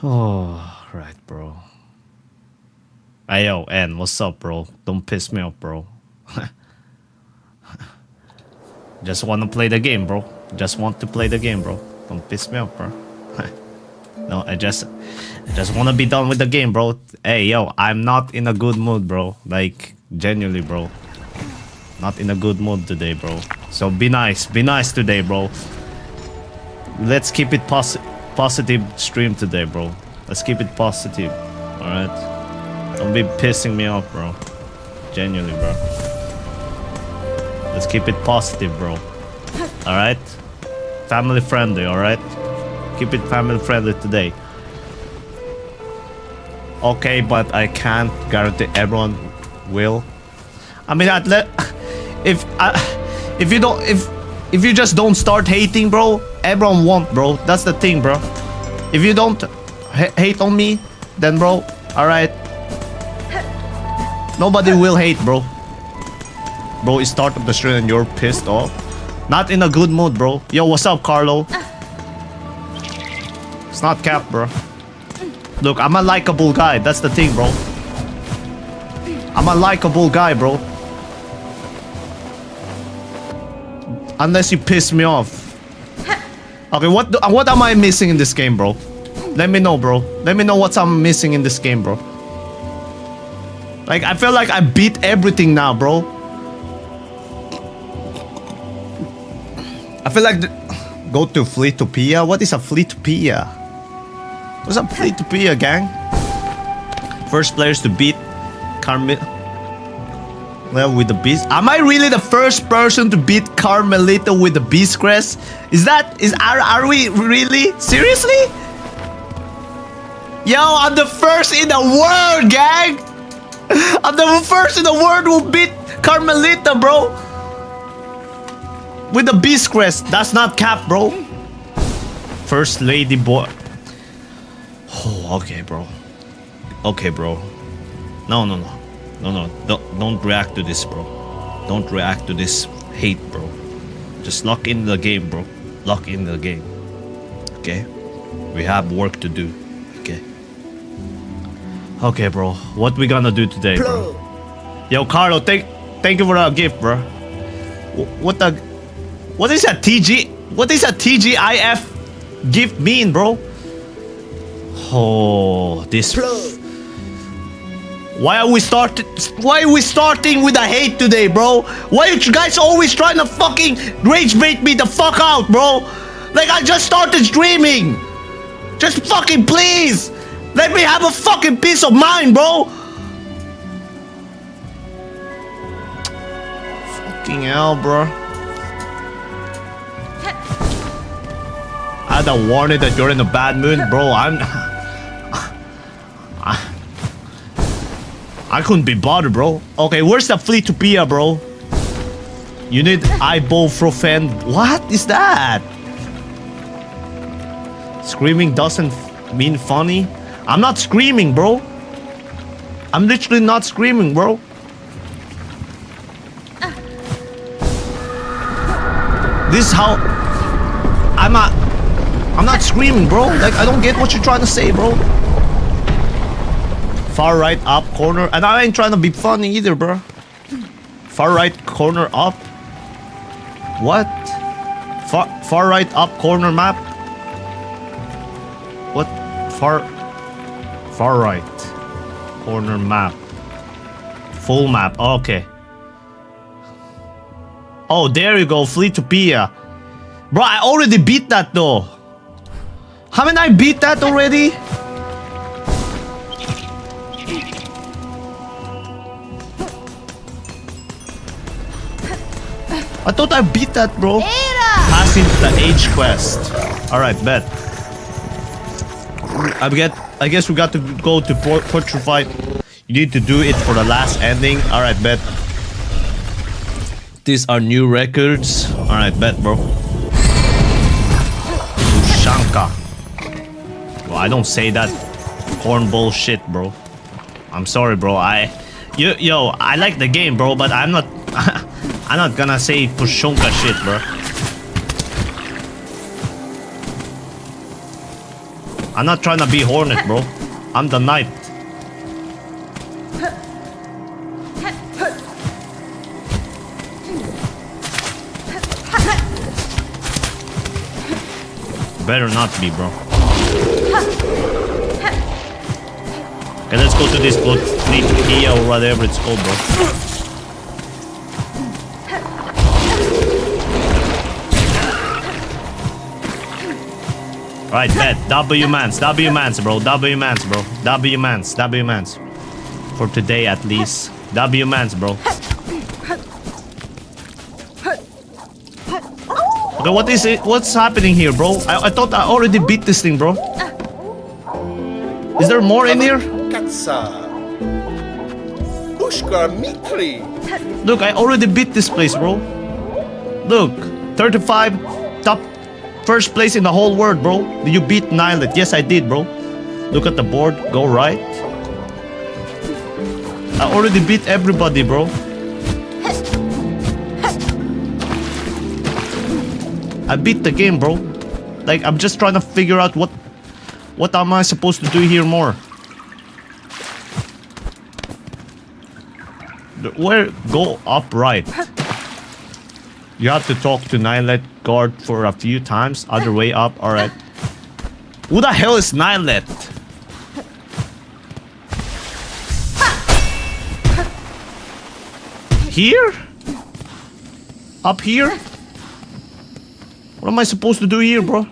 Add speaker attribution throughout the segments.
Speaker 1: Oh, right, bro. Hey, yo, N, what's up, bro? Don't piss me off, bro. Just want to play the game, bro. Just want to play the game, bro. Don't piss me off, bro. No, I just want to be done with the game, bro. Hey, yo, I'm not in a good mood, bro. Like, genuinely, bro. Not in a good mood today, bro. So be nice today, bro. Let's keep it positive stream today, bro. Let's keep it positive, all right? Don't be pissing me off, bro. Genuinely, bro. Let's keep it positive, bro. All right? Family friendly, all right? Keep it family friendly today. Okay, but I can't guarantee everyone will. I mean, if you just don't start hating, bro, everyone won't, bro. That's the thing, bro. If you don't hate on me, then, bro, all right. Nobody will hate, bro. Bro, it's start of the stream and you're pissed off. Not in a good mood, bro. Yo, what's up, Carlo? It's not cap, bro. Look, I'm a likable guy. That's the thing, bro. I'm a likable guy, bro. Unless you piss me off. Okay, what am I missing in this game, bro? Let me know, bro. Let me know what I'm missing in this game, bro. Like, I feel like I beat everything now, bro. I feel like go to Fleetopia. What is a Fleetopia? What's a Fleetopia, gang? First players to beat Well, with the beast. Am I really the first person to beat Carmelita with the beast crest? Are we really? Seriously? Yo, I'm the first in the world, gang! I'm the first in the world who beat Carmelita, bro! With the beast crest. That's not cap, bro. First lady boy. Oh, okay, bro. Okay, bro. No. Don't react to this, bro. Don't react to this hate, bro. Just lock in the game, bro. Lock in the game. Okay? We have work to do. Okay? Okay, bro. What we gonna do today, bro? Yo, Carlo, thank you for that gift, bro. What is a TGIF gift mean, bro? Oh, this. Why are we starting with the hate today, bro? Why are you guys always trying to fucking rage bait me the fuck out, bro? Like, I just started streaming. Just fucking please. Let me have a fucking peace of mind, bro. Fucking hell, bro. I had to warn you that you're in a bad mood, bro. I couldn't be bothered, bro. Okay, where's the Fleetopia, bro? You need ibuprofen. What is that? Screaming doesn't mean funny. I'm not screaming, bro. I'm literally not screaming, bro. This is how I'm not screaming, bro. Like, I don't get what you're trying to say, bro. Far right up corner, and I ain't trying to be funny either, bro. Far right corner up. What? Far right up corner map. What? Far right corner map. Full map. Okay. Oh, there you go, Fleetopia. Bro, I already beat that though. Haven't I beat that already? I thought I beat that, bro. Passing the age quest. Alright, bet. I guess we got to go to Portrait. You need to do it for the last ending. Alright, bet. These are new records. Alright, bet, bro. Ushanka. Well, I don't say that cornball shit, bro. I'm sorry, bro. I like the game, bro, but I'm not I'm not gonna say Pushonka shit, bro. I'm not trying to be Hornet, bro. I'm the Knight. Better not be, bro. Okay, let's go to this fleet Kia or whatever it's called, bro. Right, bet. W-mans, bro. W-mans, bro. W-mans. For today, at least. W-mans, bro. Okay, what is it? What's happening here, bro? I thought I already beat this thing, bro. Is there more in here? Look, I already beat this place, bro. Look, 35, top, first place in the whole world, bro. You beat Nylet. Yes, I did, bro. Look at the board. Go right. I already beat everybody, bro. I beat the game, bro. Like, I'm just trying to figure out what am I supposed to do here more. Where? Go up right. You have to talk to Nylet guard for a few times. Other way up. Alright. Who the hell is Nylet? Here? Up here? What am I supposed to do here, bro?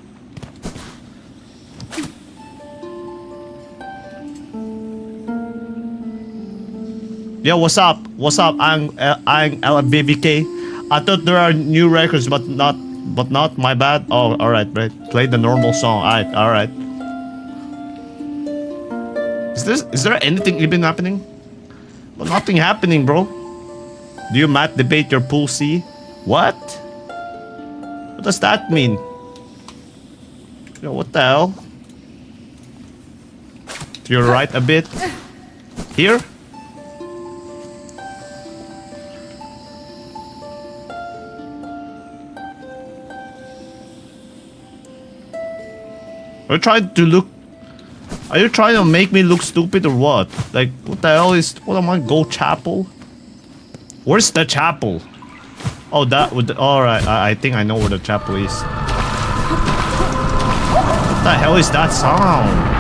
Speaker 1: Yeah, what's up? What's up? I'm LBBK. I thought there are new records, but not. My bad. Oh, all right, right. Play the normal song. All right. Is there anything even happening? Well, nothing happening, bro. Do you Matt debate your pool C? What? What does that mean? Yo, what the hell? To your right a bit. Here? Are you trying to look... Are you trying to make me look stupid or what? Like, what the hell is... What am I? Go chapel? Where's the chapel? Oh, that would... Alright, I think I know where the chapel is. What the hell is that sound?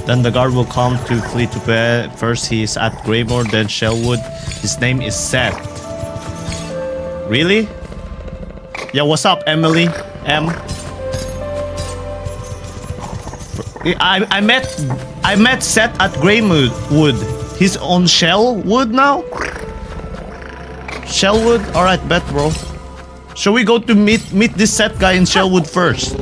Speaker 1: Then the guard will come to flee to bed. First he is at Greymore, then Shellwood. His name is Seth. Really? Yeah, what's up, Emily? M. I met Seth at Greywood. He's on Shellwood now? Shellwood? Alright, bet, bro. Shall we go to meet this Seth guy in Shellwood first?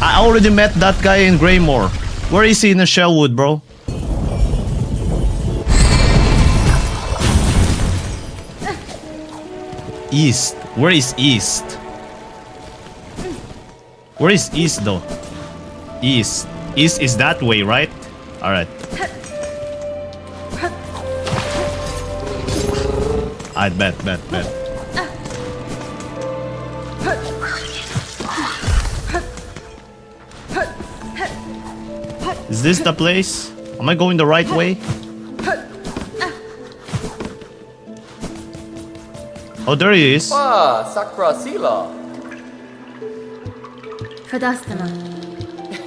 Speaker 1: I already met that guy in Greymore. Where is he in the Shellwood, bro? East. Where is East? Where is East, though? East. East is that way, right? Alright. I bet. Is this the place? Am I going the right way? Oh, there he is.
Speaker 2: Ah, Sakura Sila.
Speaker 3: Fadastana.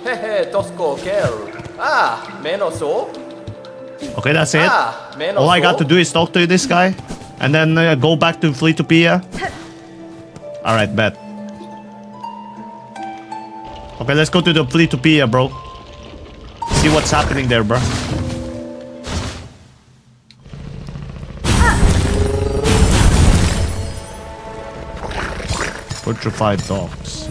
Speaker 2: Hehe, Tosko Kel. Ah, Menoso.
Speaker 1: Okay, that's it.
Speaker 2: Ah, Menoso.
Speaker 1: All I got to do is talk to this guy, and then go back to Fleetopia. All right, bet. Okay, let's go to the Fleetopia, bro. See what's happening there, bro. Petrified dogs.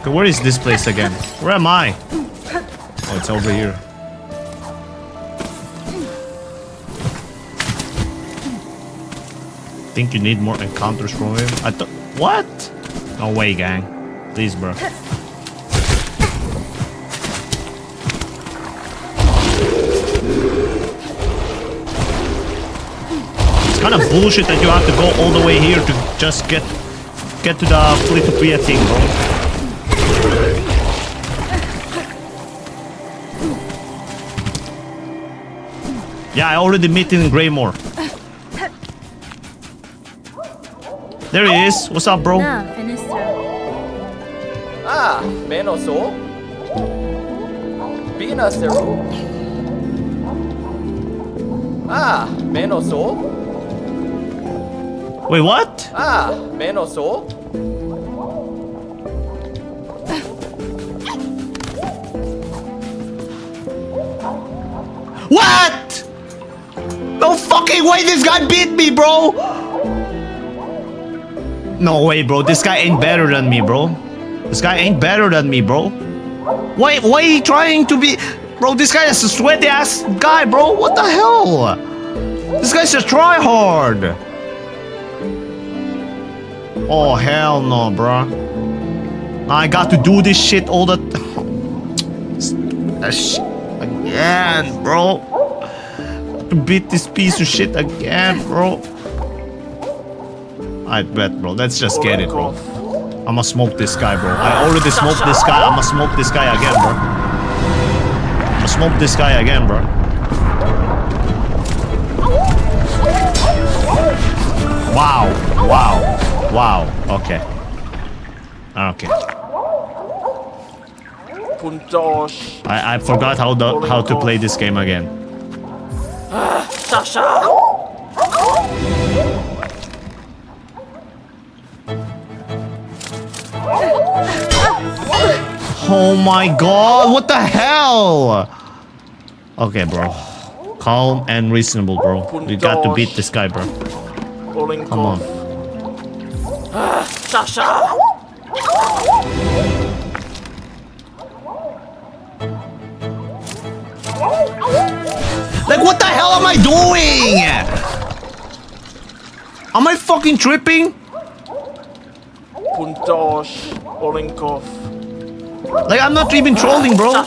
Speaker 1: Okay, Okay, where is this place again? Where am I? Oh, it's over here. Think you need more encounters from him? I thought. What? No way, gang. Please, bro. It's kind of bullshit that you have to go all the way here to just get to the free-to-play thing, bro. Yeah, I already met him in Greymore. There he is. What's up, bro?
Speaker 2: Ah, Menoso. Binaseru. Ah, Menoso.
Speaker 1: Wait, what?
Speaker 2: Ah, Menoso.
Speaker 1: What? No fucking way this guy beat me, bro. No way, bro. This guy ain't better than me, bro. This guy ain't better than me, bro. Why he trying to be... Bro, this guy is a sweaty ass guy, bro. What the hell? This guy's a tryhard. Oh, hell no, bro. I got to do this shit all the... shit again, bro. To beat this piece of shit again, bro. I bet, bro. Let's just get it, bro. I'ma smoke this guy, bro. I already smoked this guy. I'ma smoke this guy again, bro. I'ma smoke this guy again, bro. Wow. Wow. Wow. Okay. Okay. I forgot how to play this game again. Oh my god, what the hell? Okay, bro. Calm and reasonable, bro. We got to beat this guy, bro. Come on. Like, what the hell am I doing? Am I fucking tripping? Like, I'm not even trolling, bro. Come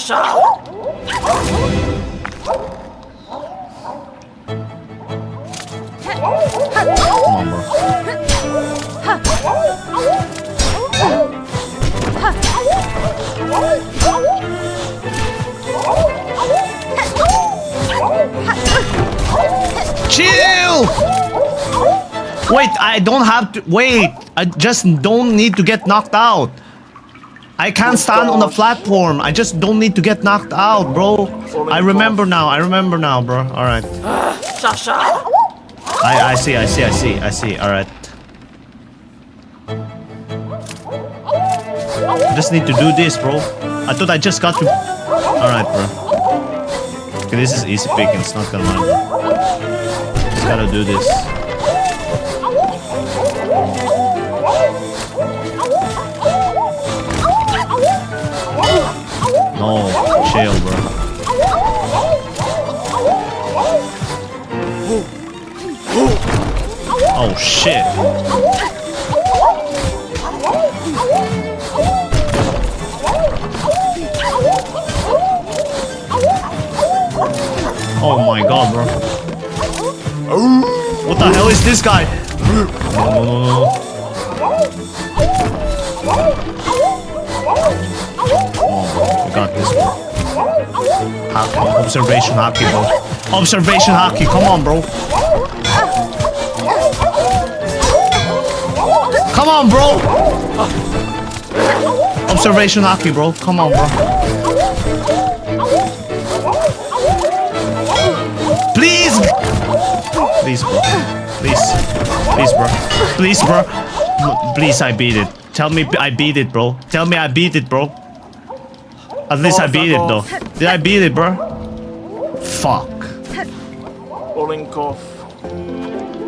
Speaker 1: on, bro. Chill! Wait, I don't have to... Wait, I just don't need to get knocked out. I can't stand on the platform. I just don't need to get knocked out, bro. I remember now, bro. Alright. I see. Alright. I just need to do this, bro. I thought I just got to... Alright, bro. Okay, this is easy pickings, not gonna lie, bro. Just gotta do this. No, chill, bro. Oh, shit. Oh my god, bro. What the hell is this guy? No. Oh, we got this one. Observation hockey, bro. Observation hockey, come on, bro. Come on, bro. Observation hockey, bro. Come on, bro. Please. Please, bro. Please, bro. Please, bro. Please, I beat it. Tell me I beat it, bro. Tell me I beat it, bro. At least I beat it, though. Did I beat it, bro? Fuck.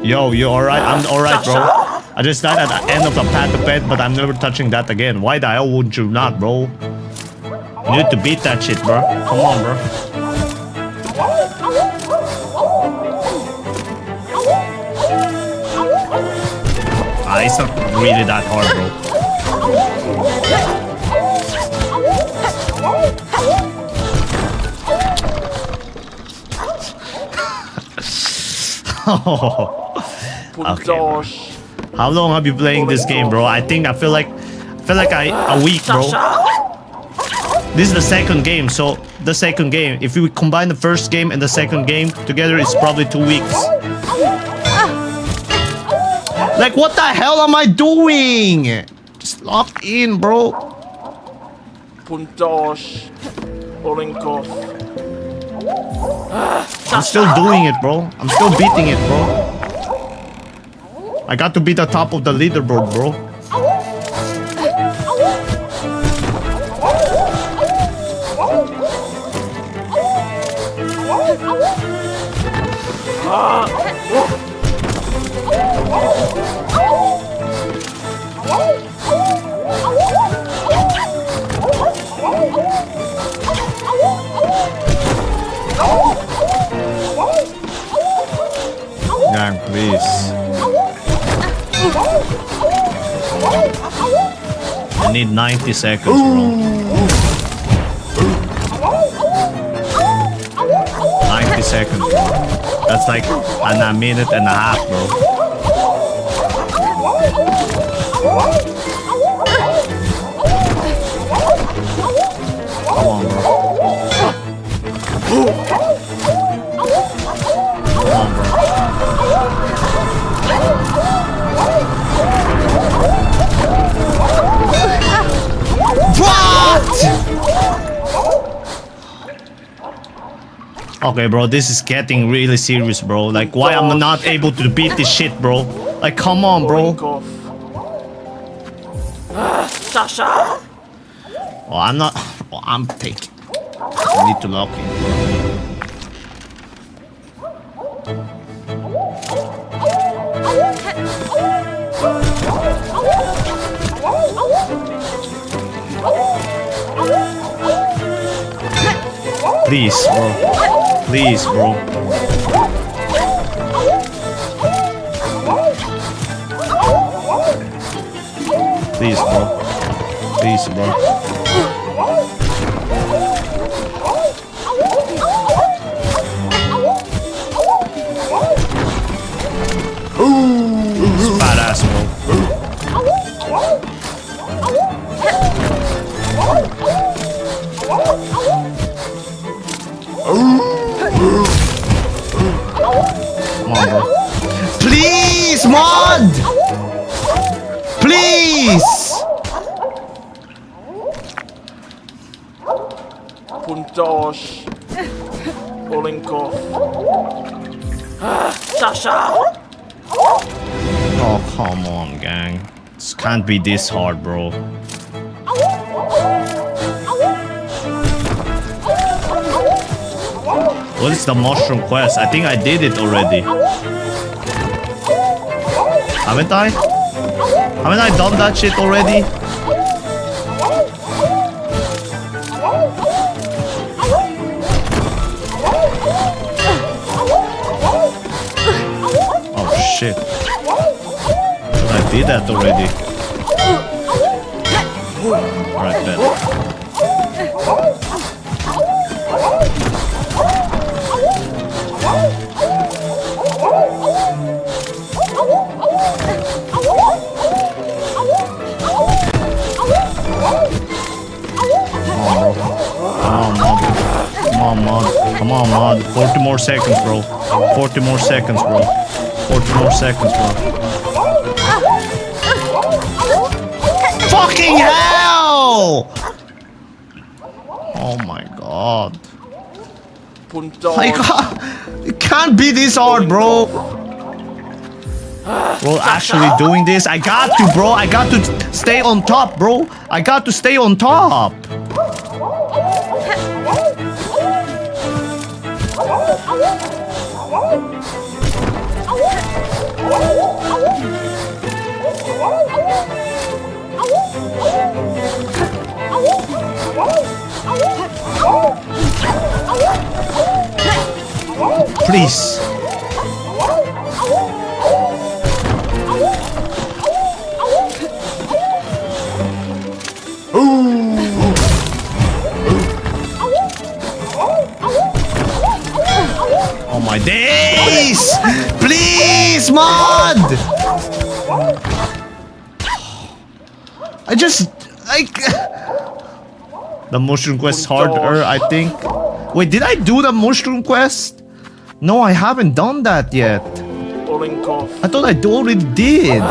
Speaker 1: Yo, you alright? I'm alright, bro. I just died at the end of the path to bed, but I'm never touching that again. Why the hell would you not, bro? You need to beat that shit, bro. Come on, bro. It's not really that hard, bro. Okay, bro. How long have you been playing this game, bro? I feel like a week, bro. This is the second game, so the second game. If we combine the first game and the second game together, it's probably 2 weeks. Like, what the hell am I doing? Just lock in, bro. I'm still doing it, bro. I'm still beating it, bro. I got to be the top of the leaderboard, bro. Gang, please. I need 90 seconds, bro. 90 seconds, bro. That's like a minute and a half, bro. Come on, bro. Come on, bro. What? Okay, bro, this is getting really serious, bro. Like, why I'm not able to beat this shit, bro? Like, come on, bro. Oh, I'm not. Oh, I'm taking. I need to lock in, bro. Please, bro. Please, bro. Please, bro. Please, bro. It's badass, bro. Come on, bro. Please, mod! Please!
Speaker 3: Puntosh. Olenkov. Sasha!
Speaker 1: Oh, come on, gang. This can't be this hard, bro. What is the mushroom quest? I think I did it already. Haven't I? Haven't I done that shit already? Oh shit. I did that already. Alright then. Come on, mod. 40 more seconds, bro. 40 more seconds, bro. 40 more seconds, bro. Fucking hell! Oh my god. Like, it can't be this hard, bro. Bro, actually doing this, I got to, bro. I got to stay on top, bro. I got to stay on top. Please. Oh my days! Please, mod! The mushroom quest harder, I think. Wait, did I do the mushroom quest? No, I haven't done that yet.
Speaker 3: Olinkov.
Speaker 1: I thought I already did.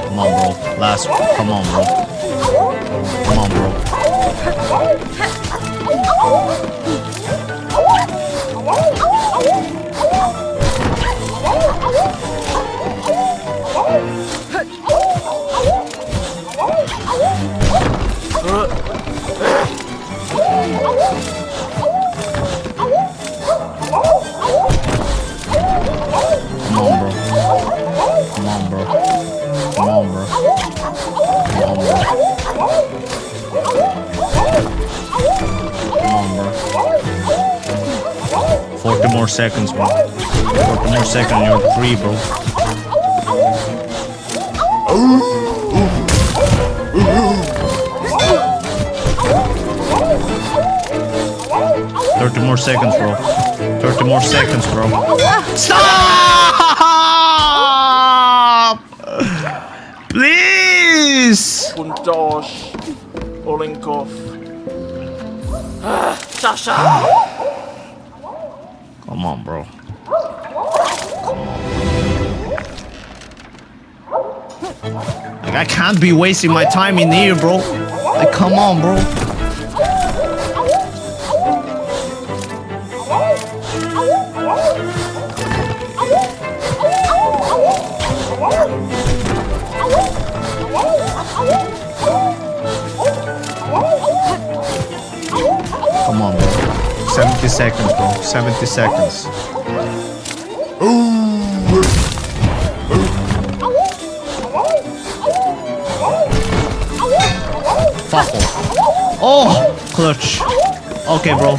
Speaker 1: Come on, bro. Last one. Come on, bro. Come on, bro. Come on, bro. Come on, bro. Come on, bro. Come on, bro. 40 more seconds, bro. 40 more seconds, you're free, bro. Thirty more seconds, bro. 30 more seconds, bro. Stop! Please!
Speaker 3: Und Josh. Olinkov.
Speaker 1: Come on, bro. Like, I can't be wasting my time in here, bro. Like, come on, bro. Come on, bro. 70 seconds, bro. 70 seconds. Fuck off. Oh, clutch. Okay, bro.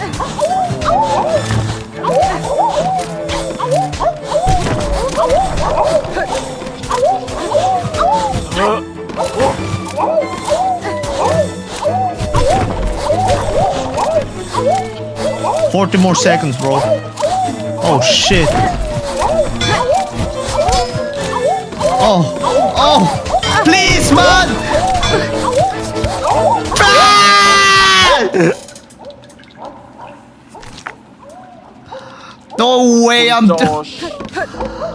Speaker 1: Forty more seconds, bro. Oh shit. Oh, please, man. No way, I'm.
Speaker 3: Josh.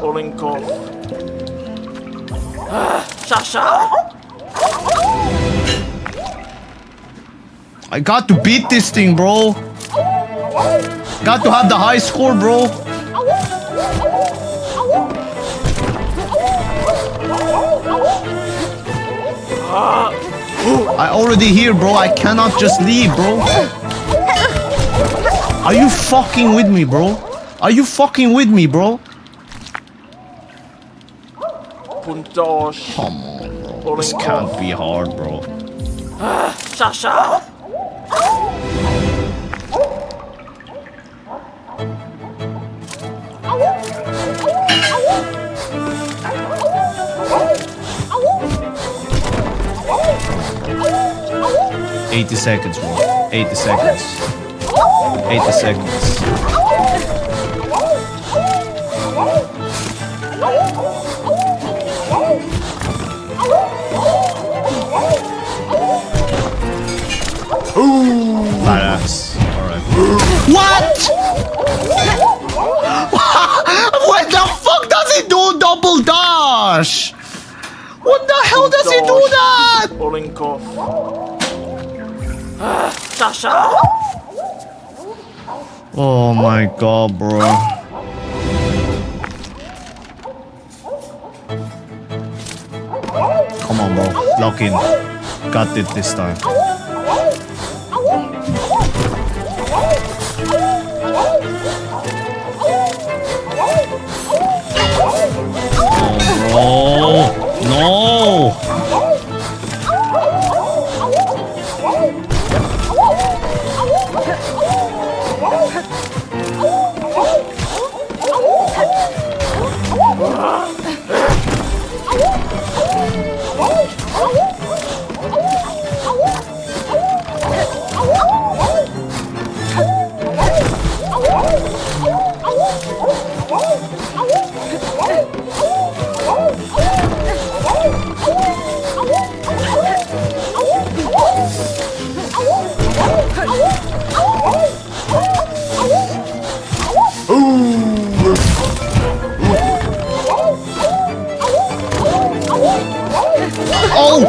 Speaker 3: Olinkov.
Speaker 1: I got to beat this thing, bro. Got to have the high score, bro. I already here, bro. I cannot just leave, bro. Are you fucking with me, bro? Are you fucking with me, bro?
Speaker 3: Und Josh.
Speaker 1: Come on, bro. This can't be hard, bro. 80 seconds, bro. 80 seconds. 80 seconds. Badass. Alright. What? What the fuck does he do double dash? What the hell does he do that?
Speaker 3: Olinkov.
Speaker 1: Oh my god, bro. Come on, bro. Lock in. Got it this time. Oh, no! Oh!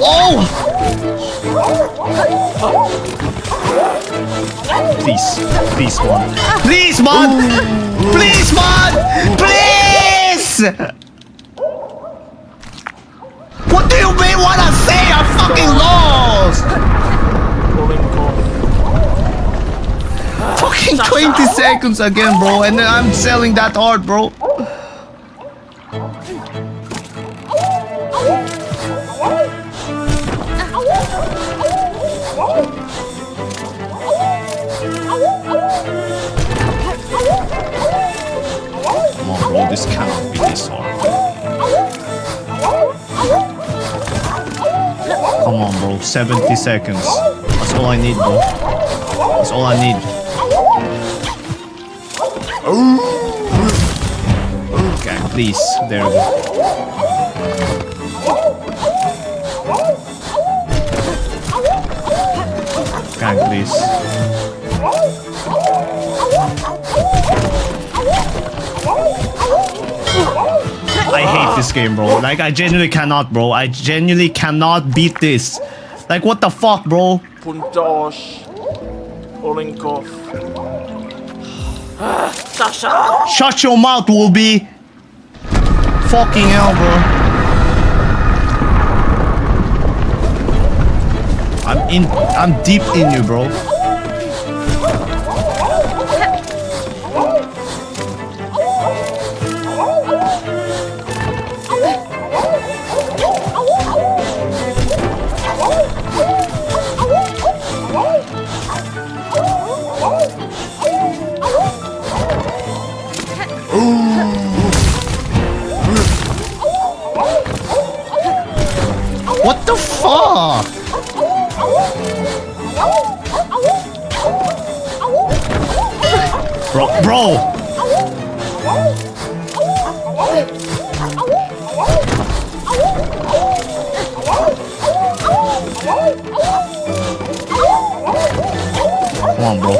Speaker 1: Oh! Please, please, man. Please, man! Please, man! Please! What do you mean what I say? I'm fucking lost! Fucking 20 seconds again, bro, and then I'm selling that hard, bro. Come on, bro, this cannot be this hard. Come on, bro, 70 seconds. That's all I need, bro. That's all I need. Okay, please. There we go. Okay, please. I hate this game, bro. Like, I genuinely cannot, bro. I genuinely cannot beat this. Like, what the fuck, bro?
Speaker 3: Puntosh. Olenkov.
Speaker 1: Shut your mouth, Wolby. Fucking hell, bro. I'm deep in you, bro. What the fuck? Bro. Come on, bro.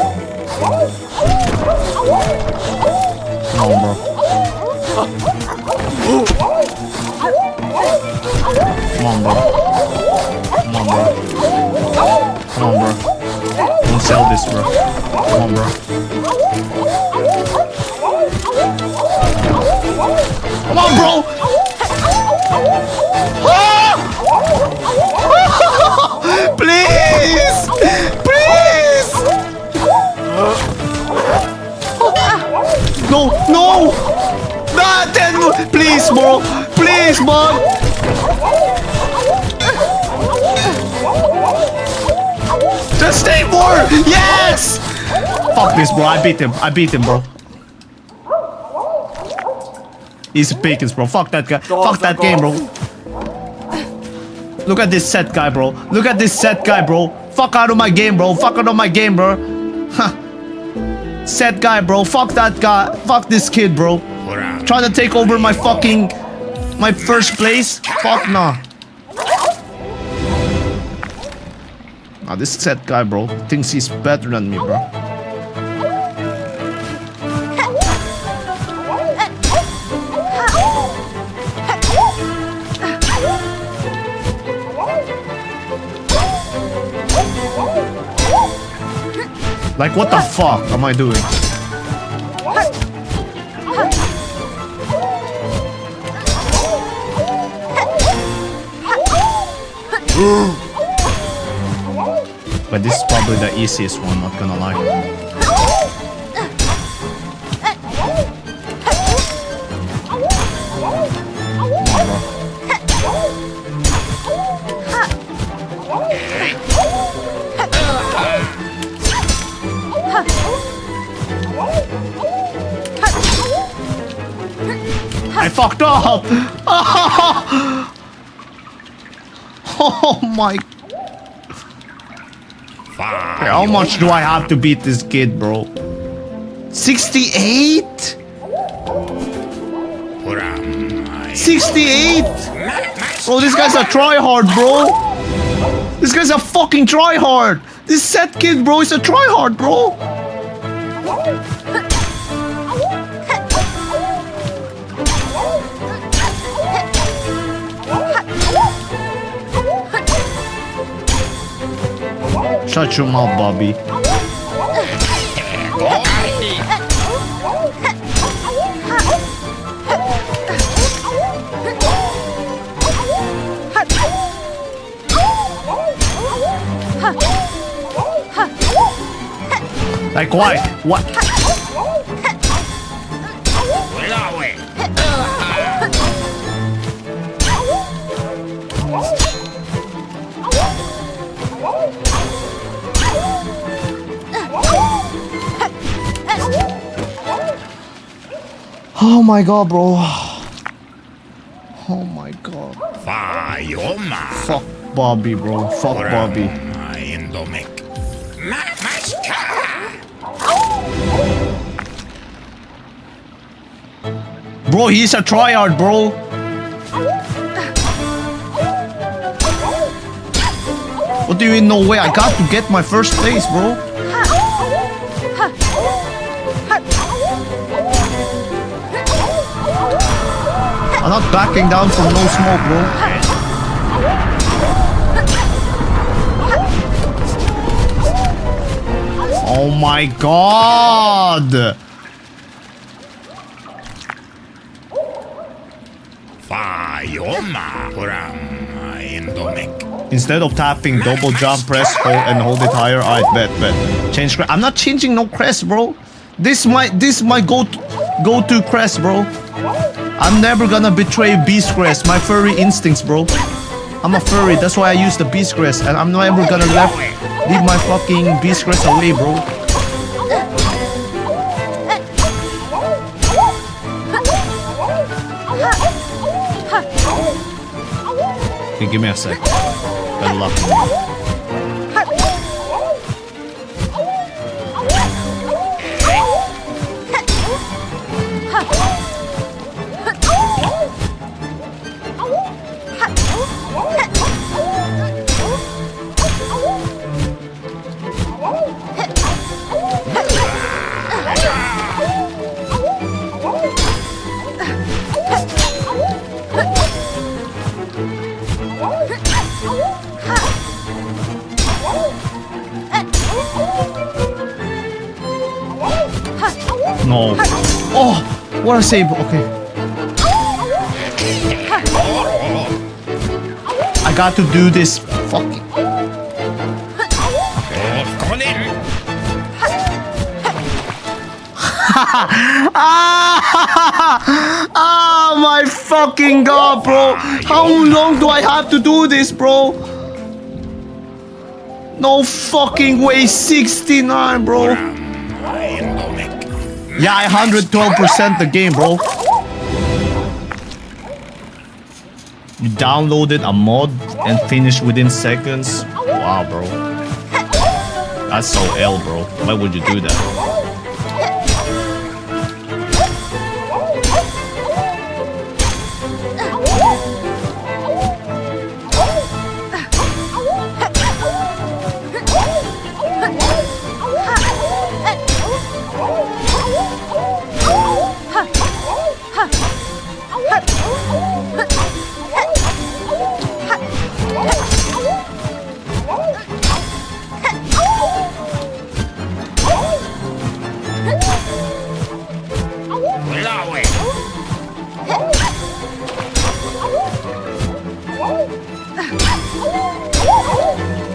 Speaker 1: Come on, bro. Come on, bro. Come on, bro. Come on, bro. Don't sell this, bro. Come on, bro. Come on, bro. Ah! Please! Please! No, no! Nah, please, bro! Please, man! Just stay more! Yes! Fuck this, bro. I beat him. I beat him, bro. Easy pickings, bro. Fuck that guy. Fuck that game, bro. Look at this set guy, bro. Look at this set guy, bro. Fuck out of my game, bro. Fuck out of my game, bro. Huh. Set guy, bro. Fuck that guy. Fuck this kid, bro. Trying to take over my fucking... my first place? Fuck nah. Nah, this set guy, bro, thinks he's better than me, bro. Like, what the fuck am I doing? But this is probably the easiest one, not gonna lie. I fucked up! Oh my... How much do I have to beat this kid, bro? 68? 68? Bro, this guy's a tryhard, bro. This guy's a fucking tryhard. This set kid, bro, is a tryhard, bro. Shut your mouth, Bobby. Like why? What? Oh my god, bro. Oh my god. Fuck Bobby, bro. Fuck Bobby. Bro, he's a tryhard, bro. What do you mean, no way? I got to get my first place, bro. I'm not backing down from no smoke, bro. Oh my god! Instead of tapping double jump, press hold and hold it higher. Alright, bet. Change crest. I'm not changing no crest, bro. This my go-to crest, bro. I'm never gonna betray beast crest. My furry instincts, bro. I'm a furry. That's why I use the beast crest, and I'm never gonna leave my fucking beast crest away, bro. Okay, give me a sec. Good luck. No. Oh, what a save. Okay. I got to do this fucking. Ah, my fucking god, bro. How long do I have to do this, bro? No fucking way. 69, bro. Yeah, I 112% the game, bro. You downloaded a mod and finished within seconds? Wow, bro. That's so L, bro. Why would you do that?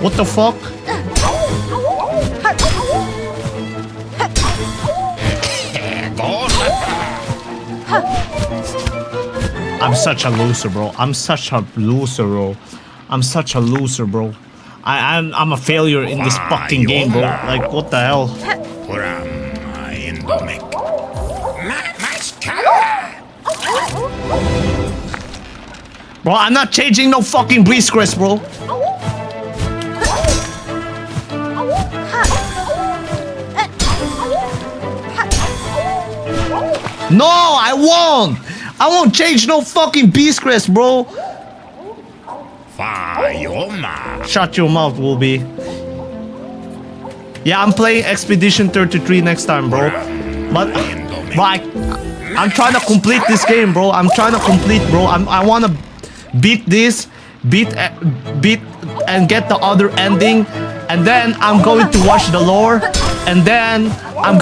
Speaker 1: What the fuck? I'm such a loser, bro. I'm such a loser, bro. I'm such a loser, bro. I'm a failure in this fucking game, bro. Like, what the hell? Bro, I'm not changing no fucking breeze crest, bro. No, I won't. I won't change no fucking beast crest, bro. Shut your mouth, Wolby. Yeah, I'm playing Expedition 33 next time, bro. But I'm trying to complete this game, bro. I'm trying to complete, bro. I want to beat this, beat and get the other ending, and then I'm going to watch the lore, and then I'm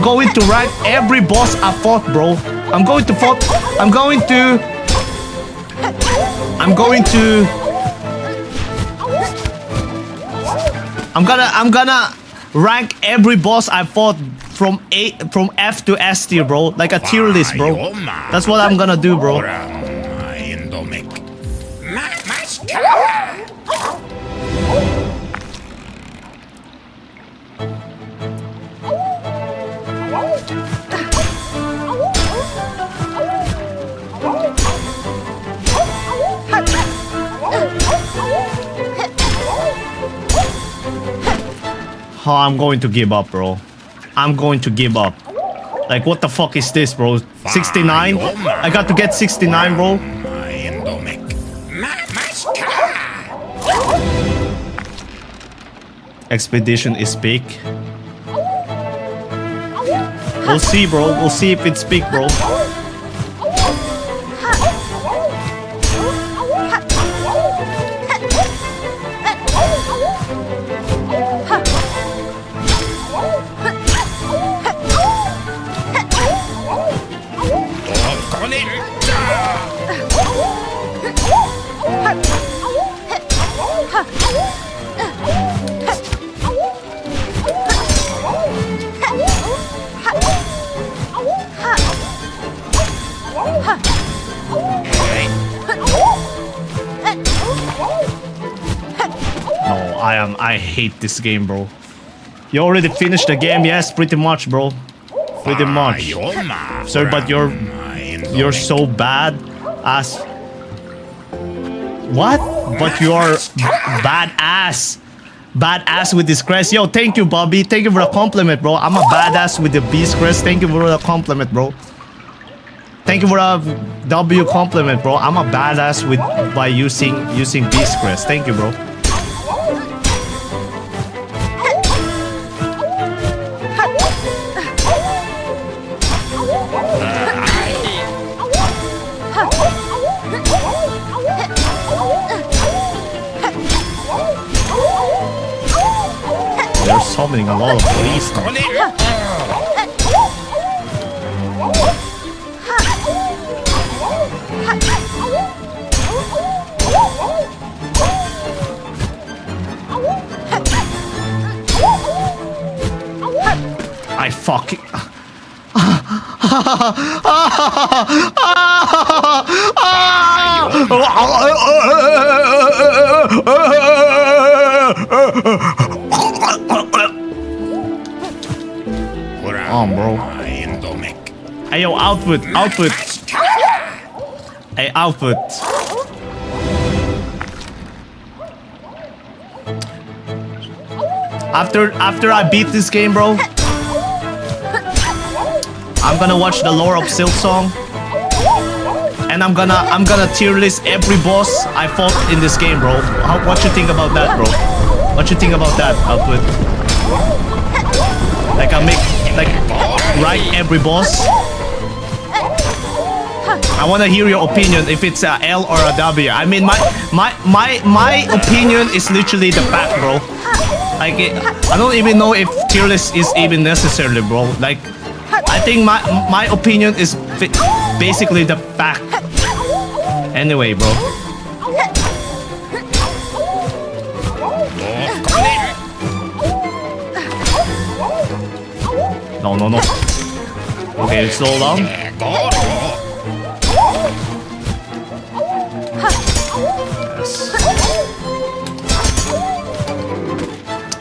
Speaker 1: going to rank every boss I fought, bro. I'm gonna rank every boss I fought from F to S tier, bro. Like a tier list, bro. That's what I'm gonna do, bro. Oh, I'm going to give up, bro. I'm going to give up. Like, what the fuck is this, bro? 69? I got to get 69, bro. Expedition is big. We'll see, bro. We'll see if it's big, bro. I hate this game, bro. You already finished the game? Yes, pretty much, bro. Pretty much. Sorry, but you're so bad as what? But you're badass. Badass with this crest. Yo, thank you, Bobby. Thank you for the compliment, bro. I'm a badass with the beast crest. Thank you for the compliment, bro. Thank you for the W compliment, bro. I'm a badass with by using beast crest. Thank you, bro. They're summoning a lot of police now. I fucking... Oh, bro. Hey, yo, output. Hey, output. After I beat this game, bro, I'm gonna watch the lore of Silksong, and I'm gonna tier list every boss I fought in this game, bro. What you think about that, bro? What you think about that, output? Like I make rank every boss. I want to hear your opinion if it's a L or a W. I mean, my opinion is literally the fact, bro. Like I don't even know if tier list is even necessary, bro. Like I think my opinion is basically the fact. Anyway, bro. No. Okay, slow down. this.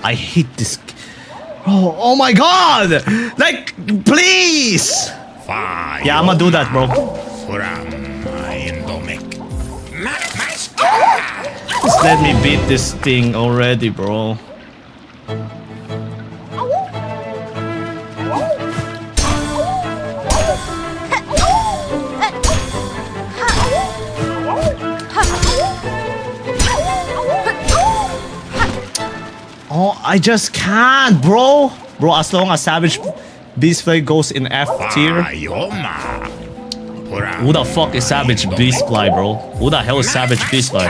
Speaker 1: I hate this. Oh my god! Like, please! Yeah, I'm gonna do that, bro. Just let me beat this thing already, bro. Oh, I just can't, bro. Bro, as long as Savage Beastplay goes in F tier. Who the fuck is Savage Beastplay, bro? Who the hell is Savage Beastplay?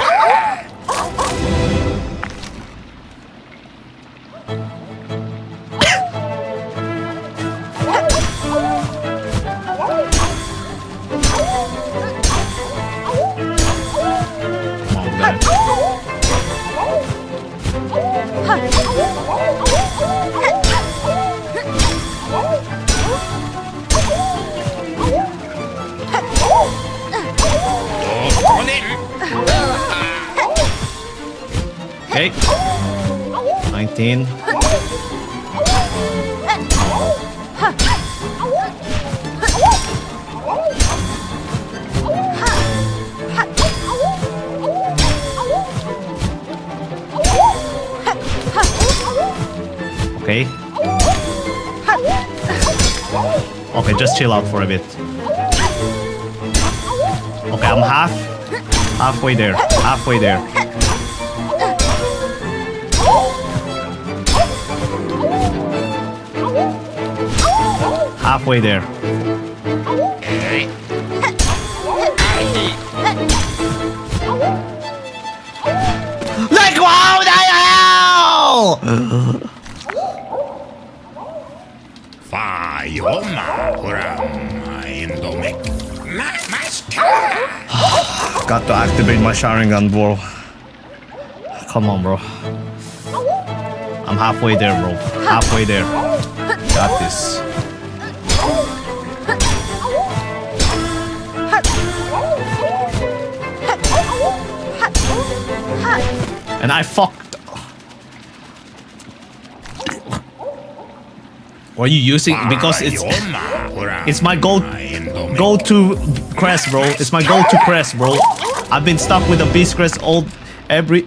Speaker 1: Okay. 19. Okay. Okay, just chill out for a bit. Okay, I'm halfway there. Halfway there. Halfway there. Like, wow, the hell! Got to activate my Sharingan, bro. Come on, bro. I'm halfway there, bro. Halfway there. Got this. And I fucked. What are you using? Because it's my go-to crest, bro. It's my go-to crest, bro. I've been stuck with the beast crest every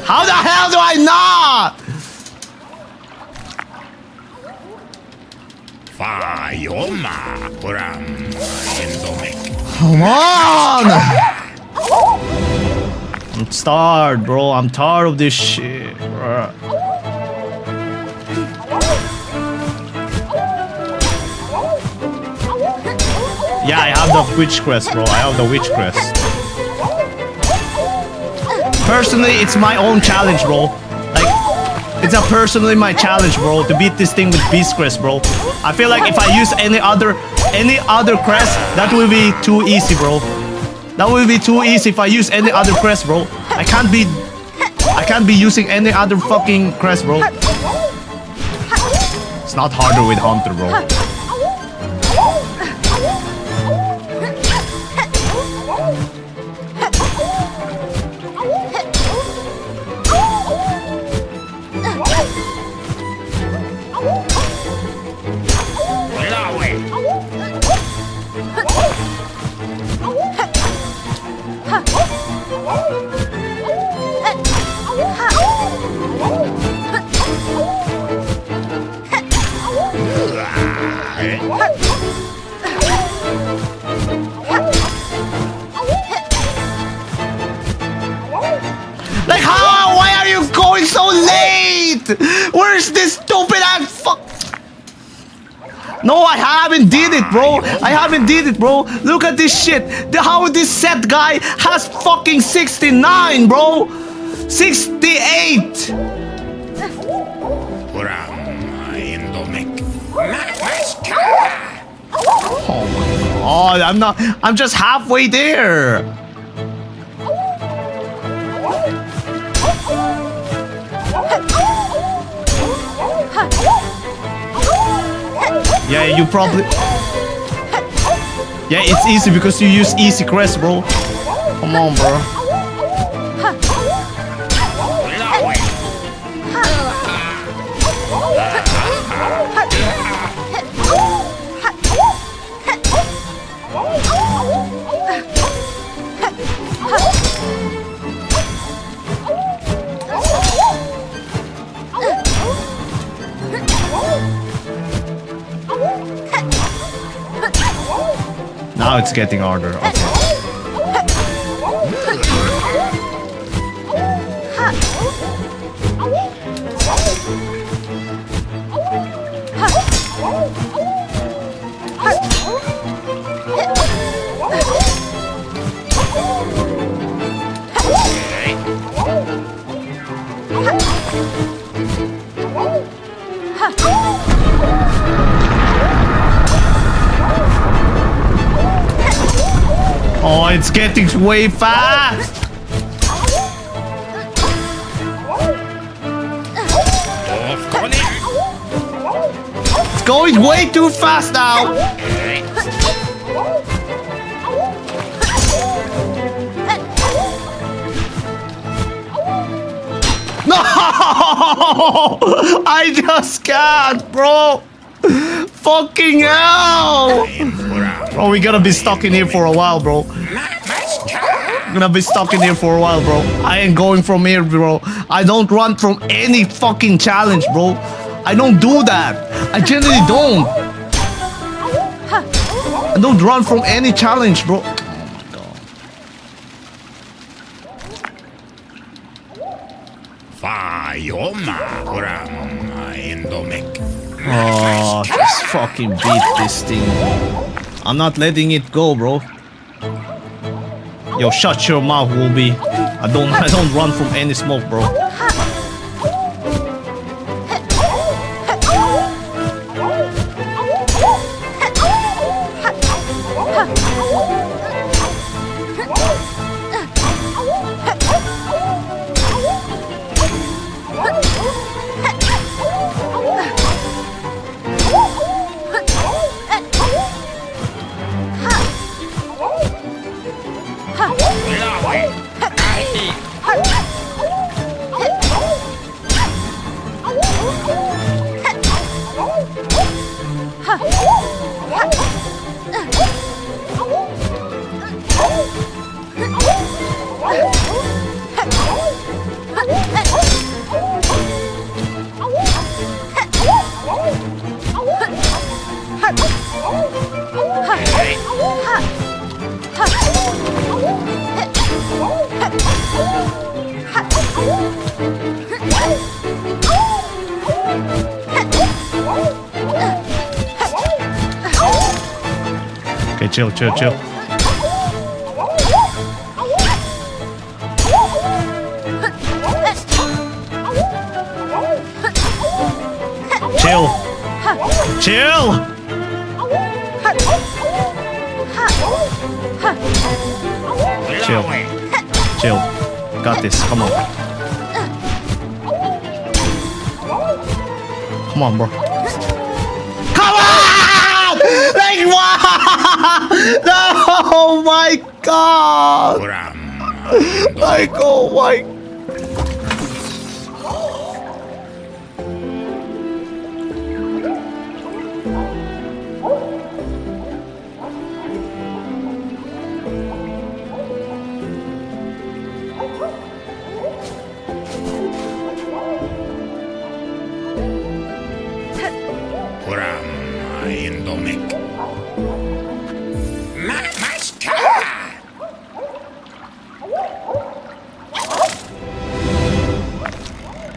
Speaker 1: How the hell do I not? Come on! I'm tired, bro. I'm tired of this shit, bro. Yeah, I have the witch crest, bro. I have the witch crest. Personally, it's my own challenge, bro. Like, it's personally my challenge, bro, to beat this thing with beast crest, bro. I feel like if I use any other crest, that will be too easy, bro. That will be too easy if I use any other crest, bro. I can't be using any other fucking crest, bro. It's not harder with Hunter, bro. Like, how? Why are you going so late? Where's this stupid ass fuck? No, I haven't did it, bro. I haven't did it, bro. Look at this shit. How this set guy has fucking 69, bro. 68. Oh my god, I'm just halfway there. Yeah, you probably... Yeah, it's easy because you use easy crest, bro. Come on, bro. Now it's getting harder. Okay. Oh, it's getting way fast. It's going way too fast now. No! I just can't, bro. Fucking hell! Bro, we gotta be stuck in here for a while, bro. I'm gonna be stuck in here for a while, bro. I ain't going from here, bro. I don't run from any fucking challenge, bro. I don't do that. I generally don't. I don't run from any challenge, bro. Oh, just fucking beat this thing. I'm not letting it go, bro. Yo, shut your mouth, Wolby. I don't run from any smoke, bro. Okay, chill. Chill. Chill. Chill. Got this. Come on. Come on, bro. Come on! Like what? No! Oh my god! Like, oh my.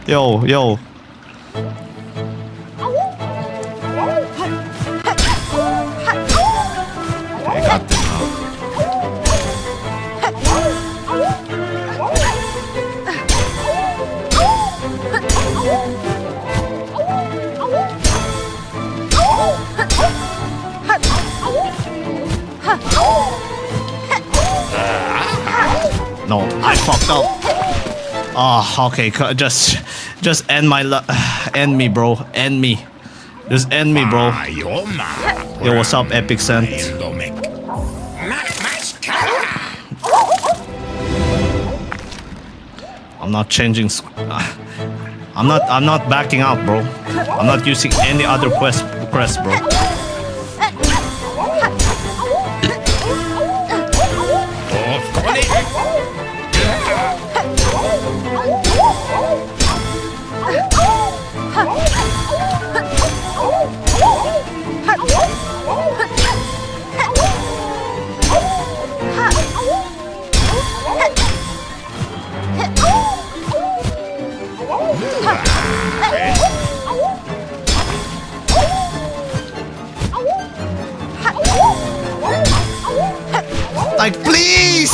Speaker 1: Yo. fucked up. Oh, okay. Just end end me, bro. End me. Just end me, bro. Yo, what's up, Epic Scent? I'm not changing. I'm not backing out, bro. I'm not using any other quest, bro. Like, please!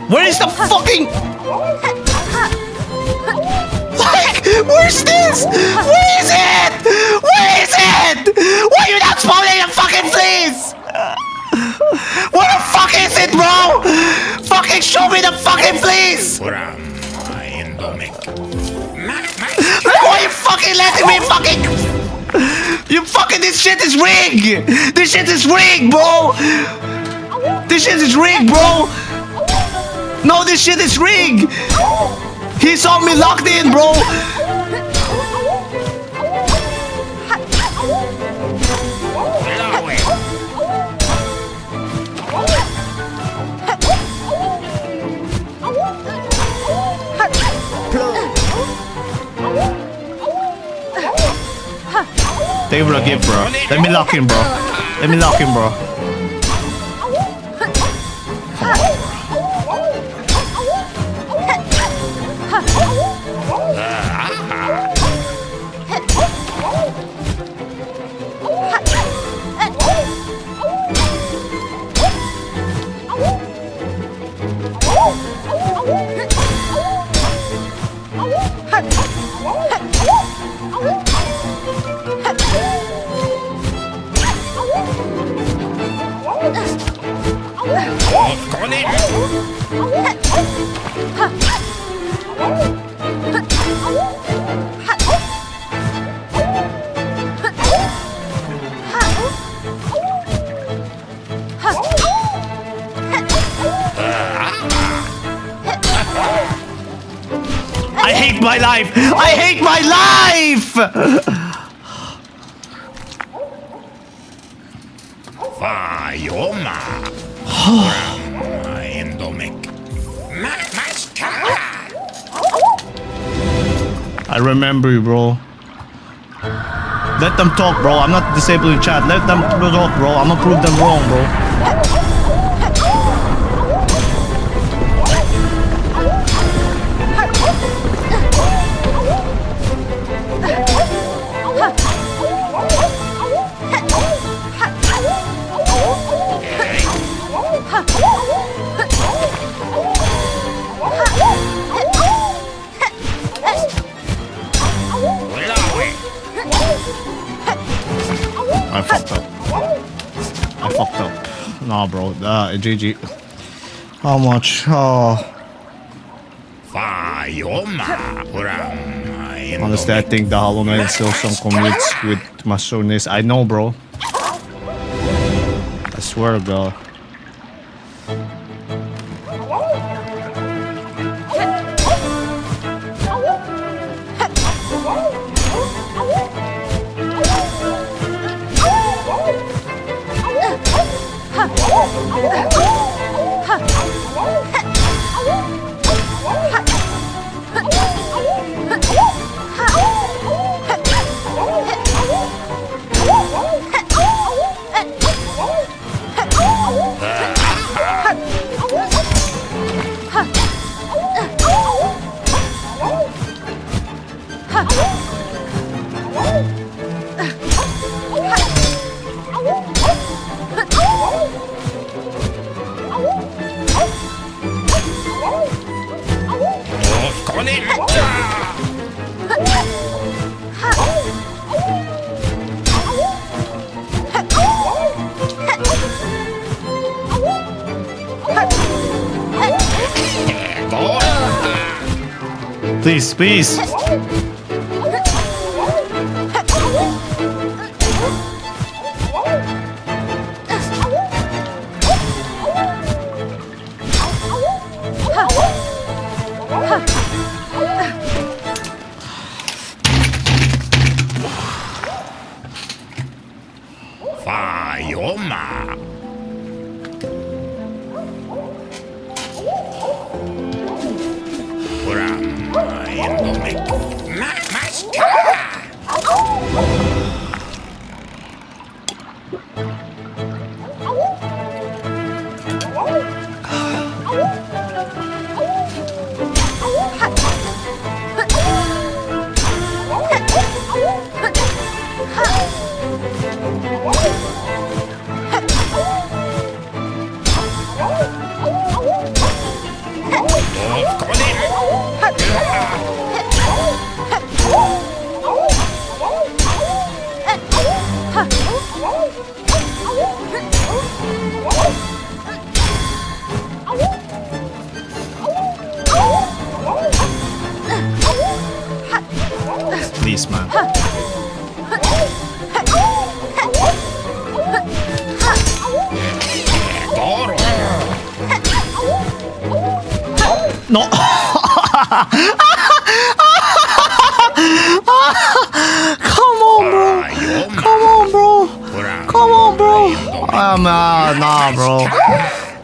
Speaker 1: Where is the fucking... Like, where's this? Where is it? Where is it? Why are you not spawning the fucking fleas? Where the fuck is it, bro? Fucking show me the fucking fleas! Why are you fucking letting me fucking... You fucking... This shit is rigged! This shit is rigged, bro! This shit is rigged, bro! No, this shit is rigged! He saw me locked in, bro! Thank you for the gift, bro. Let me lock in, bro. Let me lock in, bro. I hate my life! I hate my life! I remember you, bro. Let them talk, bro. I'm not disabling chat. Let them talk, bro. I'm gonna prove them wrong, bro. I fucked up. I fucked up. Nah, bro. GG. How much? Oh. Honestly, I think the Hollow Knight still some commutes with Masonis. I know, bro. I swear to God. Please, please.
Speaker 4: Fajoma. Kurama Indomik. Namaskar.
Speaker 1: Please, man. No. Come on, bro. Come on, bro. Come on, bro. Nah, bro.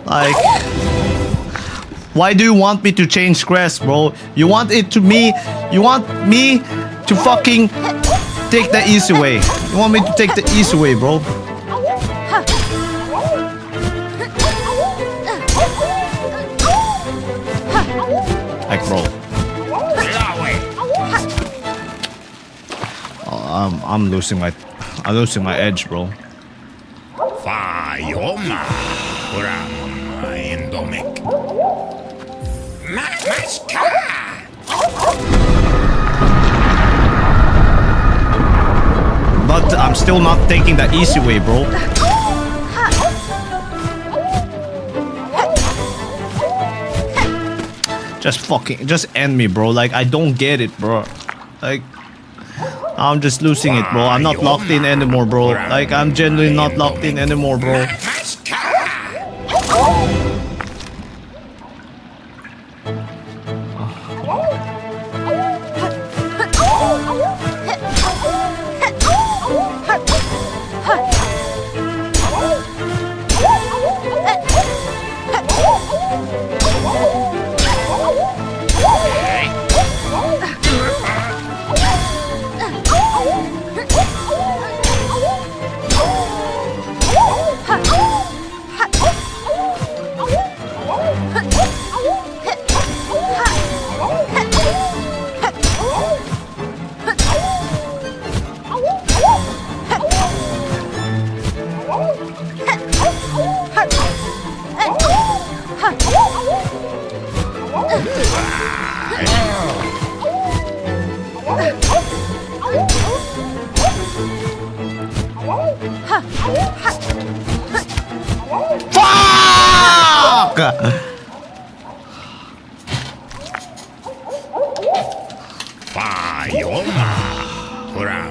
Speaker 1: Like, why do you want me to change crest, bro? You want me to fucking take the easy way. You want me to take the easy way, bro? Like, bro. Oh, I'm losing my edge, bro.
Speaker 4: Fajoma. Kurama Indomik. Namaskar.
Speaker 1: But I'm still not taking the easy way, bro. Just end me, bro. Like, I don't get it, bro. Like, I'm just losing it, bro. I'm not locked in anymore, bro. Like, I'm genuinely not locked in anymore, bro.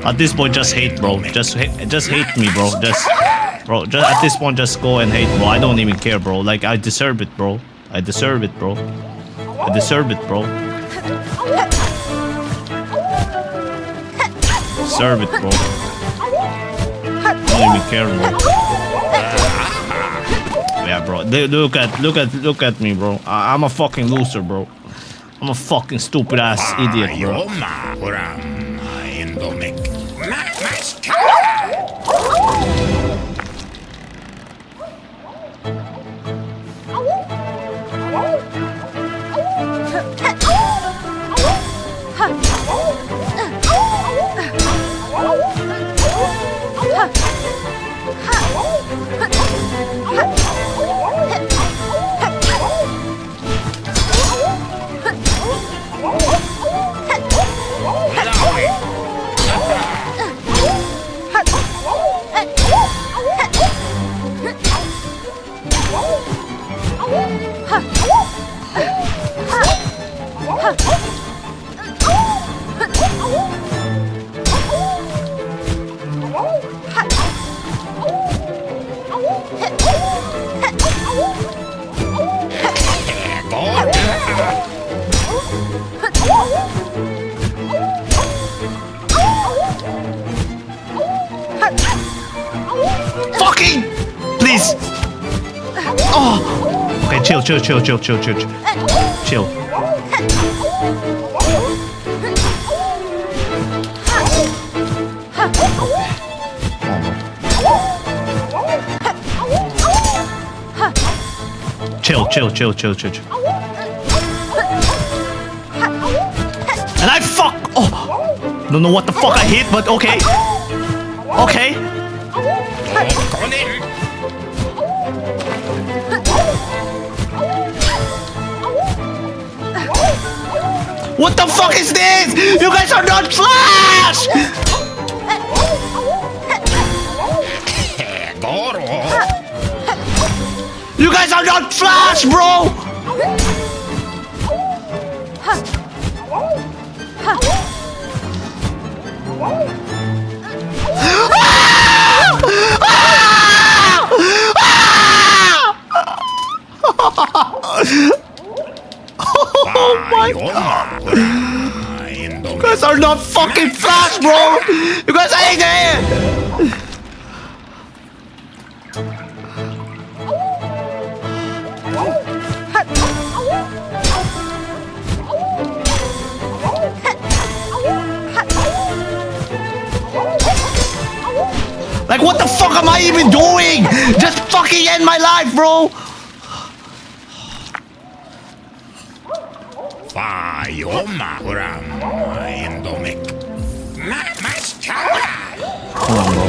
Speaker 1: At this point, just hate, bro. Just hate me, bro. Just at this point, just go and hate, bro. I don't even care, bro. Like, I deserve it, bro. I deserve it, bro. I deserve it, bro. Deserve it, bro. I don't even care, bro. Yeah, bro. Look at me, bro. I'm a fucking loser, bro. I'm a fucking stupid ass idiot, bro. fucking... Please. Oh. Okay, chill. Chill. Chill. And I fuck. Oh, don't know what the fuck I hit, but okay. Okay.
Speaker 4: Kom in.
Speaker 1: What the fuck is this? You guys are not Flash!
Speaker 4: Goro.
Speaker 1: You guys are not Flash, bro! Oh my god! You guys are not fucking Flash, bro! You guys ain't it! Like, what the fuck am I even doing? Just fucking end my life, bro!
Speaker 4: Fai oma uram indomik. Namaskar.
Speaker 1: Come on, bro.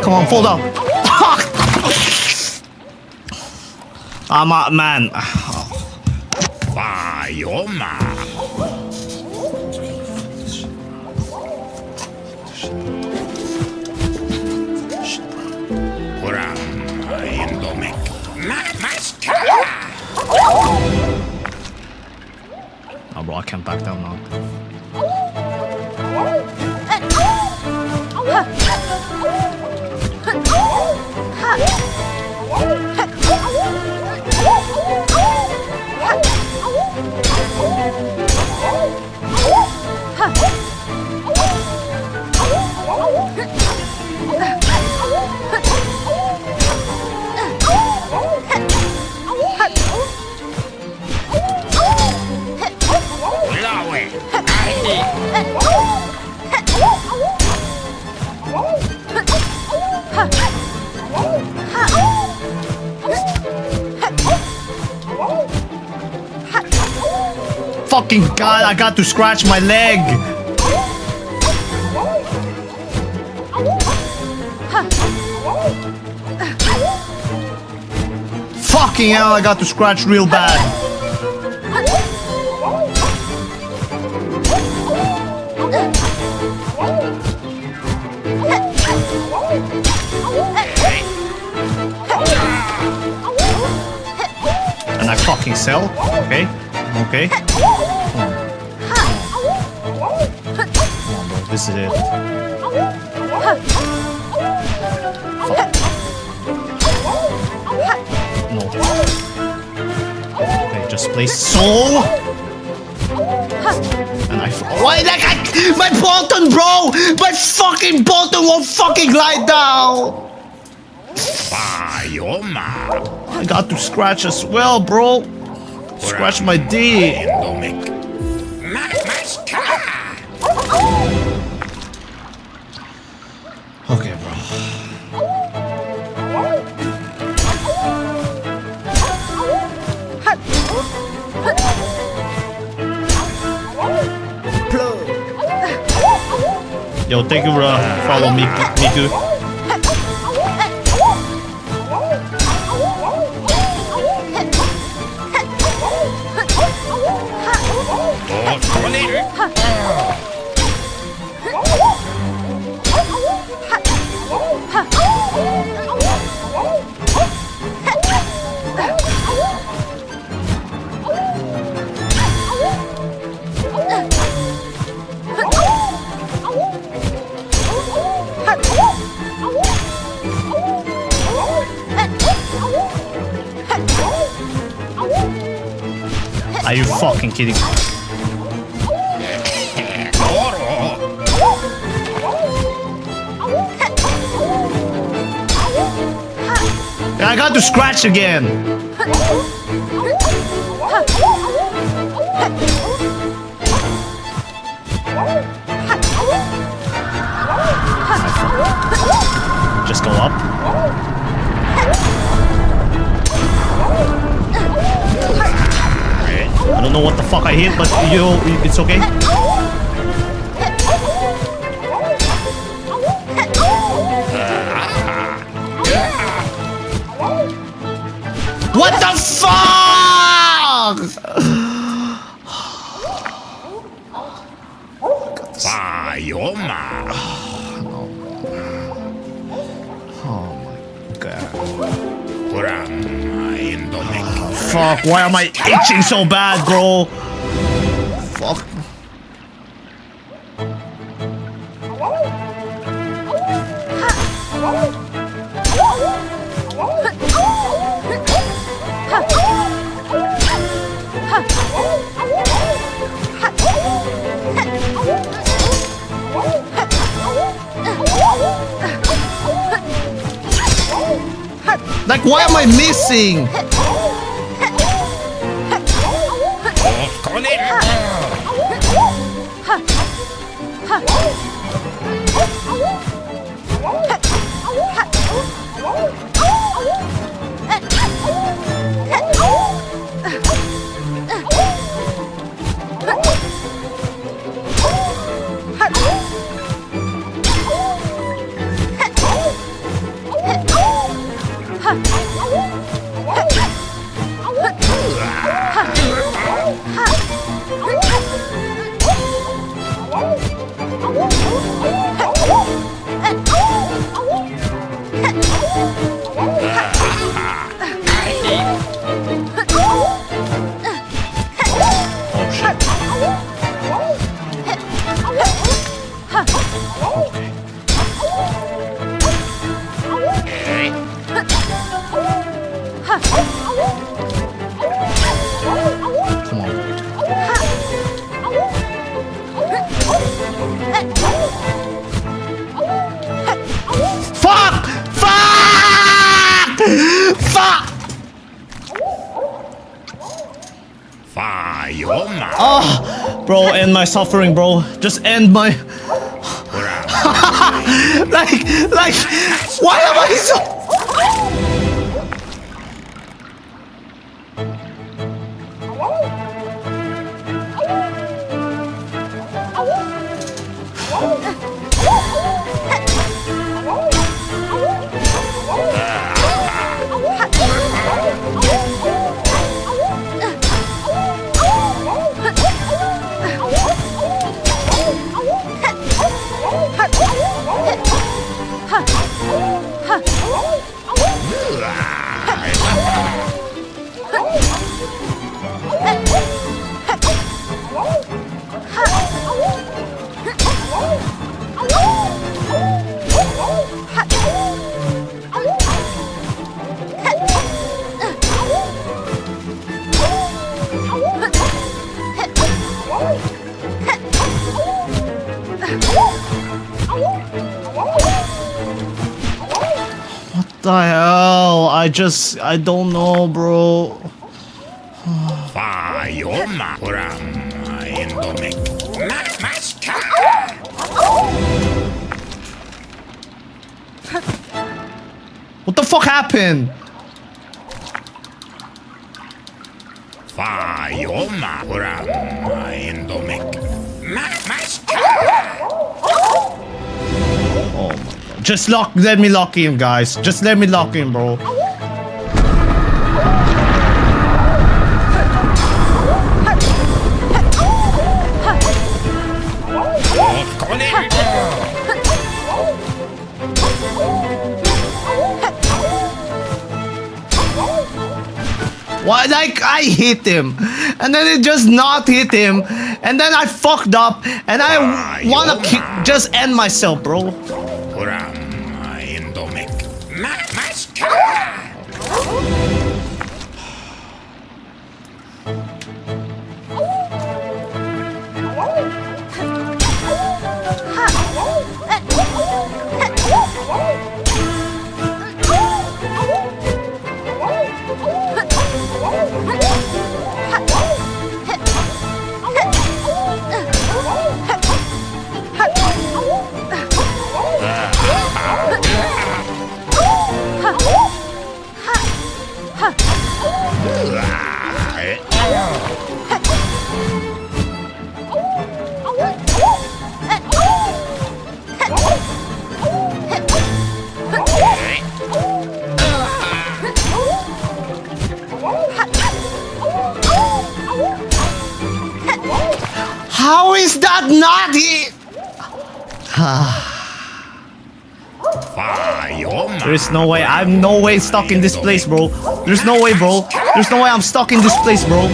Speaker 1: Come on, fall down. Man.
Speaker 4: Fai oma. Uram indomik. Namaskar.
Speaker 1: Oh, bro, I can't back down now. Fucking god, I got to scratch my leg. Fucking hell, I got to scratch real bad. And I fucking sell, okay? Okay. Come on, bro. This is it. No. Okay, just place soul. And why like my button, bro? My fucking button won't fucking glide down. I got to scratch as well, bro. Scratch my D. Okay, bro. Yo, thank you, bro. Follow me, Miku. Are you fucking kidding me? I got to scratch again. Just go up. I don't know what the fuck I hit, but it's okay. What the fuck? Oh my god. Fuck, why am I itching so bad, bro? Fuck. Like, why am I missing? Oh, bro, end my suffering, bro. Just end my... like, why am I so... the hell? I don't know, bro.
Speaker 4: Fajoma kuram indomik. Namaskar.
Speaker 1: What the fuck happened?
Speaker 4: Fajoma kuram indomik. Namaskar.
Speaker 1: Oh my god. Just let me lock in, guys. Just let me lock in, bro. Why, like, I hit him, and then it just not hit him, and then I fucked up, and I wanna just end myself, bro.
Speaker 4: Kuram indomik. Namaskar.
Speaker 1: How is that not it? There's no way. I'm no way stuck in this place, bro. There's no way, bro. There's no way I'm stuck in this place, bro.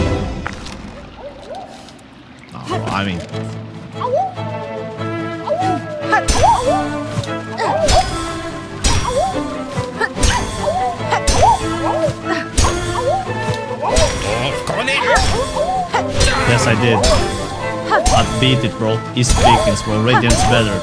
Speaker 1: Oh, I mean. Yes, I did. I beat it, bro. East Beacons, bro. Radiant's better.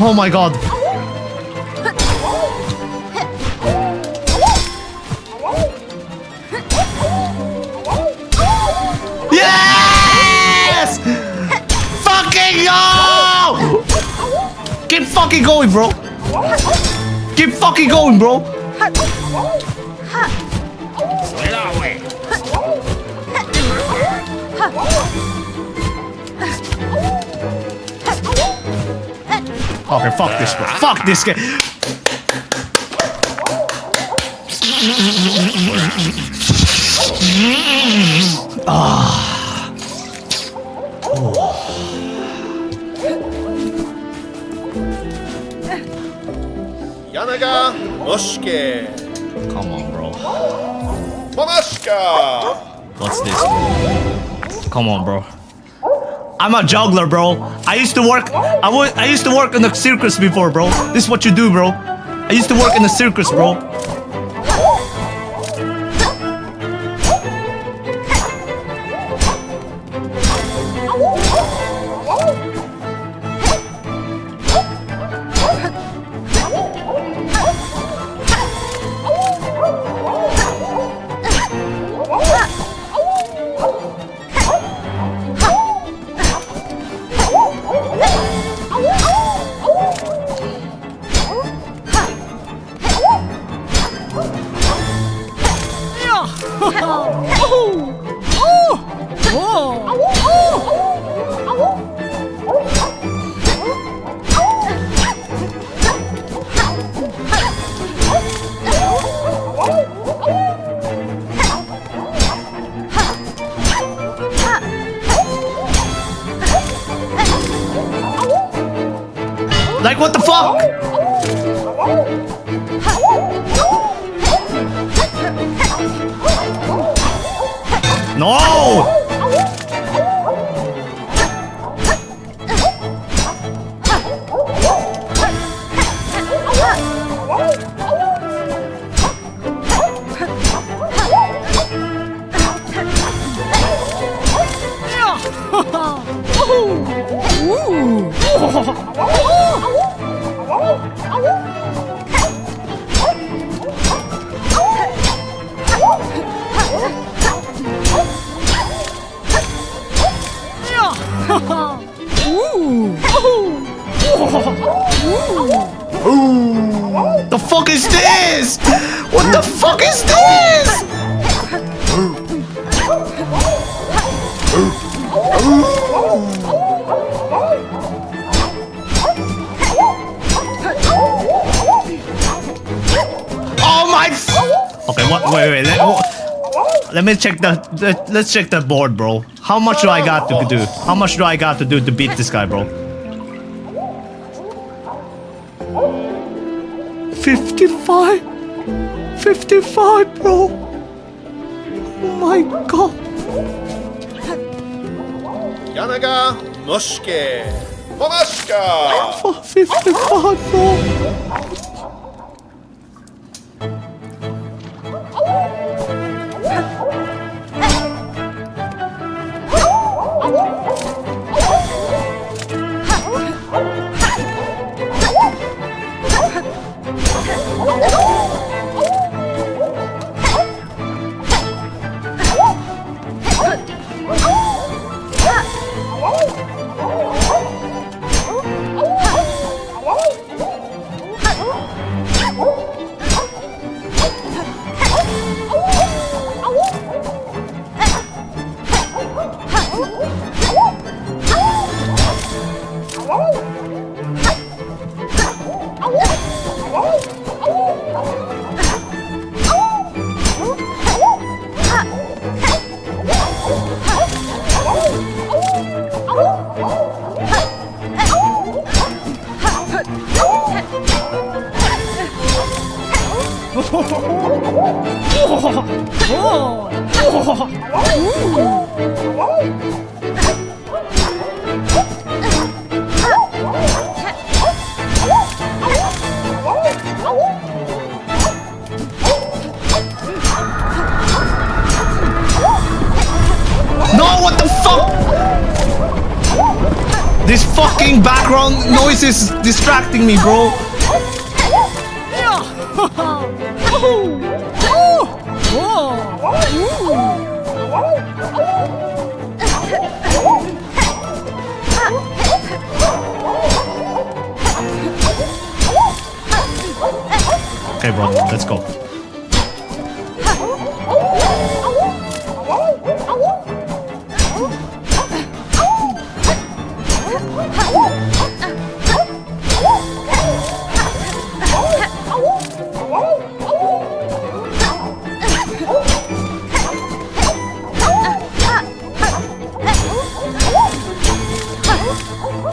Speaker 1: Oh my god. Yes! Fucking go! Keep fucking going, bro. Keep fucking going, bro. Okay, fuck this, bro. Fuck this guy.
Speaker 2: Yanaga Noshke.
Speaker 1: Come on, bro.
Speaker 2: Mamashka.
Speaker 1: What's this, bro? Come on, bro. I'm a juggler, bro. I used to work. I used to work in the circus before, bro. This is what you do, bro. I used to work in the circus, bro. Like, what the fuck? No! The fuck is this? What the fuck is this? Oh my! Okay, what? Wait. Let me check let's check the board, bro. How much do I got to do? How much do I got to do to beat this guy, bro? 55, 55, bro. Oh my god.
Speaker 5: Yanaga Mushke. Pomashka.
Speaker 1: 55, bro. No, what the fuck? This fucking background noise is distracting me, bro. Okay, bro, let's go.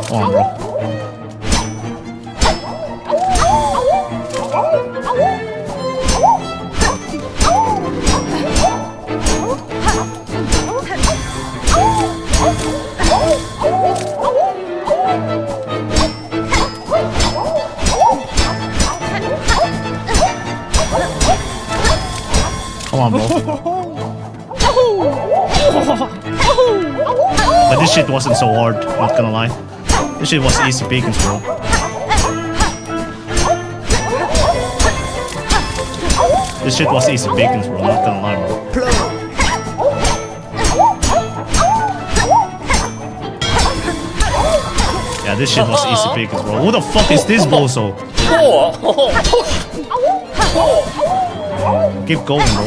Speaker 1: Come on, bro. Come on, bro. But this shit wasn't so hard, not gonna lie. This shit was easy pickings, bro. This shit was easy pickings, bro, not gonna lie, bro. Yeah, this shit was easy pickings, bro. Who the fuck is this bozo? Keep going, bro.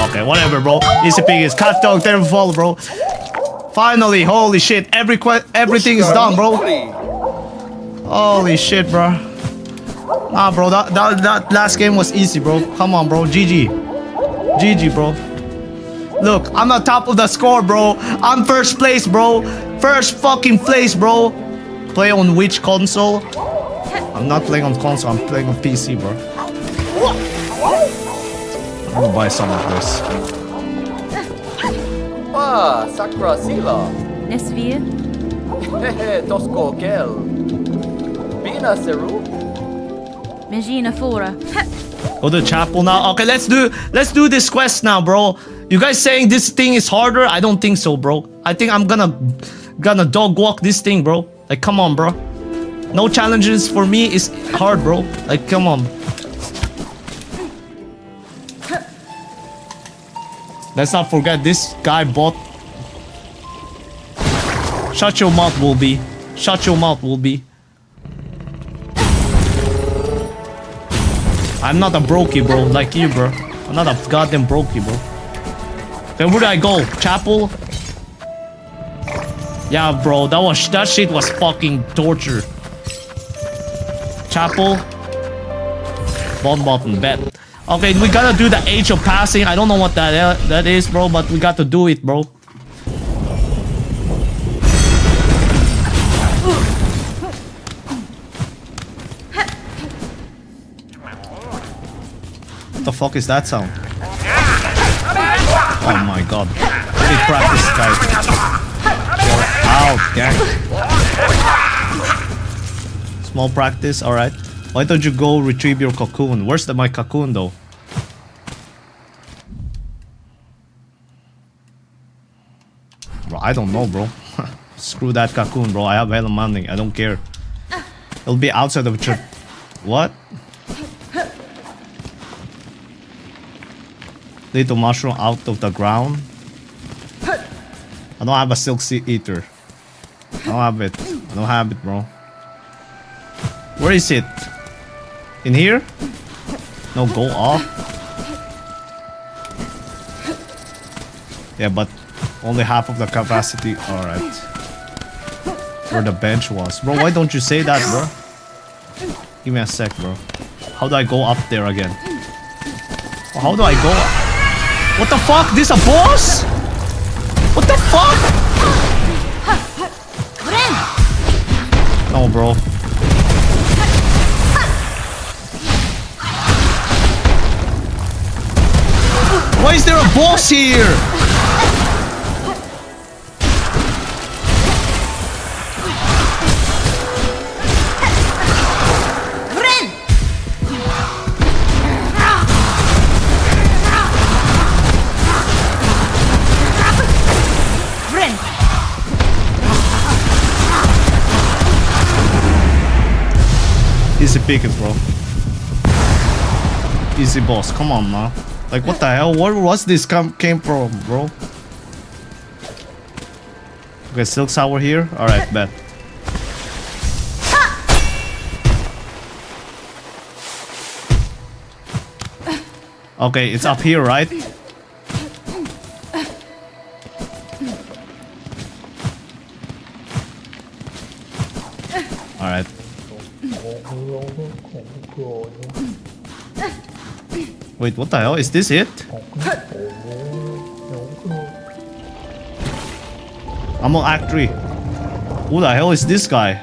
Speaker 1: Okay, whatever, bro. Easy pickings. Cat dog, terrible fall, bro. Finally, holy shit. Everything is done, bro. Holy shit, bro. Nah, bro, that last game was easy, bro. Come on, bro. GG. GG, bro. Look, I'm on top of the score, bro. I'm first place, bro. First fucking place, bro. Play on which console? I'm not playing on console, I'm playing on PC, bro. I'm gonna buy some of this.
Speaker 2: Ah, Sakura Sila.
Speaker 6: Nesvir.
Speaker 2: Hehe, Tosko Kel. Bina Seru.
Speaker 6: Megina Fora.
Speaker 1: Go to chapel now. Okay, let's do this quest now, bro. You guys saying this thing is harder? I don't think so, bro. I think I'm gonna dog walk this thing, bro. Like, come on, bro. No challenges for me is hard, bro. Like, come on. Let's not forget this guy bought. Shut your mouth, Wolby. Shut your mouth, Wolby. I'm not a brokey, bro, like you, bro. I'm not a goddamn brokey, bro. Then where do I go? Chapel? Yeah, bro, that shit was fucking torture. Chapel. Bomb button, bet. Okay, we gotta do the age of passing. I don't know what that is, bro, but we got to do it, bro. What the fuck is that sound? Oh my god. I need practice, guys. You're out, gang. Small practice, alright. Why don't you go retrieve your cocoon? Where's my cocoon though? Bro, I don't know, bro. Screw that cocoon, bro. I have hella money. I don't care. It'll be outside of church. What? Little mushroom out of the ground. I don't have a silk sea eater. I don't have it. I don't have it, bro. Where is it? In here? No, go off. Yeah, but only half of the capacity. Alright. Where the bench was. Bro, why don't you say that, bro? Give me a sec, bro. How do I go up there again? How do I go up? What the fuck? This a boss? What the fuck? No, bro. Why is there a boss here? Easy pickings, bro. Easy boss. Come on, man. Like, what the hell? Where was this came from, bro? Okay, silk sour here. All right, bet. Okay, it's up here, right? All right. Wait, what the hell? Is this it? I'm on Act 3. Who the hell is this guy?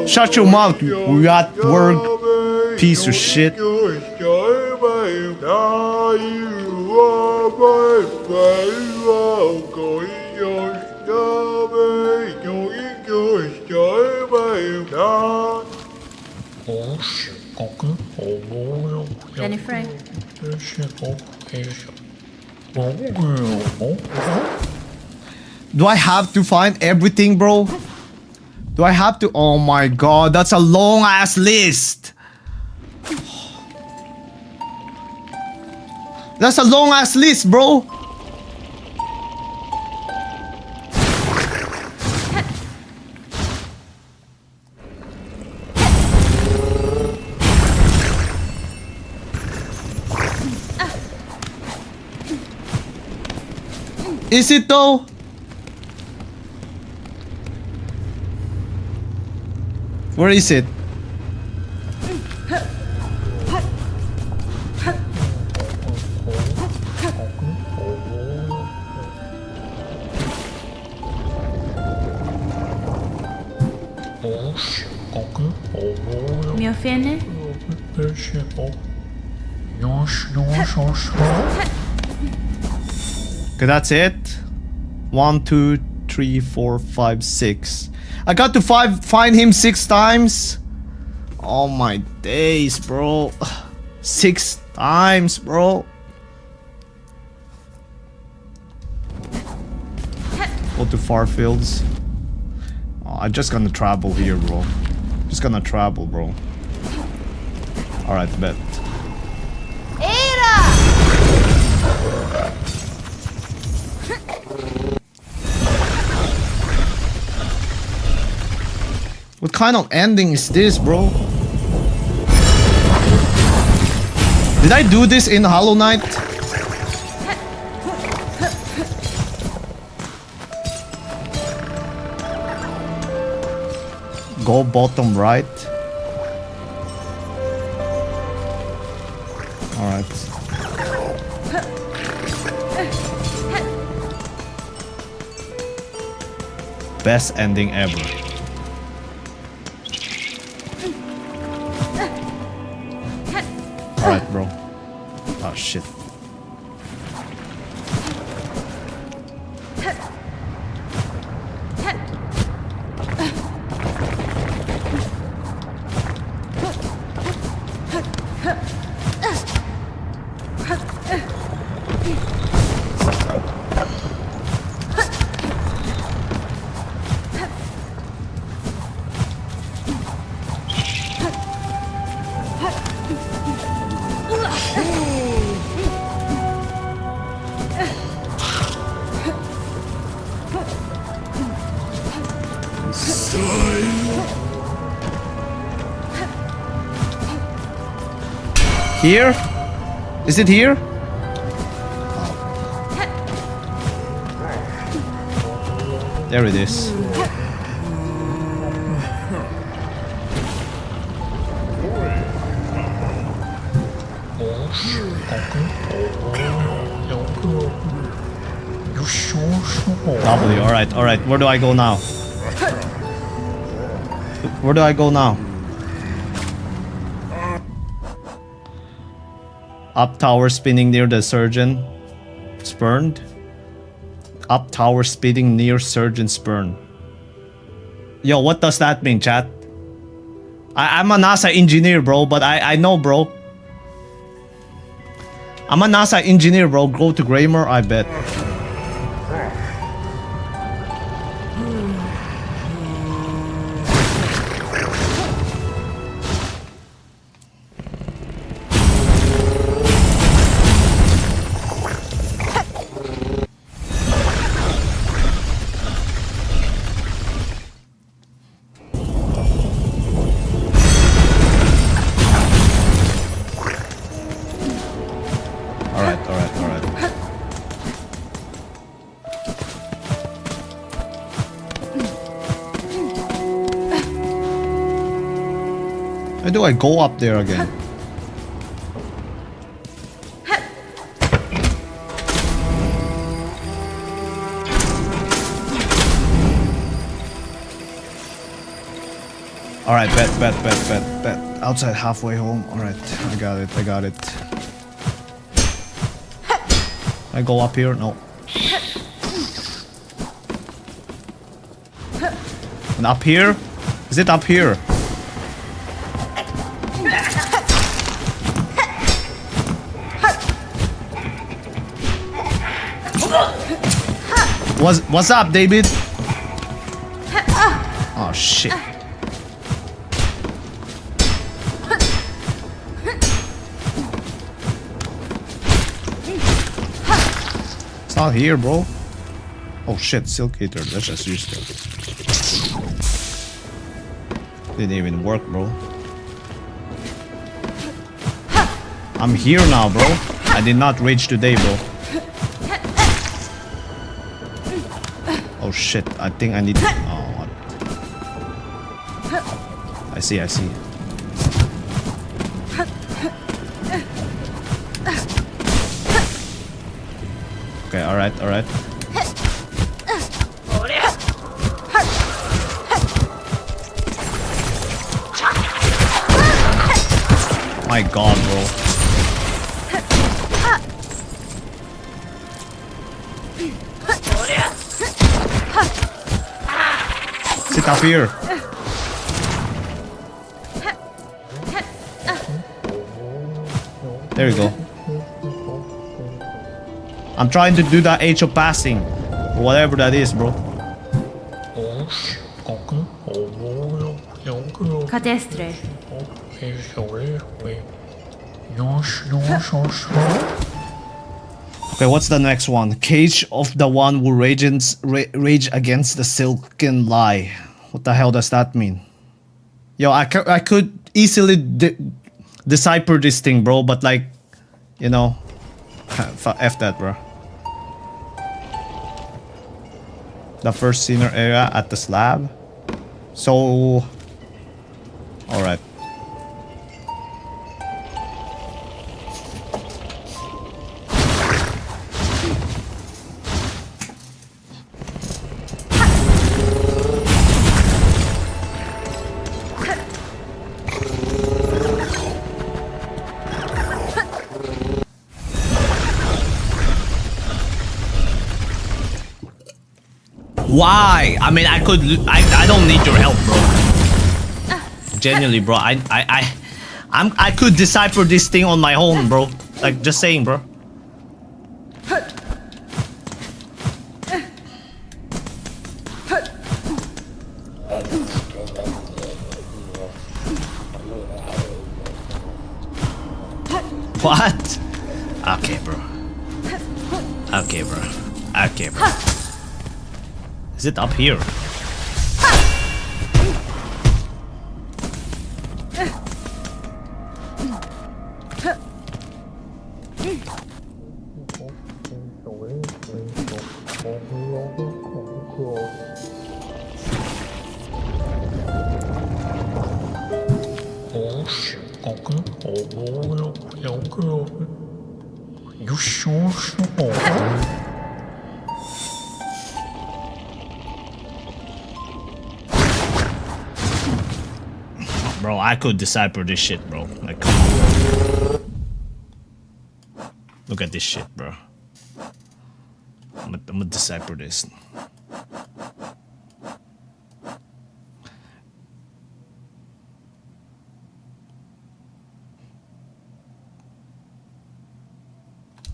Speaker 1: Shut your mouth, you rat word piece of shit.
Speaker 6: Jenny Frank.
Speaker 1: Do I have to find everything, bro? Do I have to? Oh my god, that's a long ass list. That's a long ass list, bro. Is it though? Where is it?
Speaker 6: Mio fene?
Speaker 1: Okay, that's it. 1, 2, 3, 4, 5, 6. I got to find him 6 times. Oh my days, bro. 6 times, bro. Go to far fields. Oh, I'm just gonna travel here, bro. Just gonna travel, bro. Alright, bet. What kind of ending is this, bro? Did I do this in Hollow Knight? Go bottom right. Alright. Best ending ever. Alright, bro. Oh, shit. Here? Is it here? Oh. There it is. W, alright. Where do I go now? Where do I go now? Up tower spinning near the surgeon. Spurned. Up tower spinning near surgeon spurn. Yo, what does that mean, chat? I'm a NASA engineer, bro, but I know, bro. I'm a NASA engineer, bro. Go to grammar, I bet. Why do I go up there again? Alright, bet. Outside halfway home. Alright, I got it. I go up here? No. And up here? Is it up here? What's up, David? Oh shit. It's not here, bro. Oh shit, Silk Eater. Let's just use it. Didn't even work, bro. I'm here now, bro. I did not rage today, bro. Oh shit, I think I need to... Oh, what? I see, I see. Okay, alright, alright. My god, bro. Sit up here. There you go. I'm trying to do that age of passing. Or whatever that is, bro.
Speaker 6: Cadestre.
Speaker 1: Okay, what's the next one? Cage of the one who rage against the silken lie. What the hell does that mean? Yo, I could easily decipher this thing, bro, but like, you know, F that, bro. The first inner area at the slab. So, alright. Why? I mean, I don't need your help, bro. Genuinely, bro. I could decipher this thing on my own, bro. Like, just saying, bro. What? Okay, bro. Okay, bro. Okay, bro. Is it up here? Bro, I could decipher this shit, bro. Like, come on. Look at this shit, bro. I'm gonna decipher this.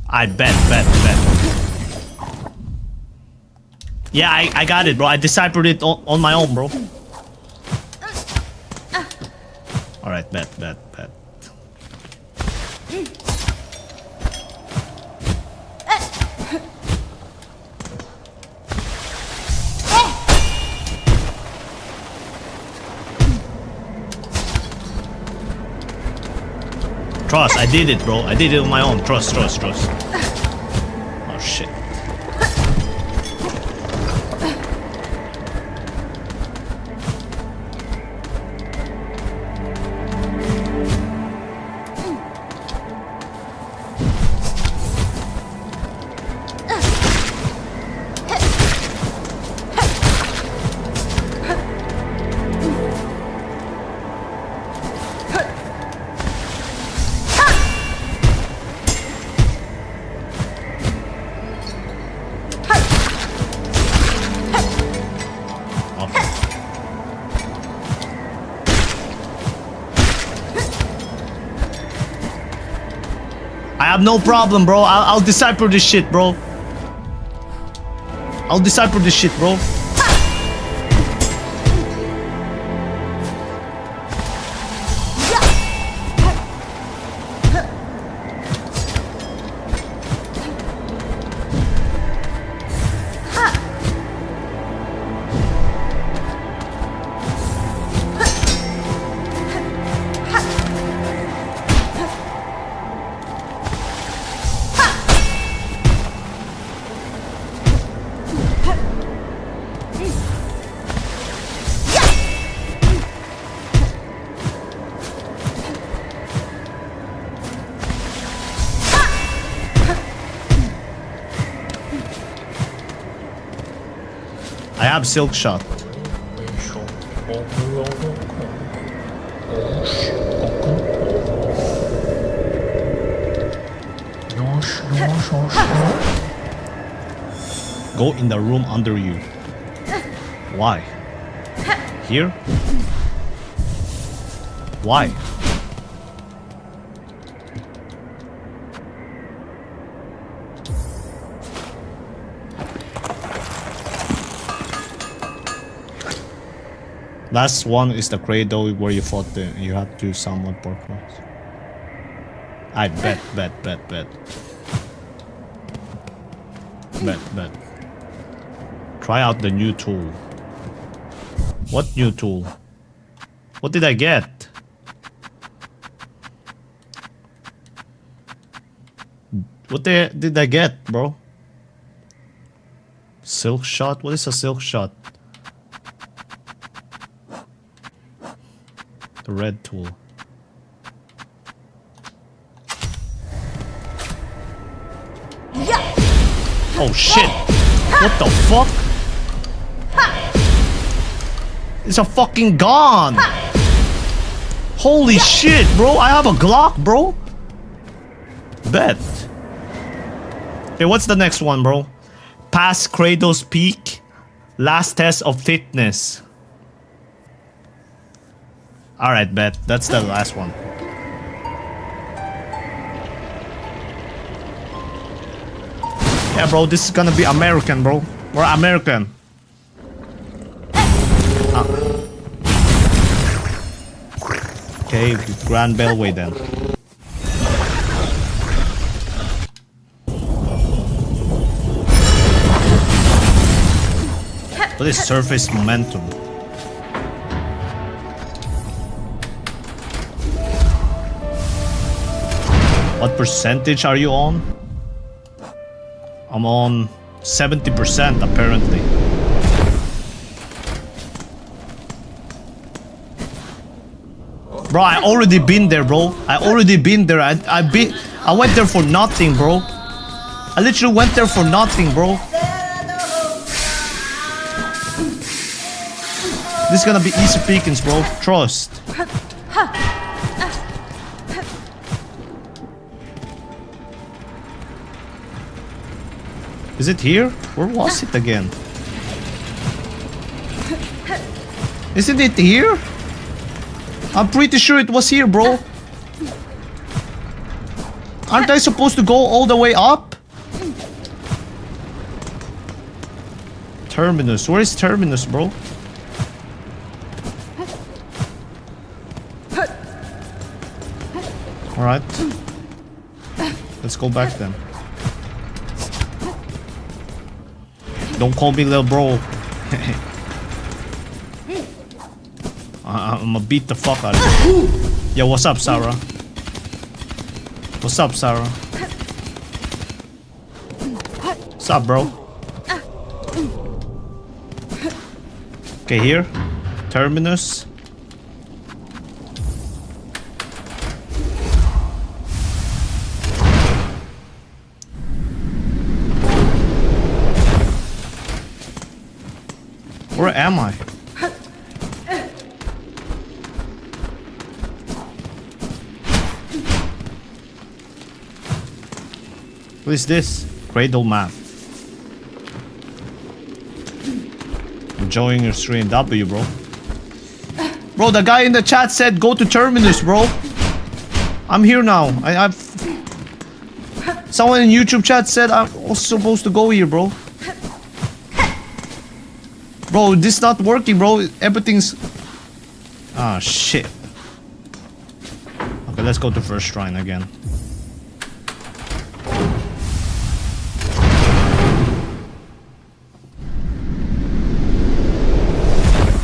Speaker 1: I bet. Yeah, I got it, bro. I deciphered it on my own, bro. Alright, bet. Trust, I did it, bro. I did it on my own. Trust. Oh, shit. I have no problem, bro. I'll decipher this shit, bro. I'll decipher this shit, bro. have silk shot. Go in the room under you. Why? Here? Why? Last one is the cradle where you fought you had to summon Porkmas. I bet. Try out the new tool. What new tool? What did I get? What did I get, bro? Silk shot? What is a silk shot? The red tool. Oh shit! What the fuck? It's a fucking gun! Holy shit, bro! I have a Glock, bro! Bet. Okay, what's the next one, bro? Pass Cradle's Peak. Last test of fitness. Alright, bet. That's the last one. Yeah, bro, this is gonna be American, bro. We're American. Okay, Grand Bellway then. What is surface momentum? What percentage are you on? I'm on 70% apparently. Bro, I already been there, bro. I already been there. I went there for nothing, bro. I literally went there for nothing, bro. This is gonna be easy pickings, bro. Trust. Is it here? Where was it again? Isn't it here? I'm pretty sure it was here, bro. Aren't I supposed to go all the way up? Terminus. Where is Terminus, bro? Alright. Let's go back then. Don't call me little bro. I'm gonna beat the fuck out of you. Yo, what's up, Sarah? What's up, Sarah? What's up, bro? Okay, here. Terminus. Where am I? What is this? Cradle map. Enjoying your stream. W, bro. Bro, the guy in the chat said go to Terminus, bro. I'm here now. I've... Someone in YouTube chat said I'm also supposed to go here, bro. Bro, this is not working, bro. Everything's... Ah, shit. Okay, let's go to first shrine again.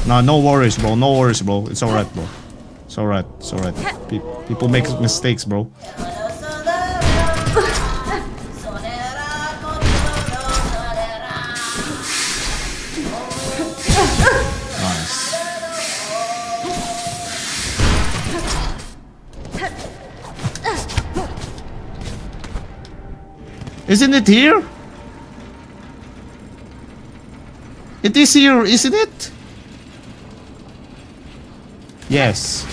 Speaker 1: Nah, no worries, bro. No worries, bro. It's alright, bro. It's alright. It's alright. People make mistakes, bro. Nice. Isn't it here? It is here, isn't it? Yes.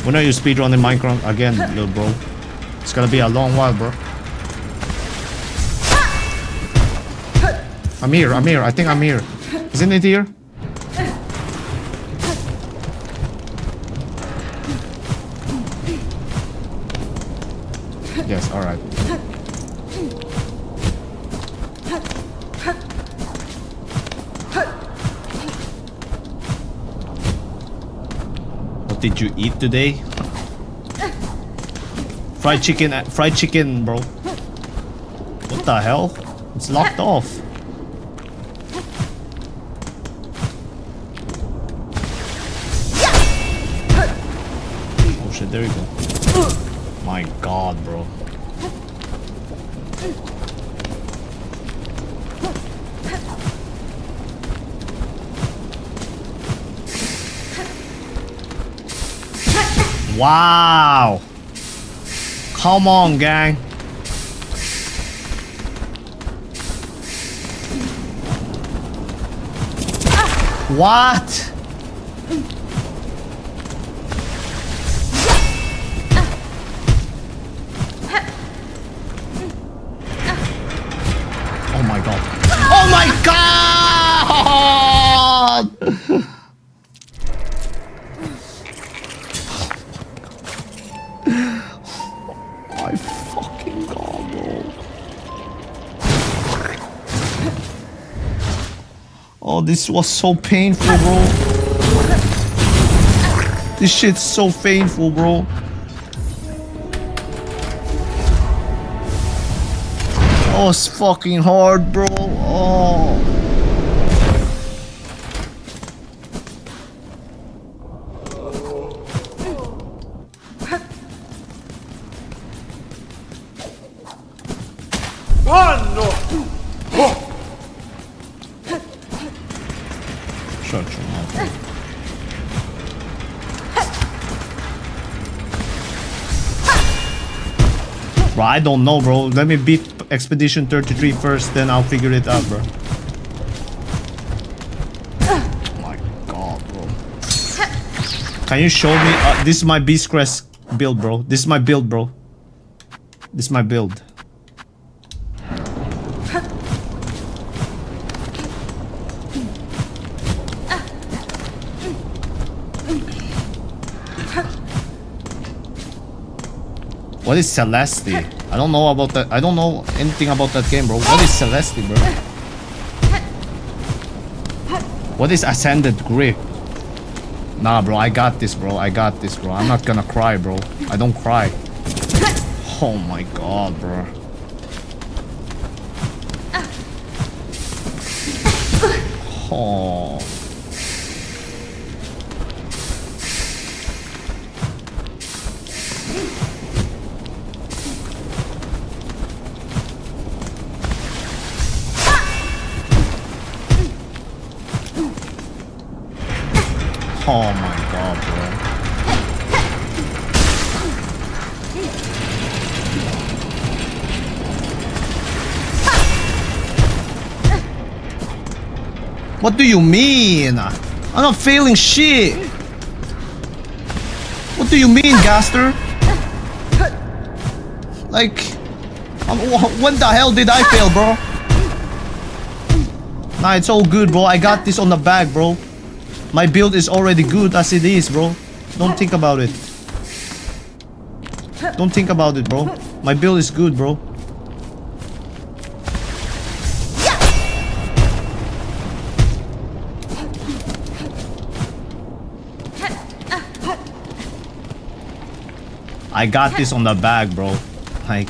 Speaker 1: When are you speedrunning Minecraft again, little bro? It's gonna be a long while, bro. I'm here. I think I'm here. Isn't it here? Yes, alright. What did you eat today? Fried chicken, bro. What the hell? It's locked off. Oh shit, there you go. My god, bro. Wow. Come on, gang. What? Oh my god. Oh my god! My fucking god, bro. Oh, this was so painful, bro. This shit's so painful, bro. Oh, it's fucking hard, bro. Oh.
Speaker 3: Oh no!
Speaker 1: Shut your mouth. Bro, I don't know, bro. Let me beat Expedition 33 first, then I'll figure it out, bro. Oh my god, bro. Can you show me? This is my Beast Crest build, bro. This is my build, bro. This is my build. What is Celeste? I don't know about that. I don't know anything about that game, bro. What is Celeste, bro? What is Ascended Grip? Nah, bro. I got this, bro. I got this, bro. I'm not gonna cry, bro. I don't cry. Oh my god, bro. Oh. Oh my god, bro. What do you mean? I'm not failing shit. What do you mean, Gaster? Like, when the hell did I fail, bro? Nah, it's all good, bro. I got this on the bag, bro. My build is already good as it is, bro. Don't think about it. Don't think about it, bro. My build is good, bro. I got this on the bag, bro. Like...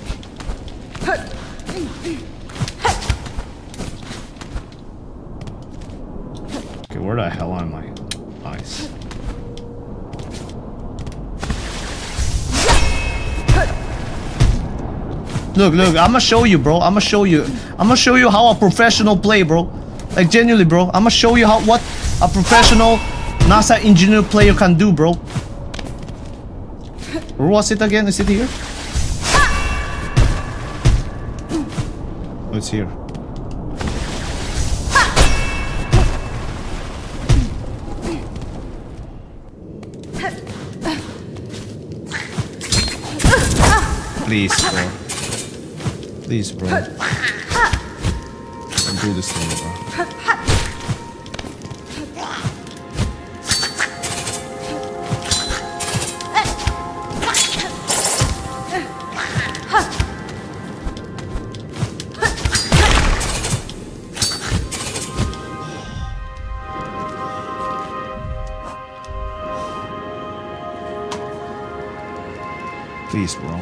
Speaker 1: Okay, where the hell am I? Nice. Look, I'ma show you, bro. I'ma show you how a professional play, bro. Like, genuinely, bro. I'ma show you what a professional NASA engineer player can do, bro. Where was it again? Is it here? Oh, it's here. Please, bro. Please, bro. Don't do this to me, bro. Please, bro.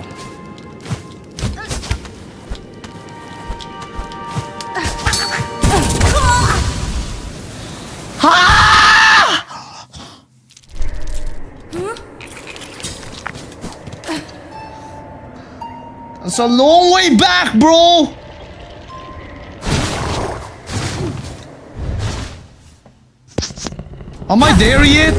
Speaker 1: That's a long way back, bro. Am I there yet?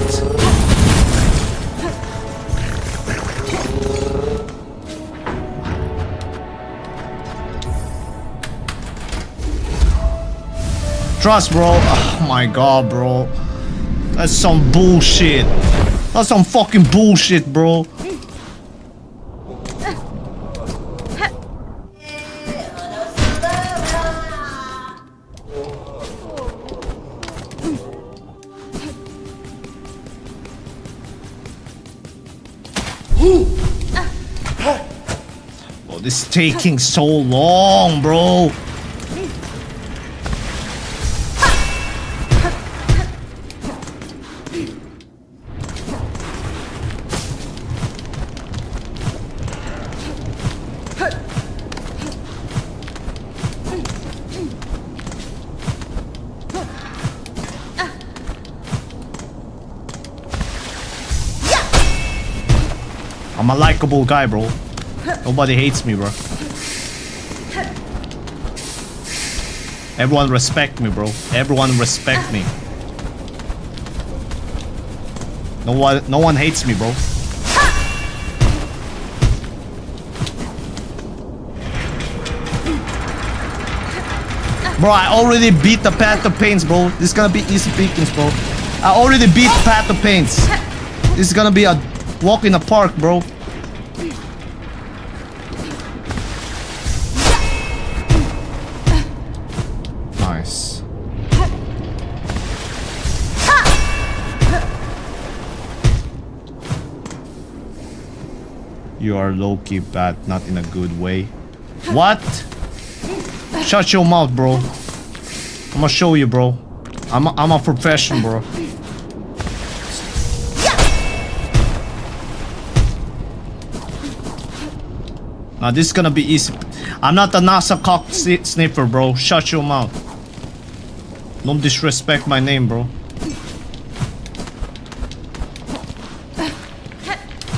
Speaker 1: Trust, bro. Oh my god, bro. That's some bullshit. That's some fucking bullshit, bro. Oh, this is taking so long, bro. I'm a likable guy, bro. Nobody hates me, bro. Everyone respect me, bro. Everyone respect me. No one hates me, bro. Bro, I already beat the Path of Pains, bro. This is gonna be easy pickings, bro. I already beat Path of Pains. This is gonna be a walk in the park, bro. Nice. You are low-key bad, not in a good way. What? Shut your mouth, bro. I'm gonna show you, bro. I'm a professional, bro. Now this is gonna be easy. I'm not a NASA cock sniffer, bro. Shut your mouth. Don't disrespect my name, bro.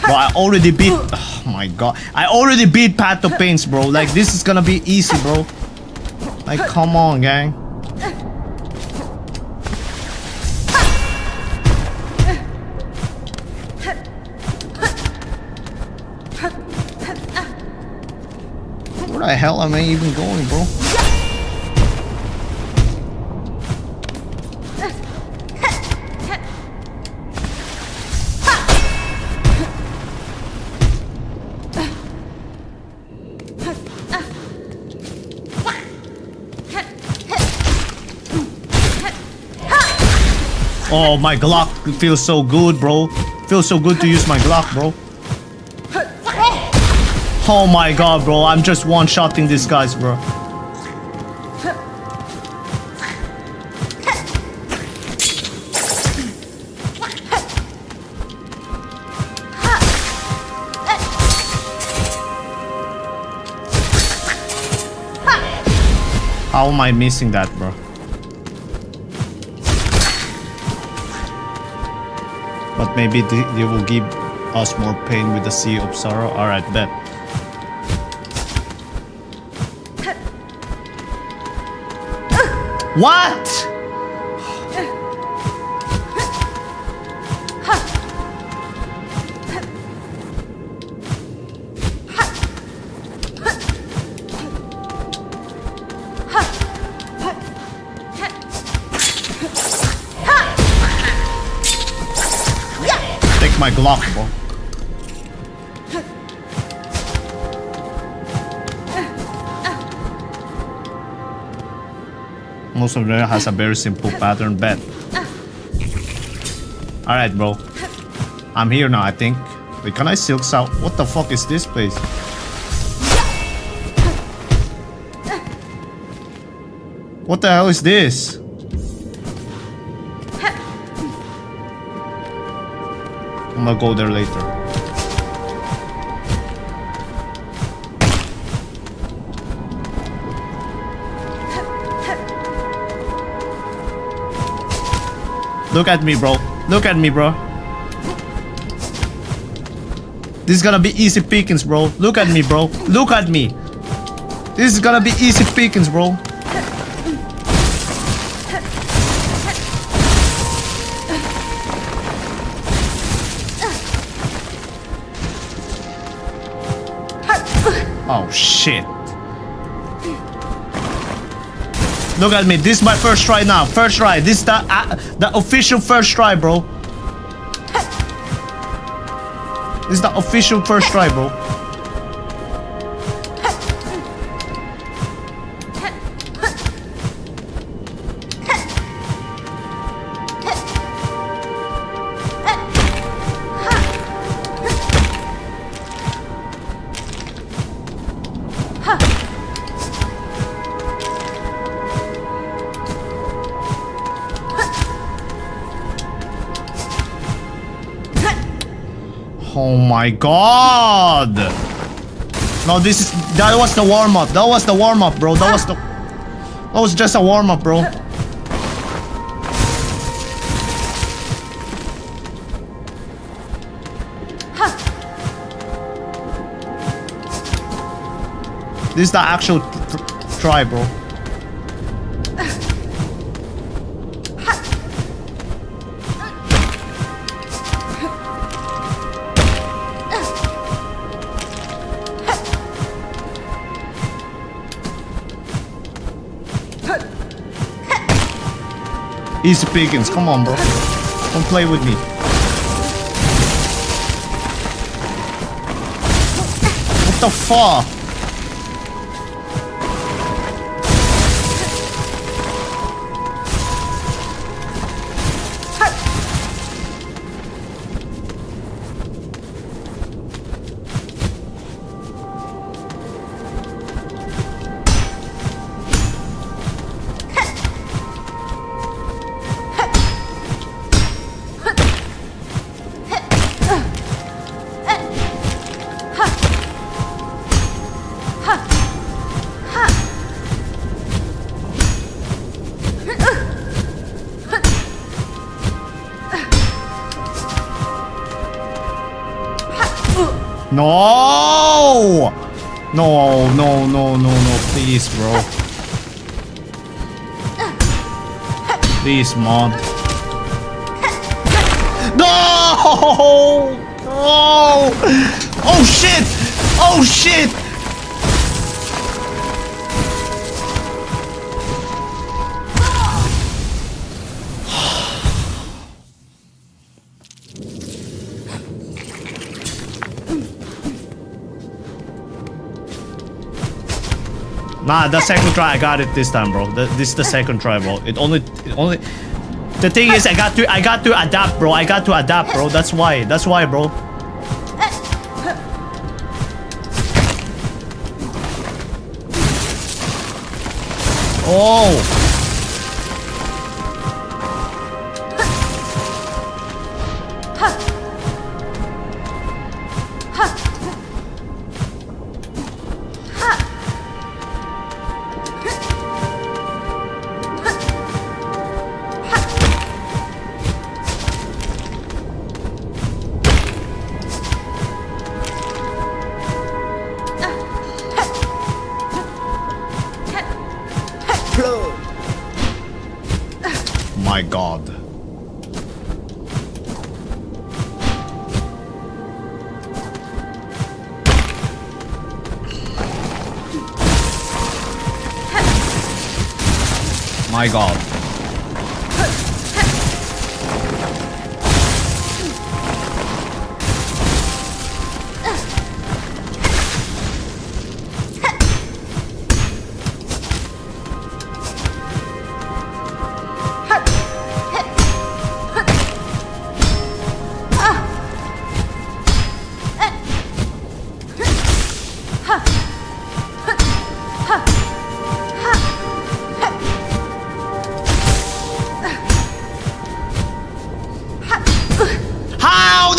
Speaker 1: Bro, I already beat. Oh my god. I already beat Path of Pains, bro. Like, this is gonna be easy, bro. Like, come on, gang. Where the hell am I even going, bro? Oh, my Glock feels so good, bro. Feels so good to use my Glock, bro. Oh my god, bro. I'm just one-shotting these guys, bro. How am I missing that, bro? But maybe they will give us more pain with the Sea of Sorrow. Alright, bet. What? Take my Glock. unlocked, bro. Most of them has a very simple pattern bet. Alright, bro. I'm here now, I think. Wait, can I silk out? What the fuck is this place? What the hell is this? I'm gonna go there later. Look at me, bro. Look at me, bro. This is gonna be easy pickings, bro. Look at me, bro. Look at me. This is gonna be easy pickings, bro. Oh shit. Look at me. This is my first try now. First try. This is the official first try, bro. This is the official first try, bro. Oh my god! No, that was the warm-up. That was the warm-up, bro. That was just a warm-up, bro. This is the actual try, bro. Easy pickings, come on, bro. Don't play with me. What the fuck? No! No, no, no, no, no, please, bro. Please, mod. No! No! Oh shit! Oh shit! Nah, the second try, I got it this time, bro. This is the second try, bro. It only. The thing is, I got to adapt, bro. I got to adapt, bro. That's why, bro. Oh. My god. My god.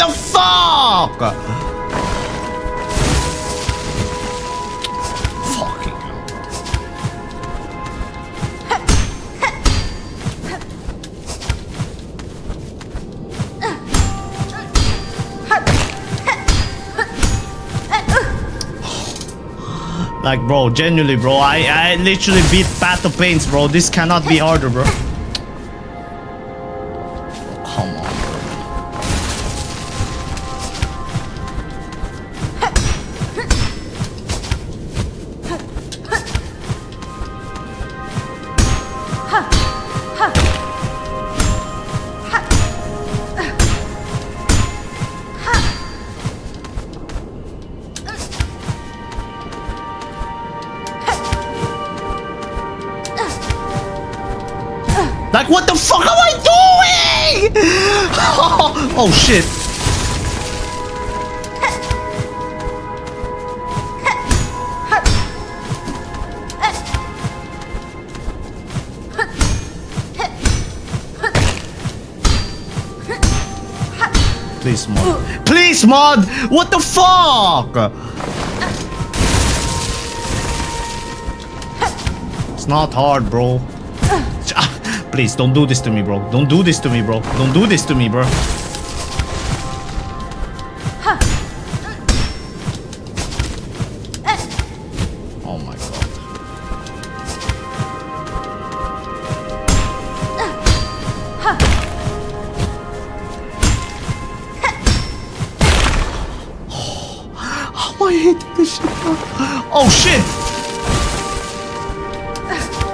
Speaker 1: the fuck? Fucking hell. Like, bro, genuinely, bro, I literally beat Path of Pains, bro. This cannot be harder, bro. Come on, bro. Like, what the fuck am I doing? Oh shit. Please, mod. Please, mod. What the fuck? It's not hard, bro. Please, don't do this to me, bro. Don't do this to me, bro. Don't do this to me, bro. Oh my god. How am I hitting this shit, bro? Oh shit!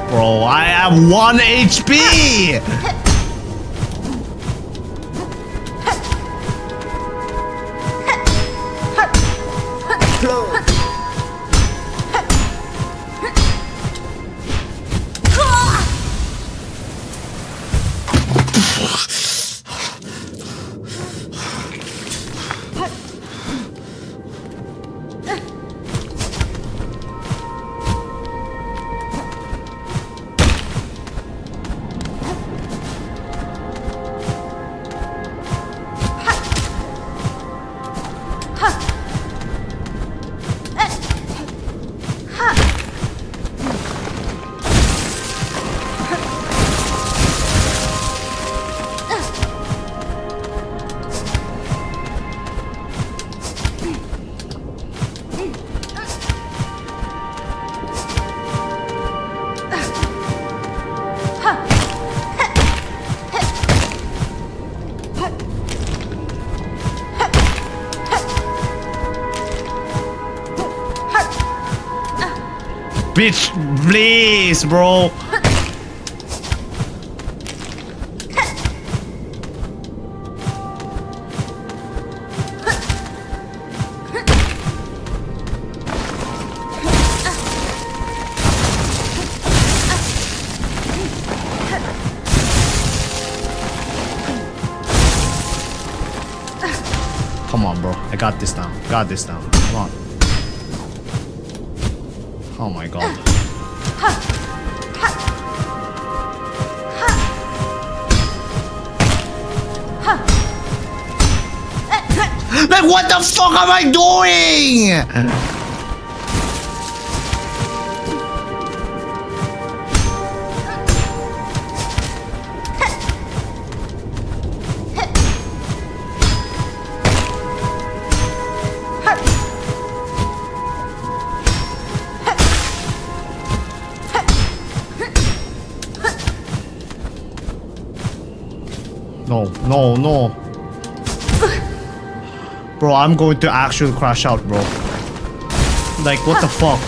Speaker 1: Bro, I have 1 HP! Bitch, please, bro. Come on, bro. I got this now. Got this now. Come on. Oh my god. Like, what the fuck am I doing? No, no, no. Bro, I'm going to actually crash out, bro. Like, what the fuck?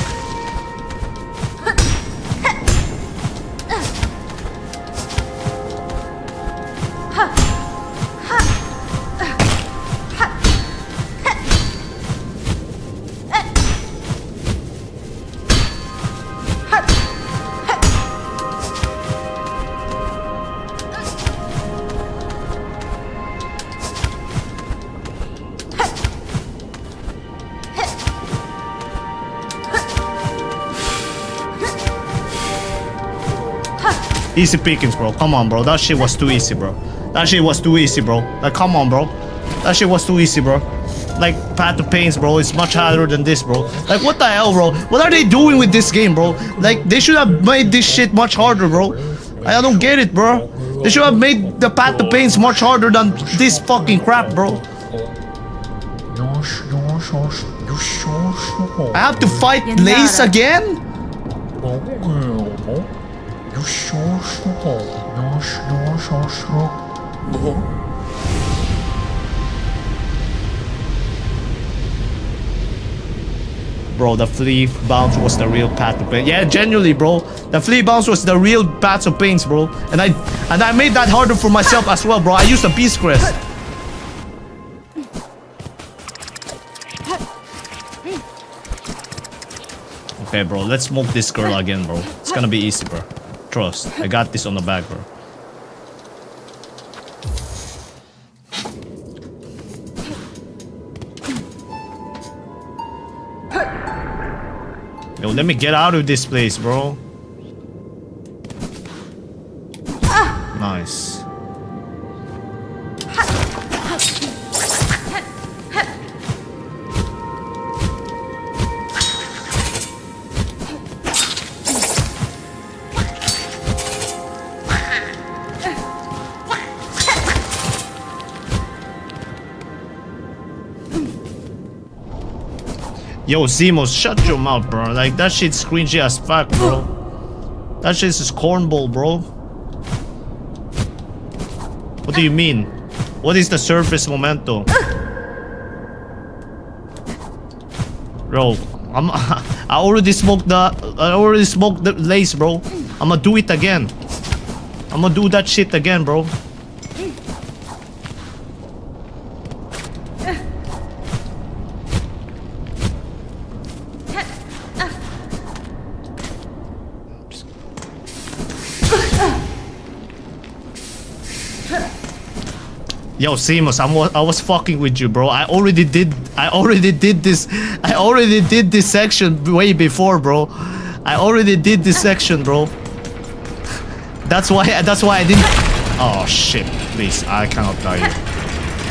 Speaker 1: Easy pickings, bro. Come on, bro. That shit was too easy, bro. That shit was too easy, bro. Like, come on, bro. That shit was too easy, bro. Like, Path of Pains, bro. It's much harder than this, bro. Like, what the hell, bro? What are they doing with this game, bro? Like, they should have made this shit much harder, bro. I don't get it, bro. They should have made the Path of Pains much harder than this fucking crap, bro. I have to fight Lace again? Bro, the flea bounce was the real Path of Pains. Yeah, genuinely, bro. The flea bounce was the real Path of Pains, bro. And I made that harder for myself as well, bro. I used a Beast Crest. Okay, bro. Let's smoke this girl again, bro. It's gonna be easy, bro. Trust. I got this on the back, bro. Yo, let me get out of this place, bro. Nice. Yo, Zemos, shut your mouth, bro. Like, that shit's cringy as fuck, bro. That shit is cornball, bro. What do you mean? What is the surface momento? Bro, I already smoked the lace, bro. I'ma do it again. I'ma do that shit again, bro. Yo, Seamus, I was fucking with you, bro. I already did this section way before, bro. I already did this section, bro. That's why I didn't. Oh shit! Please, I cannot die here.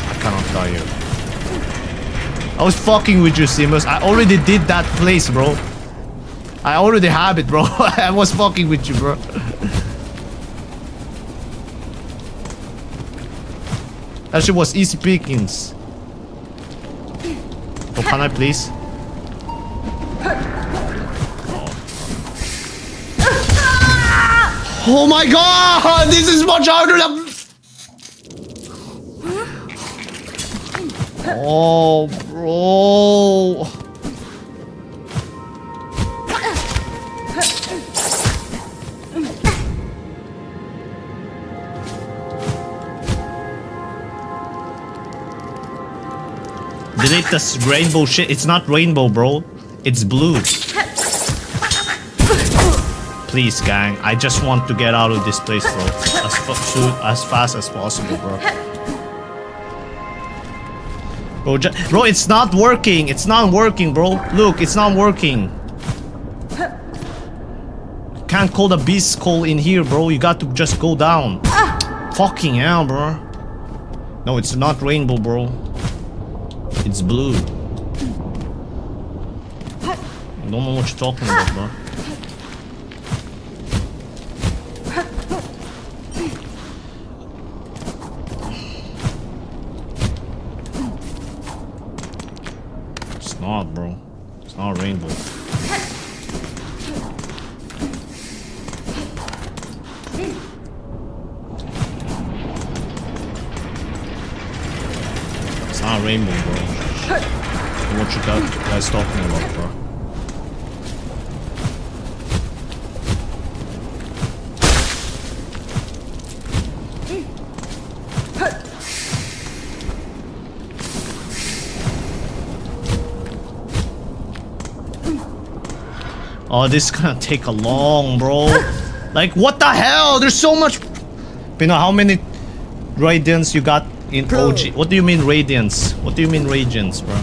Speaker 1: I cannot die here. I was fucking with you, Seamus. I already did that place, bro. I already have it, bro. I was fucking with you, bro. That shit was easy pickings. Oh, can I please? Oh my god! This is much harder than... Oh, bro. Delete this rainbow shit. It's not rainbow, bro. It's blue. Please, gang. I just want to get out of this place, bro. As fast as possible, bro. Bro, it's not working. It's not working, bro. Look, it's not working. Can't call the beast call in here, bro. You got to just go down. Fucking hell, bro. No, it's not rainbow, bro. It's blue. I don't know what you're talking about, bro. It's not, bro. It's not rainbow. It's not rainbow, bro. What you guys talking about, bro? Oh, this is gonna take a long, bro. Like, what the hell? There's so much. You know how many radiance you got in OG? What do you mean radiance? What do you mean radiance, bro?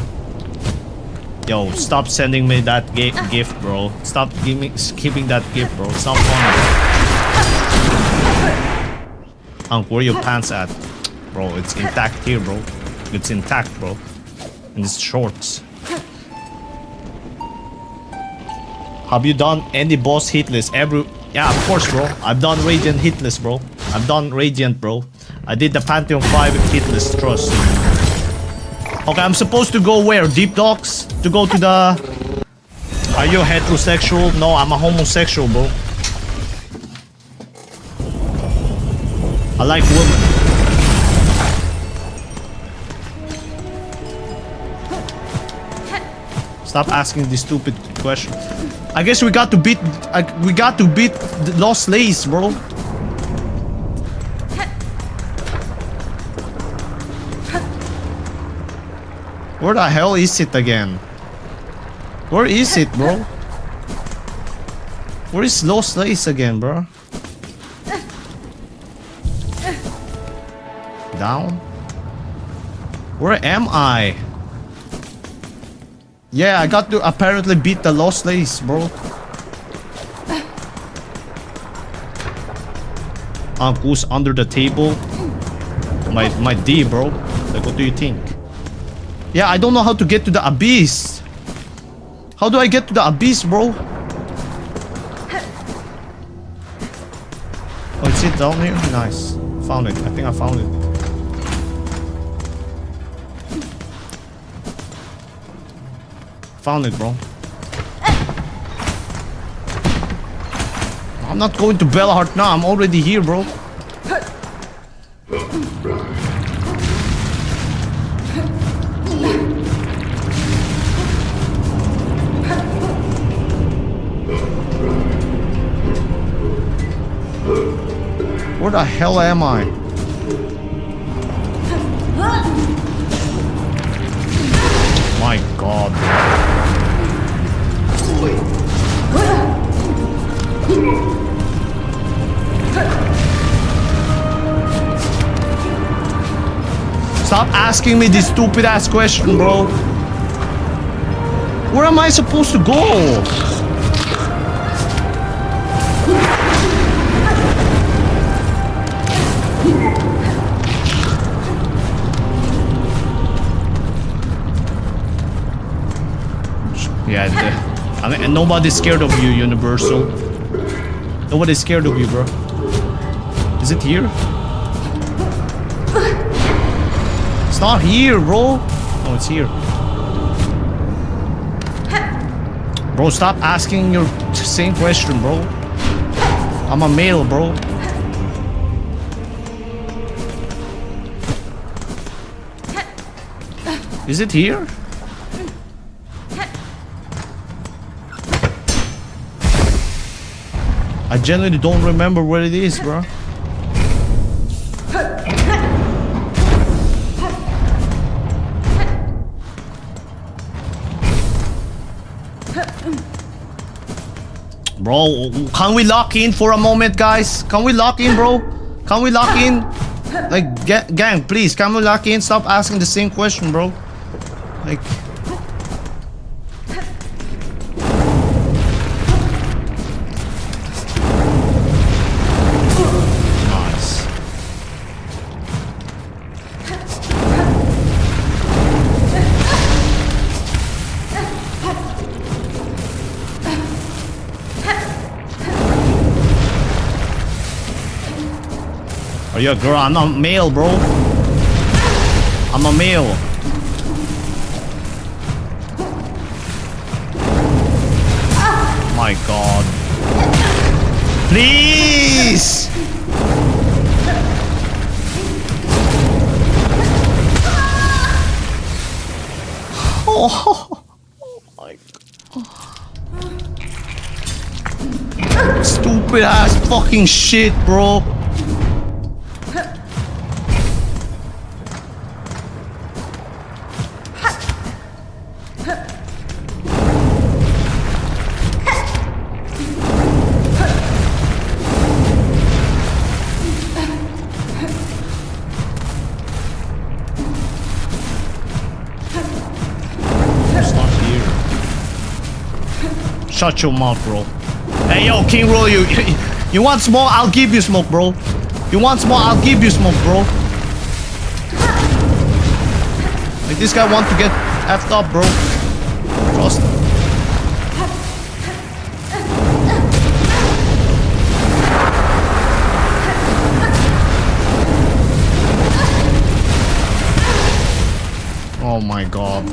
Speaker 1: Yo, stop sending me that gift, bro. Stop keeping that gift, bro. It's not fun. Where are your pants at? Bro, it's intact here, bro. It's intact, bro. And it's shorts. Have you done any boss hit list? Yeah, of course, bro. I've done Radiant hit list, bro. I've done Radiant, bro. I did the Pantheon 5 hit list, trust. Okay, I'm supposed to go where? Deep Docks? To go to the... Are you heterosexual? No, I'm a homosexual, bro. I like women. Stop asking this stupid question. I guess we got to beat the Lost Lace, bro. Where the hell is it again? Where is it, bro? Where is Lost Lace again, bro? Down? Where am I? Yeah, I got to apparently beat the Lost Lace, bro. Goose under the table. My D, bro. Like, what do you think? Yeah, I don't know how to get to the abyss. How do I get to the abyss, bro? Oh, it's it down here? Nice. Found it. I think I found it. Found it, bro. I'm not going to Bellheart now. I'm already here, bro. Where the hell am I? My God. Stop asking me this stupid ass question, bro. Where am I supposed to go? Yeah, I mean, nobody's scared of you, Universal. Nobody's scared of you, bro. Is it here? It's not here, bro. Oh, it's here. Bro, stop asking your same question, bro. I'm a male, bro. Is it here? I genuinely don't remember where it is, bro. Bro, can we lock in for a moment, guys? Can we lock in, bro? Can we lock in? Like, gang, please, can we lock in? Stop asking the same question, bro. Like... Are you a girl? I'm a male, bro. I'm a male. My God. Please! Oh my God. Stupid ass fucking shit, bro. Shut your mouth, bro. Hey, yo, King Roll, you want smoke? I'll give you smoke, bro. You want smoke? I'll give you smoke, bro. Like this guy want to get effed up, bro. Trust him. Oh my god.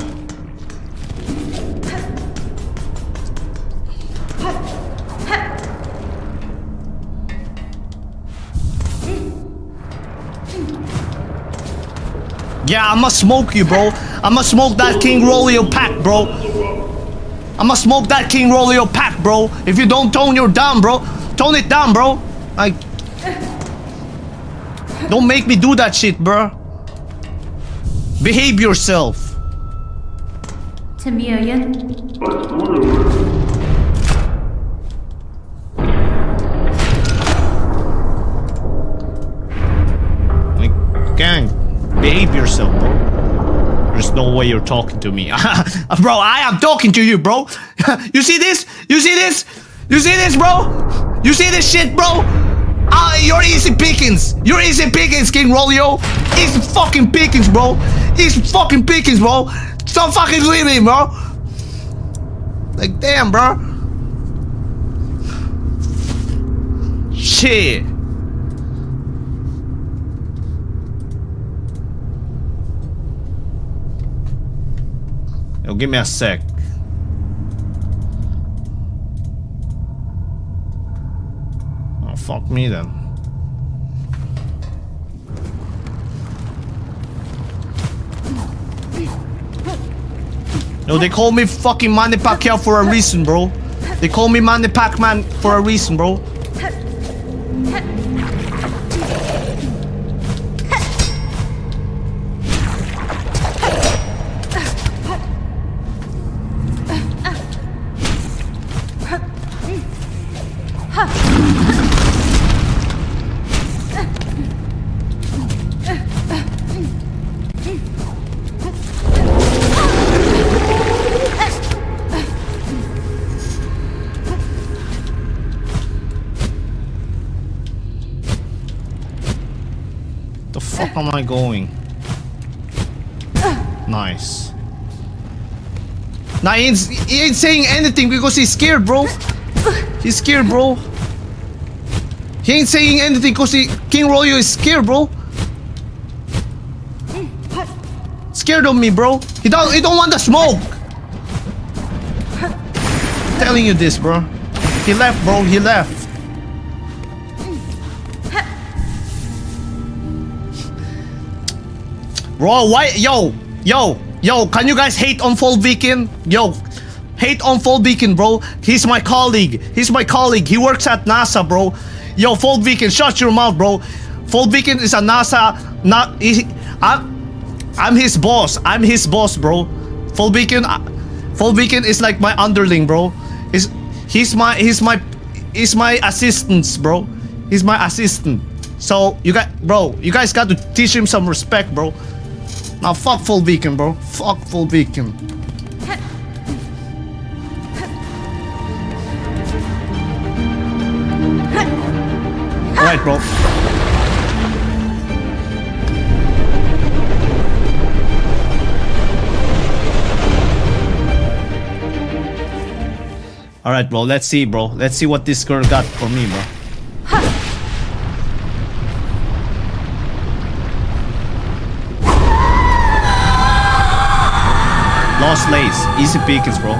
Speaker 1: Yeah, I'ma smoke you, bro. I'ma smoke that King Rolio pack, bro. I'ma smoke that King Rolio pack, bro. If you don't tone your down, bro. Tone it down, bro. Like, don't make me do that shit, bro. Behave yourself.
Speaker 6: Chameleon.
Speaker 1: Like, gang, behave yourself, bro. There's no way you're talking to me. Bro, I am talking to you, bro. You see this? You see this? You see this, bro? You see this shit, bro? You're easy pickings. You're easy pickings, King Rolio. Easy fucking pickings, bro. Easy fucking pickings, bro. Stop fucking leaving, bro. Like, damn, bro. Shit. Yo, give me a sec. Oh, fuck me then. No, they call me fucking Manny Pacquiao for a reason, bro. They call me Manny Pac-Man for a reason, bro. The fuck am I going? Nice. Nah, he ain't saying anything because he's scared, bro. He's scared, bro. He ain't saying anything because King Rolio is scared, bro. Scared of me, bro. He don't want the smoke. I'm telling you this, bro. He left, bro. He left. Bro, why? Yo, can you guys hate on Full Beacon? Yo, hate on Full Beacon, bro. He's my colleague. He's my colleague. He works at NASA, bro. Yo, Full Beacon, shut your mouth, bro. Full Beacon is a NASA. I'm his boss. I'm his boss, bro. Full Beacon is like my underling, bro. He's my assistant, bro. He's my assistant. So you guys got to teach him some respect, bro. Now fuck Full Beacon, bro. Fuck Full Beacon. Alright, bro. Alright, bro. Let's see, bro. Let's see what this girl got for me, bro. Lost lace. Easy pickings, bro.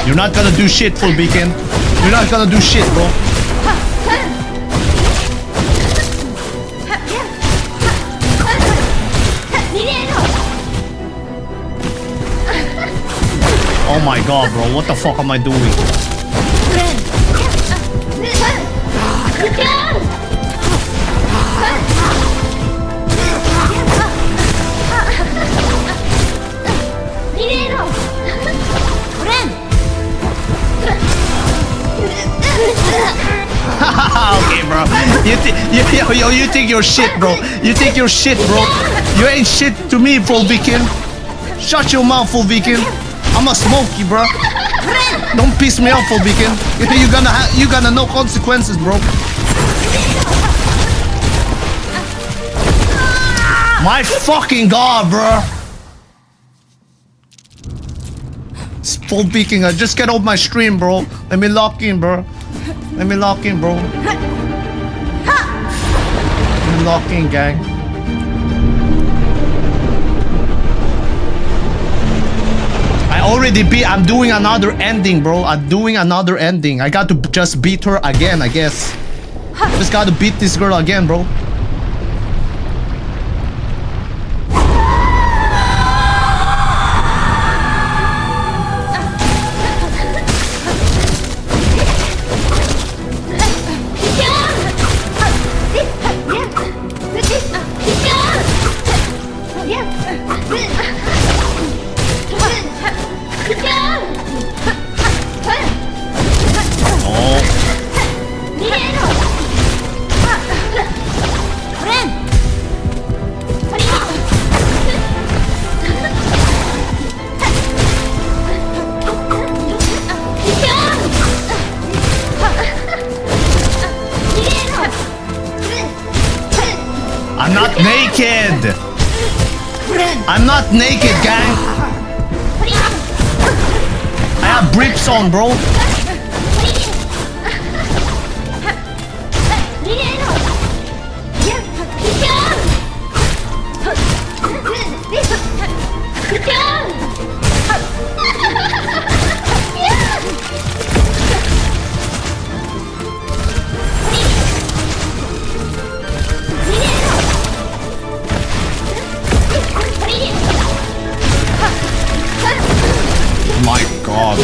Speaker 1: You're not gonna do shit, Full Beacon. You're not gonna do shit, bro. Oh my god, bro. What the fuck am I doing? Okay, bro. You think you're shit, bro. You think you're shit, bro. You ain't shit to me, Full Beacon. Shut your mouth, Full Beacon. I'ma smoke you, bro. Don't piss me off, Full Beacon. You gonna know consequences, bro. My fucking god, bro. It's full peeking. Just get off my stream, bro. Let me lock in, bro. Let me lock in, bro. Let me lock in, gang. I already beat. I'm doing another ending, bro. I'm doing another ending. I got to just beat her again, I guess. Just got to beat this girl again, bro. I'm not naked! I'm not naked, gang! I have briefs on, bro! My god.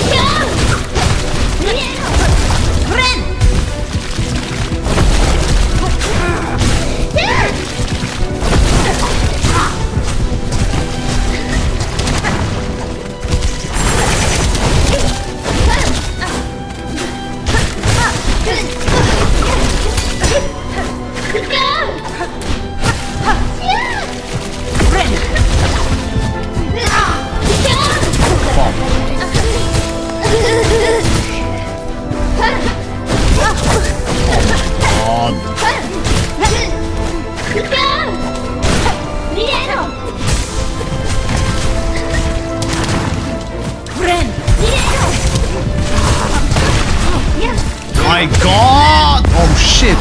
Speaker 1: My god! Oh shit!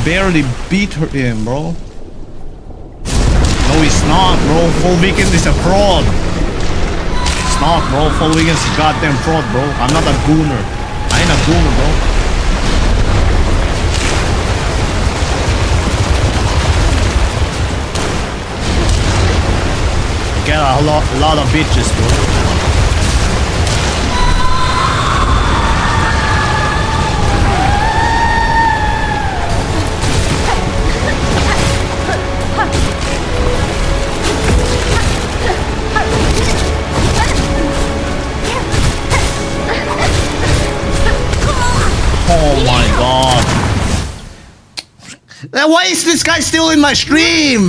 Speaker 1: Barely beat her in, bro. No, he's not, bro. Full weekend is a fraud. It's not, bro. Full weekend is a goddamn fraud, bro. I'm not a gooner. I ain't a gooner, bro. Get a lot of bitches, bro. Oh my god. Why is this guy still in my stream?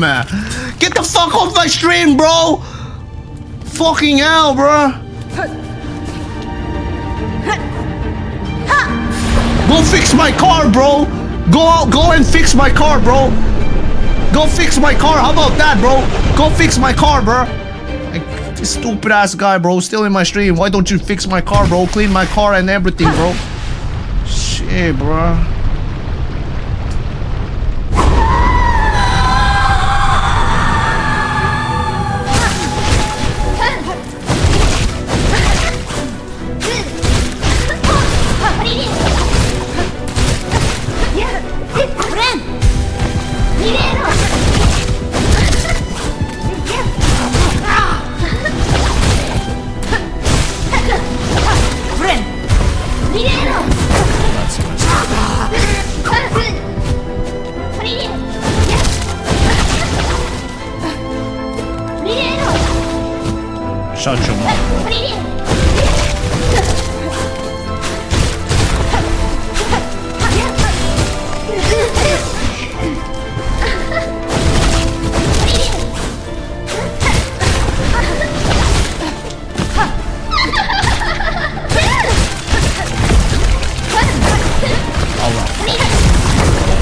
Speaker 1: Get the fuck off my stream, bro! Fucking hell, bro! Go fix my car, bro! Go and fix my car, bro! Go fix my car, how about that, bro? Go fix my car, bro! This stupid ass guy, bro, still in my stream. Why don't you fix my car, bro? Clean my car and everything, bro. Shit, bro. Shut your mouth, bro.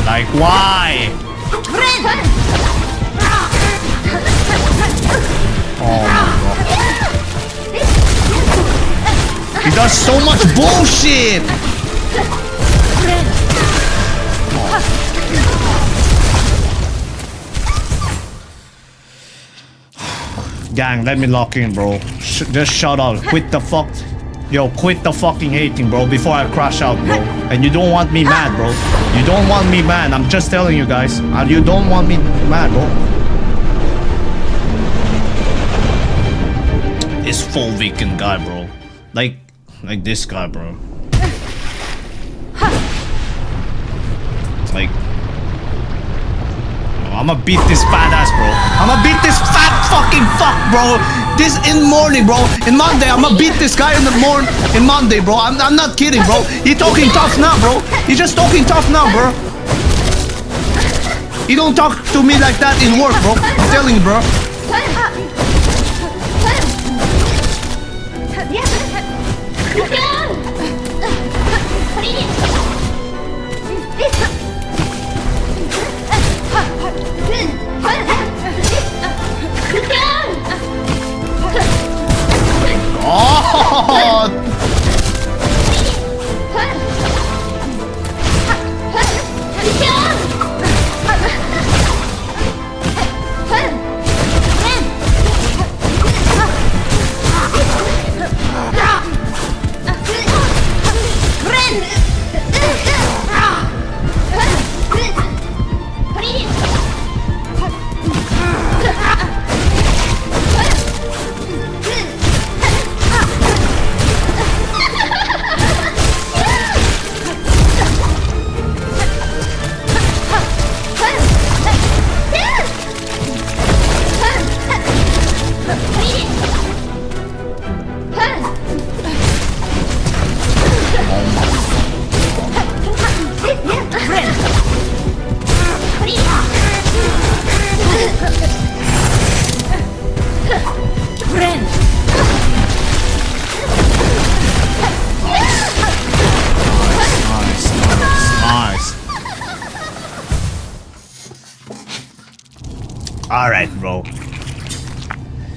Speaker 1: Like, why? That's so much bullshit! Gang, let me lock in, bro. Just shut up. Quit the fuck. Yo, quit the fucking hating, bro, before I crash out, bro. And you don't want me mad, bro. You don't want me mad. I'm just telling you guys. You don't want me mad, bro. This full weekend guy, bro. Like this guy, bro. Like, I'ma beat this fat ass, bro. I'ma beat this fat fucking fuck, bro. This in morning, bro. In Monday, I'ma beat this guy in the morning. In Monday, bro. I'm not kidding, bro. He talking tough now, bro. He just talking tough now, bro. He don't talk to me like that in work, bro. I'm telling you, bro. Oh!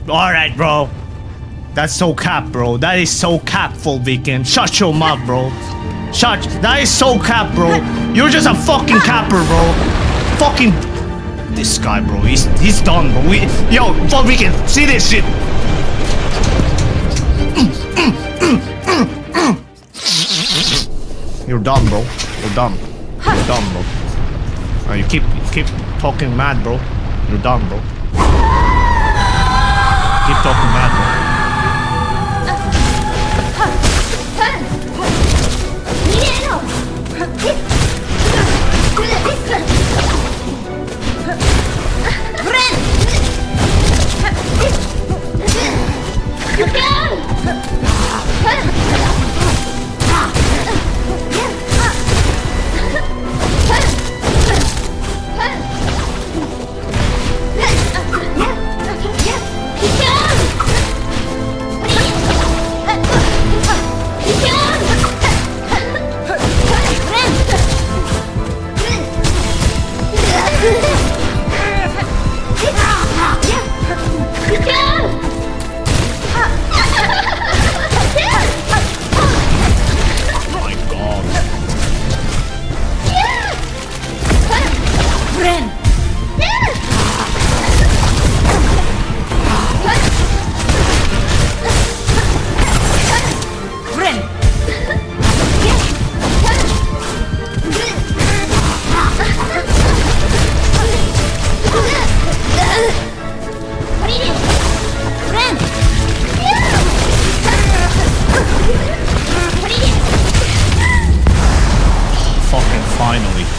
Speaker 1: Alright, bro. That's so cap, bro. That is so cap, full weekend. Shut your mouth, bro. That is so cap, bro. You're just a fucking capper, bro. Fucking. This guy, bro. He's done, bro. Yo, full weekend. See this shit. You're done, bro. You're done. You're done, bro. You keep talking mad, bro. You're done, bro. Keep talking mad, bro.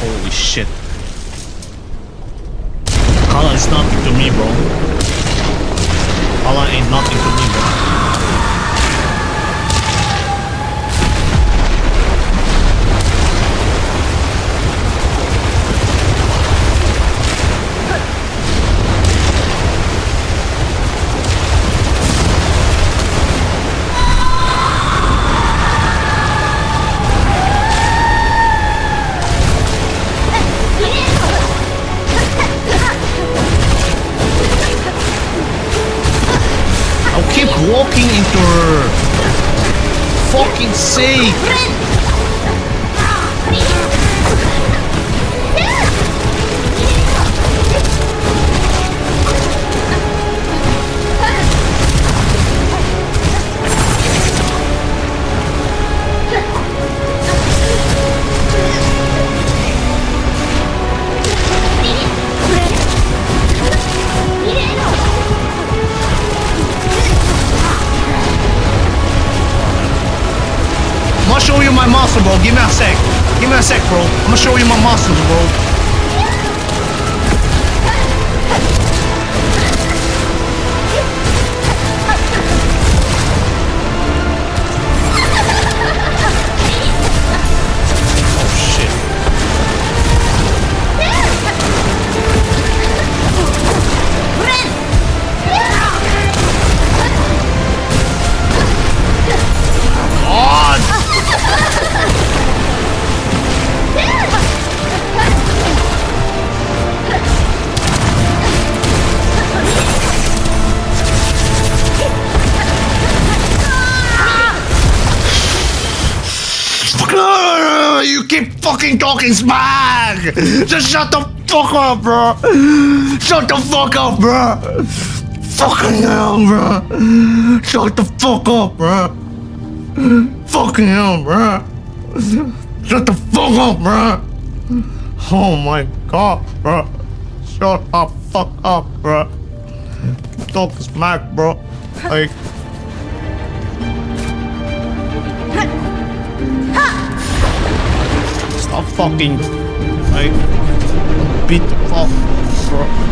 Speaker 1: Holy shit. Kala is nothing to me, bro. Kala ain't nothing to me, bro. Walking into her fucking sake! I'm gonna show you my muscle, bro. Give me a sec. Give me a sec, bro. I'm gonna show you my muscles, bro. You keep fucking talking smack! Just shut the fuck up, bro! Shut the fuck up, bro! Fucking hell, bro! Shut the fuck up, bro! Fucking hell, bro! Shut the fuck up, bro! Oh my god, bro! Shut the fuck up, bro! Talk smack, bro! Like. Stop fucking, like, beat the fuck, bro.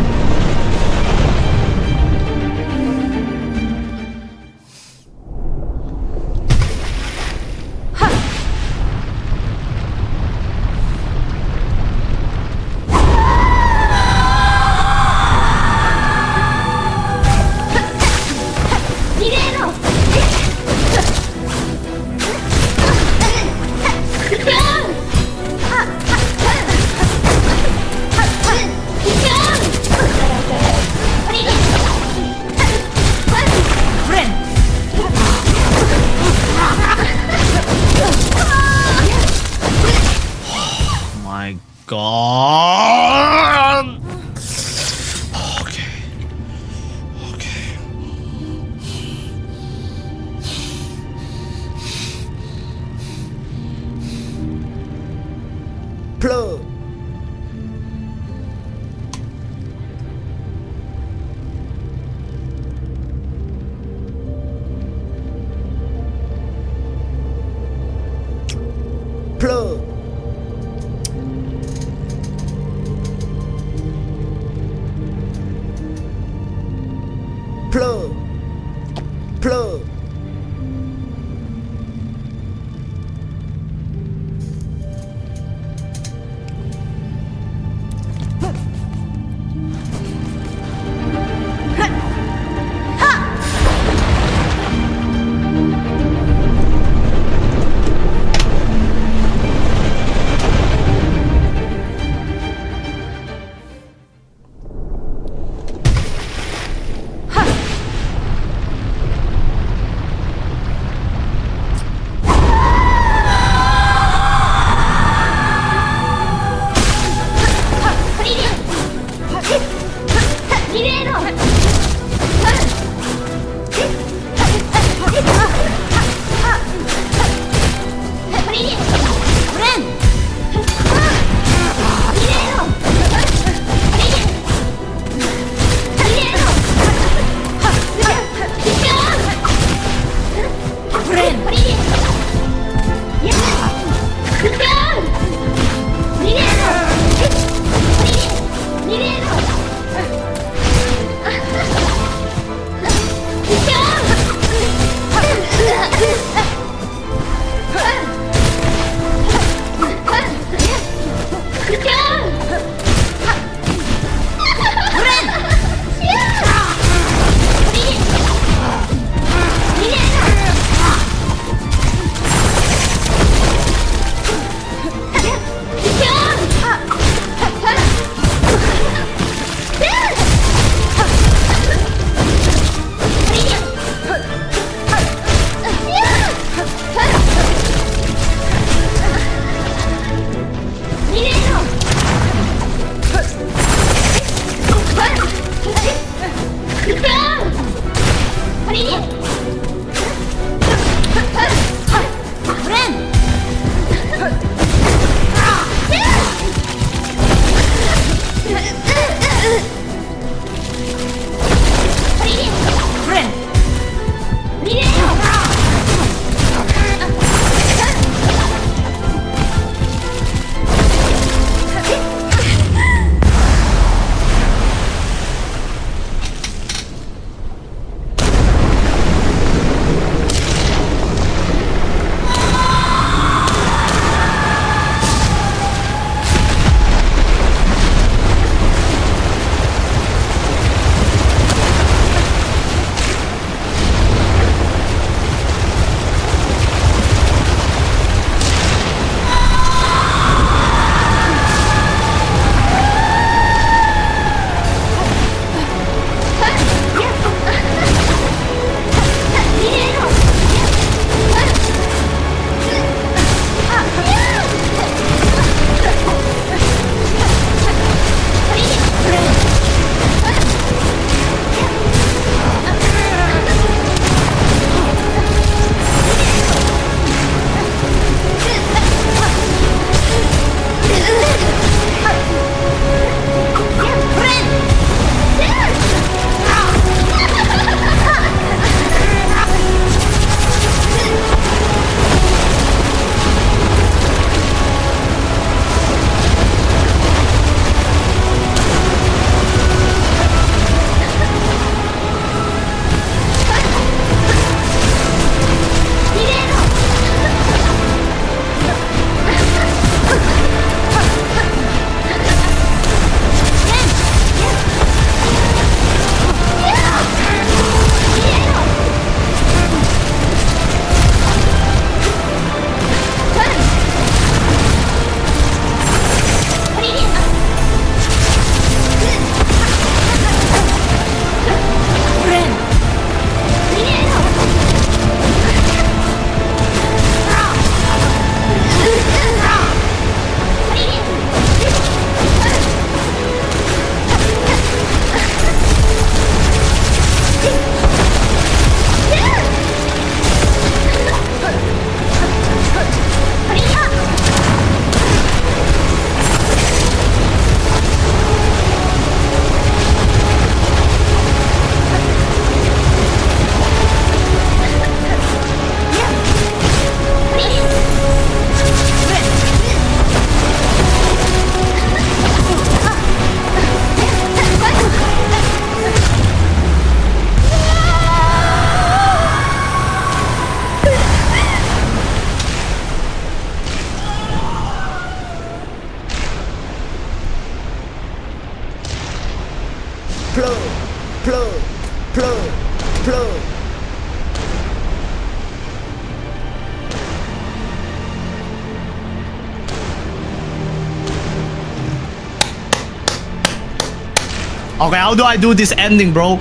Speaker 1: Okay, how do I do this ending, bro?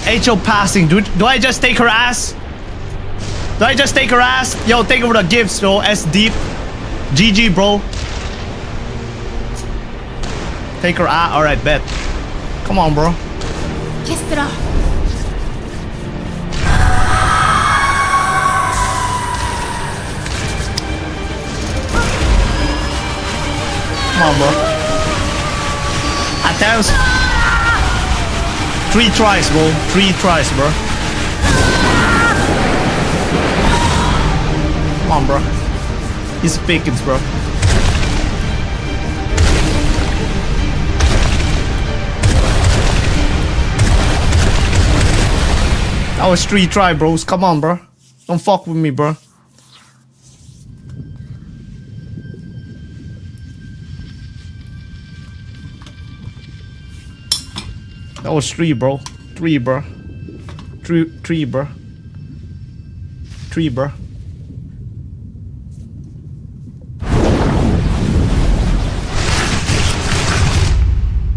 Speaker 1: HO passing, dude. Do I just take her ass? Do I just take her ass? Yo, take over the gifts, bro. S deep. GG, bro. Take her ass. Alright, bet. Come on, bro.
Speaker 6: Kestra.
Speaker 1: Come on, bro. At times. 3 tries, bro. 3 tries, bro. Come on, bro. He's Pickens, bro. That was 3 try, bros. Come on, bro. Don't fuck with me, bro. That was 3, bro. 3, bro. 3, bro. 3, bro.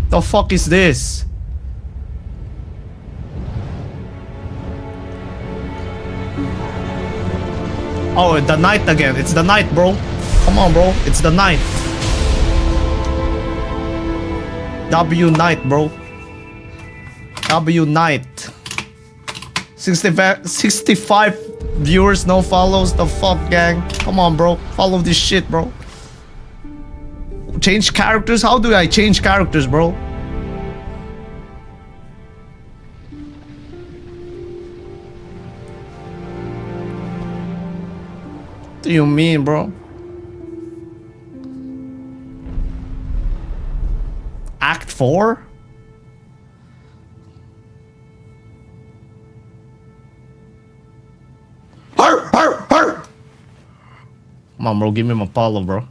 Speaker 1: The fuck is this? Oh, the night again. It's the night, bro. Come on, bro. It's the night. W night, bro. W Knight. 65 viewers, no follows. The fuck, gang? Come on, bro. Follow this shit, bro. Change characters? How do I change characters, bro? What do you mean, bro? Act 4? Come on, bro. Give me my follow, bro.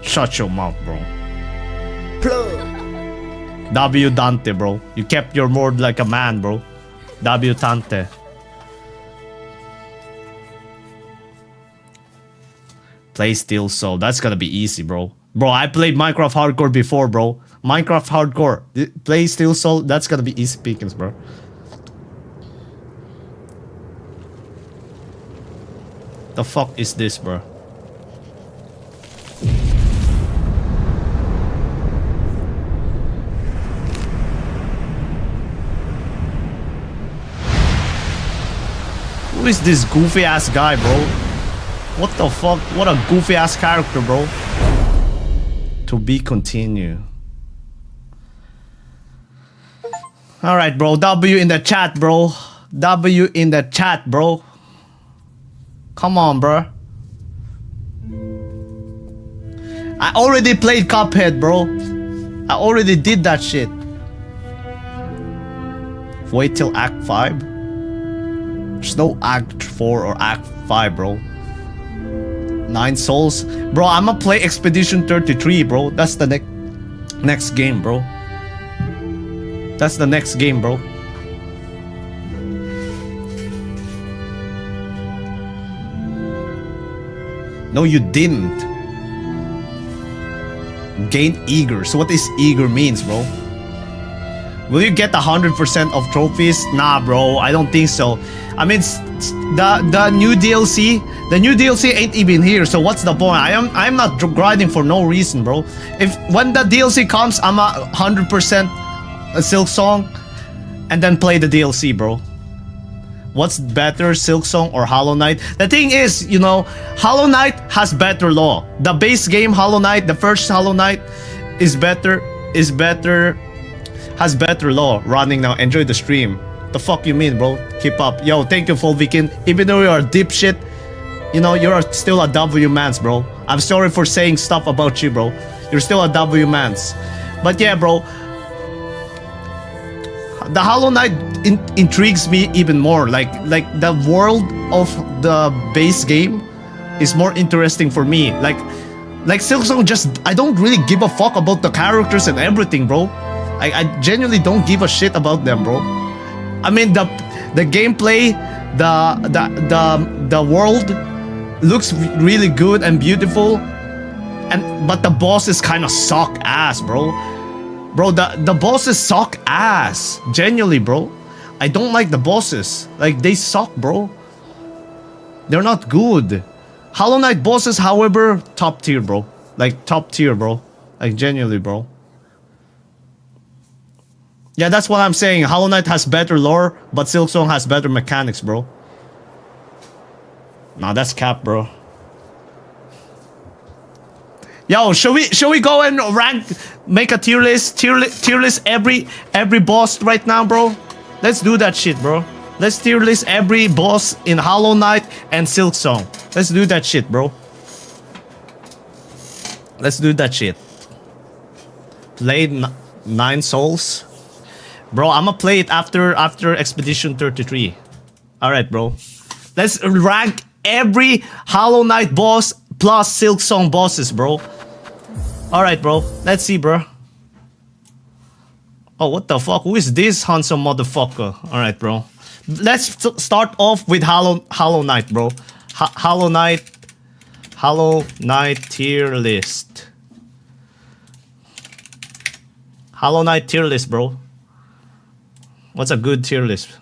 Speaker 1: Shut your mouth, bro. W Dante, bro. You kept your word like a man, bro. W Dante. Play Steel Soul. That's gonna be easy, bro. Bro, I played Minecraft Hardcore before, bro. Minecraft Hardcore. Play Steel Soul. That's gonna be easy pickings, bro. The fuck is this, bro? Who is this goofy ass guy, bro? What the fuck? What a goofy ass character, bro. To be continued. Alright, bro. W in the chat, bro. W in the chat, bro. Come on, bro. I already played Cuphead, bro. I already did that shit. Wait till Act 5. There's no Act 4 or Act 5, bro. 9 souls. Bro, I'ma play Expedition 33, bro. That's the next game, bro. That's the next game, bro. No, you didn't. Gain eager. So what is eager means, bro? Will you get 100% of trophies? Nah, bro. I don't think so. I mean, the new DLC. The new DLC ain't even here. So what's the point? I'm not grinding for no reason, bro. If when the DLC comes, I'm a 100% a Silk Song, and then play the DLC, bro. What's better, Silk Song or Hollow Knight? The thing is, you know, Hollow Knight has better law. The base game Hollow Knight, the first Hollow Knight, is better, has better law running now. Enjoy the stream. The fuck you mean, bro? Keep up. Yo, thank you, Fulvikin. Even though you're a dipshit, you know, you're still a W mans, bro. I'm sorry for saying stuff about you, bro. You're still a W mans. But yeah, bro. The Hollow Knight intrigues me even more. Like the world of the base game is more interesting for me. Like Silksong, just I don't really give a fuck about the characters and everything, bro. I genuinely don't give a shit about them, bro. I mean the gameplay, the world looks really good and beautiful, but the bosses kind of suck ass, bro. Bro, the bosses suck ass. Genuinely, bro. I don't like the bosses. Like, they suck, bro. They're not good. Hollow Knight bosses, however, top tier, bro. Like, top tier, bro. Like, genuinely, bro. Yeah, that's what I'm saying. Hollow Knight has better lore, but Silksong has better mechanics, bro. Nah, that's cap, bro. Yo, shall we go and rank, make a tier list every boss right now, bro? Let's do that shit, bro. Let's tier list every boss in Hollow Knight and Silksong. Let's do that shit, bro. Let's do that shit. Played 9 souls, bro. I'ma play it after Expedition 33. All right, bro. Let's rank every Hollow Knight boss plus Silksong bosses, bro. Alright, bro. Let's see, bro. Oh, what the fuck? Who is this handsome motherfucker? Alright, bro. Let's start off with Hollow Knight, bro. Hollow Knight tier list. Hollow Knight tier list, bro. What's a good tier list?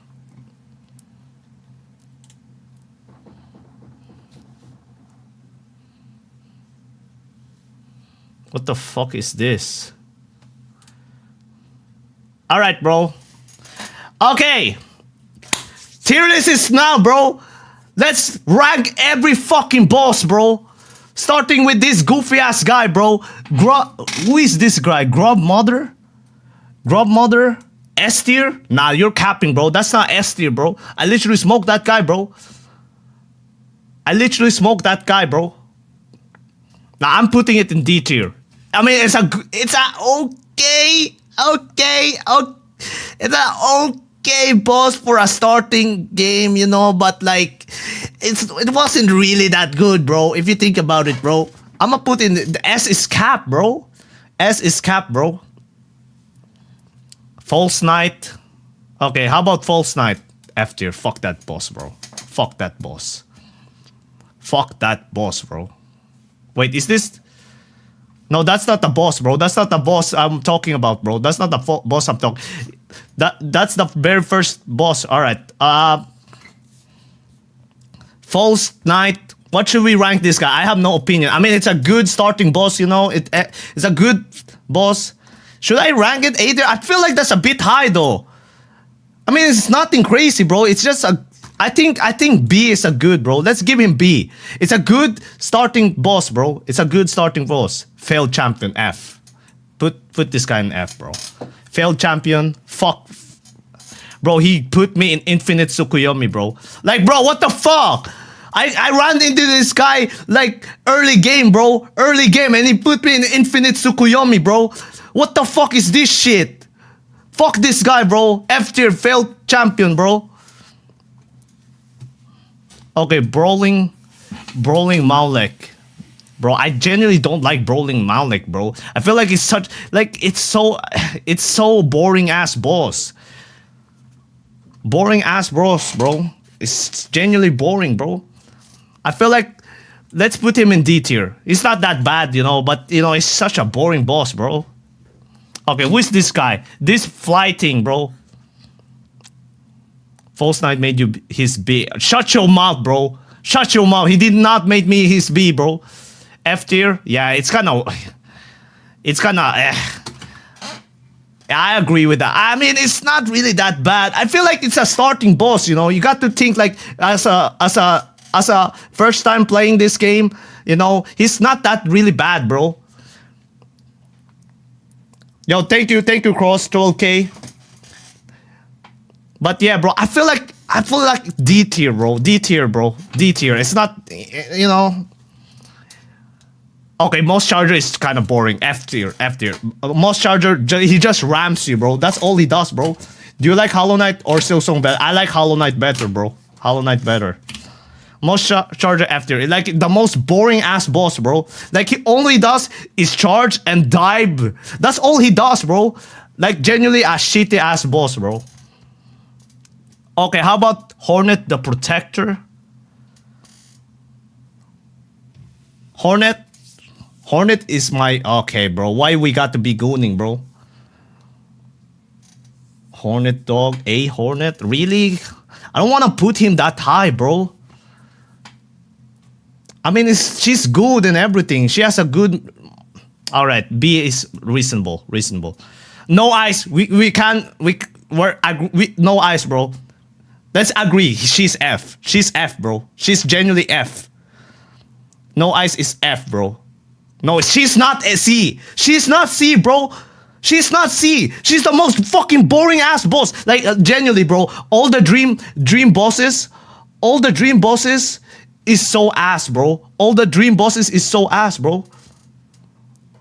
Speaker 1: What the fuck is this? Alright, bro. Okay. Tier list is now, bro. Let's rank every fucking boss, bro. Starting with this goofy ass guy, bro. Who is this guy? Grub Mother? Grub Mother? S tier? Nah, you're capping, bro. That's not S tier, bro. I literally smoked that guy, bro. I literally smoked that guy, bro. Now I'm putting it in D tier. I mean, it's a okay. It's a okay boss for a starting game, you know, but like, it wasn't really that good, bro. If you think about it, bro. I'ma put in the S is cap, bro. S is cap, bro. False Knight. Okay, how about False Knight? F tier. Fuck that boss, bro. Fuck that boss. Fuck that boss, bro. Wait, is this... No, that's not the boss, bro. That's not the boss I'm talking about, bro. That's not the boss I'm talking... That's the very first boss. Alright. False Knight. What should we rank this guy? I have no opinion. I mean, it's a good starting boss, you know. It's a good boss. Should I rank it A tier? I feel like that's a bit high, though. I mean, it's nothing crazy, bro. It's just a... I think B is a good, bro. Let's give him B. It's a good starting boss, bro. It's a good starting boss. Failed champion, F. Put this guy in F, bro. Failed champion, fuck. Bro, he put me in infinite Tsukuyomi, bro. Like, bro, what the fuck? I ran into this guy, like, early game, bro. Early game, and he put me in infinite Tsukuyomi, bro. What the fuck is this shit? Fuck this guy, bro. F tier, failed champion, bro. Okay, Brawling Malek. Bro, I genuinely don't like Brawling Malek, bro. I feel like it's such... Like, it's so boring ass boss. Boring ass boss, bro. It's genuinely boring, bro. I feel like... Let's put him in D tier. He's not that bad, you know, but, you know, he's such a boring boss, bro. Okay, who is this guy? This fly thing, bro. False Knight made you his B. Shut your mouth, bro. Shut your mouth. He did not make me his B, bro. F tier? Yeah, it's kind of... I agree with that. I mean, it's not really that bad. I feel like it's a starting boss, you know. You got to think like as a first time playing this game, you know, he's not that really bad, bro. Yo, thank you, Cross, 12K. But yeah, bro, I feel like D tier, bro. D tier, bro. D tier. It's not, you know. Okay, Most Charger is kind of boring. F tier, F tier. Most Charger, he just rams you, bro. That's all he does, bro. Do you like Hollow Knight or Silksong better? I like Hollow Knight better, bro. Hollow Knight better. Most Charger F tier. Like the most boring ass boss, bro. Like he only does is charge and dive. That's all he does, bro. Like genuinely a shitty ass boss, bro. Okay, how about Hornet the Protector? Hornet is my... Okay, bro. Why we got to be gooning, bro? Hornet dog. A Hornet? Really? I don't want to put him that high, bro. I mean, she's good and everything. She has a good... Alright, B is reasonable. No ice. No ice, bro. Let's agree. She's F. She's F, bro. She's genuinely F. No ice is F, bro. No, she's not a C. She's not C, bro. She's not C. She's the most fucking boring ass boss. Like, genuinely, bro. All the dream bosses is so ass, bro. All the dream bosses is so ass, bro.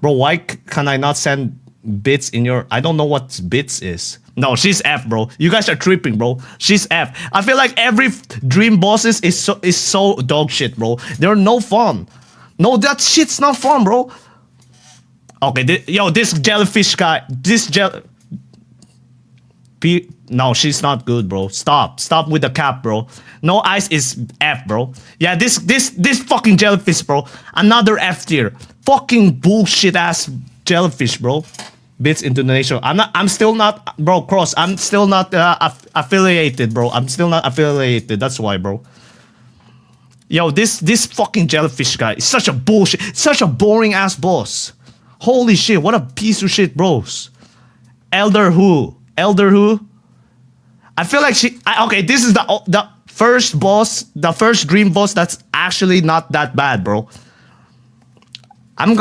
Speaker 1: Bro, why can I not send bits in your... I don't know what bits is. No, she's F, bro. You guys are tripping, bro. She's F. I feel like every dream bosses is so dog shit, bro. They're no fun. No, that shit's not fun, bro. Okay, this jellyfish guy. No, she's not good, bro. Stop with the cap, bro. No ice is F, bro. Yeah, this fucking jellyfish, bro. Another F tier. Fucking bullshit ass jellyfish, bro. Bits into the nation. I'm still not, bro. Cross. I'm still not affiliated, bro. I'm still not affiliated. That's why, bro. Yo, this fucking jellyfish guy is such a bullshit, such a boring ass boss. Holy shit, what a piece of shit, bros. Elder Who? Elder Who? I feel like okay, this is the first boss, the first dream boss that's actually not that bad, bro. I'm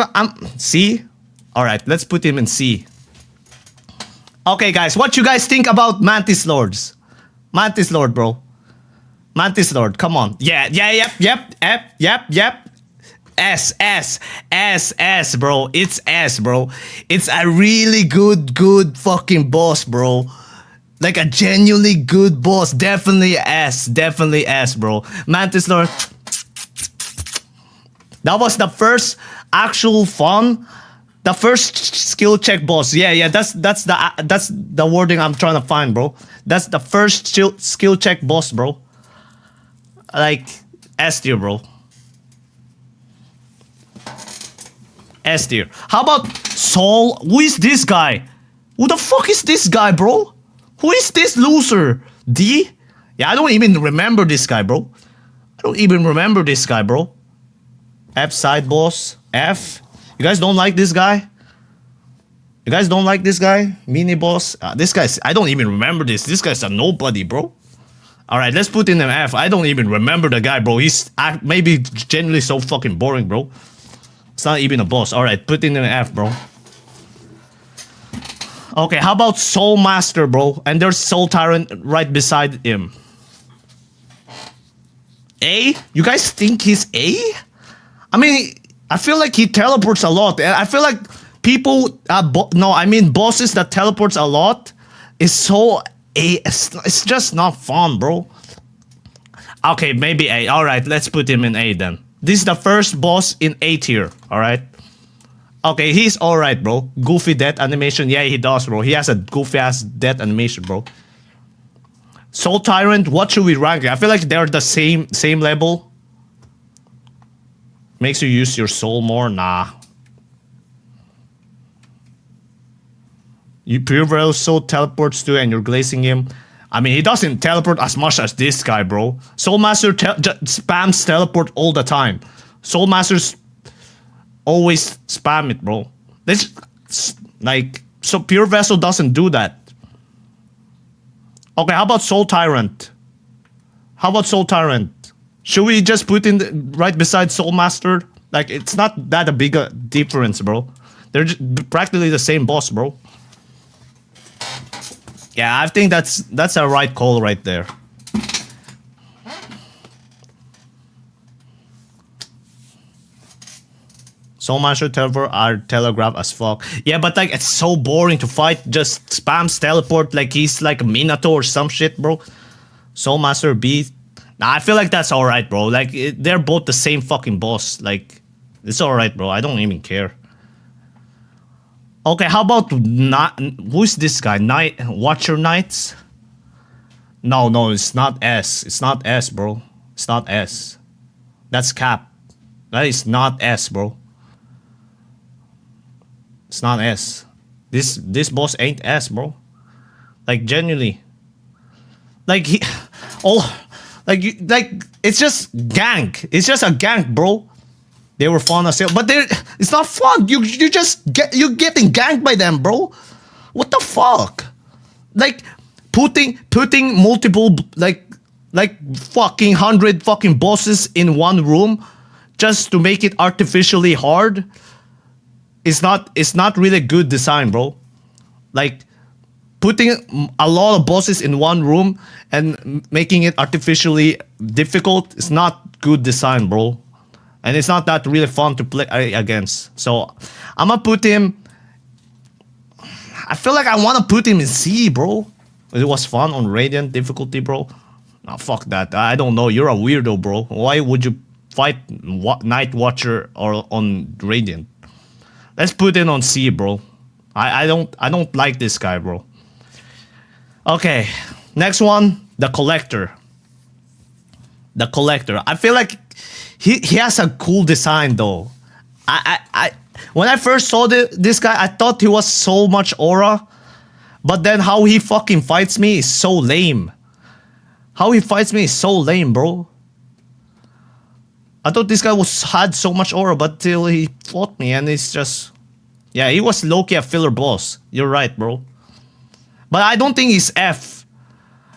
Speaker 1: C? Alright, let's put him in C. Okay, guys, what you guys think about Mantis Lords? Mantis Lord, bro. Mantis Lord, come on. Yeah, yep. S, bro. It's S, bro. It's a really good fucking boss, bro. Like a genuinely good boss. Definitely S, bro. Mantis Lord. That was the first actual fun. The first skill check boss. Yeah, that's the wording I'm trying to find, bro. That's the first skill check boss, bro. Like S tier, bro. S tier. How about Soul? Who is this guy? Who the fuck is this guy, bro? Who is this loser? D? Yeah, I don't even remember this guy, bro. I don't even remember this guy, bro. F side boss. F. You guys don't like this guy? You guys don't like this guy? Mini boss? This guy's... I don't even remember this. This guy's a nobody, bro. Alright, let's put in an F. I don't even remember the guy, bro. He's maybe genuinely so fucking boring, bro. It's not even a boss. Alright, put in an F, bro. Okay, how about Soul Master, bro? And there's Soul Tyrant right beside him. A? You guys think he's A? I mean, I feel like he teleports a lot. I feel like people... bosses that teleports a lot is so... A. It's just not fun, bro. Okay, maybe A. Alright, let's put him in A then. This is the first boss in A tier, alright? Okay, he's alright, bro. Goofy death animation. Yeah, he does, bro. He has a goofy ass death animation, bro. Soul Tyrant, what should we rank? I feel like they're the same level. Makes you use your soul more? Nah. You Pure Soul teleports too and you're glazing him. I mean, he doesn't teleport as much as this guy, bro. Soul Master spams teleport all the time. Soul Masters always spam it, bro. So Pure Vessel doesn't do that. Okay, how about Soul Tyrant? How about Soul Tyrant? Should we just put in right beside Soul Master? Like, it's not that a big a difference, bro. They're just practically the same boss, bro. Yeah, I think that's a right call right there. Soul Master Teleport are telegraph as fuck. Yeah, but like it's so boring to fight. Just spams teleport like he's like a Minotaur or some shit, bro. Soul Master B. Nah, I feel like that's alright, bro. Like they're both the same fucking boss. Like it's alright, bro. I don't even care. Okay, how about who's this guy? Watcher Knights? No, it's not S. It's not S, bro. It's not S. That's Cap. That is not S, bro. It's not S. This boss ain't S, bro. Like genuinely. Like it's just gank. It's just a gank, bro. They were fun as hell, but it's not fun. You're getting ganked by them, bro. What the fuck? Like putting multiple like fucking 100 fucking bosses in one room just to make it artificially hard. It's not really good design, bro. Like putting a lot of bosses in one room and making it artificially difficult is not good design, bro. And it's not that really fun to play against. So I'm gonna put him. I feel like I want to put him in C, bro. It was fun on Radiant difficulty, bro. Nah, fuck that. I don't know. You're a weirdo, bro. Why would you fight Night Watcher or on Radiant? Let's put it on C, bro. I don't like this guy, bro. Okay, next one, the Collector. The Collector. I feel like he has a cool design though. When I first saw this guy, I thought he was so much aura, but then how he fucking fights me is so lame. How he fights me is so lame, bro. I thought this guy had so much aura, but till he fought me, and it's just Yeah, he was low-key a filler boss. You're right, bro. But I don't think he's F.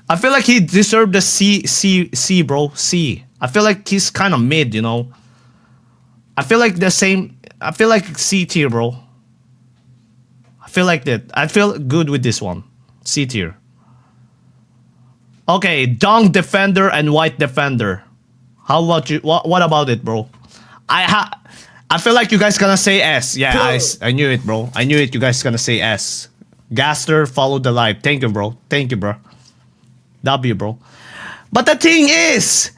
Speaker 1: I feel like he deserved the C, bro. C. I feel like he's kind of mid, you know. I feel like the same. I feel like C tier, bro. I feel like that. I feel good with this one. C tier. Okay, Dong Defender and White Defender. How about you? What about it, bro? I feel like you guys gonna say S. Yeah, I knew it, bro. I knew it. You guys gonna say S. Gaster, follow the live. Thank you, bro. Thank you, bro. W, bro. But the thing is,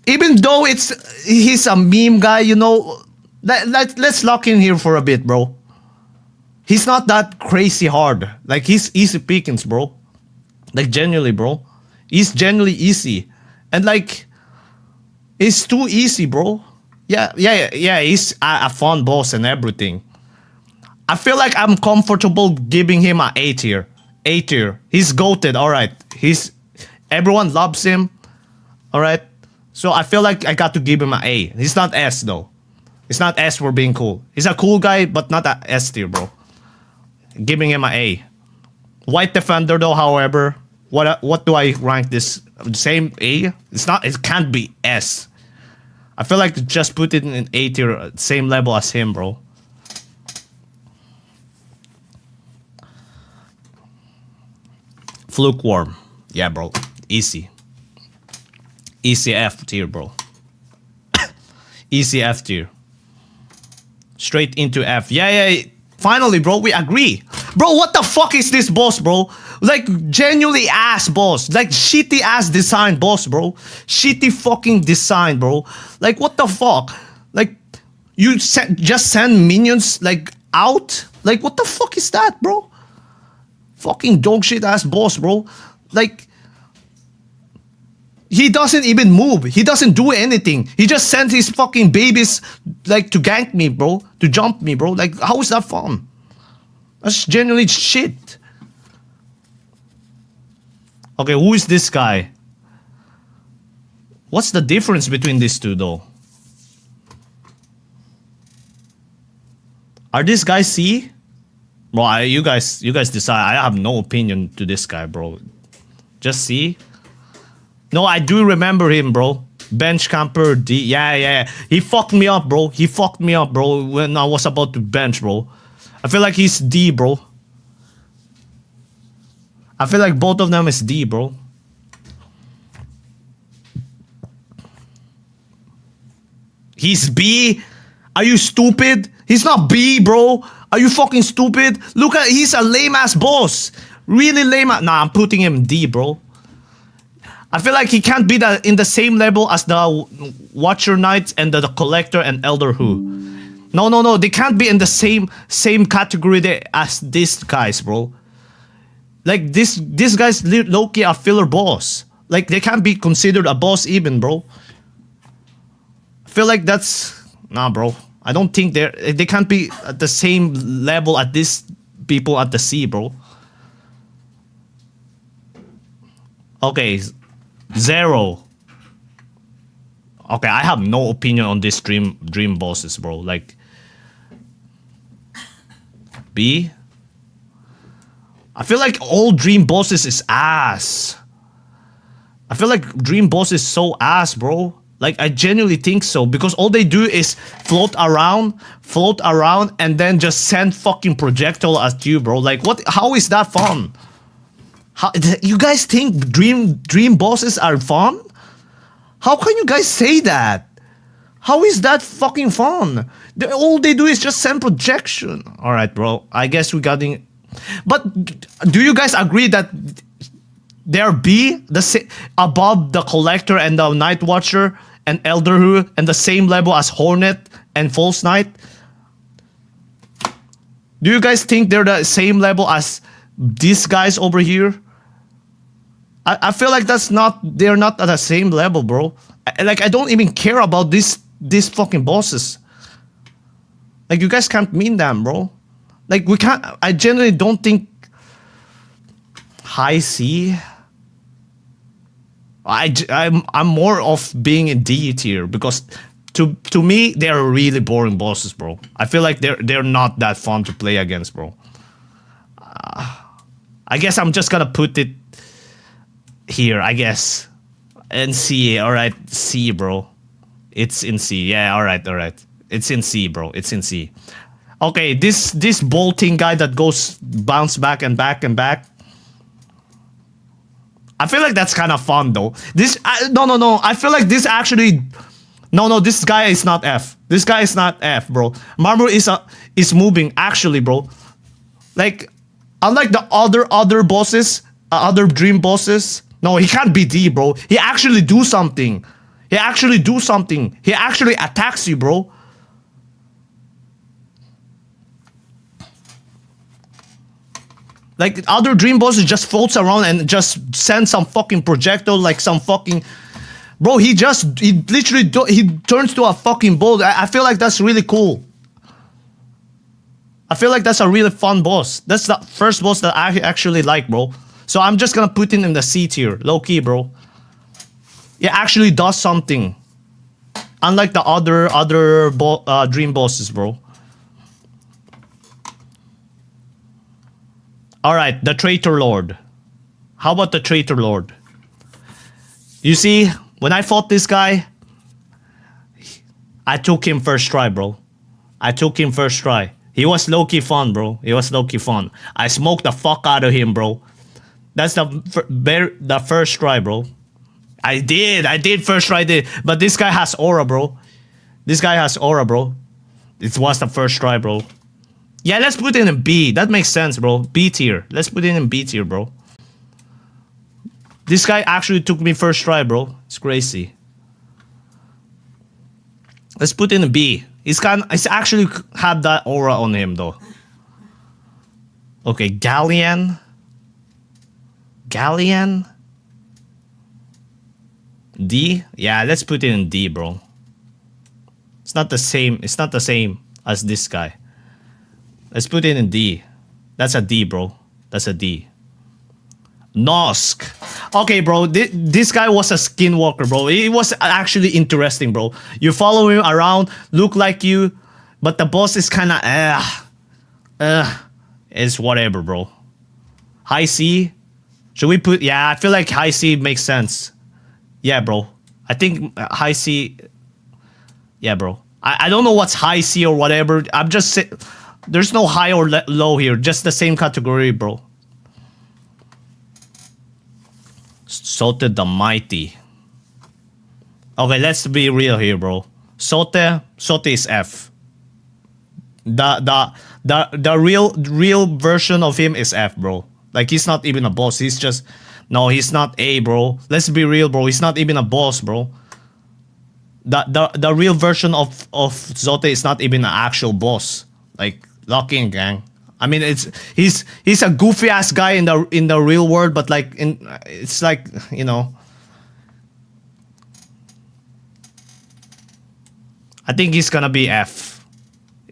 Speaker 1: even though he's a meme guy, you know, let's lock in here for a bit, bro. He's not that crazy hard. Like, he's easy pickings, bro. Like, genuinely, bro. He's genuinely easy. And, like, it's too easy, bro. Yeah, he's a fun boss and everything. I feel like I'm comfortable giving him an A tier. A tier. He's goated, alright. Everyone loves him. Alright. So I feel like I got to give him an A. He's not S though. It's not S for being cool. He's a cool guy, but not a S tier, bro. Giving him an A. White Defender though, however, what do I rank this? Same A? It can't be S. I feel like just put it in A tier, same level as him, bro. Fluke Worm. Yeah, bro. Easy. Easy F tier, bro. Easy F tier. Straight into F. Yeah. Finally, bro, we agree. Bro, what the fuck is this boss, bro? Like, genuinely ass boss. Like, shitty ass design boss, bro. Shitty fucking design, bro. Like, what the fuck? Like, you just send minions, like, out? Like, what the fuck is that, bro? Fucking dog shit ass boss, bro. Like, he doesn't even move. He doesn't do anything. He just sends his fucking babies, like, to gank me, bro. To jump me, bro. Like, how is that fun? That's genuinely shit. Okay, who is this guy? What's the difference between these two, though? Are these guys C? Bro, you guys decide. I have no opinion to this guy, bro. Just C? No, I do remember him, bro. Bench camper D. Yeah. He fucked me up, bro. He fucked me up, bro, when I was about to bench, bro. I feel like he's D, bro. I feel like both of them is D, bro. He's B? Are you stupid? He's not B, bro. Are you fucking stupid? Look at, he's a lame-ass boss. Really lame. Nah, I'm putting him D, bro. I feel like he can't be in the same level as the Watcher Knights and the Collector and Elder Who. No. They can't be in the same category as these guys, bro. Like, these guys low-key are filler boss. Like, they can't be considered a boss even, bro. I feel like that's... Nah, bro. I don't think they can't be at the same level as these people at the sea, bro. Okay, 0. Okay, I have no opinion on these dream bosses, bro. Like, B. I feel like all dream bosses is ass. I feel like dream boss is so ass, bro. Like, I genuinely think so, because all they do is float around, and then just send fucking projectile at you, bro. Like, what? How is that fun? How, you guys think dream bosses are fun? How can you guys say that? How is that fucking fun? All they do is just send projection. All right, bro. I guess we got in. But do you guys agree that they're B, above the Collector and the Night Watcher and Elder Who, and the same level as Hornet and False Knight? Do you guys think they're the same level as these guys over here? I feel like they're not at the same level, bro. Like, I don't even care about these fucking bosses. Like, you guys can't mean them, bro. Like, we can't. I generally don't think high C. I'm more of being a D tier, because to me, they're really boring bosses, bro. I feel like they're not that fun to play against, bro. I guess I'm just gonna put it here, I guess. And C, alright, C, bro. It's in C. Yeah, alright. It's in C, bro. It's in C. Okay, this bolting guy that goes bounce back and back and back. I feel like that's kind of fun though. No. I feel like this actually. No. This guy is not F. This guy is not F, bro. Marble is moving actually, bro. Like, unlike the other bosses, other dream bosses. No, he can't be D, bro. He actually do something. He actually attacks you, bro. Like other dream bosses just floats around and just sends some fucking projectile, like some fucking, bro. He literally he turns to a fucking bull. I feel like that's really cool. I feel like that's a really fun boss. That's the first boss that I actually like, bro. So I'm just gonna put it in the C tier, low key, bro. It actually does something, unlike the other dream bosses, bro. Alright, the Traitor Lord. How about the Traitor Lord? You see, when I fought this guy, I took him first try, bro. I took him first try. He was low-key fun, bro. He was low-key fun. I smoked the fuck out of him, bro. That's the first try, bro. I did first try it. But this guy has aura, bro. This guy has aura, bro. It was the first try, bro. Yeah, let's put it in B. That makes sense, bro. B tier. Let's put it in B tier, bro. This guy actually took me first try, bro. It's crazy. Let's put it in B. He's actually had that aura on him, though. Okay, Galleon. D? Yeah, let's put it in D, bro. It's not the same. It's not the same as this guy. Let's put it in D. That's a D, bro. That's a D. Nosk. Okay, bro. This guy was a skinwalker, bro. It was actually interesting, bro. You follow him around, look like you, but the boss is kind of it's whatever, bro. High C. Should we put? Yeah, I feel like high C makes sense. Yeah, bro. I think high C. Yeah, bro. I don't know what's high C or whatever. I'm just saying. There's no high or low here. Just the same category, bro. Sote the Mighty. Okay, let's be real here, bro. Sote is F. The real version of him is F, bro. Like, he's not even a boss. He's just... No, he's not A, bro. Let's be real, bro. He's not even a boss, bro. The real version of Zote is not even an actual boss. Like, Lucky and Gang. I mean, he's a goofy ass guy in the real world, but like it's like, you know. I think he's gonna be F.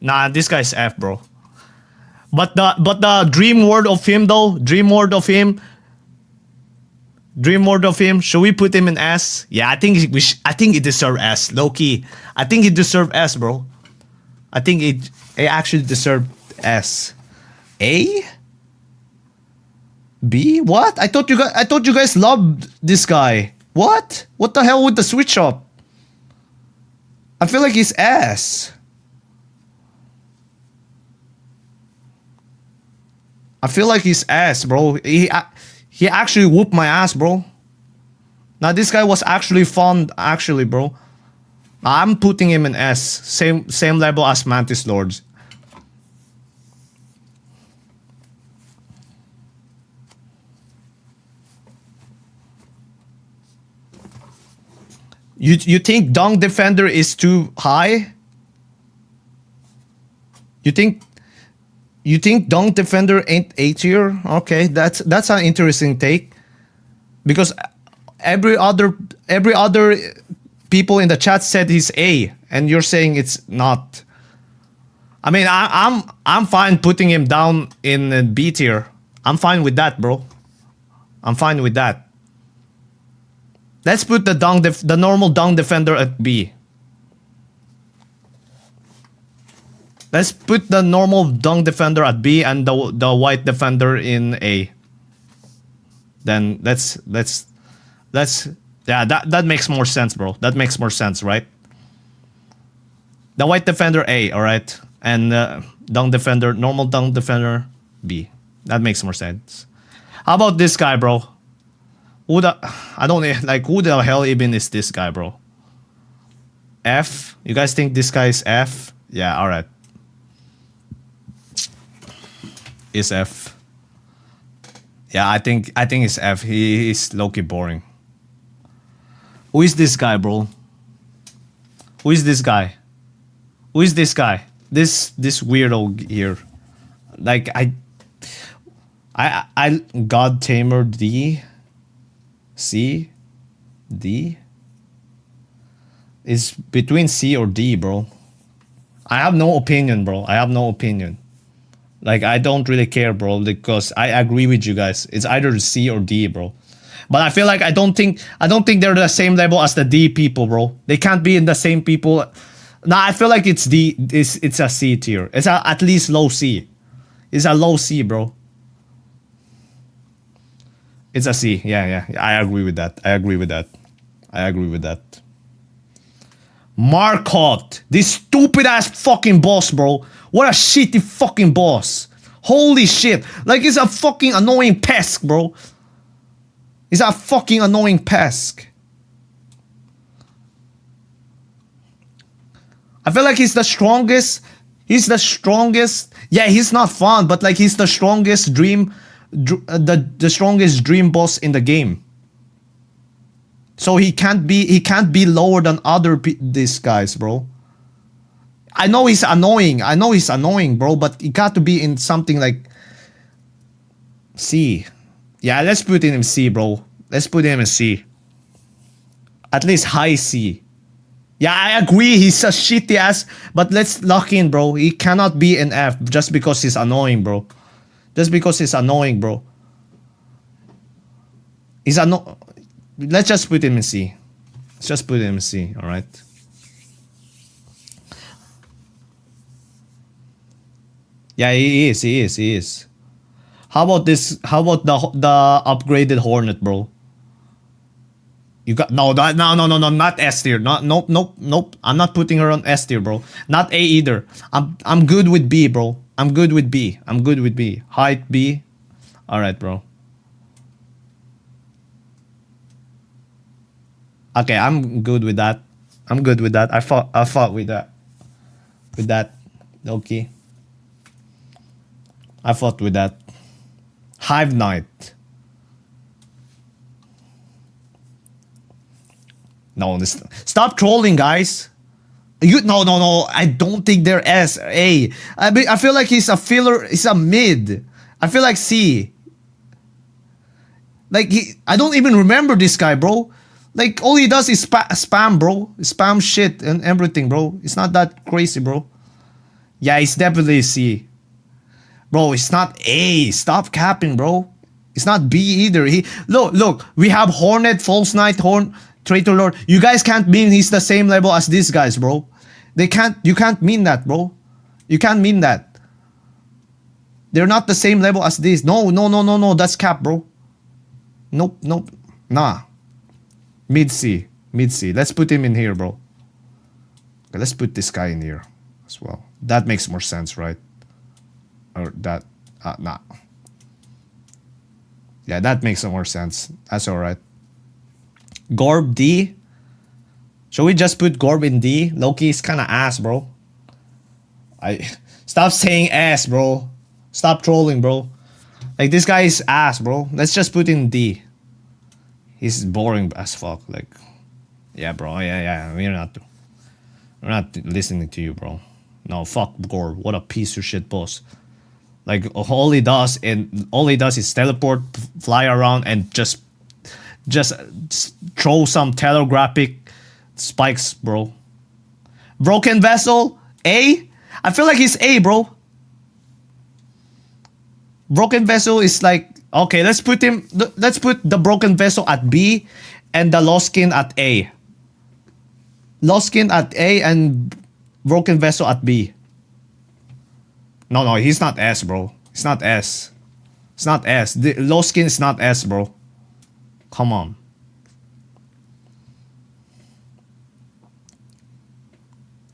Speaker 1: Nah, this guy's F, bro. But the dream world of him though, dream world of him. Should we put him in S? Yeah, I think he deserves S. Low key, I think he deserves S, bro. I think it actually deserved S. A? B? What? I thought you guys loved this guy. What? What the hell with the switch up? I feel like he's S. I feel like he's S, bro. He actually whooped my ass, bro. Now this guy was actually fun, actually, bro. I'm putting him in S. Same level as Mantis Lords. You think Dunk Defender is too high? You think Dunk Defender ain't A tier? Okay, that's an interesting take. Because every other people in the chat said he's A, and you're saying it's not. I mean, I'm fine putting him down in B tier. I'm fine with that, bro. I'm fine with that. Let's put the normal Dunk Defender at B. Let's put the normal dung defender at B and the white defender in A. Then let's yeah, that makes more sense, bro. That makes more sense, right? The white defender A, all right, and dung defender, normal dung defender B. That makes more sense. How about this guy, bro? Who the I don't like who the hell even is this guy, bro? F? You guys think this guy is F? Yeah, all right. Is F? Yeah, I think it's F. He is low-key boring. Who is this guy, bro? Who is this guy? Who is this guy? This weirdo here. Like I God Tamer D C D is between C or D, bro. I have no opinion, bro. I have no opinion. Like I don't really care, bro, because I agree with you guys. It's either C or D, bro. But I feel like I don't think they're the same level as the D people, bro. They can't be in the same people. Nah, I feel like it's D. It's a C tier. It's at least low C. It's a low C, bro. It's a C. Yeah. I agree with that. I agree with that. Marcotte. This stupid ass fucking boss, bro. What a shitty fucking boss. Holy shit. Like, he's a fucking annoying pest, bro. He's a fucking annoying pest. I feel like he's the strongest. He's the strongest. Yeah, he's not fun, but like he's the strongest the strongest dream boss in the game. So he can't be lower than these guys, bro. I know he's annoying, bro, but he got to be in something like C. Yeah, let's put him in C, bro. Let's put him in C. At least high C. Yeah, I agree, he's a shitty ass, but let's lock in, bro. He cannot be in F just because he's annoying, bro. Just because he's annoying, bro. Let's just put him in C. Let's just put him in C, alright? Yeah, he is. How about this? How about the upgraded Hornet, bro? You got no, not S tier. Nope. I'm not putting her on S tier, bro. Not A either. I'm good with B, bro. I'm good with B. Height B. All right, bro. Okay, I'm good with that. I fought with that. Okay. I fought with that. Hive Knight. No, stop trolling, guys. No. I don't think they're S. A. I feel like he's a filler. He's a mid. I feel like C. Like I don't even remember this guy, bro. Like all he does is spam, bro. Spam shit and everything, bro. It's not that crazy, bro. Yeah, it's definitely C. Bro, it's not A. Stop capping, bro. It's not B either. Look. We have Hornet, False Knight, Traitor Lord. You guys can't mean he's the same level as these guys, bro. You can't mean that, bro. You can't mean that. They're not the same level as this. No. That's cap, bro. Nope. Nah. Mid C. Let's put him in here, bro. Okay, let's put this guy in here as well. That makes more sense, right? Or that, nah. Yeah, that makes more sense. That's alright. Gorb D. Should we just put Gorb in D? Loki is kind of ass, bro. Stop saying ass, bro. Stop trolling, bro. Like, this guy is ass, bro. Let's just put in D. He's boring as fuck. Like, yeah, bro. Yeah. We're not listening to you, bro. No, fuck Gorb. What a piece of shit boss. Like, all he does is teleport, fly around, and just throw some telegraphic spikes, bro. Broken Vessel, A? I feel like he's A, bro. Broken Vessel is like, okay, let's put the Broken Vessel at B and the Lost Skin at A. Lost Skin at A and Broken Vessel at B. No, he's not S, bro. It's not S. It's not S. The low skin is not S, bro. Come on.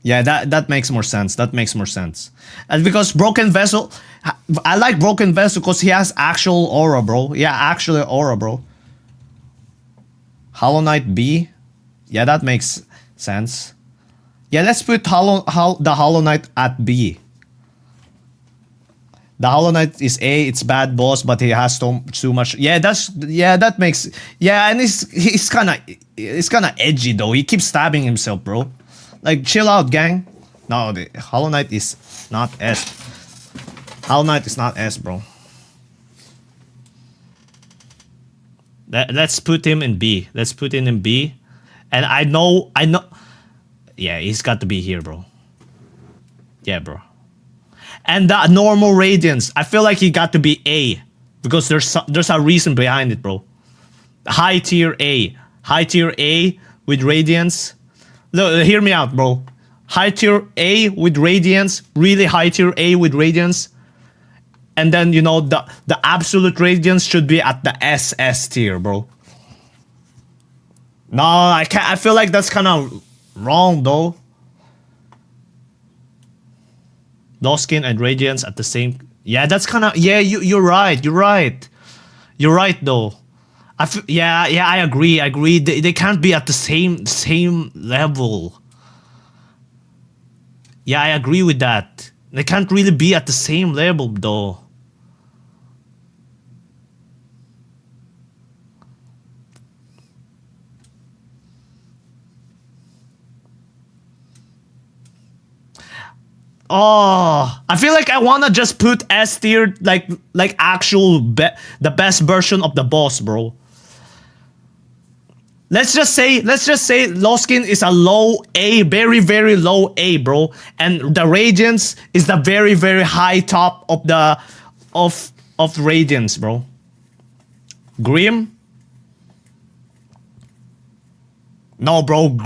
Speaker 1: Yeah, that makes more sense. That makes more sense. And because Broken Vessel, I like Broken Vessel because he has actual aura, bro. Yeah, actually aura, bro. Hollow Knight B. Yeah, that makes sense. Yeah, let's put the Hollow Knight at B. The Hollow Knight is A, it's bad boss, but he has too much. Yeah, that makes. Yeah, and he's kind of edgy though. He keeps stabbing himself, bro. Like, chill out, gang. No, the Hollow Knight is not S. Hollow Knight is not S, bro. Let's put him in B. Let's put him in B. And I know. Yeah, he's got to be here, bro. Yeah, bro. And the normal radiance, I feel like he got to be A, because there's a reason behind it, bro. High tier A with radiance. Look, hear me out, bro. High tier A with radiance, really high tier A with radiance, and then you know the absolute radiance should be at the SS tier, bro. No, I can't. I feel like that's kind of wrong, though. Low skin and radiance at the same. Yeah, that's kind of. Yeah, you're right. You're right. You're right, though. Yeah, I agree. They can't be at the same level. Yeah, I agree with that. They can't really be at the same level, though. Oh, I feel like I wanna just put S tier, like actual the best version of the boss, bro. Let's just say low skin is a low A, very low A, bro, and the radiance is the very high top of the of radiance, bro. Grim. No, bro.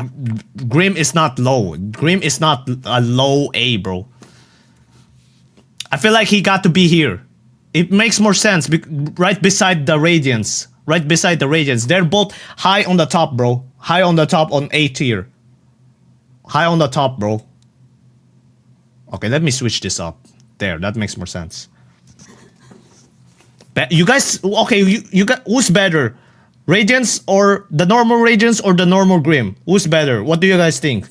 Speaker 1: Grim is not low. Grim is not a low A, bro. I feel like he got to be here. It makes more sense, right beside the radiance. Right beside the radiance. They're both high on the top, bro. High on the top on A tier. High on the top, bro. Okay, let me switch this up. There, that makes more sense. You guys, okay, you got, who's better? Radiance or the normal Radiance or the normal Grim? Who's better? What do you guys think?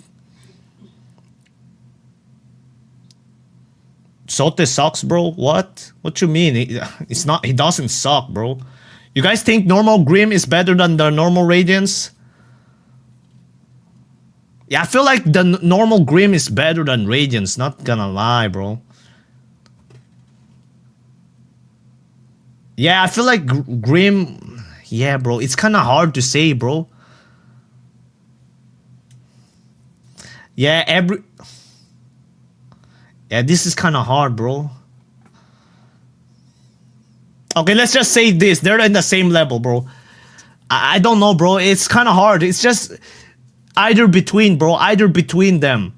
Speaker 1: Sote sucks, bro. What? What you mean? It's not. He doesn't suck, bro. You guys think normal Grim is better than the normal Radiance? Yeah, I feel like the normal Grim is better than Radiance. Not gonna lie, bro. Yeah, I feel like Grim. Yeah, bro. It's kind of hard to say, bro. Yeah, Yeah, this is kind of hard, bro. Okay, let's just say this. They're in the same level, bro. I don't know, bro. It's kind of hard. It's just either between, bro. Either between them.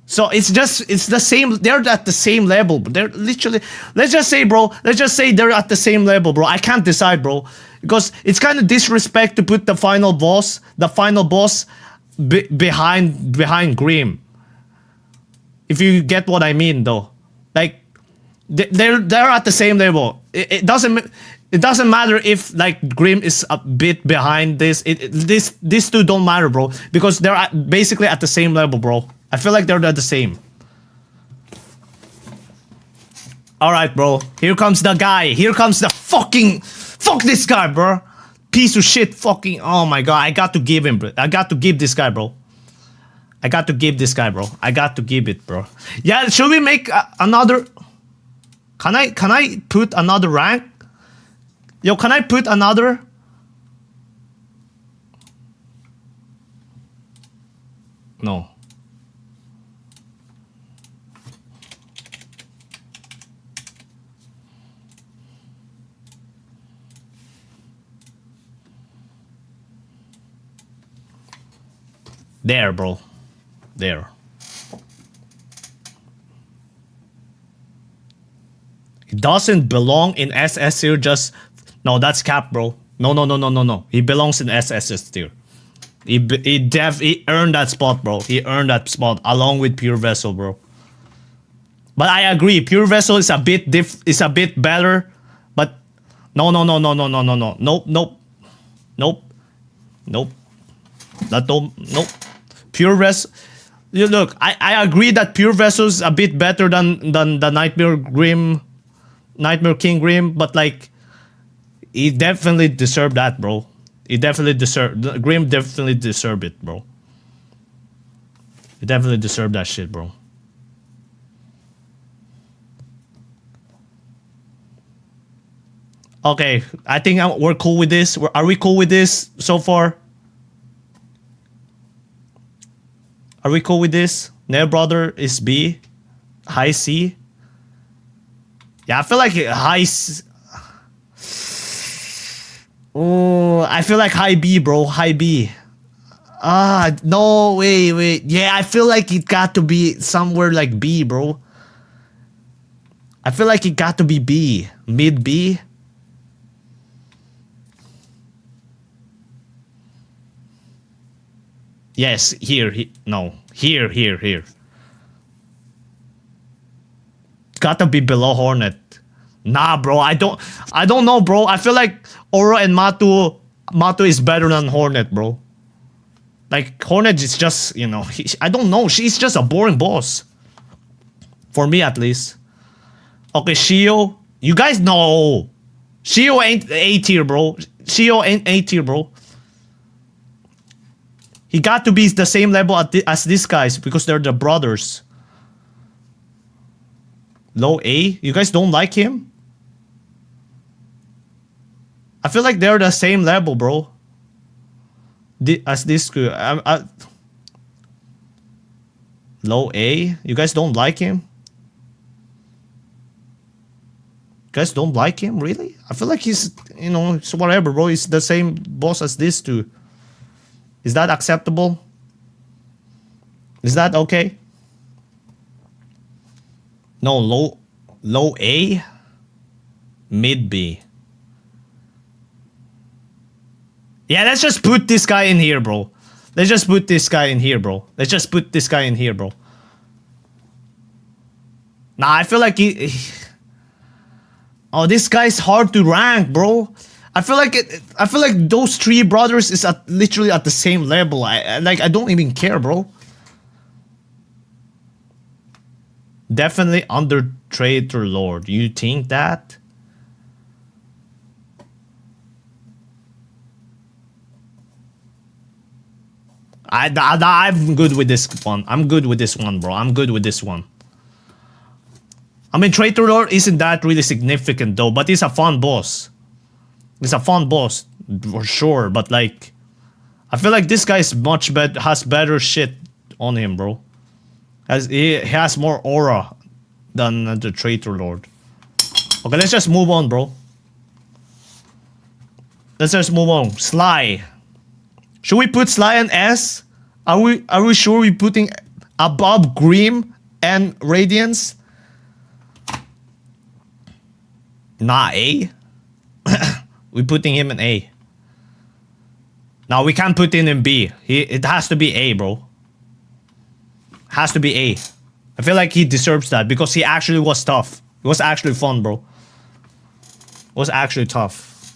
Speaker 1: So it's the same. They're at the same level. They're literally. Let's just say, bro. Let's just say they're at the same level, bro. I can't decide, bro, because it's kind of disrespect to put the final boss, behind Grim. If you get what I mean, though, like they're at the same level. It doesn't matter if like Grim is a bit behind this. These two don't matter, bro, because they're basically at the same level, bro. I feel like they're the same. All right, bro. Here comes the guy. Here comes the fuck this guy, bro. Piece of shit. Fucking. Oh my god. I got to give him. I got to give this guy, bro. I got to give this guy, bro. I got to give it, bro. Yeah. Should we make another? Can I put another rank? Yo, can I put another? No. There, bro. There. doesn't belong in SS tier. Just no, that's cap, bro. No. He belongs in SS tier. He earned that spot, bro. He earned that spot along with Pure Vessel, bro. But I agree, Pure Vessel is a bit better. But no. Nope. Nope. Pure Vessel. Look, I agree that Pure Vessel is a bit better than the Nightmare King Grim, but like, he definitely deserved that, bro. Grim definitely deserved it, bro. He definitely deserved that shit, bro. Okay, I think we're cool with this. Are we cool with this so far? Are we cool with this? Nail Brother is B. High C. Yeah, I feel like high C. Oh, I feel like high B, bro. High B. No, wait. Yeah, I feel like it got to be somewhere like B, bro. I feel like it got to be B. Mid B. Yes, here. Here. Gotta be below Hornet. Nah, bro, I don't know, bro. I feel like Oro and Matu is better than Hornet, bro. Like, Hornet is just, you know, I don't know. She's just a boring boss. For me, at least. Okay, Shio. You guys know. Shio ain't A tier, bro. Shio ain't A tier, bro. He got to be the same level as these guys because they're the brothers. Low A? You guys don't like him? I feel like they're the same level, bro. As this crew. Low A? You guys don't like him? You guys don't like him? Really? I feel like he's, you know, it's whatever, bro. He's the same boss as these two. Is that acceptable? Is that okay? No, low A, mid B. Yeah, let's just put this guy in here, bro. Let's just put this guy in here, bro. Nah, I feel like he oh, this guy's hard to rank, bro. I feel like those three brothers is literally at the same level. I don't even care, bro. Definitely under Traitor Lord. You think that? I'm good with this one. I'm good with this one, bro. I'm good with this one. I mean, Traitor Lord isn't that really significant though, but he's a fun boss. He's a fun boss for sure, but like, I feel like this guy is much better, has better shit on him, bro. He has more aura than the Traitor Lord. Okay, let's just move on, bro. Let's just move on. Sly. Should we put Sly in S? Are we sure we're putting above Grim and Radiance? Nah, A. We're putting him in A. Now we can't put him in B. It has to be A, bro. Has to be A. I feel like he deserves that because he actually was tough. It was actually fun, bro. It was actually tough.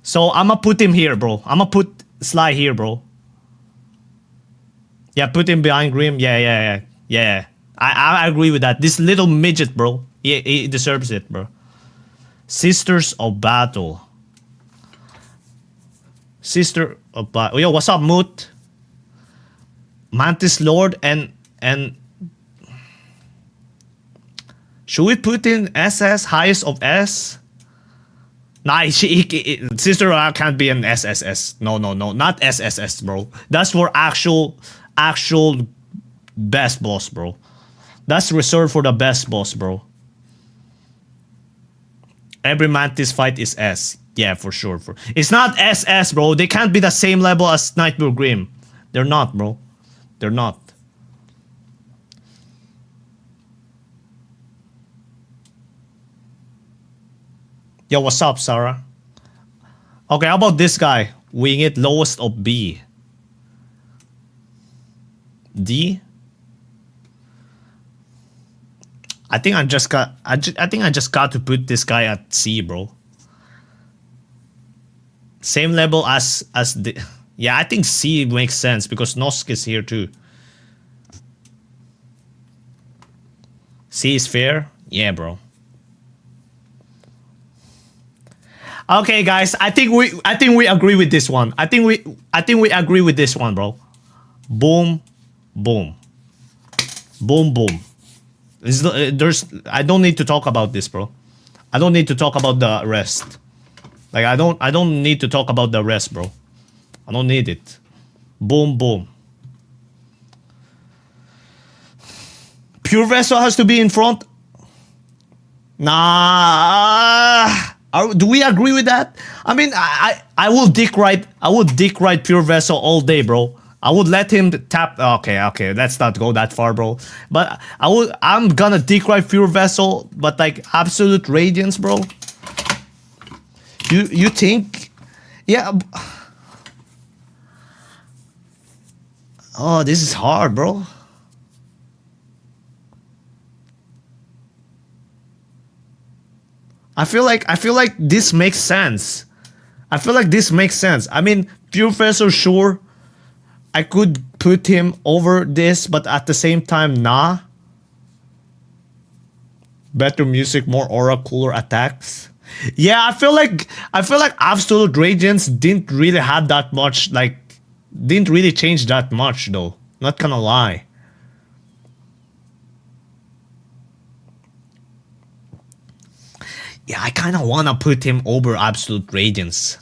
Speaker 1: So I'ma put him here, bro. I'ma put Sly here, bro. Yeah, put him behind Grim. Yeah. I agree with that. This little midget, bro. He deserves it, bro. Sisters of Battle. Sister of Battle. Yo, what's up, Moot? Mantis Lord and should we put in SS, highest of S? Nah, Sister can't be an SSS. No, not SSS, bro. That's for actual best boss, bro. That's reserved for the best boss, bro. Every Mantis fight is S. Yeah, for sure. It's not SS, bro. They can't be the same level as Nightmare Grim. They're not, bro. They're not. Yo, what's up, Sarah? Okay, how about this guy? Wing it lowest of B. D? I think I just got to put this guy at C, bro. Same level as the... Yeah, I think C makes sense because Nosk is here too. C is fair? Yeah, bro. Okay, guys, I think we agree with this one. I think we agree with this one, bro. Boom, boom, boom, boom. I don't need to talk about this, bro. I don't need to talk about the rest. Like I don't need to talk about the rest, bro. I don't need it. Boom, boom. Pure Vessel has to be in front. Nah. Do we agree with that? I mean, I will dick ride Pure Vessel all day, bro. I would let him tap. Okay, let's not go that far, bro. But I'm gonna dick ride Pure Vessel, but like Absolute Radiance, bro. You think? Yeah. Oh, this is hard, bro. I feel like this makes sense. I feel like this makes sense. I mean, Pure Vessel, sure. I could put him over this, but at the same time, nah. Better music, more aura, cooler attacks. Yeah, I feel like Absolute Radiance didn't really have that much, like, didn't really change that much though. Not gonna lie. Yeah, I kind of want to put him over Absolute Radiance.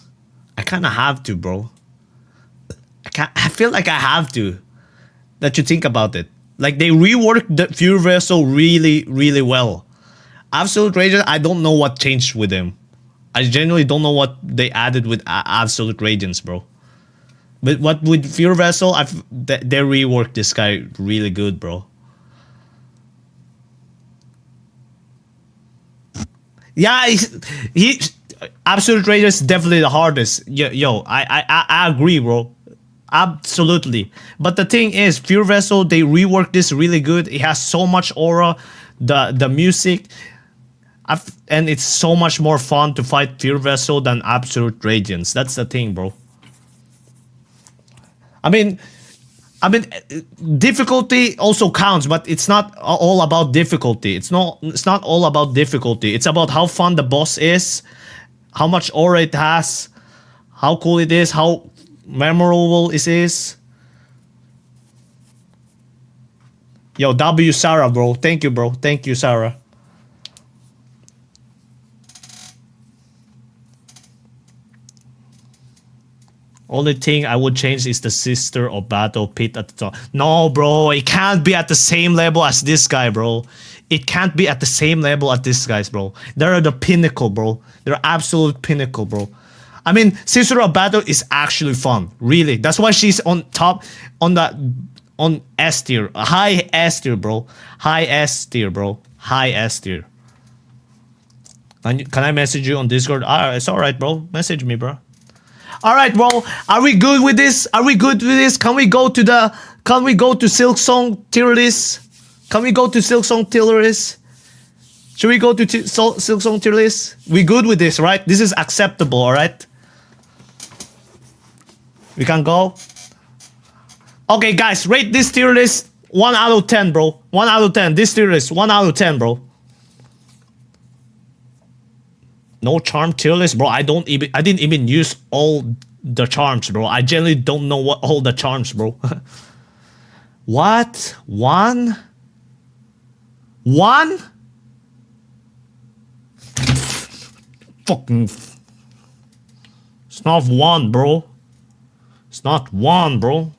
Speaker 1: I kind of have to, bro. I feel like I have to. That you think about it. Like, they reworked the Pure Vessel really, really well. Absolute Radiance, I don't know what changed with him. I genuinely don't know what they added with Absolute Radiance, bro. But what with Pure Vessel, they reworked this guy really good, bro. Yeah, he Absolute Radiance is definitely the hardest. Yo, I agree, bro. Absolutely. But the thing is, Pure Vessel, they reworked this really good. It has so much aura, the music, and it's so much more fun to fight Pure Vessel than Absolute Radiance. That's the thing, bro. I mean, difficulty also counts, but it's not all about difficulty. It's not all about difficulty. It's about how fun the boss is, how much aura it has, how cool it is, how memorable it is. Yo, W Sarah, bro. Thank you, bro. Thank you, Sarah. Only thing I would change is the Sister of Battle Pit at the top. No, bro, it can't be at the same level as this guy, bro. It can't be at the same level as this guys, bro. They're the pinnacle, bro. They're absolute pinnacle, bro. I mean, Sister of Battle is actually fun, really. That's why she's on top, on S tier, high S tier, bro. High S tier, bro. High S tier. Can I message you on Discord? It's alright, bro. Message me, bro. Alright, bro. Are we good with this? Are we good with this? Can we go to Silksong tier list? Can we go to Silksong tier list? Should we go to Silksong tier list? We good with this, right? This is acceptable, alright? We can go. Okay, guys, rate this tier list 1 out of 10, bro. 1 out of 10. This tier list 1 out of 10, bro. No charm tier list, bro. I didn't even use all the charms, bro. I generally don't know what all the charms, bro. What? 1? 1? Fucking. It's not 1, bro. It's not 1, bro.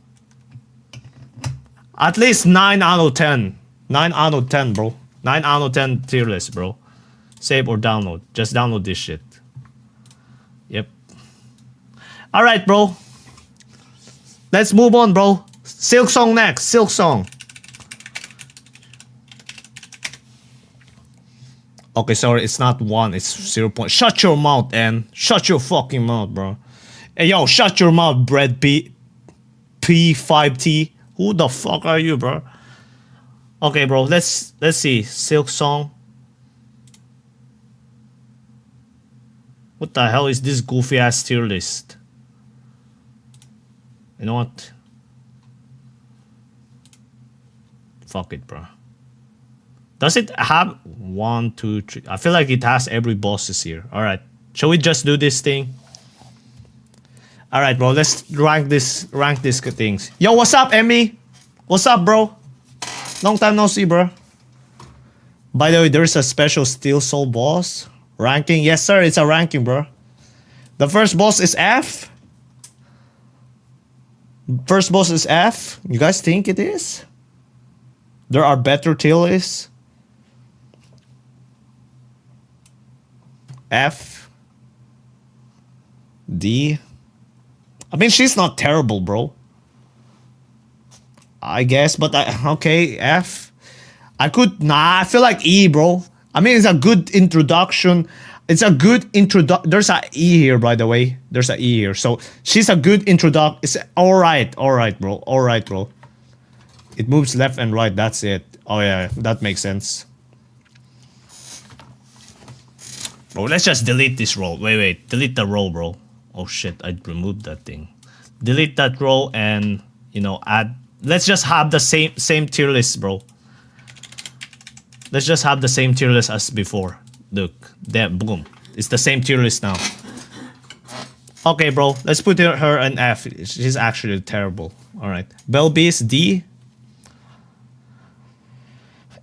Speaker 1: At least 9 out of 10. 9 out of 10, bro. 9 out of 10 tier list, bro. Save or download. Just download this shit. Yep. Alright, bro. Let's move on, bro. Silksong next. Silksong. Okay, sorry, it's not 1, it's 0. Shut your mouth, and shut your fucking mouth, bro. Hey, yo, shut your mouth, Brad P5T. Who the fuck are you, bro? Okay, bro, let's see. Silk Song. What the hell is this goofy ass tier list? You know what? Fuck it, bro. Does it have 1, 2, 3? I feel like it has every bosses here. All right, shall we just do this thing? All right, bro. Let's rank these things. Yo, what's up, Emmy? What's up, bro? Long time no see, bro. By the way, there's a special Steel Soul boss ranking. Yes, sir. It's a ranking, bro. The first boss is F. First boss is F. You guys think it is? There are better tier lists. F. D. I mean, she's not terrible, bro. I guess, but okay, F. I feel like E, bro. I mean, it's a good introduction. It's a good there's a E here, by the way. There's a E here. So, she's a good introduction. It's alright, bro. Alright, bro. It moves left and right, that's it. Oh yeah, that makes sense. Bro, let's just delete this row. Wait, delete the row, bro. Oh shit, I removed that thing. Delete that row and, you know, add. Let's just have the same tier list, bro. Let's just have the same tier list as before. Look, there, boom. It's the same tier list now. Okay, bro. Let's put her an F. She's actually terrible. All right. Belby's D.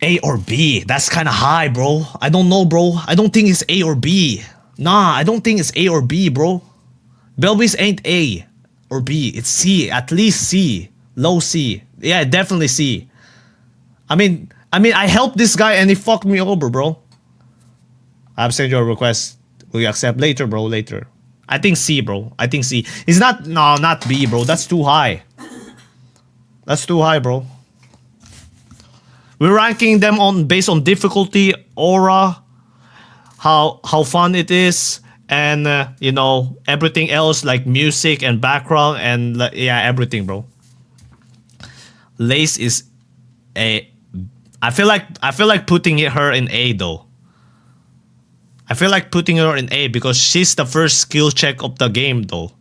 Speaker 1: A or B. That's kind of high, bro. I don't know, bro. I don't think it's A or B. Nah, I don't think it's A or B, bro. Belby's ain't A or B. It's C. At least C. Low C. Yeah, definitely C. I mean, I helped this guy and he fucked me over, bro. I've sent your request. Will you accept later, bro? Later. I think C, bro. I think C. It's not. No, not B, bro. That's too high. That's too high, bro. We're ranking them on based on difficulty, aura, how fun it is, and you know, everything else like music and background and yeah, everything, bro. Lace is A. I feel like putting her in A though. I feel like putting her in A because she's the first skill check of the game though.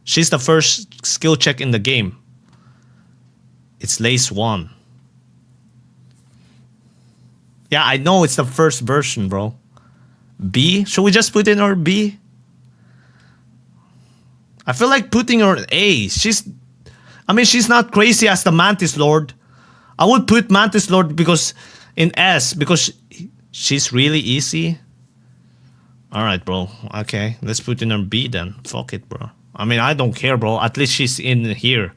Speaker 1: She's the first skill check in the game. It's Lace 1. Yeah, I know it's the first version, bro. B? Should we just put in her B? I feel like putting her in A. She's not crazy as the Mantis Lord. I would put Mantis Lord because in S because she's really easy. Alright, bro. Okay, let's put in her B then. Fuck it, bro. I mean, I don't care, bro. At least she's in here.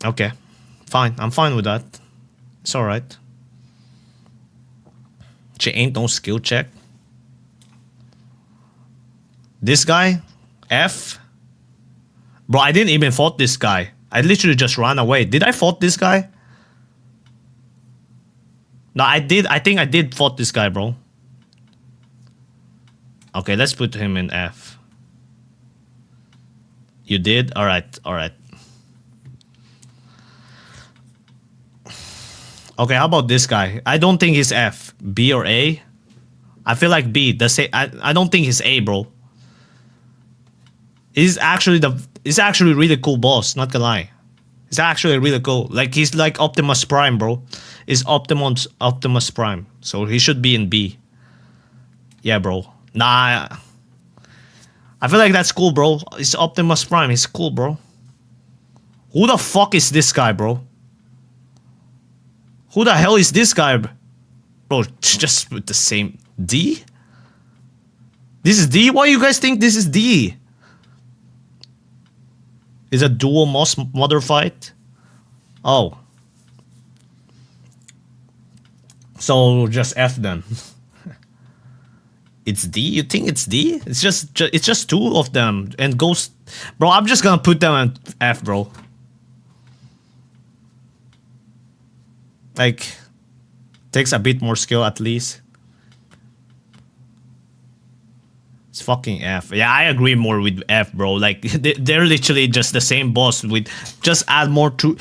Speaker 1: Okay. Fine. I'm fine with that. It's alright. She ain't no skill check. This guy? F? Bro, I didn't even fought this guy. I literally just ran away. Did I fought this guy? No, I did. I think I did fought this guy, bro. Okay, let's put him in F. You did? Alright, alright. Okay, how about this guy? I don't think he's F. B or A? I feel like B. I don't think he's A, bro. He's actually really cool boss, not gonna lie. He's actually really cool. Like he's like Optimus Prime, bro. Is Optimus Prime. So he should be in B. Yeah, bro. Nah. I feel like that's cool, bro. It's Optimus Prime. He's cool, bro. Who the fuck is this guy, bro? Who the hell is this guy? Bro, just with the same D? This is D? Why you guys think this is D? Is a dual mother fight? Oh. So just F then. It's D? You think it's D? It's just two of them and Ghost. Bro, I'm just gonna put them in F, bro. Like Takes a bit more skill at least. It's fucking F. Yeah, I agree more with F, bro. Like, they're literally just the same boss with just add more to...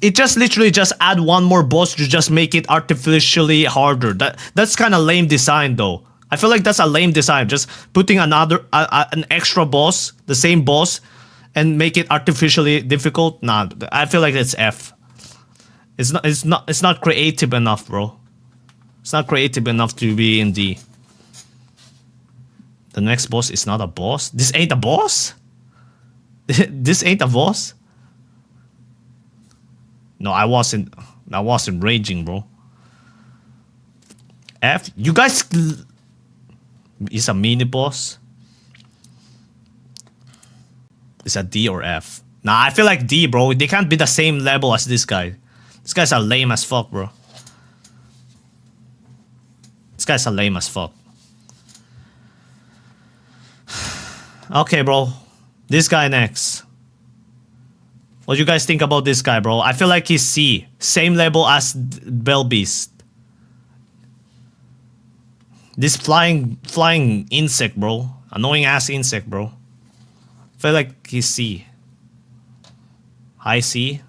Speaker 1: It just literally just add one more boss to just make it artificially harder. That's kind of lame design, though. I feel like that's a lame design. Just putting another... an extra boss, the same boss, and make it artificially difficult. Nah, I feel like it's F. It's not creative enough, bro. It's not creative enough to be in D. The next boss is not a boss? This ain't a boss? This ain't a boss? No, I wasn't raging, bro. F? You guys... Is a mini boss? Is a D or F? Nah, I feel like D, bro. They can't be the same level as this guy. This guy's a lame as fuck, bro. This guy's a lame as fuck. Okay, bro. This guy next. What do you guys think about this guy, bro? I feel like he's C. Same level as Bell Beast. This flying insect, bro. Annoying ass insect, bro. I feel like he's C. High C.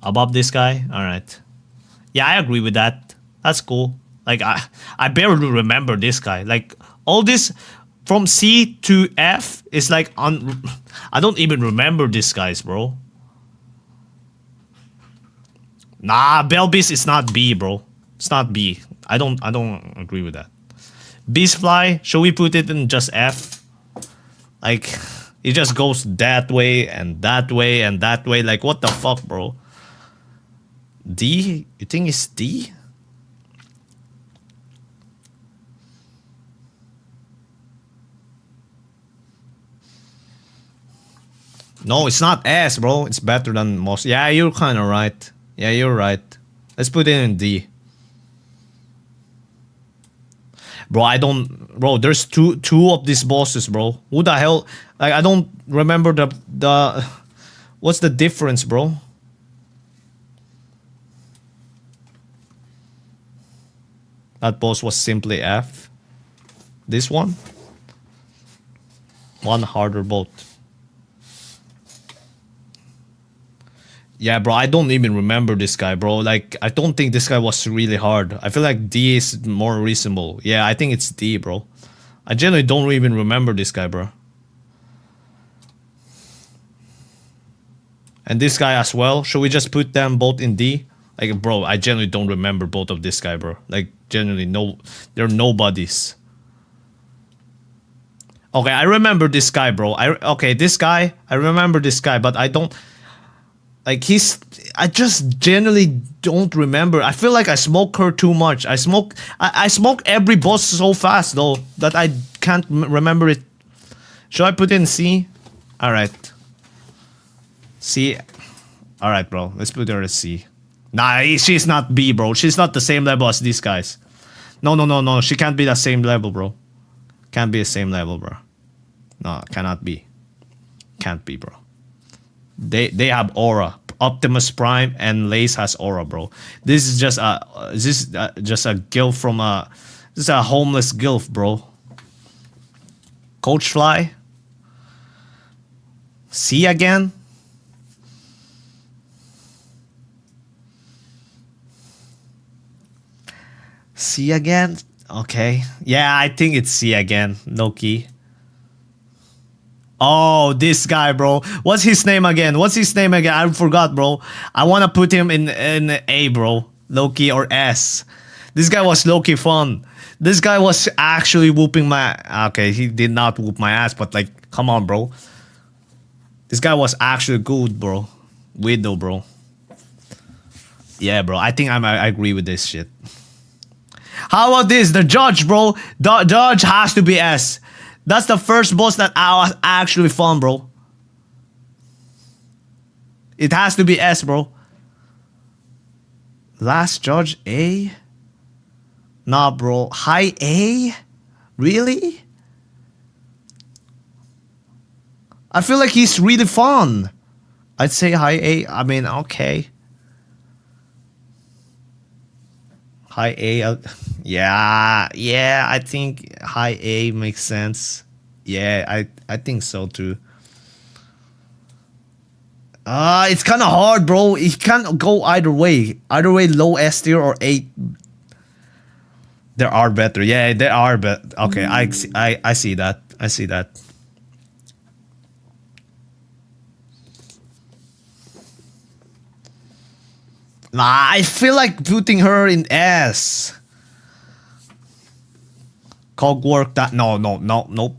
Speaker 1: Above this guy. Alright. Yeah, I agree with that. That's cool. Like, I barely remember this guy. Like, all this... From C to F is like I don't even remember these guys, bro. Nah, Belbeast is not B, bro. It's not B. I don't agree with that. Beastfly, should we put it in just F? Like, it just goes that way and that way and that way. Like, what the fuck, bro? D? You think it's D? No, it's not S, bro. It's better than most. Yeah, you're kind of right. Yeah, you're right. Let's put it in D. Bro, I don't... Bro, there's two of these bosses, bro. Who the hell... Like, I don't remember the... What's the difference, bro? That boss was simply F. This one? One harder boat. Yeah, bro, I don't even remember this guy, bro. Like, I don't think this guy was really hard. I feel like D is more reasonable. Yeah, I think it's D, bro. I generally don't even remember this guy, bro. And this guy as well. Should we just put them both in D? Like, bro, I generally don't remember both of this guy, bro. Like, generally, no, they're nobodies. Okay, I remember this guy, bro. Okay, this guy, I remember this guy, but I don't... Like, I just generally don't remember. I feel like I smoke her too much. I smoke every boss so fast, though, that I can't remember it. Should I put in C? Alright. C. Alright, bro. Let's put her at C. Nah, she's not B, bro. She's not the same level as these guys. No. She can't be the same level, bro. Can't be the same level, bro. No, cannot be. Can't be, bro. They have aura. Optimus Prime and Lace has aura, bro. This is just a gilf from a... This is a homeless gilf, bro. Coach Fly. C again? C again? Okay. Yeah, I think it's C again. Loki. Oh, this guy, bro. What's his name again? I forgot, bro. I want to put him in A, bro. Loki or S. This guy was low-key fun. This guy was actually whooping my... Okay, he did not whoop my ass, but like, come on, bro. This guy was actually good, bro. Widow, bro. Yeah, bro. I think I agree with this shit. How about this? The judge, bro. The judge has to be S. That's the first boss that was actually fun, bro. It has to be S, bro. Last judge, A? Nah, bro. High A? Really? I feel like he's really fun. I'd say high A. I mean, okay. High A. Yeah, yeah. I think high A makes sense. Yeah, I think so too. It's kind of hard, bro. It can't go either way. Either way, low S tier or A. There are better. Yeah, there are better. Okay, I see that. I see that. Nah, I feel like putting her in S. Cogwork that nope.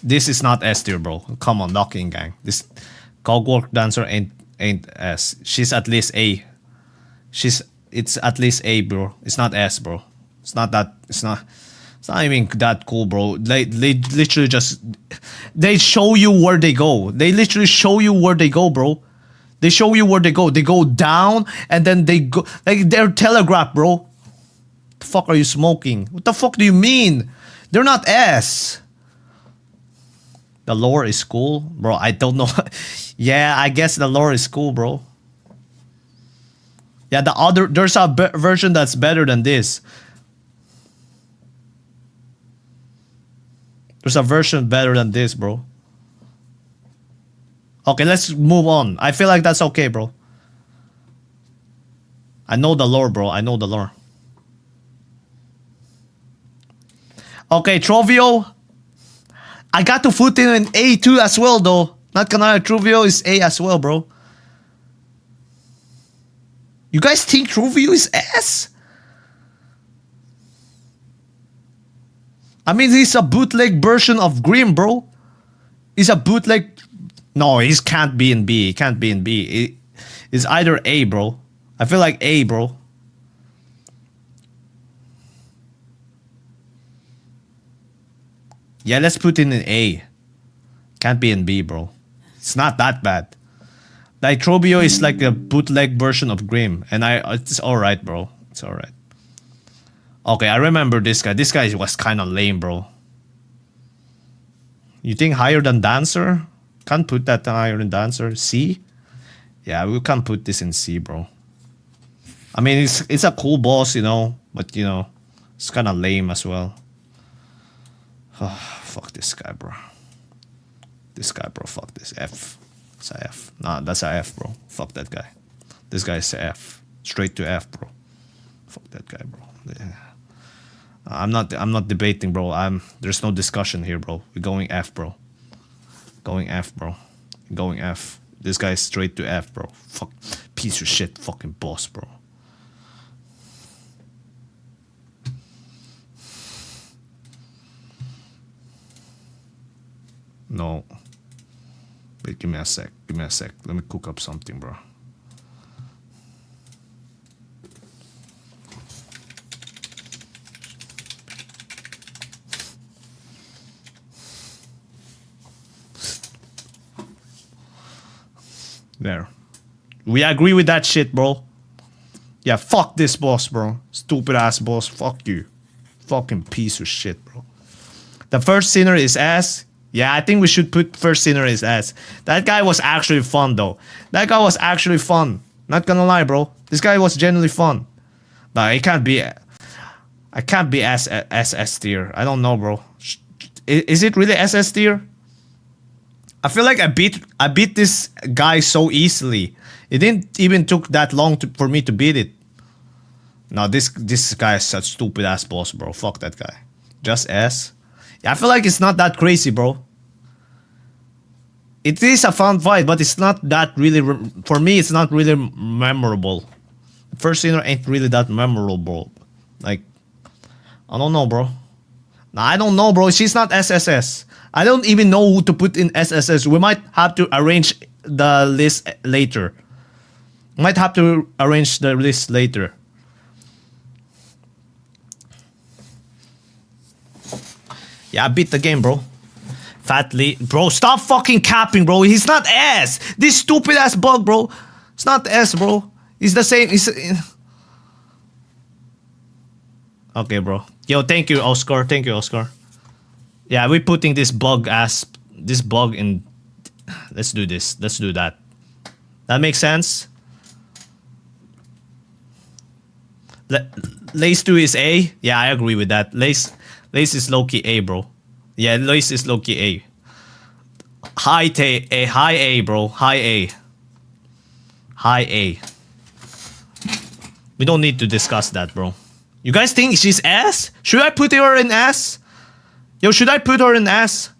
Speaker 1: This is not S tier, bro. Come on, Knocking Gang. This Cogwork Dancer ain't S. She's at least A. It's at least A, bro. It's not S, bro. It's not even that cool, bro. They literally just they show you where they go. They literally show you where they go, bro. They show you where they go. They go down and then they go like they're telegraphed, bro. The fuck are you smoking? What the fuck do you mean? They're not S. The lore is cool, bro. I don't know. Yeah, I guess the lore is cool, bro. Yeah, there's a version that's better than this. There's a version better than this, bro. Okay, let's move on. I feel like that's okay, bro. I know the lore, bro. I know the lore. Okay, Trovio. I got to put in an A2 as well, though. Not gonna lie, Trovio is A as well, bro. You guys think Trovio is S? I mean, he's a bootleg version of Grimm, bro. He's a bootleg. No, he can't be in B. He can't be in B. It's either A, bro. I feel like A, bro. Yeah, let's put in an A. Can't be in B, bro. It's not that bad. Like, Trovio is like a bootleg version of Grimm. And it's alright, bro. It's alright. Okay, I remember this guy. This guy was kind of lame, bro. You think higher than Dancer? Can't put that higher than Dancer. C? Yeah, we can't put this in C, bro. I mean, it's a cool boss, you know. But, you know, it's kind of lame as well. Oh, fuck this guy, bro. This guy, bro. Fuck this. F. It's a F. Nah, that's a F, bro. Fuck that guy. This guy is a F. Straight to F, bro. Fuck that guy, bro. Yeah. I'm not debating, bro. There's no discussion here, bro. We're going F, bro. Going F, bro. Going F. This guy is straight to F, bro. Fuck. Piece of shit fucking boss, bro. No. Wait, give me a sec. Give me a sec. Let me cook up something, bro. There. We agree with that shit, bro. Yeah, fuck this boss, bro. Stupid ass boss. Fuck you. Fucking piece of shit, bro. The first sinner is ass. Yeah, I think we should put first sinner is ass. That guy was actually fun, though. That guy was actually fun. Not gonna lie, bro. This guy was genuinely fun. Nah, it can't be. I can't be SS tier. I don't know, bro. Is it really SS tier? I feel like I beat this guy so easily. It didn't even took that long for me to beat it. No, this guy is such stupid ass boss, bro. Fuck that guy. Just S. Yeah, I feel like it's not that crazy, bro. It is a fun fight, but it's not that really. For me, it's not really memorable. First sinner ain't really that memorable. Like, I don't know, bro. Nah, I don't know, bro. She's not SSS. I don't even know who to put in SSS. We might have to arrange the list later. Might have to arrange the list later. Yeah, I beat the game, bro. Fatly. Bro, stop fucking capping, bro. He's not S. This stupid ass bug, bro. It's not S, bro. He's the same. Okay, bro. Yo, thank you, Oscar. Thank you, Oscar. Yeah, we're putting this bug in. Let's do this. Let's do that. That makes sense. Lace 2 is A. Yeah, I agree with that. Lace is low-key A, bro. Yeah, Lace is low-key A. High A, bro. High A. High A. We don't need to discuss that, bro. You guys think she's S? Should I put her in S? Yo, should I put her in S?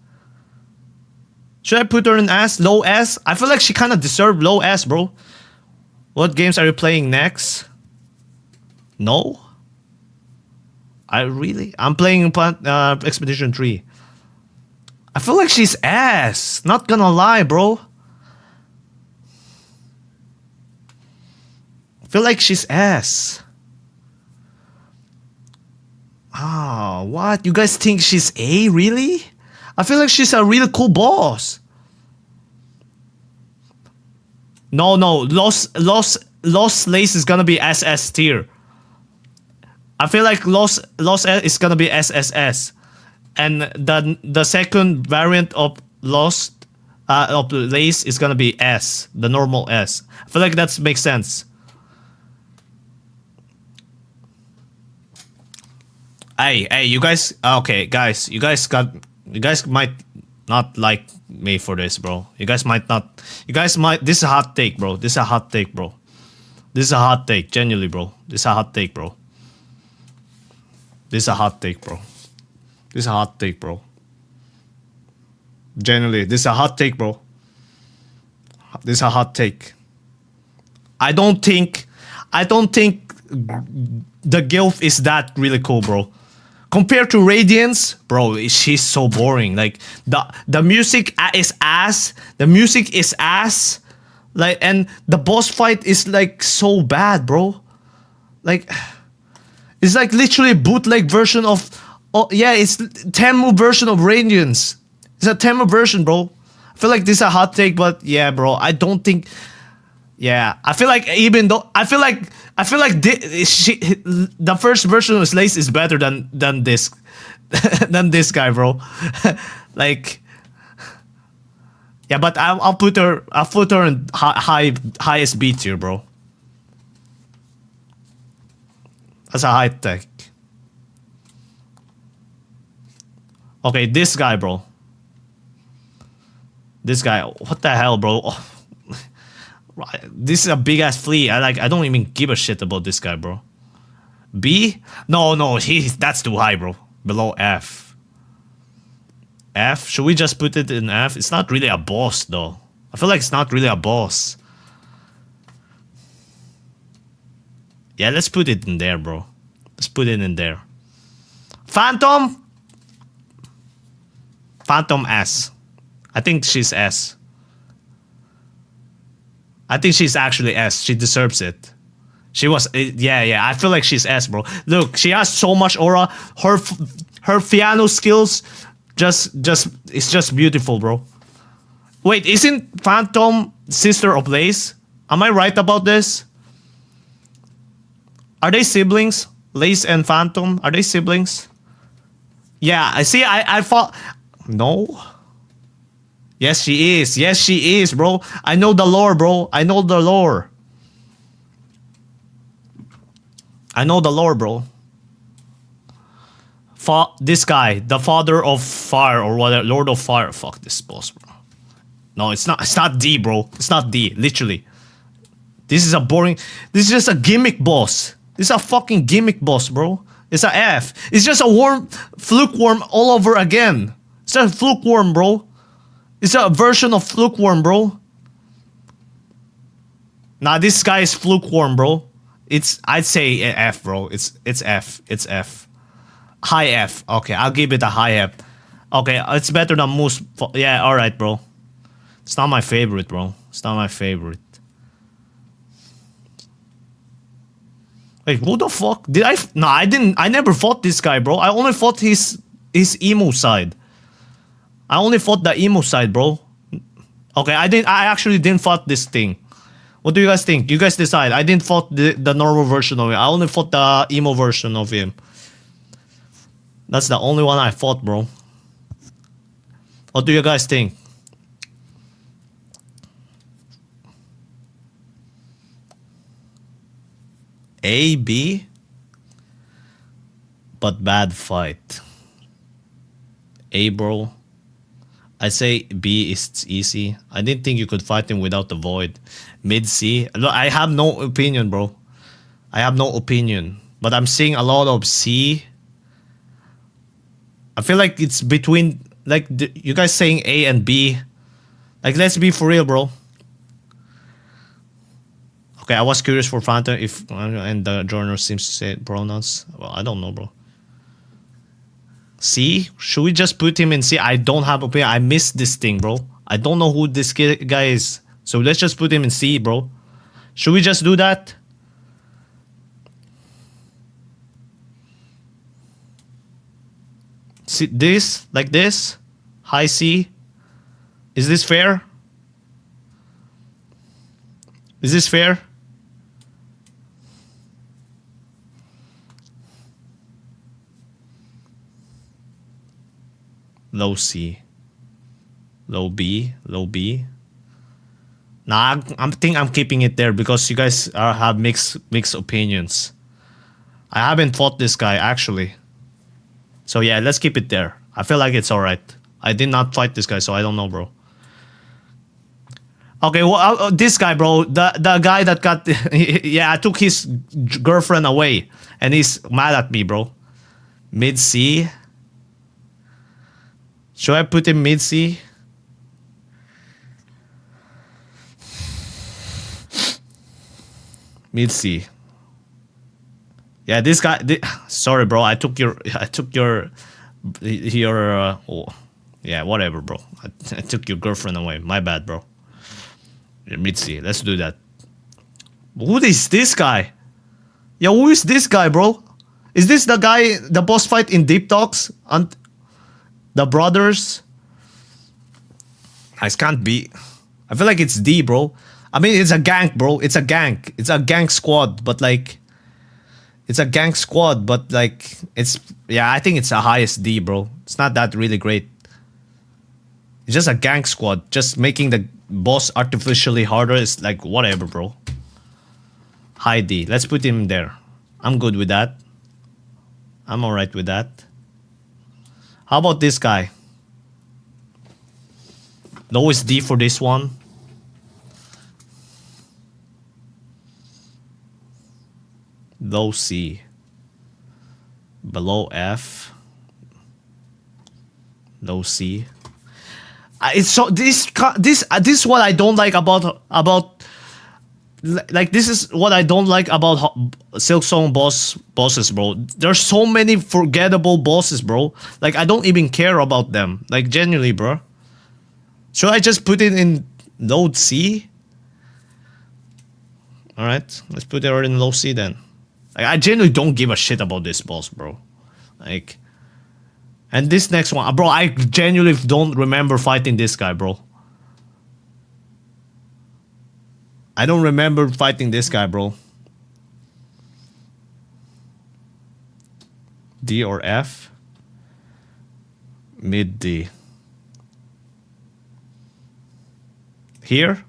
Speaker 1: Should I put her in S? Low S? I feel like she kind of deserved low S, bro. What games are you playing next? No? I'm playing Expedition 3. I feel like she's S. Not gonna lie, bro. I feel like she's S. Ah, what? You guys think she's A? Really? I feel like she's a really cool boss. No, Lost Lace is gonna be SS tier. I feel like Lost is gonna be SSS, and the second variant of Lost of Lace is gonna be S, the normal S. I feel like that makes sense. Hey, you guys. Okay, guys, you guys might not like me for this, bro. You guys might. This is a hot take, bro. This is a hot take, bro. This is a hot take, genuinely, bro. This is a hot take, bro. This is a hot take, bro. This is a hot take, bro. Genuinely, this is a hot take, bro. This is a hot take. I don't think the Gilf is that really cool, bro. Compared to Radiance, bro, she's so boring. Like the music is ass. The music is ass. Like, and the boss fight is like so bad, bro. Like, it's like literally a bootleg version of. Oh yeah, it's Temu version of Radiance. It's a Temu version, bro. I feel like this is a hot take, but yeah, bro, I don't think. Yeah, I feel like even though the first version of Lace is better than this than this guy, bro. Like, yeah, but I'll put her in highest B tier, bro. That's a high tech. Okay, this guy, bro. This guy, what the hell, bro? Oh. Right, this is a big ass flea. I don't even give a shit about this guy, bro. B? No, that's too high, bro. Below F. F? Should we just put it in F? It's not really a boss, though. I feel like it's not really a boss. Yeah, let's put it in there, bro. Let's put it in there. Phantom S. I think she's S. I think she's actually S. She deserves it. She was, yeah. I feel like she's S, bro. Look, she has so much aura. Her piano skills, it's just beautiful, bro. Wait, isn't Phantom sister of Lace? Am I right about this? Are they siblings? Lace and Phantom, are they siblings? Yeah, I see. I thought no. Yes, she is. Yes, she is, bro. I know the lore, bro. I know the lore. I know the lore, bro. This guy, the father of fire or whatever, Lord of Fire. Fuck this boss, bro. No, it's not. It's not D, bro. It's not D. Literally, this is a boring. This is just a gimmick boss. This is a fucking gimmick boss, bro. It's a F. It's just a fluke worm all over again. It's a fluke worm, bro. It's a version of fluke worm, bro. Nah, this guy is fluke worm, bro. I'd say F, bro. It's F. It's F. High F. Okay, I'll give it a high F. Okay, it's better than Moose. Yeah, alright, bro. It's not my favorite, bro. It's not my favorite. Wait, who the fuck? Did I? No, I didn't. I never fought this guy, bro. I only fought his emo side. I only fought the emo side, bro. Okay, I actually didn't fight this thing. What do you guys think? You guys decide. I didn't fought the normal version of him. I only fought the emo version of him. That's the only one I fought, bro. What do you guys think? A, B? but bad fight. A, bro. I say B is easy. I didn't think you could fight him without the void. Mid C. Look, I have no opinion, bro. I have no opinion. But I'm seeing a lot of C. I feel like it's between, like, you guys saying A and B. Like, let's be for real, bro. Okay, I was curious for Fanta if, and the journal seems to say pronouns. Well, I don't know, bro. C? Should we just put him in C? I don't have opinion. I missed this thing, bro. I don't know who this guy is. So let's just put him in C, bro. Should we just do that? See this? Like this? High C? Is this fair? Is this fair? Low C. Low B. Low B. Nah, I think I'm keeping it there because you guys have mixed opinions. I haven't fought this guy, actually. So yeah, let's keep it there. I feel like it's alright. I did not fight this guy, so I don't know, bro. Okay, well, this guy, bro. The guy that got... yeah, I took his girlfriend away. And he's mad at me, bro. Mid C. Should I put him mid C? Mid C. Yeah, this guy. Sorry, bro. I took your. Oh, yeah, whatever, bro. I took your girlfriend away. My bad, bro. Mid C. Let's do that. Who is this guy? Yeah, who is this guy, bro? Is this the guy, the boss fight in Deep Talks? And the brothers? I can't be. I feel like it's D, bro. I mean, it's a gank, bro. It's a gank. It's a gank squad, but like... It's a gank squad, but like... It's... Yeah, I think it's the highest D, bro. It's not that really great. It's just a gank squad. Just making the boss artificially harder is like, whatever, bro. High D. Let's put him there. I'm good with that. I'm alright with that. How about this guy? Lowest D for this one. Low C. Below F. Low C. It's so this is what I don't like about like this is what I don't like about Silksong bosses, bro. There's so many forgettable bosses, bro. Like I don't even care about them. Like genuinely, bro. Should I just put it in low C? All right, let's put it in low C then. Like I genuinely don't give a shit about this boss, bro. Like, and this next one, bro. I genuinely don't remember fighting this guy, bro. I don't remember fighting this guy, bro. D or F? Mid D. Here?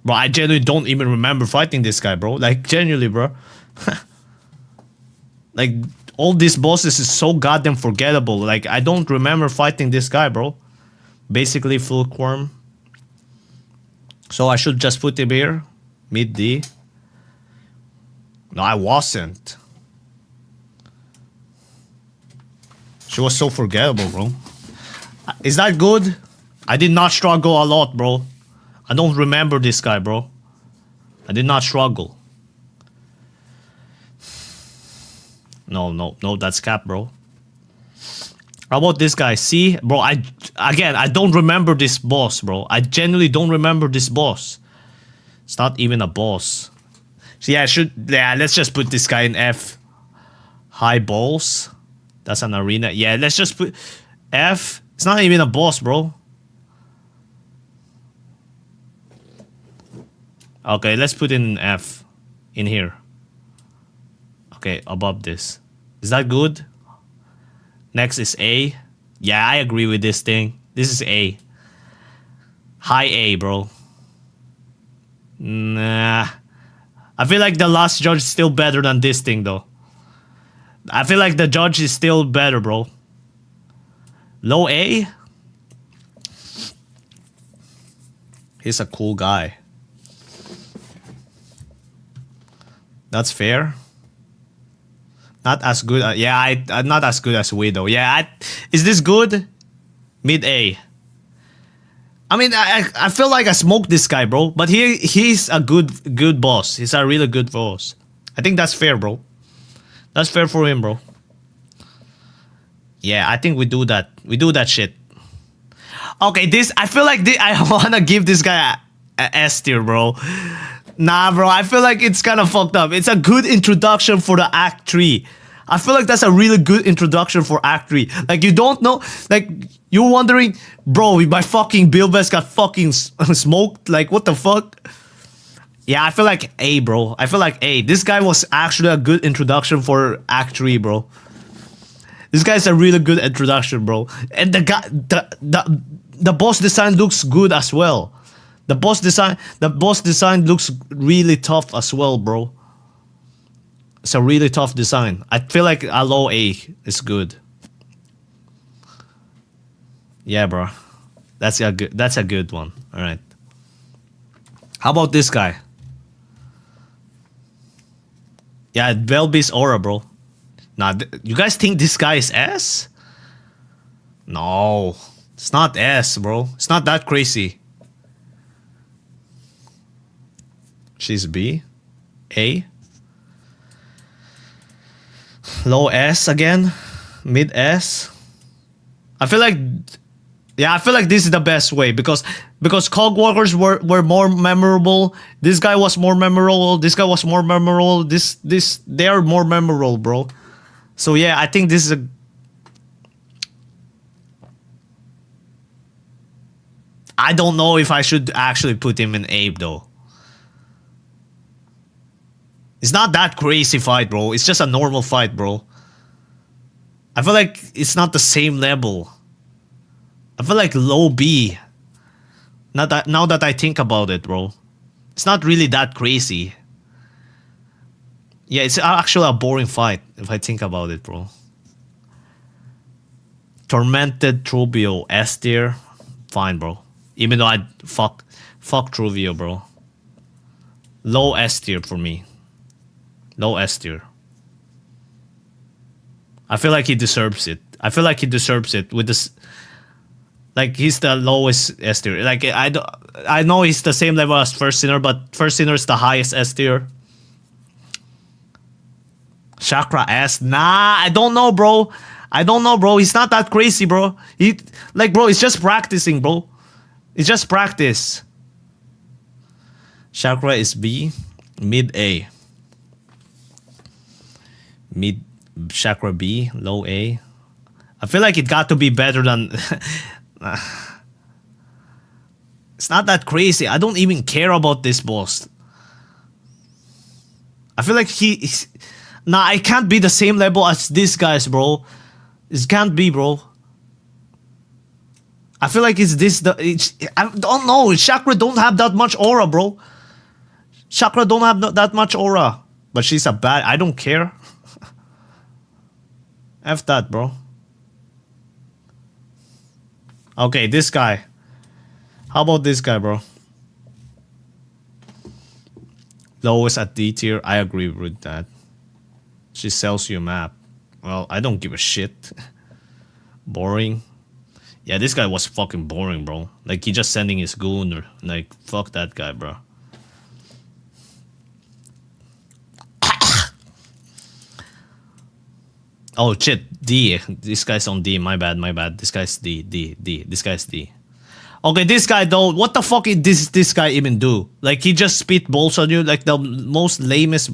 Speaker 1: Bro, I genuinely don't even remember fighting this guy, bro. Like, genuinely, bro. Like, all these bosses is so goddamn forgettable. Like, I don't remember fighting this guy, bro. Basically, full quorum. So I should just put him here. Mid D. No, I wasn't. She was so forgettable, bro. Is that good? I did not struggle a lot, bro. I don't remember this guy, bro. I did not struggle. No, that's cap, bro. How about this guy? See, bro, I don't remember this boss, bro. I genuinely don't remember this boss. It's not even a boss. So yeah, let's just put this guy in F. High balls. That's an arena. Yeah, let's just put F. It's not even a boss, bro. Okay, let's put in F. In here. Okay, above this. Is that good? Next is A. Yeah, I agree with this thing. This is A. High A, bro. Nah. I feel like the last judge is still better than this thing, though. I feel like the judge is still better, bro. Low A? He's a cool guy. That's fair. Not as good. Yeah, not as good as Widow. Yeah, is this good? Mid A. I mean, I feel like I smoked this guy, bro. But he's a good boss. He's a really good boss. I think that's fair, bro. That's fair for him, bro. Yeah, I think we do that. We do that shit. Okay, I feel like I wanna give this guy a S tier, bro. Nah, bro, I feel like it's kind of fucked up. It's a good introduction for the Act 3. I feel like that's a really good introduction for Act 3. Like, you don't know, like, you're wondering, bro, my fucking Bilbes got fucking smoked? Like, what the fuck? Yeah, I feel like A, bro. I feel like A. This guy was actually a good introduction for Act 3, bro. This guy's a really good introduction, bro. And the boss design looks good as well. The boss design looks really tough as well, bro. It's a really tough design. I feel like a low A is good. Yeah, bro. That's a good one. All right. How about this guy? Yeah, Velby's aura, bro. Nah, you guys think this guy is S? No, it's not S, bro. It's not that crazy. She's B. A. Low S again. Mid S. I feel like... Yeah, I feel like this is the best way because Cogwalkers were more memorable. This guy was more memorable. This guy was more memorable. They are more memorable, bro. So yeah, I think this is a... I don't know if I should actually put him in A though. It's not that crazy fight, bro. It's just a normal fight, bro. I feel like it's not the same level. I feel like low B. Now that I think about it, bro. It's not really that crazy. Yeah, it's actually a boring fight if I think about it, bro. Tormented Truvio S tier. Fine, bro. Even though I fuck Truvio, bro. Low S tier for me. Low S tier. I feel like he deserves it. I feel like he deserves it with this. Like, he's the lowest S tier. Like, I know he's the same level as First Sinner, but First Sinner is the highest S tier. Chakra S? Nah, I don't know, bro. I don't know, bro. He's not that crazy, bro. Bro, it's just practicing, bro. It's just practice. Chakra is B. Mid A. Mid Chakra B. Low A. I feel like it got to be better than... It's not that crazy. I don't even care about this boss. I feel like he's... Nah, I can't be the same level as these guys, bro. It can't be, bro. I feel like I don't know. Chakra don't have that much aura, bro. Chakra don't have that much aura. But she's a bad... I don't care. F that, bro. Okay, this guy. How about this guy, bro? Lowest at D tier. I agree with that. She sells you a map. Well, I don't give a shit. Boring. Yeah, this guy was fucking boring, bro. Like, he just sending his goon. Like, fuck that guy, bro. Oh, shit. D. This guy's on D. My bad, my bad. This guy's D. This guy's D. Okay, this guy, though. What the fuck did this guy even do? Like, he just spit balls on you. Like, the most lamest...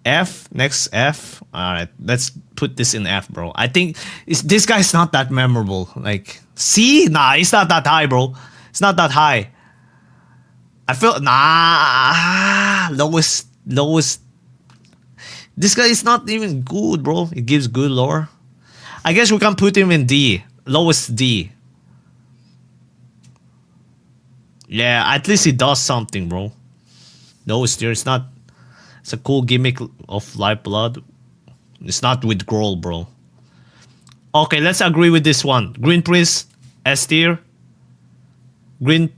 Speaker 1: F? Next F? Alright, let's put this in F, bro. I think this guy's not that memorable. Like, C? Nah, it's not that high, bro. It's not that high. I feel... Nah. Lowest... This guy is not even good, bro. It gives good lore. I guess we can put him in D. Lowest D. Yeah, at least he does something, bro. Lowest tier. It's not... It's a cool gimmick of Lifeblood. It's not with Grohl, bro. Okay, let's agree with this one. Green Priest, S tier. Green.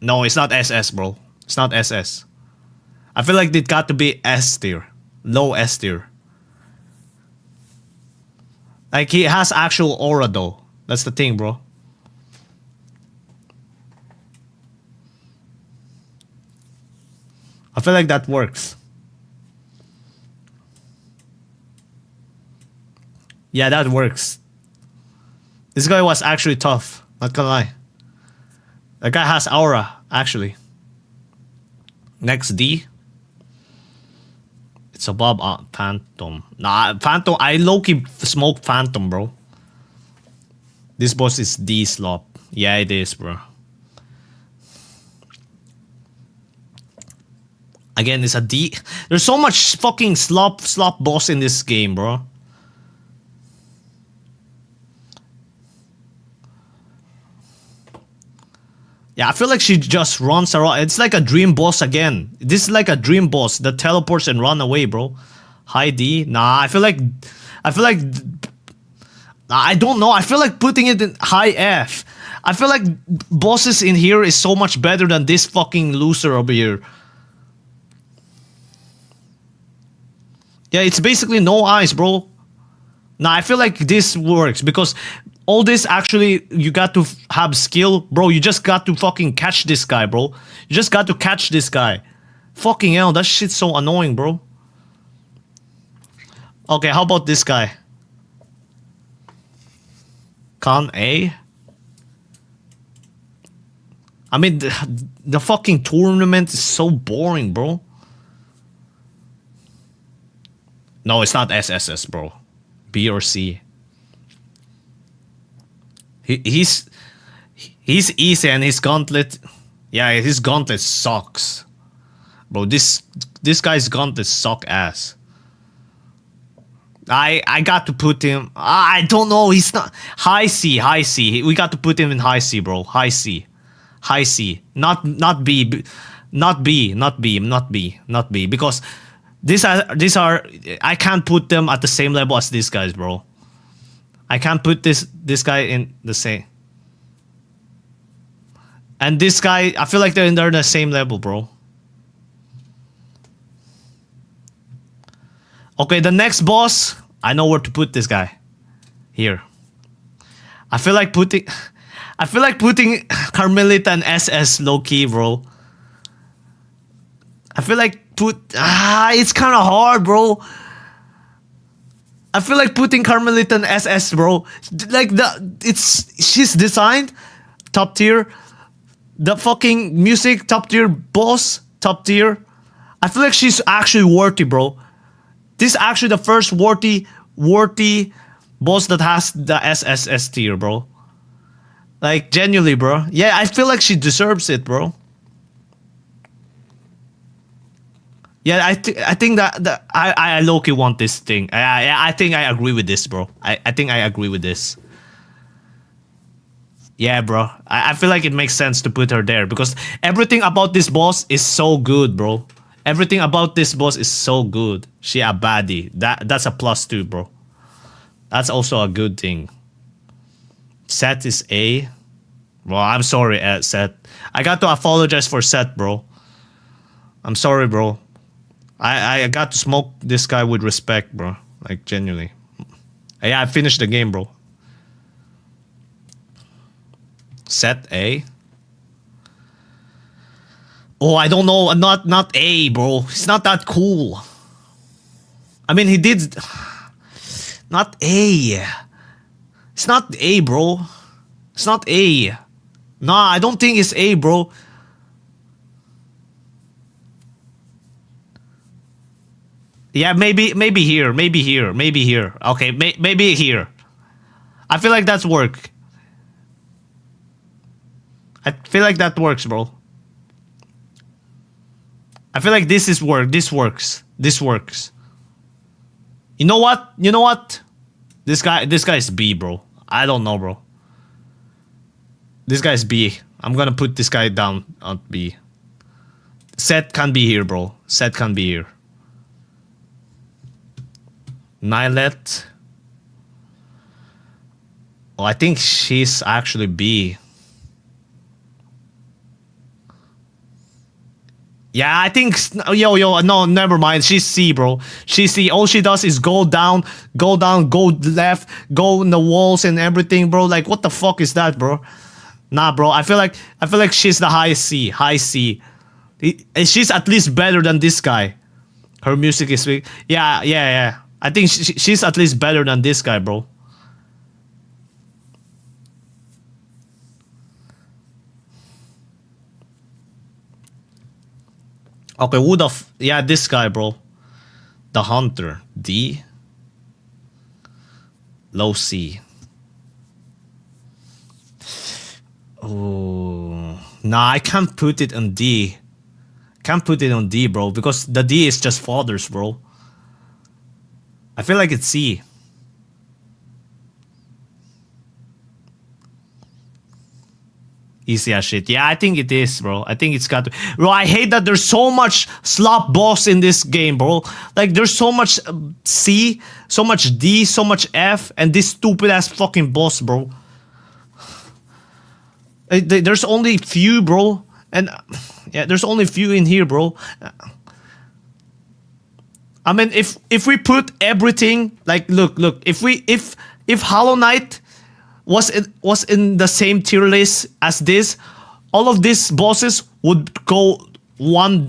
Speaker 1: No, it's not SS, bro. It's not SS. I feel like it got to be S tier. Low S tier. Like, he has actual aura, though. That's the thing, bro. I feel like that works. Yeah, that works. This guy was actually tough. Not gonna lie. That guy has aura, actually. Next D. It's above Phantom. Nah, Phantom. I low-key smoke Phantom, bro. This boss is D slop. Yeah, it is, bro. Again, it's a D. There's so much fucking slop boss in this game, bro. Yeah, I feel like she just runs around. It's like a dream boss again. This is like a dream boss that teleports and run away, bro. High D? Nah, I feel like I don't know. I feel like putting it in high F. I feel like bosses in here is so much better than this fucking loser over here. Yeah, it's basically no eyes, bro. Nah, I feel like this works because all this actually, you got to have skill. Bro, you just got to fucking catch this guy, bro. You just got to catch this guy. Fucking hell, that shit's so annoying, bro. Okay, how about this guy? Con A? I mean, the fucking tournament is so boring, bro. No, it's not SSS, bro. B or C. He's easy and his gauntlet. Yeah, his gauntlet sucks. Bro, this guy's gauntlet suck ass. I got to put him. I don't know. He's not high C. High C. We got to put him in high C, bro. High C. High C. Not B. Not B. Not B. Not B. Not B. Because these are I can't put them at the same level as these guys, bro. I can't put this guy in the same. And this guy, I feel like they're in the same level, bro. Okay, the next boss, I know where to put this guy. Here. I feel like putting Carmelita and SS low key, bro. I feel like it's kind of hard, bro. I feel like putting Carmelita and SS, bro. Like she's designed top tier. The fucking music top tier, boss top tier. I feel like she's actually worthy, bro. This is actually the first worthy boss that has the SSS tier, bro. Like, genuinely, bro. Yeah, I feel like she deserves it, bro. Yeah, I think that I low-key want this thing. I think I agree with this, bro. I think I agree with this. Yeah, bro. I feel like it makes sense to put her there because everything about this boss is so good, bro. Everything about this boss is so good. She a baddie. That's a plus 2, bro. That's also a good thing. Seth is A. Well, I'm sorry, Seth. I got to apologize for Seth, bro. I'm sorry, bro. I got to smoke this guy with respect, bro. Like, genuinely. Yeah, I finished the game, bro. Seth A. Oh, I don't know. Not A, bro. It's not that cool. I mean, he did... Not A. It's not A, bro. It's not A. Nah, I don't think it's A, bro. Yeah, maybe here. Maybe here. Maybe here. Okay, maybe here. I feel like that's work. I feel like that works, bro. I feel like this is work. This works. This works. You know what? You know what? This guy is B, bro. I don't know, bro. This guy is B. I'm gonna put this guy down on B. Seth can be here, bro. Seth can be here. Nylet. Oh, I think she's actually B. Yeah, I think no, never mind. She's C, bro. She's C. All she does is go down, go left, go in the walls and everything, bro. Like, what the fuck is that, bro? Nah, bro. I feel like she's the high C. She's at least better than this guy. Her music is weak. Yeah. I think she's at least better than this guy, bro. Okay, who the yeah, this guy, bro. The Hunter. D. Low C. Oh. Nah, I can't put it on D. Can't put it on D, bro, because the D is just fathers, bro. I feel like it's C. Easy as shit. Yeah, I think it is, bro. I think it's got to. Bro, I hate that there's so much slop boss in this game, bro. Like, there's so much C, so much D, so much F, and this stupid ass fucking boss, bro. There's only few, bro. And yeah, there's only few in here, bro. I mean, if we put everything, like, look, if Hollow Knight was in the same tier list as this, all of these bosses would go one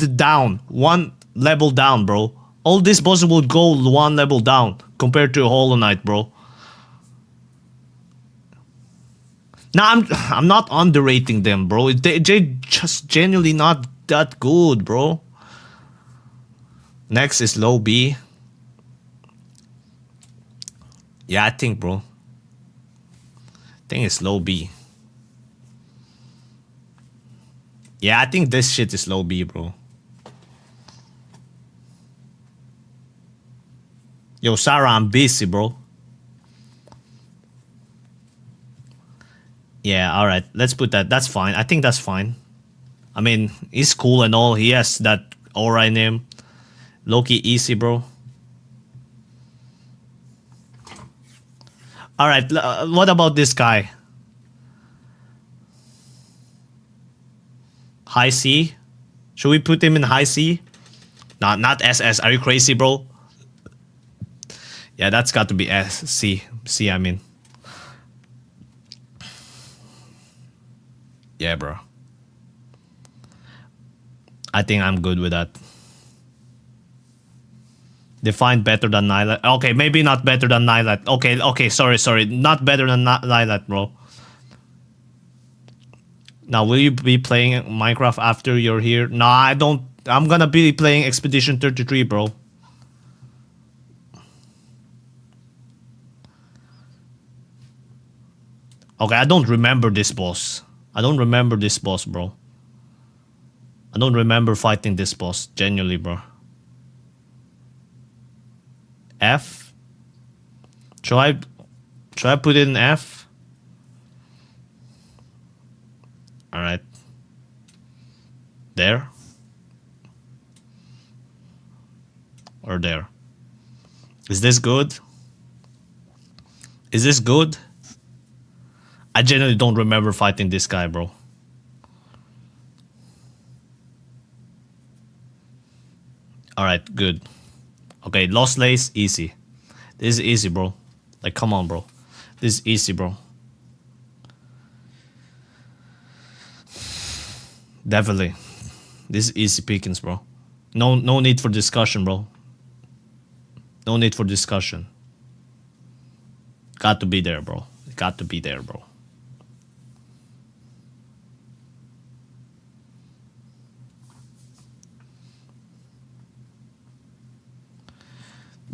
Speaker 1: level down, bro. All these bosses would go one level down compared to Hollow Knight, bro. Now I'm not underrating them, bro. They just genuinely not that good, bro. Next is low B. Yeah, I think, bro. I think it's low B. Yeah, I think this shit is low B, bro. Yo, Sarah, I'm busy, bro. Yeah, alright. Let's put that. That's fine. I think that's fine. I mean, he's cool and all. He has that aura in him. Low-key easy, bro. Alright, what about this guy? High C? Should we put him in high C? Nah, not SS. Are you crazy, bro? Yeah, that's got to be S. C. C, I mean. Yeah, bro. I think I'm good with that. Define better than Nylat. Okay, maybe not better than Nylat. Okay, sorry. Not better than Nylat, bro. Now, will you be playing Minecraft after you're here? Nah, I don't. I'm gonna be playing Expedition 33, bro. Okay, I don't remember this boss. I don't remember this boss, bro. I don't remember fighting this boss. Genuinely, bro. F? Should I put it in F? Alright. There? Or there? Is this good? Is this good? I genuinely don't remember fighting this guy, bro. Alright, good. Okay, Lost Lace, easy. This is easy, bro. Like, come on, bro. This is easy, bro. Definitely. This is easy pickings, bro. No need for discussion, bro. No need for discussion. Got to be there, bro. Got to be there, bro.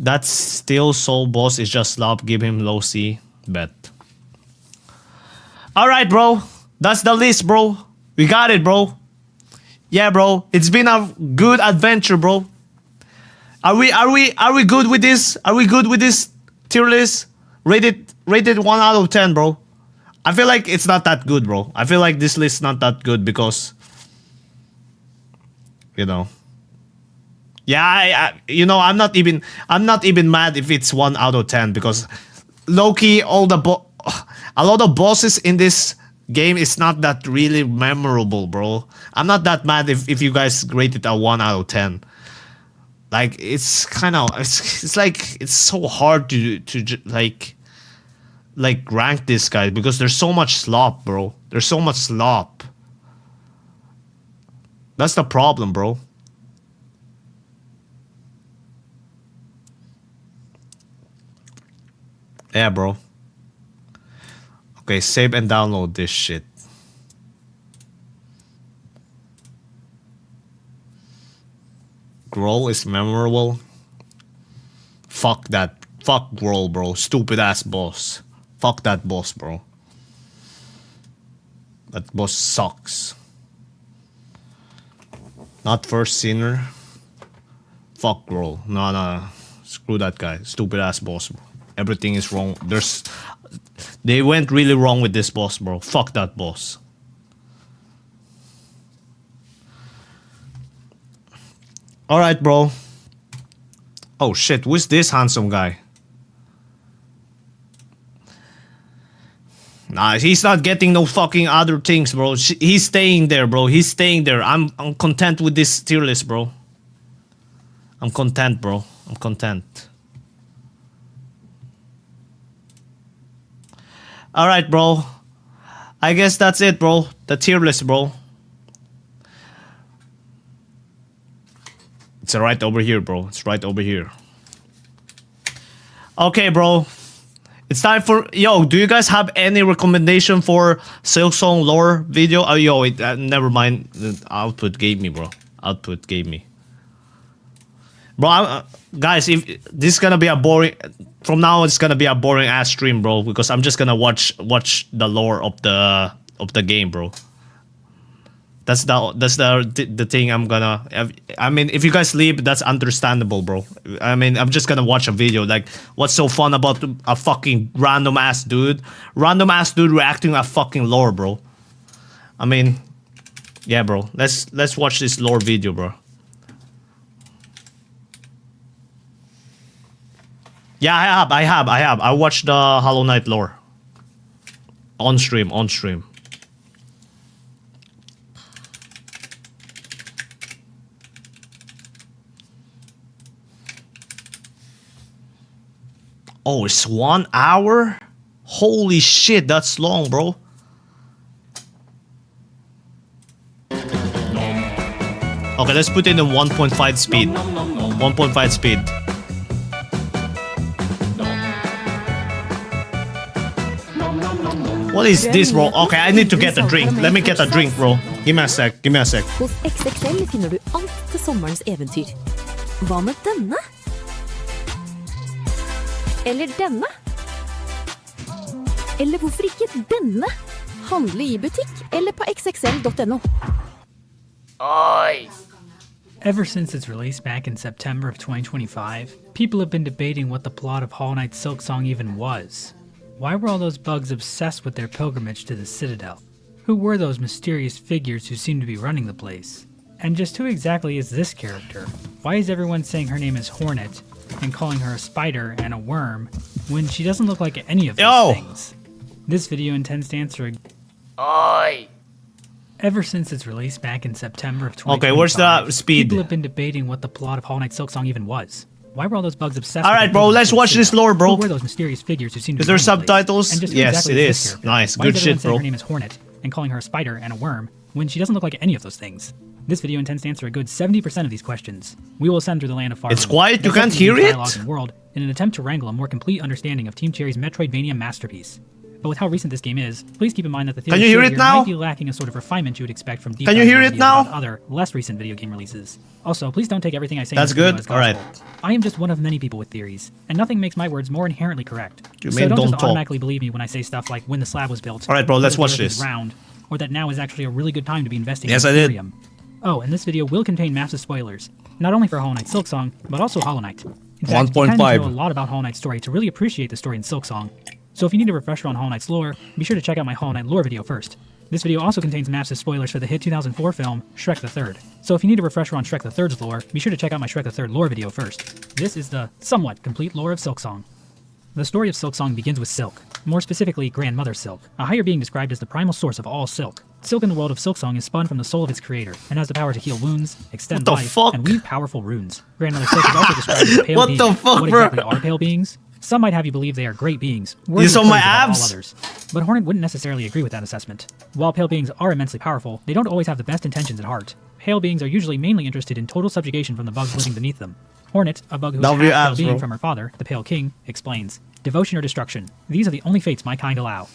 Speaker 1: That still soul boss is just slop. Give him low C. Bet. Alright, bro. That's the list, bro. We got it, bro. Yeah, bro. It's been a good adventure, bro. Are we good with this? Are we good with this tier list? Rated 1 out of 10, bro. I feel like it's not that good, bro. I feel like this list's not that good because, you know, Yeah, you know, I'm not even mad if it's 1 out of 10 because low-key a lot of bosses in this game is not that really memorable, bro. I'm not that mad if you guys rate it a 1 out of 10. Like it's kind of it's like it's so hard to like rank this guy because there's so much slop, bro. There's so much slop. That's the problem, bro. Yeah, bro. Okay, save and download this shit. Growl is memorable. Fuck that. Fuck Growl, bro. Stupid ass boss. Fuck that boss, bro. That boss sucks. Not first sinner. Fuck Growl. No. Screw that guy. Stupid ass boss, bro. Everything is wrong. They went really wrong with this boss, bro. Fuck that boss. Alright, bro. Oh shit, who's this handsome guy? Nah, he's not getting no fucking other things, bro. He's staying there, bro. He's staying there. I'm content with this tier list, bro. I'm content, bro. I'm content. Alright, bro. I guess that's it, bro. The tier list, bro. It's right over here, bro. It's right over here. Okay, bro. It's time for... Yo, do you guys have any recommendation for Silksong lore video? Oh, yo, never mind. The output gave me, bro. Output gave me. Bro, guys, if this is gonna be a boring... From now, it's gonna be a boring ass stream, bro. Because I'm just gonna watch the lore of the game, bro. That's the thing I'm gonna... I mean, if you guys leave, that's understandable, bro. I mean, I'm just gonna watch a video. Like, what's so fun about a fucking random ass dude? Random ass dude reacting to a fucking lore, bro. I mean, yeah, bro. Let's watch this lore video, bro. Yeah, I have. I watched the Hollow Knight lore. On stream. Oh, it's 1 hour? Holy shit, that's long, bro. Okay, let's put in the 1.5 speed. 1.5 speed. What is this, bro? Okay, I need to get a drink. Let me get a drink, bro. Give me a sec.
Speaker 7: Hos XXL finner du alt til sommerens eventyr. Hva med denne? Eller denne? Eller hvorfor ikke denne? Handle i butikk eller på xxl.no.
Speaker 2: Oi!
Speaker 8: Ever since its release back in September of 2025, people have been debating what the plot of Hollow Knight Silksong even was. Why were all those bugs obsessed with their pilgrimage to the Citadel? Who were those mysterious figures who seemed to be running the place? And just who exactly is this character? Why is everyone saying her name is Hornet and calling her a spider and a worm when she doesn't look like any of those things? This video intends to answer
Speaker 2: Oi!
Speaker 8: Ever since its release back in September of 2025,
Speaker 1: okay, where's the speed?
Speaker 8: People have been debating what the plot of Hollow Knight Silksong even was. Why were all those bugs obsessed with...
Speaker 1: Alright, bro, let's watch this lore, bro.
Speaker 8: Who were those mysterious figures who seemed to...
Speaker 1: Is there subtitles? Yes, it is. Nice, good shit, bro.
Speaker 8: Her name is Hornet and calling her a spider and a worm when she doesn't look like any of those things. This video intends to answer a good 70% of these questions. We will ascend through the land of Far.
Speaker 1: It's quiet, you can't hear it?
Speaker 8: World in an attempt to wrangle a more complete understanding of Team Cherry's Metroidvania masterpiece. But with how recent this game is, please keep in mind that the
Speaker 1: Can you hear it now?
Speaker 8: might be lacking a sort of refinement you would expect from
Speaker 1: Can you hear it now?
Speaker 8: Other, less recent video game releases. Also, please don't take everything I say
Speaker 1: That's good. All right.
Speaker 8: I am just one of many people with theories, and nothing makes my words more inherently correct.
Speaker 1: You
Speaker 8: so
Speaker 1: mean
Speaker 8: don't
Speaker 1: don't
Speaker 8: just
Speaker 1: talk.
Speaker 8: automatically believe me when I say stuff like when the slab was built.
Speaker 1: All right, bro,
Speaker 8: or
Speaker 1: let's
Speaker 8: that the
Speaker 1: watch
Speaker 8: Earth is
Speaker 1: this.
Speaker 8: round, or that now is actually a really good time to be investing
Speaker 1: Yes,
Speaker 8: in
Speaker 1: I did.
Speaker 8: Ethereum. Oh, and this video will contain massive spoilers, not only for Hollow Knight Silksong, but also Hollow Knight. In fact, you kind of need to know a lot about Hollow Knight's story to really appreciate the story in Silksong. So if you need a refresher on Hollow Knight's lore, be sure to check out my Hollow Knight lore video first. This video also contains massive spoilers for the hit 2004 film, Shrek the Third. So if you need a refresher on Shrek the Third's lore, be sure to check out my Shrek the Third lore video first. This is the somewhat complete lore of Silksong. The story of Silksong begins with Silk, more specifically Grandmother Silk, a higher being described as the primal source of all silk. Silk in the world of Silksong is spun from the soul of its creator, and has the power to heal wounds, extend life, and weave powerful runes. Grandmother Silk is also described as a pale being. What exactly are pale beings? Some might have you believe they are great beings, worthy of praise above all others. But Hornet wouldn't necessarily agree with that assessment. While pale beings are immensely powerful, they don't always have the best intentions at heart. Pale beings are usually mainly interested in total subjugation from the bugs living beneath them. Hornet, a bug who is half pale being from her father, the Pale King, explains, "Devotion or destruction. These are the only fates my kind allow."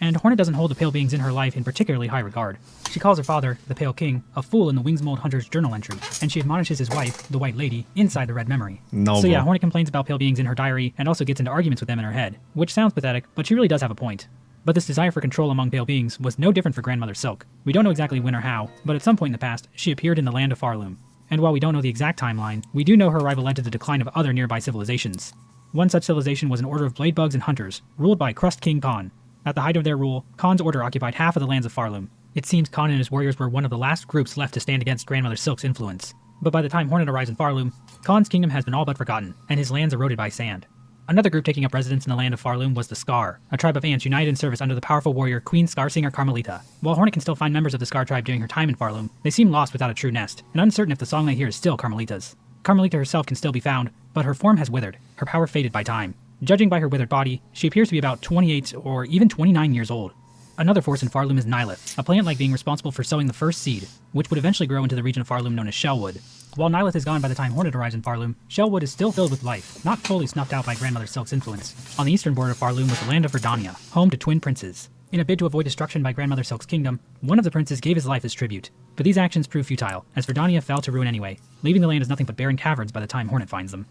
Speaker 8: And Hornet doesn't hold the pale beings in her life in particularly high regard. She calls her father, the Pale King, a fool in the Wingsmold Hunter's journal entry, and she admonishes his wife, the White Lady, inside the Red Memory. So yeah, Hornet complains about pale beings in her diary, and also gets into arguments with them in her head, which sounds pathetic, but she really does have a point. But this desire for control among pale beings was no different for Grandmother Silk. We don't know exactly when or how, but at some point in the past, she appeared in the land of Farloom. And while we don't know the exact timeline, we do know her arrival led to the decline of other nearby civilizations. One such civilization was an order of blade bugs and hunters, ruled by Crust King Khan. At the height of their rule, Khan's order occupied half of the lands of Farloom. It seems Khan and his warriors were one of the last groups left to stand against Grandmother Silk's influence. But by the time Hornet arrives in Farloom, Khan's kingdom has been all but forgotten, and his lands eroded by sand. Another group taking up residence in the land of Farloom was the Scar, a tribe of ants united in service under the powerful warrior Queen Scarsinger Carmelita. While Hornet can still find members of the Scar tribe during her time in Farloom, they seem lost without a true nest, and uncertain if the song they hear is still Carmelita's. Carmelita herself can still be found, but her form has withered, her power faded by time. Judging by her withered body, she appears to be about 28 or even 29 years old. Another force in Farloom is Nylith, a plant-like being responsible for sowing the first seed, which would eventually grow into the region of Farloom known as Shellwood. While Nylith is gone by the time Hornet arrives in Farloom, Shellwood is still filled with life, not fully snuffed out by Grandmother Silk's influence. On the eastern border of Farloom was the land of Verdania, home to twin princes. In a bid to avoid destruction by Grandmother Silk's kingdom, one of the princes gave his life as tribute. But these actions proved futile, as Verdania fell to ruin anyway, leaving the land as nothing but barren caverns by the time Hornet finds them.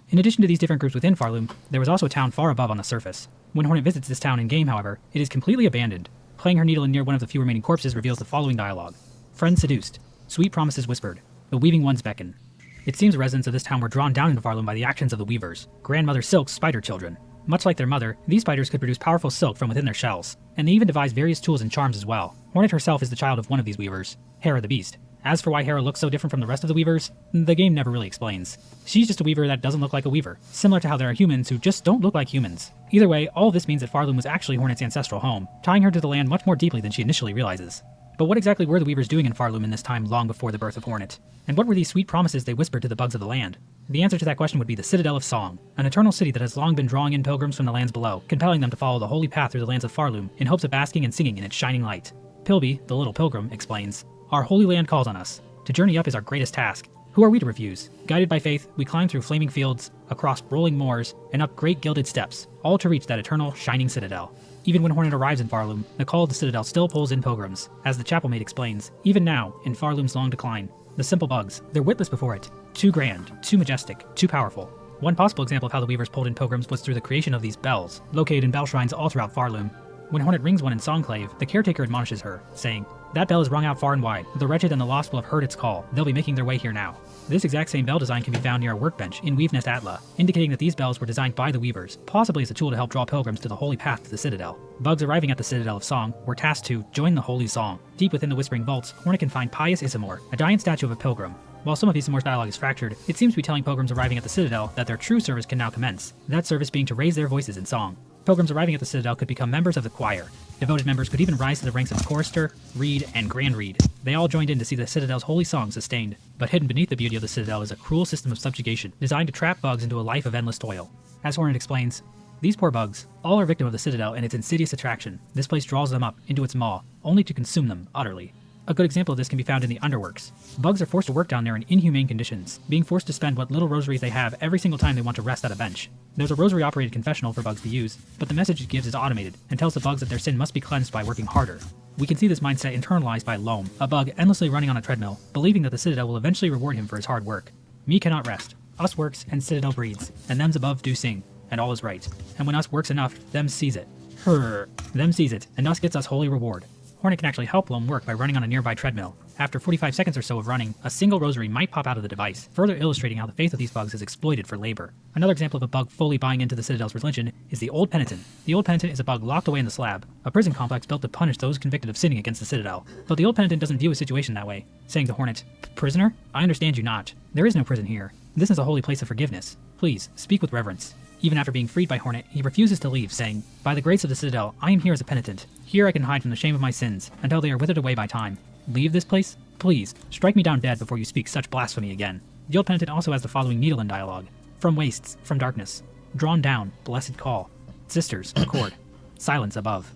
Speaker 8: In addition to these different groups within Farloom, there was also a town far above on the surface. When Hornet visits this town in-game, however, it is completely abandoned. Playing her needle in near one of the few remaining corpses reveals the following dialogue. Friends seduced. Sweet promises whispered. The weaving ones beckon. It seems residents of this town were drawn down into Farloom by the actions of the weavers, Grandmother Silk's spider children. Much like their mother, these spiders could produce powerful silk from within their shells, and they even devised various tools and charms as well. Hornet herself is the child of one of these weavers, Hera the Beast. As for why Hera looks so different from the rest of the weavers, the game never really explains. She's just a weaver that doesn't look like a weaver, similar to how there are humans who just don't look like humans. Either way, all of this means that Farloom was actually Hornet's ancestral home, tying her to the land much more deeply than she initially realizes. But what exactly were the weavers doing in Farloom in this time long before the birth of Hornet? And what were these sweet promises they whispered to the bugs of the land? The answer to that question would be the Citadel of Song, an eternal city that has long been drawing in pilgrims from the lands below, compelling them to follow the holy path through the lands of Farloom in hopes of basking and singing in its shining light. Pilby, the little pilgrim, explains, "Our holy land calls on us. To journey up is our greatest task. Who are we to refuse? Guided by faith, we climb through flaming fields, across rolling moors, and up great gilded steps, all to reach that eternal, shining citadel." Even when Hornet arrives in Farloom, the call of the citadel still pulls in pilgrims. As the chapel maid explains, even now, in Farloom's long decline, the simple bugs, they're witless before it. Too grand, too majestic, too powerful. One possible example of how the weavers pulled in pilgrims was through the creation of these bells, located in bell shrines all throughout Farloom. When Hornet rings one in Songclave, the caretaker admonishes her, saying, "That bell is rung out far and wide. The wretched and the lost will have heard its call. They'll be making their way here now." This exact same bell design can be found near a workbench in Weavenest Atla, indicating that these bells were designed by the weavers, possibly as a tool to help draw pilgrims to the holy path to the Citadel. Bugs arriving at the Citadel of Song were tasked to join the holy song. Deep within the Whispering Vaults, Hornet can find Pious Isamor, a giant statue of a pilgrim. While some of Isamor's dialogue is fractured, it seems to be telling pilgrims arriving at the Citadel that their true service can now commence, that service being to raise their voices in song. Pilgrims arriving at the Citadel could become members of the choir. Devoted members could even rise to the ranks of chorister, reed, and grand reed. They all joined in to see the Citadel's holy song sustained. But hidden beneath the beauty of the Citadel is a cruel system of subjugation, designed to trap bugs into a life of endless toil. As Hornet explains, these poor bugs, all are victim of the Citadel and its insidious attraction. This place draws them up into its maw, only to consume them utterly. A good example of this can be found in the Underworks. Bugs are forced to work down there in inhumane conditions, being forced to spend what little rosaries they have every single time they want to rest at a bench. There's a rosary-operated confessional for bugs to use, but the message it gives is automated and tells the bugs that their sin must be cleansed by working harder. We can see this mindset internalized by Loam, a bug endlessly running on a treadmill, believing that the Citadel will eventually reward him for his hard work. Me cannot rest. Us works, and Citadel breeds, and them's above do sing, and all is right. And when us works enough, them sees it. Them sees it, and us gets us holy reward. Hornet can actually help Loam work by running on a nearby treadmill. After 45 seconds or so of running, a single rosary might pop out of the device, further illustrating how the faith of these bugs is exploited for labor. Another example of a bug fully buying into the Citadel's religion is the Old Penitent. The Old Penitent is a bug locked away in the slab, a prison complex built to punish those convicted of sinning against the Citadel. But the Old Penitent doesn't view his situation that way, saying to Hornet, "Prisoner? I understand you not. There is no prison here. This is a holy place of forgiveness. Please, speak with reverence." Even after being freed by Hornet, he refuses to leave, saying, "By the grace of the Citadel, I am here as a penitent. Here I can hide from the shame of my sins, until they are withered away by time. Leave this place? Please, strike me down dead before you speak such blasphemy again." The Old Penitent also has the following Needlein dialogue. "From wastes, from darkness. Drawn down, blessed call. Sisters, accord. Silence above."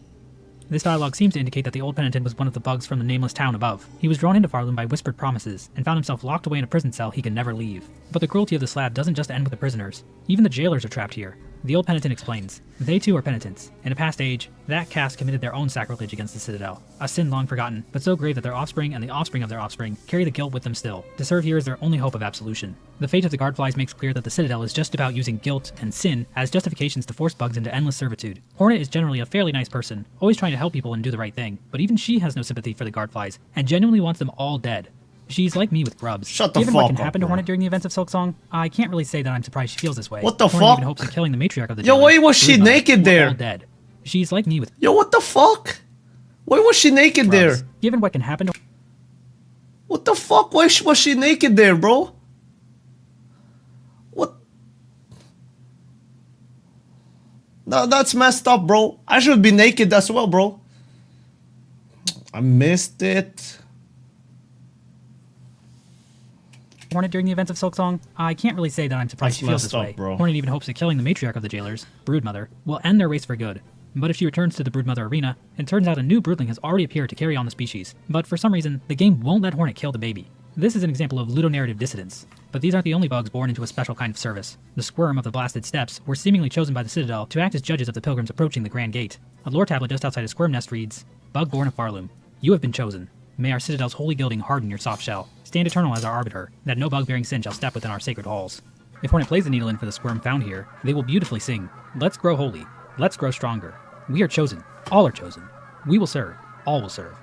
Speaker 8: This dialogue seems to indicate that the Old Penitent was one of the bugs from the nameless town above. He was drawn into Farloom by whispered promises, and found himself locked away in a prison cell he could never leave. But the cruelty of the slab doesn't just end with the prisoners. Even the jailers are trapped here. The Old Penitent explains, they too are penitents. In a past age, that caste committed their own sacrilege against the Citadel, a sin long forgotten, but so grave that their offspring and the offspring of their offspring carry the guilt with them still. To serve here is their only hope of absolution. The fate of the Guardflies makes clear that the Citadel is just about using guilt and sin as justifications to force bugs into endless servitude. Hornet is generally a fairly nice person, always trying to help people and do the right thing, but even she has no sympathy for the Guardflies, and genuinely wants them all dead. She's like me with grubs.
Speaker 1: Shut the
Speaker 8: Given
Speaker 1: fuck
Speaker 8: what can
Speaker 1: up,
Speaker 8: happen to
Speaker 1: bro.
Speaker 8: Hornet during the events of Silksong, I can't really say that I'm surprised she feels this way.
Speaker 1: What the
Speaker 8: Hornet
Speaker 1: fuck?
Speaker 8: even hopes of killing the matriarch of the
Speaker 1: Yo,
Speaker 8: jailers,
Speaker 1: why was she
Speaker 8: Broodmother,
Speaker 1: naked
Speaker 8: who are
Speaker 1: there?
Speaker 8: all dead. She's like me with
Speaker 1: Yo, what the fuck? Why was she naked
Speaker 8: grubs.
Speaker 1: there?
Speaker 8: Given what can happen to
Speaker 1: What the fuck? Why was she naked there, bro? What? No, that's messed up, bro. I should be naked as well, bro. I missed it.
Speaker 8: Hornet during the events of Silksong, I can't really say that I'm surprised
Speaker 1: That's
Speaker 8: she feels
Speaker 1: messed
Speaker 8: this
Speaker 1: up,
Speaker 8: way.
Speaker 1: bro.
Speaker 8: Hornet even hopes that killing the matriarch of the jailers, Broodmother, will end their race for good. But if she returns to the Broodmother arena, it turns out a new broodling has already appeared to carry on the species. But for some reason, the game won't let Hornet kill the baby. This is an example of ludonarrative dissidence. But these aren't the only bugs born into a special kind of service. The Squirm of the Blasted Steppes were seemingly chosen by the Citadel to act as judges of the pilgrims approaching the Grand Gate. A lore tablet just outside a Squirm nest reads, "Bug born of Farloom, you have been chosen. May our Citadel's holy gilding harden your soft shell. Stand eternal as our arbiter, that no bug-bearing sin shall step within our sacred halls." If Hornet plays the Needlein for the Squirm found here, they will beautifully sing, "Let's grow holy. Let's grow stronger. We are chosen. All are chosen. We will serve. All will serve."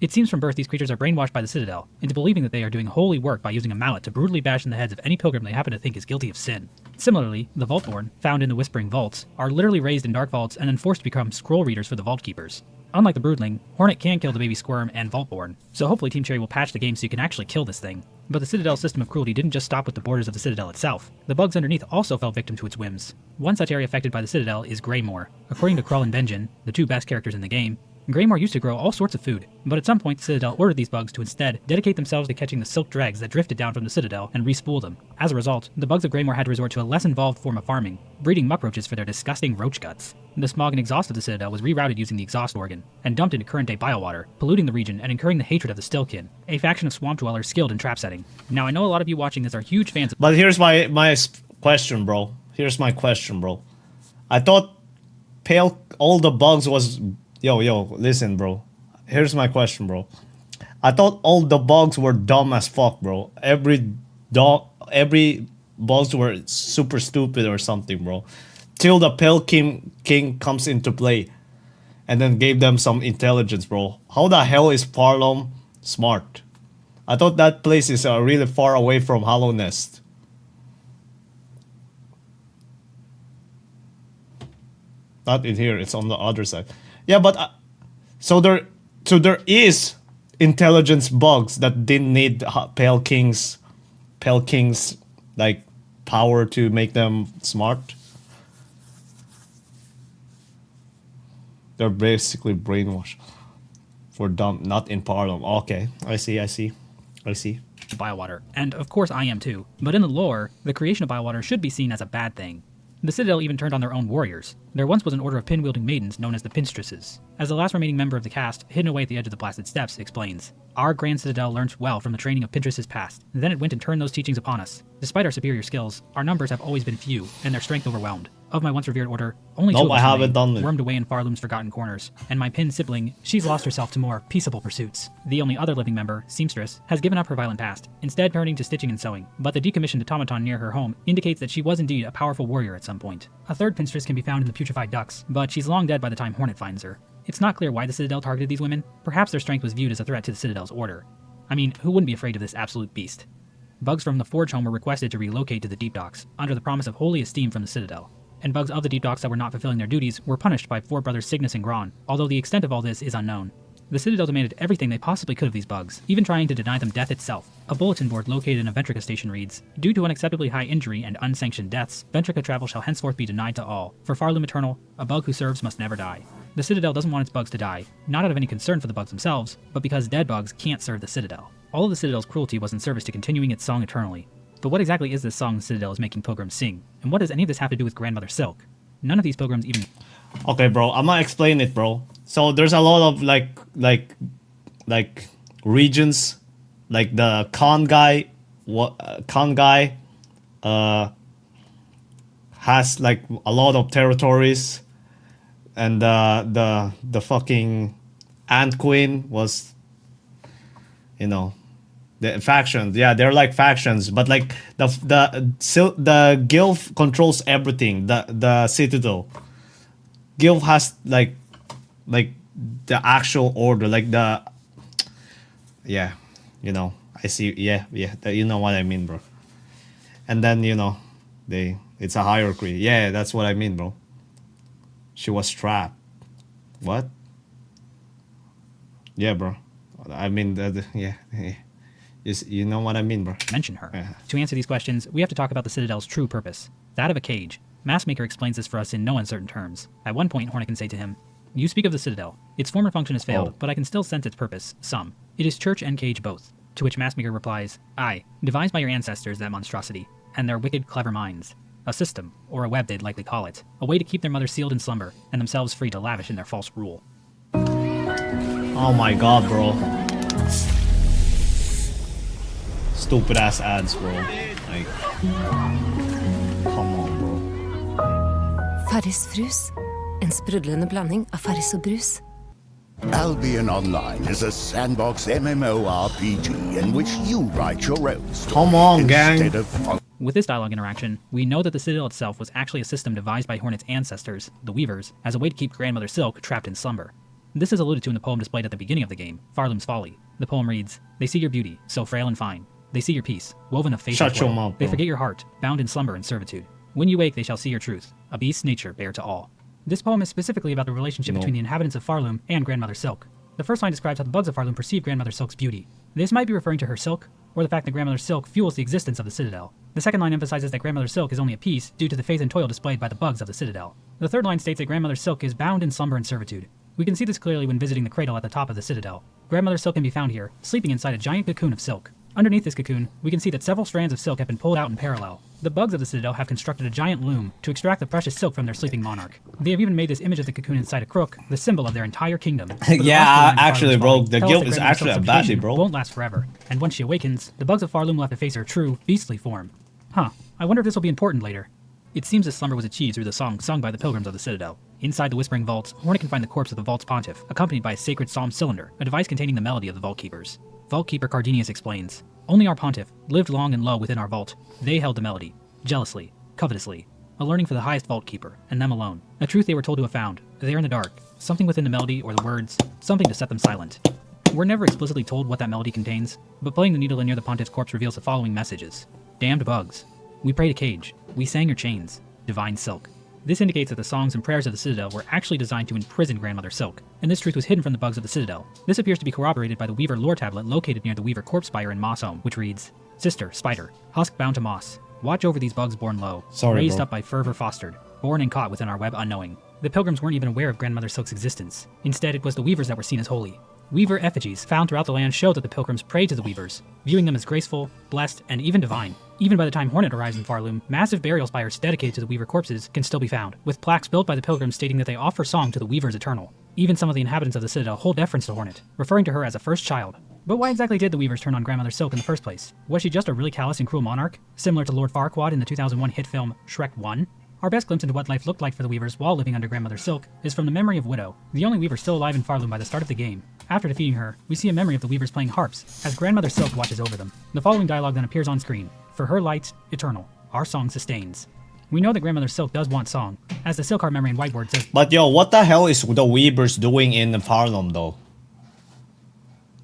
Speaker 8: It seems from birth these creatures are brainwashed by the Citadel into believing that they are doing holy work by using a mallet to brutally bash in the heads of any pilgrim they happen to think is guilty of sin. Similarly, the Vaultborn, found in the Whispering Vaults, are literally raised in dark vaults and then forced to become scroll readers for the Vault Keepers. Unlike the Broodling, Hornet can kill the baby Squirm and Vaultborn, so hopefully Team Cherry will patch the game so you can actually kill this thing. But the Citadel's system of cruelty didn't just stop with the borders of the Citadel itself. The bugs underneath also fell victim to its whims. One such area affected by the Citadel is Greymoor. According to Krull and Benjin, the two best characters in the game, Greymoor used to grow all sorts of food, but at some point the Citadel ordered these bugs to instead dedicate themselves to catching the silk dregs that drifted down from the Citadel and respool them. As a result, the bugs of Greymoor had to resort to a less involved form of farming, breeding muckroaches for their disgusting roach guts. The smog and exhaust of the Citadel was rerouted using the exhaust organ, and dumped into current-day biowater, polluting the region and incurring the hatred of the Stillkin, a faction of swamp dwellers skilled in trap setting. Now I know a lot of you watching this are huge fans of
Speaker 1: But here's my question, bro. Here's my question, bro. I thought all the bugs was... Yo, listen, bro. Here's my question, bro. I thought all the bugs were dumb as fuck, bro. Every bugs were super stupid or something, bro. Till the Pale King comes into play, and then gave them some intelligence, bro. How the hell is Farloom smart? I thought that place is really far away from Hollow Nest. Not in here. It's on the other side. Yeah, but so there is intelligence bugs that didn't need Pale King's like power to make them smart. They're basically brainwashed for dumb, not in Parliament. Okay, I see.
Speaker 8: biowater, and of course I am too. But in the lore, the creation of biowater should be seen as a bad thing. The Citadel even turned on their own warriors. There once was an order of pin-wielding maidens known as the Pinstresses. As the last remaining member of the cast, hidden away at the edge of the Blasted Steppes, explains, "Our Grand Citadel learned well from the training of Pinstresses past. Then it went and turned those teachings upon us. Despite our superior skills, our numbers have always been few, and their strength overwhelmed. Of my once revered order, only two of us remain, wormed away in Farloom's forgotten corners. And my Pin sibling, she's lost herself to more peaceable pursuits. The only other living member, Seamstress, has given up her violent past, instead turning to stitching and sewing. But the decommissioned automaton near her home indicates that she was indeed a powerful warrior at some point. A third Pinstress can be found in the putrefied ducks, but she's long dead by the time Hornet finds her. It's not clear why the Citadel targeted these women. Perhaps their strength was viewed as a threat to the Citadel's order. I mean, who wouldn't be afraid of this absolute beast? Bugs from the Forge home were requested to relocate to the Deep Docks, under the promise of holy esteem from the Citadel. And bugs of the Deep Docks that were not fulfilling their duties were punished by four brothers Cygnus and Gron, although the extent of all this is unknown. The Citadel demanded everything they possibly could of these bugs, even trying to deny them death itself. A bulletin board located in a Ventrica station reads, "Due to unacceptably high injury and unsanctioned deaths, Ventrica travel shall henceforth be denied to all. For Farloom Eternal, a bug who serves must never die." The Citadel doesn't want its bugs to die, not out of any concern for the bugs themselves, but because dead bugs can't serve the Citadel. All of the Citadel's cruelty was in service to continuing its song eternally. But what exactly is this song the Citadel is making pilgrims sing? And what does any of this have to do with Grandmother Silk? None of these pilgrims even...
Speaker 1: Okay, bro, I'm gonna explain it, bro. So there's a lot of like regions, like the Khan guy has like a lot of territories, and the fucking Ant Queen was, you know, the factions. Yeah, they're like factions, but like the guild controls everything. The Citadel guild has like the actual order, like the, yeah, you know, I see, yeah, you know what I mean, bro. And then, you know, it's a hierarchy. Yeah, that's what I mean, bro. She was trapped. What? Yeah, bro. I mean, yeah. You know what I mean, bro.
Speaker 8: Mention her. To answer these questions, we have to talk about the Citadel's true purpose, that of a cage. Maskmaker explains this for us in no uncertain terms. At one point, Hornet can say to him, "You speak of the Citadel. Its former function has failed, but I can still sense its purpose, some. It is church and cage both." To which Maskmaker replies, "Aye, devised by your ancestors, that monstrosity, and their wicked, clever minds. A system, or a web they'd likely call it. A way to keep their mother sealed in slumber, and themselves free to lavish in their false rule."
Speaker 1: Oh my god, bro. Stupid ass ads, bro. Like, come on, bro.
Speaker 9: Farris Frus. En sprudlende blanding av Farris og brus.
Speaker 4: Albion Online is a sandbox MMORPG in which you write your own story.
Speaker 1: Come on, gang.
Speaker 4: Instead of
Speaker 8: With this dialogue interaction, we know that the Citadel itself was actually a system devised by Hornet's ancestors, the Weavers, as a way to keep Grandmother Silk trapped in slumber. This is alluded to in the poem displayed at the beginning of the game, Farloom's Folly. The poem reads, "They see your beauty, so frail and fine. They see your peace, woven of faith
Speaker 1: Shut
Speaker 8: and
Speaker 1: your
Speaker 8: toil.
Speaker 1: mouth,
Speaker 8: They
Speaker 1: bro.
Speaker 8: forget your heart, bound in slumber and servitude. When you wake, they shall see your truth, a beast's nature bare to all." This poem is specifically about the relationship between the inhabitants of Farloom and Grandmother Silk. The first line describes how the bugs of Farloom perceive Grandmother Silk's beauty. This might be referring to her silk, or the fact that Grandmother Silk fuels the existence of the Citadel. The second line emphasizes that Grandmother Silk is only a piece due to the faith and toil displayed by the bugs of the Citadel. The third line states that Grandmother Silk is bound in slumber and servitude. We can see this clearly when visiting the cradle at the top of the Citadel. Grandmother Silk can be found here, sleeping inside a giant cocoon of silk. Underneath this cocoon, we can see that several strands of silk have been pulled out in parallel. The bugs of the Citadel have constructed a giant loom to extract the precious silk from their sleeping monarch. They have even made this image of the cocoon inside a crook the symbol of their entire kingdom. But the
Speaker 1: Yeah,
Speaker 8: last line of
Speaker 1: actually,
Speaker 8: Farloom's
Speaker 1: bro,
Speaker 8: Folly
Speaker 1: the
Speaker 8: tells us
Speaker 1: guild
Speaker 8: that
Speaker 1: is
Speaker 8: Grandmother
Speaker 1: actually
Speaker 8: Silk's
Speaker 1: a baddie,
Speaker 8: reputation
Speaker 1: bro.
Speaker 8: won't last forever, and once she awakens, the bugs of Farloom will have to face her true, beastly form. Huh, I wonder if this will be important later. It seems this slumber was achieved through the song sung by the pilgrims of the Citadel. Inside the Whispering Vaults, Hornet can find the corpse of the Vault's pontiff, accompanied by a sacred psalm cylinder, a device containing the melody of the Vault Keepers. Vault Keeper Cardenius explains, "Only our pontiff lived long and low within our vault. They held the melody, jealously, covetously, a learning for the highest Vault Keeper, and them alone. A truth they were told to have found, there in the dark, something within the melody or the words, something to set them silent." We're never explicitly told what that melody contains, but playing the needle in near the pontiff's corpse reveals the following messages. Damned bugs. We prayed a cage. We sang your chains. Divine silk. This indicates that the songs and prayers of the Citadel were actually designed to imprison Grandmother Silk, and this truth was hidden from the bugs of the Citadel. This appears to be corroborated by the Weaver lore tablet located near the Weaver corpse spire in Moss Home, which reads, "Sister, spider, husk bound to moss, watch over these bugs born low,
Speaker 1: Sorry,
Speaker 8: raised
Speaker 1: bro.
Speaker 8: up by fervor fostered, born and caught within our web unknowing." The pilgrims weren't even aware of Grandmother Silk's existence. Instead, it was the Weavers that were seen as holy. Weaver effigies found throughout the land show that the pilgrims prayed to the Weavers, viewing them as graceful, blessed, and even divine. Even by the time Hornet arrives in Farloom, massive burial spires dedicated to the Weaver corpses can still be found, with plaques built by the pilgrims stating that they offer song to the Weavers eternal. Even some of the inhabitants of the Citadel hold deference to Hornet, referring to her as a first child. But why exactly did the Weavers turn on Grandmother Silk in the first place? Was she just a really callous and cruel monarch, similar to Lord Farquaad in the 2001 hit film Shrek 1? Our best glimpse into what life looked like for the Weavers while living under Grandmother Silk is from the memory of Widow, the only Weaver still alive in Farloom by the start of the game. After defeating her, we see a memory of the Weavers playing harps as Grandmother Silk watches over them. The following dialogue then appears on screen. "For her light, eternal, our song sustains." We know that Grandmother Silk does want song, as the Silk Heart memory in Whiteward says.
Speaker 1: But yo, what the hell is the Weavers doing in Farnham though?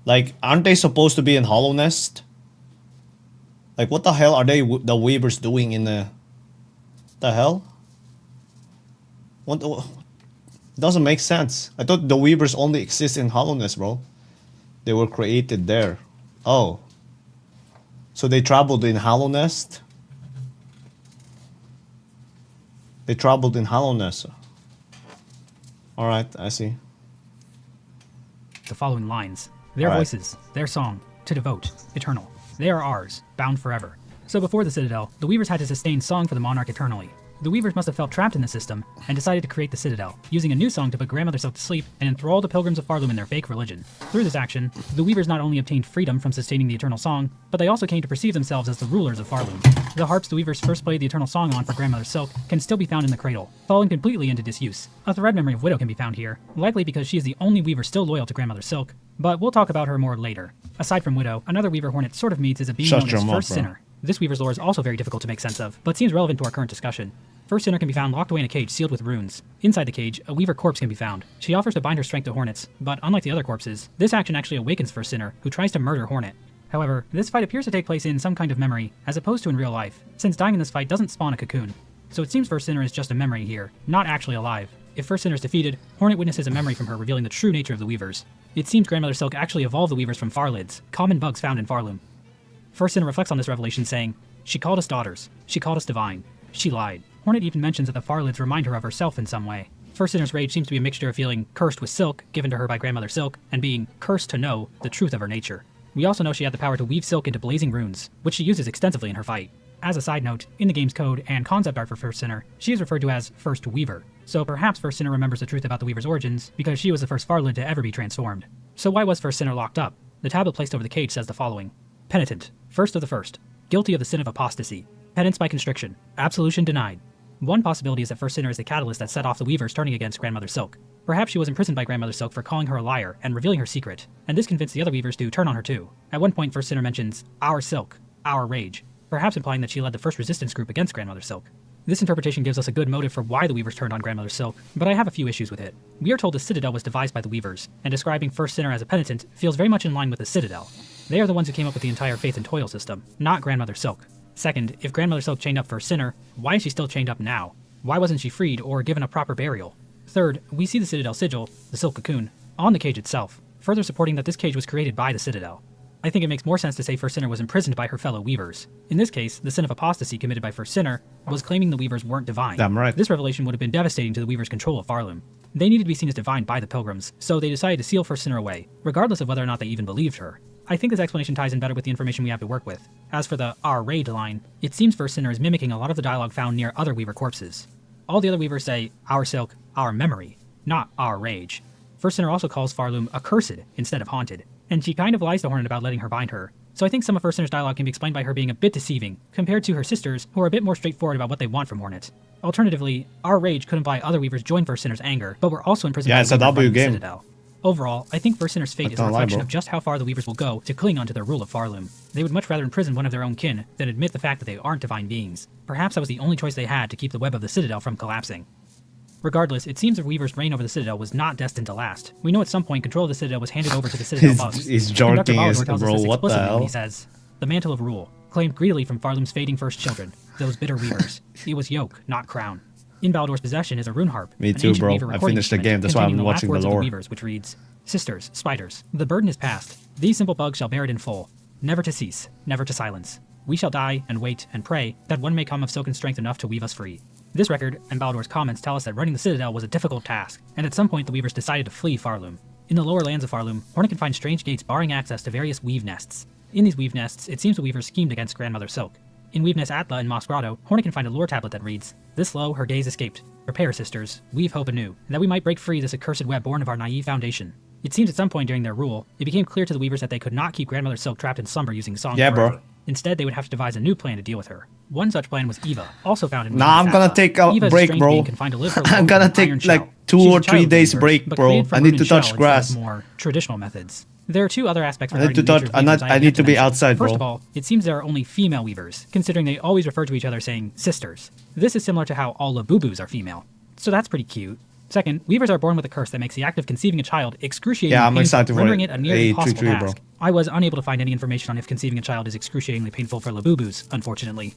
Speaker 1: Like, aren't they supposed to be in Hollow Nest? Like, what the hell are the Weavers doing in the hell? What doesn't make sense. I thought the Weavers only exist in Hollow Nest, bro. They were created there. Oh. So they traveled in Hollow Nest? They traveled in Hollow Nest. Alright, I see.
Speaker 8: The following lines. Their voices, their song, to devote, eternal. They are ours, bound forever. So before the Citadel, the Weavers had to sustain song for the monarch eternally. The Weavers must have felt trapped in the system and decided to create the Citadel, using a new song to put Grandmother Silk to sleep and enthrall the pilgrims of Farloom in their fake religion. Through this action, the Weavers not only obtained freedom from sustaining the eternal song, but they also came to perceive themselves as the rulers of Farloom. The harps the Weavers first played the eternal song on for Grandmother Silk can still be found in the cradle, falling completely into disuse. A thread memory of Widow can be found here, likely because she is the only Weaver still loyal to Grandmother Silk, but we'll talk about her more later. Aside from Widow, another Weaver Hornet sort of meets is a being known as First Sinner. This Weaver's lore is also very difficult to make sense of, but seems relevant to our current discussion. First Sinner can be found locked away in a cage sealed with runes. Inside the cage, a Weaver corpse can be found. She offers to bind her strength to Hornets, but unlike the other corpses, this action actually awakens First Sinner, who tries to murder Hornet. However, this fight appears to take place in some kind of memory, as opposed to in real life, since dying in this fight doesn't spawn a cocoon. So it seems First Sinner is just a memory here, not actually alive. If First Sinner is defeated, Hornet witnesses a memory from her revealing the true nature of the Weavers. It seems Grandmother Silk actually evolved the Weavers from Farlids, common bugs found in Farloom. First Sinner reflects on this revelation saying, "She called us daughters. She called us divine. She lied." Hornet even mentions that the Farlids remind her of herself in some way. First Sinner's rage seems to be a mixture of feeling cursed with silk, given to her by Grandmother Silk, and being cursed to know the truth of her nature. We also know she had the power to weave silk into blazing runes, which she uses extensively in her fight. As a side note, in the game's code and concept art for First Sinner, she is referred to as First Weaver, so perhaps First Sinner remembers the truth about the Weaver's origins because she was the first Farlid to ever be transformed. So why was First Sinner locked up? The tablet placed over the cage says the following. Penitent, first of the first, guilty of the sin of apostasy, penance by constriction, absolution denied. One possibility is that First Sinner is the catalyst that set off the Weavers turning against Grandmother Silk. Perhaps she was imprisoned by Grandmother Silk for calling her a liar and revealing her secret, and this convinced the other Weavers to turn on her too. At one point, First Sinner mentions, "Our Silk, our rage," perhaps implying that she led the first resistance group against Grandmother Silk. This interpretation gives us a good motive for why the Weavers turned on Grandmother Silk, but I have a few issues with it. We are told the Citadel was devised by the Weavers, and describing First Sinner as a penitent feels very much in line with the Citadel. They are the ones who came up with the entire faith and toil system, not Grandmother Silk. Second, if Grandmother Silk chained up First Sinner, why is she still chained up now? Why wasn't she freed or given a proper burial? Third, we see the Citadel sigil, the silk cocoon, on the cage itself, further supporting that this cage was created by the Citadel. I think it makes more sense to say First Sinner was imprisoned by her fellow Weavers. In this case, the sin of apostasy committed by First Sinner was claiming the Weavers weren't divine.
Speaker 1: Damn right.
Speaker 8: This revelation would have been devastating to the Weavers' control of Farloom. They needed to be seen as divine by the Pilgrims, so they decided to seal First Sinner away, regardless of whether or not they even believed her. I think this explanation ties in better with the information we have to work with. As for the "our raid" line, it seems First Sinner is mimicking a lot of the dialogue found near other Weaver corpses. All the other Weavers say, "our silk, our memory," not "our rage." First Sinner also calls Farloom accursed instead of haunted, and she kind of lies to Hornet about letting her bind her. So I think some of First Sinner's dialogue can be explained by her being a bit deceiving, compared to her sisters, who are a bit more straightforward about what they want from Hornet. Alternatively, our rage could imply other Weavers join First Sinner's anger, but were also imprisoned by
Speaker 1: it's a W game.
Speaker 8: Citadel. Overall, I think First Sinner's fate is a reflection of just how far the Weavers will go to cling onto their rule of Farloom. They would much rather imprison one of their own kin than admit the fact that they aren't divine beings. Perhaps that was the only choice they had to keep the web of the Citadel from collapsing. Regardless, it seems the Weavers' reign over the Citadel was not destined to last. We know at some point control of the Citadel was handed over to the Citadel bugs.
Speaker 1: He's joking, bro, what the hell?
Speaker 8: He says, "The mantle of rule, claimed greedily from Farloom's fading first children, those bitter Weavers. It was yoke, not crown." In Baldor's possession is a rune harp.
Speaker 1: Me too, bro. I finished the game, that's why I'm watching the lore.
Speaker 8: Weavers, which reads, "Sisters, spiders, the burden is past. These simple bugs shall bear it in full. Never to cease, never to silence. We shall die and wait and pray that one may come of silken strength enough to weave us free." This record and Baldor's comments tell us that running the Citadel was a difficult task, and at some point the Weavers decided to flee Farloom. In the lower lands of Farloom, Hornet can find strange gates barring access to various weave nests. In these weave nests, it seems the Weavers schemed against Grandmother Silk. In Weave Nest Atla in Moss Grotto, Hornet can find a lore tablet that reads, "This low her gaze escaped. Prepare, sisters, weave hope anew, that we might break free this accursed web born of our naive foundation." It seems at some point during their rule, it became clear to the Weavers that they could not keep Grandmother Silk trapped in slumber using song forever.
Speaker 1: Bro.
Speaker 8: Instead, they would have to devise a new plan to deal with her. One such plan was Eva, also found in
Speaker 1: I'm gonna take a break, bro. I'm gonna take like 2 or 3 days break, bro. I need to touch grass.
Speaker 8: More traditional methods. There are two other aspects
Speaker 1: I need
Speaker 8: regarding
Speaker 1: to
Speaker 8: the nature
Speaker 1: touch-
Speaker 8: of weavers I
Speaker 1: I
Speaker 8: have
Speaker 1: need
Speaker 8: yet
Speaker 1: to be
Speaker 8: mention.
Speaker 1: outside,
Speaker 8: First
Speaker 1: bro.
Speaker 8: of all, it seems there are only female weavers, considering they always refer to each other saying sisters. This is similar to how all Labubus are female. So that's pretty cute. Second, weavers are born with a curse that makes the act of conceiving a child excruciatingly
Speaker 1: Yeah, I'm
Speaker 8: painful,
Speaker 1: excited for
Speaker 8: rendering
Speaker 1: it.
Speaker 8: it a nearly impossible
Speaker 1: 3-3, bro.
Speaker 8: task. I was unable to find any information on if conceiving a child is excruciatingly painful for Labubus, unfortunately.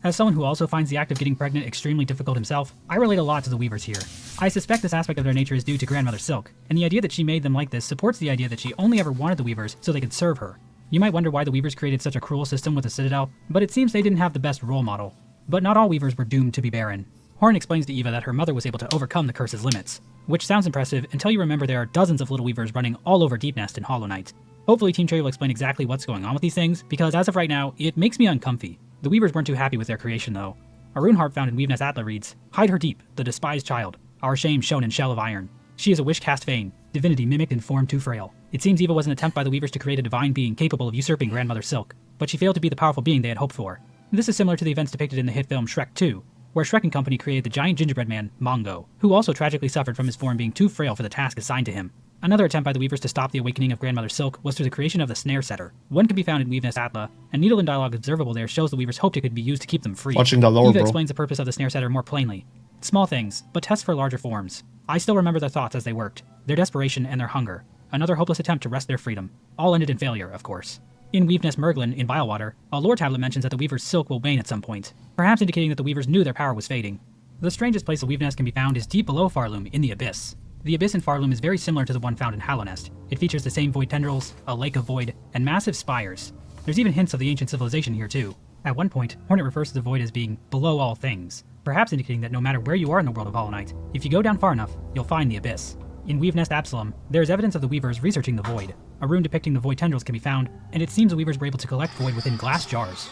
Speaker 8: As someone who also finds the act of getting pregnant extremely difficult himself, I relate a lot to the weavers here. I suspect this aspect of their nature is due to Grandmother Silk, and the idea that she made them like this supports the idea that she only ever wanted the weavers so they could serve her. You might wonder why the weavers created such a cruel system with the Citadel, but it seems they didn't have the best role model. But not all weavers were doomed to be barren. Horn explains to Eva that her mother was able to overcome the curse's limits, which sounds impressive until you remember there are dozens of little weavers running all over Deep Nest and Hollow Knight. Hopefully Team Trey will explain exactly what's going on with these things, because as of right now, it makes me uncomfy. The weavers weren't too happy with their creation though. A rune harp found in Weaveness Atla reads, "Hide her deep, the despised child, our shame shown in shell of iron. She is a wish cast vain, divinity mimicked in form too frail." It seems Eva was an attempt by the weavers to create a divine being capable of usurping Grandmother Silk, but she failed to be the powerful being they had hoped for. This is similar to the events depicted in the hit film Shrek 2, where Shrek and company created the giant gingerbread man, Mongo, who also tragically suffered from his form being too frail for the task assigned to him. Another attempt by the weavers to stop the awakening of Grandmother Silk was through the creation of the snare setter. One can be found in Weaveness Atla, and needle and dialogue observable there shows the weavers hoped it could be used to keep them free.
Speaker 1: Watching the lore,
Speaker 8: Eva
Speaker 1: bro.
Speaker 8: explains the purpose of the snare setter more plainly. Small things, but tests for larger forms. I still remember their thoughts as they worked, their desperation and their hunger. Another hopeless attempt to wrest their freedom. All ended in failure, of course. In Weaveness Merglin in Bilewater, a lore tablet mentions that the weaver's silk will wane at some point, perhaps indicating that the weavers knew their power was fading. The strangest place a Weaveness can be found is deep below Farloom in the Abyss. The Abyss in Farloom is very similar to the one found in Hallownest. It features the same void tendrils, a lake of void, and massive spires. There's even hints of the ancient civilization here too. At one point, Hornet refers to the void as being below all things, perhaps indicating that no matter where you are in the world of Hollow Knight, if you go down far enough, you'll find the Abyss. In Weavenest Absalom, there is evidence of the weavers researching the void. A rune depicting the void tendrils can be found, and it seems the weavers were able to collect void within glass jars.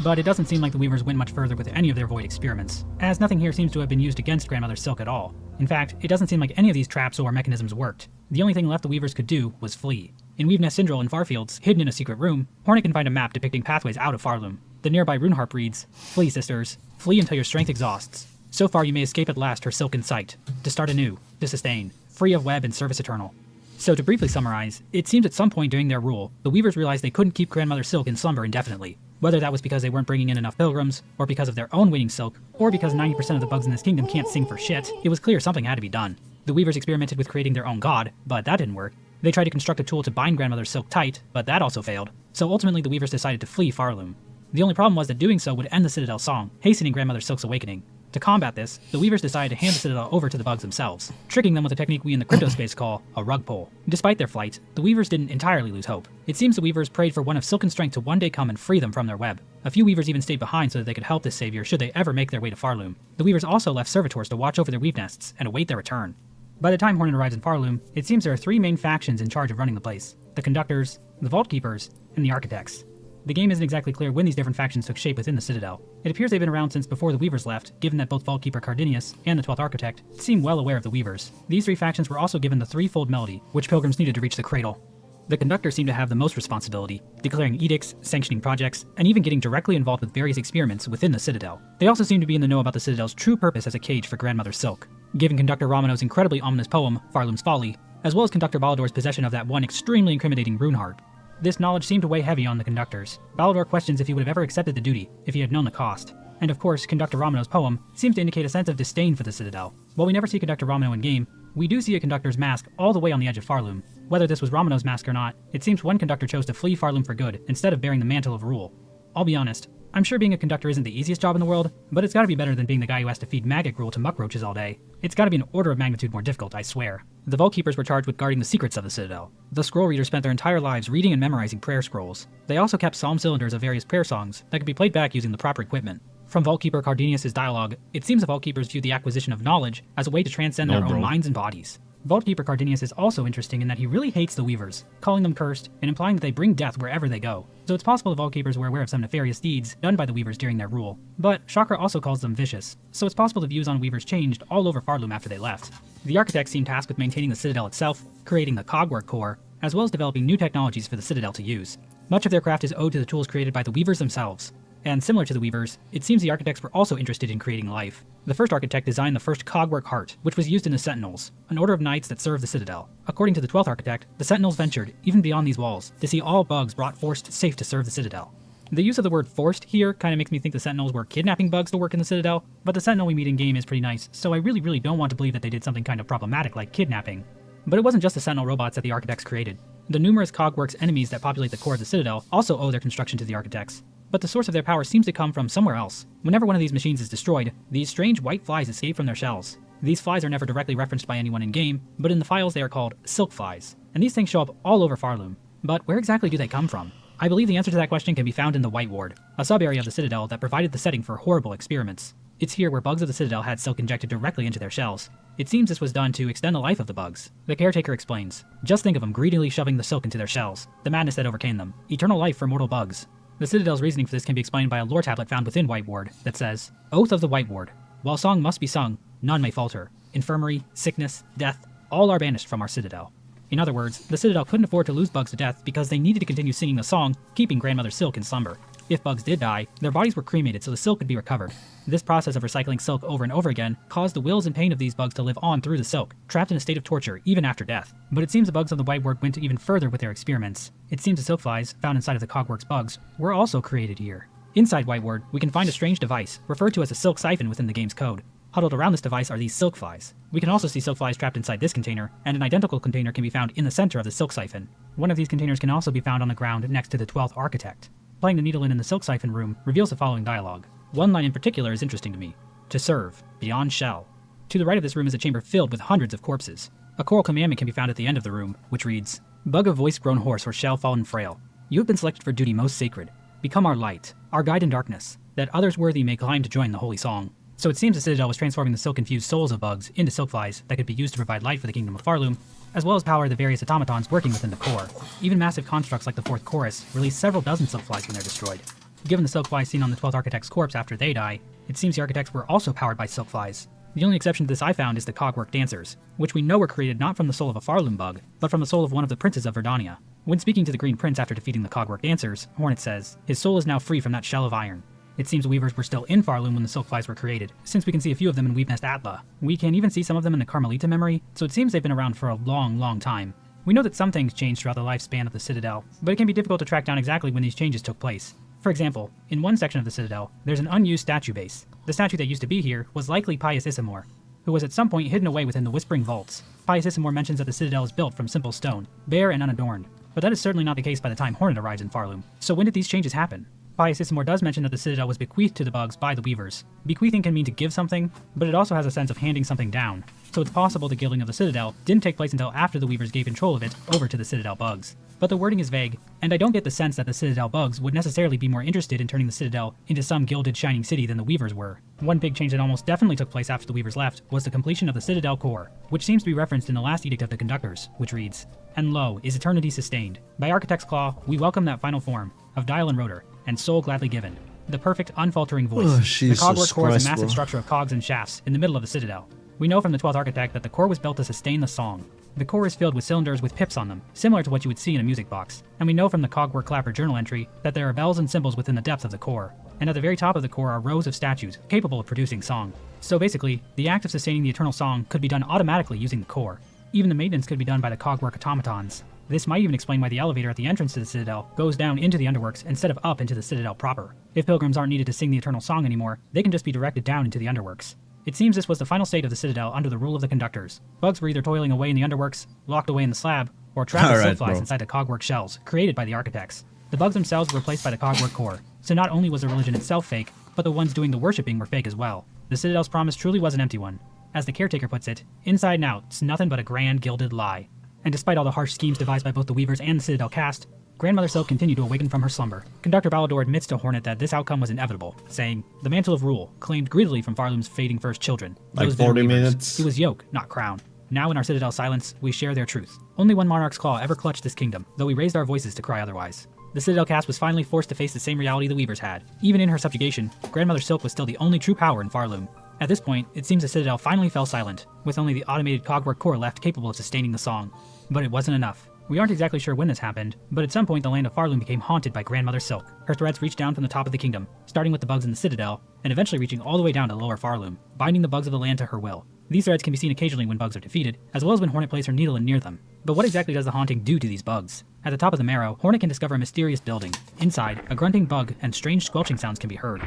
Speaker 8: But it doesn't seem like the weavers went much further with any of their void experiments, as nothing here seems to have been used against Grandmother Silk at all. In fact, it doesn't seem like any of these traps or mechanisms worked. The only thing left the weavers could do was flee. In Weaveness Syndril in Farfields, hidden in a secret room, Hornet can find a map depicting pathways out of Farloom. The nearby rune harp reads, "Flee, sisters. Flee until your strength exhausts. So far you may escape at last her silken sight. To start anew, to sustain, free of web and service eternal." So to briefly summarize, it seems at some point during their rule, the weavers realized they couldn't keep Grandmother Silk in slumber indefinitely. Whether that was because they weren't bringing in enough pilgrims, or because of their own waning silk, or because 90% of the bugs in this kingdom can't sing for shit, it was clear something had to be done. The weavers experimented with creating their own god, but that didn't work. They tried to construct a tool to bind Grandmother Silk tight, but that also failed. So ultimately the weavers decided to flee Farloom. The only problem was that doing so would end the Citadel song, hastening Grandmother Silk's awakening. To combat this, the weavers decided to hand the Citadel over to the bugs themselves, tricking them with a technique we in the crypto space call a rug pull. Despite their flight, the weavers didn't entirely lose hope. It seems the weavers prayed for one of silken strength to one day come and free them from their web. A few weavers even stayed behind so that they could help this savior should they ever make their way to Farloom. The weavers also left servitors to watch over their weave nests and await their return. By the time Hornet arrives in Farloom, it seems there are three main factions in charge of running the place: the Conductors, the Vault Keepers, and the Architects. The game isn't exactly clear when these different factions took shape within the Citadel. It appears they've been around since before the Weavers left, given that both Vaultkeeper Cardinius and the 12th Architect seem well aware of the Weavers. These three factions were also given the threefold melody, which pilgrims needed to reach the cradle. The Conductors seem to have the most responsibility, declaring edicts, sanctioning projects, and even getting directly involved with various experiments within the Citadel. They also seem to be in the know about the Citadel's true purpose as a cage for Grandmother Silk, giving Conductor Romano's incredibly ominous poem, Farloom's Folly, as well as Conductor Ballador's possession of that one extremely incriminating rune harp. This knowledge seemed to weigh heavy on the Conductors. Ballador questions if he would have ever accepted the duty if he had known the cost. And of course, Conductor Romano's poem seems to indicate a sense of disdain for the Citadel. While we never see Conductor Romano in-game, we do see a Conductor's mask all the way on the edge of Farloom. Whether this was Romano's mask or not, it seems one Conductor chose to flee Farloom for good instead of bearing the mantle of rule. I'll be honest, I'm sure being a Conductor isn't the easiest job in the world, but it's gotta be better than being the guy who has to feed maggot gruel to muckroaches all day. It's gotta be an order of magnitude more difficult, I swear. The Vault Keepers were charged with guarding the secrets of the Citadel. The scroll readers spent their entire lives reading and memorizing prayer scrolls. They also kept psalm cylinders of various prayer songs that could be played back using the proper equipment. From Vaultkeeper Cardinius' dialogue, it seems the Vault Keepers viewed the acquisition of knowledge as a way to transcend their own minds and bodies. Vaultkeeper Cardinius is also interesting in that he really hates the Weavers, calling them cursed and implying that they bring death wherever they go. So it's possible the Vaultkeepers were aware of some nefarious deeds done by the Weavers during their rule. But Chakra also calls them vicious, so it's possible the views on Weavers changed all over Farloom after they left. The Architects seem tasked with maintaining the Citadel itself, creating the Cogwork core, as well as developing new technologies for the Citadel to use. Much of their craft is owed to the tools created by the Weavers themselves. And similar to the Weavers, it seems the architects were also interested in creating life. The first architect designed the first cogwork heart, which was used in the Sentinels, an order of knights that served the Citadel. According to the 12th architect, the Sentinels ventured, even beyond these walls, to see all bugs brought forced safe to serve the Citadel. The use of the word forced here kind of makes me think the Sentinels were kidnapping bugs to work in the Citadel, but the Sentinel we meet in game is pretty nice, so I really don't want to believe that they did something kind of problematic like kidnapping. But it wasn't just the Sentinel robots that the architects created. The numerous cogworks enemies that populate the core of the Citadel also owe their construction to the architects. But the source of their power seems to come from somewhere else. Whenever one of these machines is destroyed, these strange white flies escape from their shells. These flies are never directly referenced by anyone in-game, but in the files they are called silk flies, and these things show up all over Farloom. But where exactly do they come from? I believe the answer to that question can be found in the White Ward, a sub-area of the Citadel that provided the setting for horrible experiments. It's here where bugs of the Citadel had silk injected directly into their shells. It seems this was done to extend the life of the bugs. The caretaker explains, just think of them greedily shoving the silk into their shells, the madness that overcame them, eternal life for mortal bugs. The Citadel's reasoning for this can be explained by a lore tablet found within White Ward that says, Oath of the White Ward. While song must be sung, none may falter. Infirmary, sickness, death, all are banished from our Citadel. In other words, the Citadel couldn't afford to lose bugs to death because they needed to continue singing the song, keeping Grandmother Silk in slumber. If bugs did die, their bodies were cremated so the silk could be recovered. This process of recycling silk over and over again caused the wills and pain of these bugs to live on through the silk, trapped in a state of torture even after death. But it seems the bugs of the White Ward went even further with their experiments. It seems the silk flies, found inside of the Cogworks bugs, were also created here. Inside White Ward, we can find a strange device, referred to as a silk siphon within the game's code. Huddled around this device are these silk flies. We can also see silk flies trapped inside this container, and an identical container can be found in the center of the silk siphon. One of these containers can also be found on the ground next to the 12th architect. Playing the needle in the silk siphon room reveals the following dialogue. One line in particular is interesting to me. To serve, beyond shell. To the right of this room is a chamber filled with hundreds of corpses. A choral commandment can be found at the end of the room, which reads, Bug of voice grown hoarse or shell fallen frail, you have been selected for duty most sacred. Become our light, our guide in darkness, that others worthy may climb to join the holy song. So it seems the Citadel was transforming the silk-infused souls of bugs into silk flies that could be used to provide light for the Kingdom of Farloom, as well as power the various automatons working within the core. Even massive constructs like the 4th Chorus release several dozen silk flies when they're destroyed. Given the silk flies seen on the 12th Architect's corpse after they die, it seems the architects were also powered by silk flies. The only exception to this I found is the Cogwork Dancers, which we know were created not from the soul of a Farloom bug, but from the soul of one of the princes of Verdania. When speaking to the Green Prince after defeating the Cogwork Dancers, Hornet says, his soul is now free from that shell of iron. It seems Weavers were still in Farloom when the silk flies were created, since we can see a few of them in Weepnest Atla. We can even see some of them in the Carmelita memory, so it seems they've been around for a long time. We know that some things changed throughout the lifespan of the Citadel, but it can be difficult to track down exactly when these changes took place. For example, in one section of the Citadel, there's an unused statue base. The statue that used to be here was likely Pius Isimor, who was at some point hidden away within the Whispering Vaults. Pius Isimor mentions that the Citadel is built from simple stone, bare and unadorned, but that is certainly not the case by the time Hornet arrives in Farloom. So when did these changes happen? Pius Isimor does mention that the Citadel was bequeathed to the bugs by the Weavers. Bequeathing can mean to give something, but it also has a sense of handing something down. So it's possible the gilding of the Citadel didn't take place until after the Weavers gave control of it over to the Citadel bugs. But the wording is vague, and I don't get the sense that the Citadel bugs would necessarily be more interested in turning the Citadel into some gilded shining city than the Weavers were. One big change that almost definitely took place after the Weavers left was the completion of the Citadel core, which seems to be referenced in the last edict of the conductors, which reads, And lo, is eternity sustained. By Architect's Claw, we welcome that final form, of dial and rotor, and soul gladly given. The perfect, unfaltering voice. The Cogwork core is a massive structure of cogs and shafts in the middle of the Citadel. We know from the 12th Architect that the core was built to sustain the song. The core is filled with cylinders with pips on them, similar to what you would see in a music box. And we know from the Cogwork Clapper journal entry that there are bells and cymbals within the depths of the core. And at the very top of the core are rows of statues capable of producing song. So basically, the act of sustaining the eternal song could be done automatically using the core. Even the maintenance could be done by the Cogwork automatons. This might even explain why the elevator at the entrance to the Citadel goes down into the Underworks instead of up into the Citadel proper. If pilgrims aren't needed to sing the eternal song anymore, they can just be directed down into the Underworks. It seems this was the final state of the Citadel under the rule of the conductors. Bugs were either toiling away in the Underworks, locked away in the slab, or trapped as silk flies inside the Cogwork shells, created by the architects. The bugs themselves were replaced by the Cogwork core, so not only was the religion itself fake, but the ones doing the worshipping were fake as well. The Citadel's promise truly was an empty one. As the caretaker puts it, inside and out, it's nothing but a grand gilded lie. And despite all the harsh schemes devised by both the Weavers and the Citadel cast, Grandmother Silk continued to awaken from her slumber. Conductor Balador admits to Hornet that this outcome was inevitable, saying, the mantle of rule, claimed greedily from Farloom's fading first children.
Speaker 1: Like 40 minutes.
Speaker 8: It was yoke, not crown. Now in our Citadel silence, we share their truth. Only one monarch's claw ever clutched this kingdom, though we raised our voices to cry otherwise. The Citadel cast was finally forced to face the same reality the Weavers had. Even in her subjugation, Grandmother Silk was still the only true power in Farloom. At this point, it seems the Citadel finally fell silent, with only the automated Cogwork core left capable of sustaining the song. But it wasn't enough. We aren't exactly sure when this happened, but at some point the land of Farloom became haunted by Grandmother Silk. Her threads reached down from the top of the kingdom, starting with the bugs in the Citadel, and eventually reaching all the way down to lower Farloom, binding the bugs of the land to her will. These threads can be seen occasionally when bugs are defeated, as well as when Hornet plays her needle near them. But what exactly does the haunting do to these bugs? At the top of the marrow, Hornet can discover a mysterious building. Inside, a grunting bug and strange squelching sounds can be heard.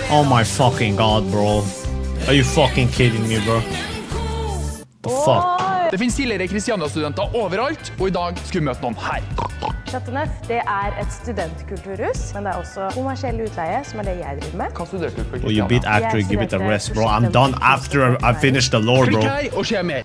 Speaker 1: Oh my fucking god, bro. Are you fucking kidding me, bro? The fuck?
Speaker 10: Det finnes tidligere Kristiania-studenter overalt, og I dag skulle vi møte noen her.
Speaker 11: Chateau Neuf, det et studentkulturhus, men det også kommersiell utleie, som det jeg driver med.
Speaker 10: Hva studerte du på
Speaker 1: Well, you beat actor, give it a rest, bro. I'm done after I finish the lore, bro.
Speaker 10: Klikk her og se mer.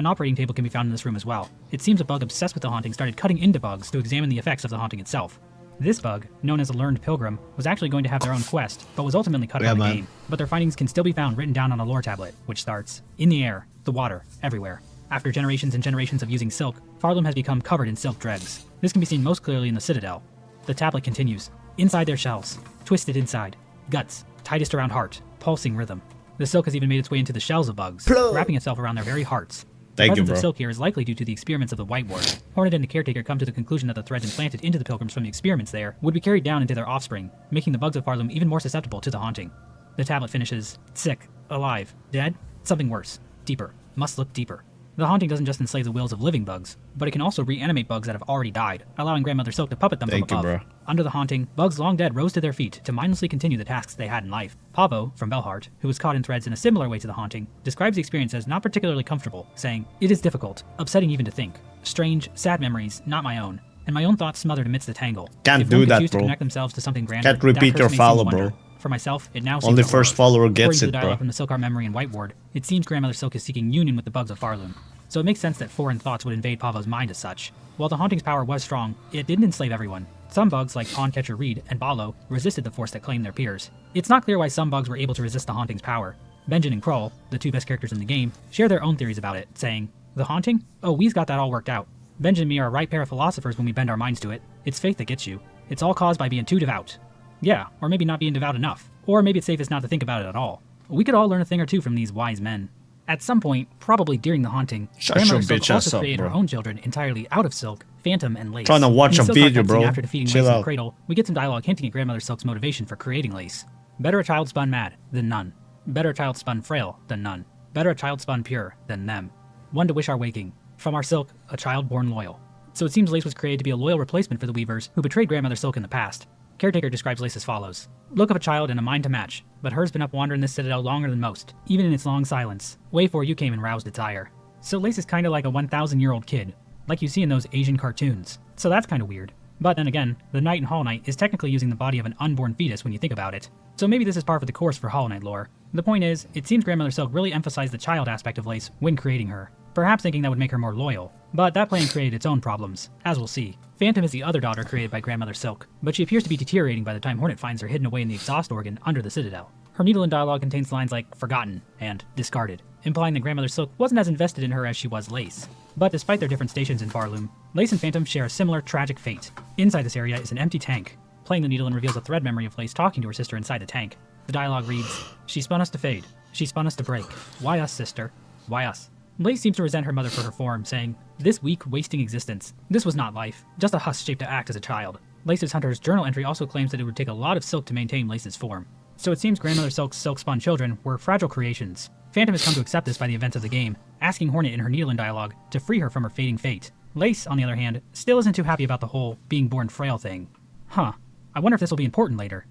Speaker 8: An operating table can be found in this room as well. It seems a bug obsessed with the haunting started cutting into bugs to examine the effects of the haunting itself. This bug, known as a learned pilgrim, was actually going to have their own quest, but was ultimately cut out of the game. But their findings can still be found written down on a lore tablet, which starts, in the air, the water, everywhere. After generations and generations of using silk, Farloom has become covered in silk dregs. This can be seen most clearly in the Citadel. The tablet continues. Inside their shells, twisted inside, guts, tightest around heart, pulsing rhythm. The silk has even made its way into the shells of bugs, wrapping itself around their very hearts. The presence of silk here is likely due to the experiments of the White Ward. Hornet and the Caretaker come to the conclusion that the threads implanted into the pilgrims from the experiments there would be carried down into their offspring, making the bugs of Farloom even more susceptible to the haunting. The tablet finishes, sick, alive, dead, something worse, deeper, must look deeper. The haunting doesn't just enslave the wills of living bugs, but it can also reanimate bugs that have already died, allowing Grandmother Silk to puppet them from above. Under the haunting, bugs long dead rose to their feet to mindlessly continue the tasks they had in life. Pavo, from Belhart, who was caught in threads in a similar way to the haunting, describes the experience as not particularly comfortable, saying, "It is difficult, upsetting even to think. Strange, sad memories, not my own, and my own thoughts smothered amidst the tangle.
Speaker 1: Can't
Speaker 8: if
Speaker 1: do
Speaker 8: one could
Speaker 1: that,
Speaker 8: choose
Speaker 1: bro.
Speaker 8: To connect themselves to something grander,
Speaker 1: Can't repeat your follow, bro.
Speaker 8: For myself, it now seems
Speaker 1: only
Speaker 8: a
Speaker 1: first
Speaker 8: horror.
Speaker 1: follower gets
Speaker 8: According to
Speaker 1: it,
Speaker 8: the dialogue
Speaker 1: bro.
Speaker 8: from the Silkar memory and White Ward, it seems Grandmother Silk is seeking union with the bugs of Farloom. So it makes sense that foreign thoughts would invade Pavo's mind as such. While the haunting's power was strong, it didn't enslave everyone. Some bugs, like Pawncatcher Reed and Balo, resisted the force that claimed their peers. It's not clear why some bugs were able to resist the haunting's power. Benjen and Kroll, the two best characters in the game, share their own theories about it, saying, "The haunting? Oh, we's got that all worked out. Benjen and me are a right pair of philosophers when we bend our minds to it. It's faith that gets you. It's all caused by being too devout." Yeah, or maybe not being devout enough. Or maybe it's safest not to think about it at all. We could all learn a thing or two from these wise men. At some point, probably during the haunting, Grandmother Silk also created her own children entirely out of silk, Phantom and Lace.
Speaker 1: Trying to watch a video, bro.
Speaker 8: After defeating Lace in the cradle, we get some dialogue hinting at Grandmother Silk's motivation for creating Lace. Better a child spun mad than none. Better a child spun frail than none. Better a child spun pure than them. One to wish our waking. From our silk, a child born loyal. So it seems Lace was created to be a loyal replacement for the Weavers who betrayed Grandmother Silk in the past. Caretaker describes Lace as follows. Look of a child and a mind to match, but hers been up wandering this citadel longer than most, even in its long silence, way before you came and roused its ire. So Lace is kinda like a 1,000-year-old kid, like you see in those Asian cartoons. So that's kinda weird. But then again, the Knight in Hollow Knight is technically using the body of an unborn fetus when you think about it. So maybe this is par for the course for Hollow Knight lore. The point is, it seems Grandmother Silk really emphasized the child aspect of Lace when creating her, perhaps thinking that would make her more loyal. But that plan created its own problems, as we'll see. Phantom is the other daughter created by Grandmother Silk, but she appears to be deteriorating by the time Hornet finds her hidden away in the exhaust organ under the Citadel. Her needle and dialogue contains lines like forgotten and discarded, implying that Grandmother Silk wasn't as invested in her as she was Lace. But despite their different stations in Farloom, Lace and Phantom share a similar tragic fate. Inside this area is an empty tank. Playing the needle and reveals a thread memory of Lace talking to her sister inside the tank. The dialogue reads, "She spun us to fade. She spun us to break. Why us, sister? Why us?" Lace seems to resent her mother for her form, saying, "This weak, wasting existence. This was not life, just a husk shaped to act as a child." Lace's Hunter's journal entry also claims that it would take a lot of silk to maintain Lace's form. So it seems Grandmother Silk's silk-spun children were fragile creations. Phantom has come to accept this by the events of the game, asking Hornet in her needle and dialogue to free her from her fading fate. Lace, on the other hand, still isn't too happy about the whole being born frail thing. Huh, I wonder if this will be important later.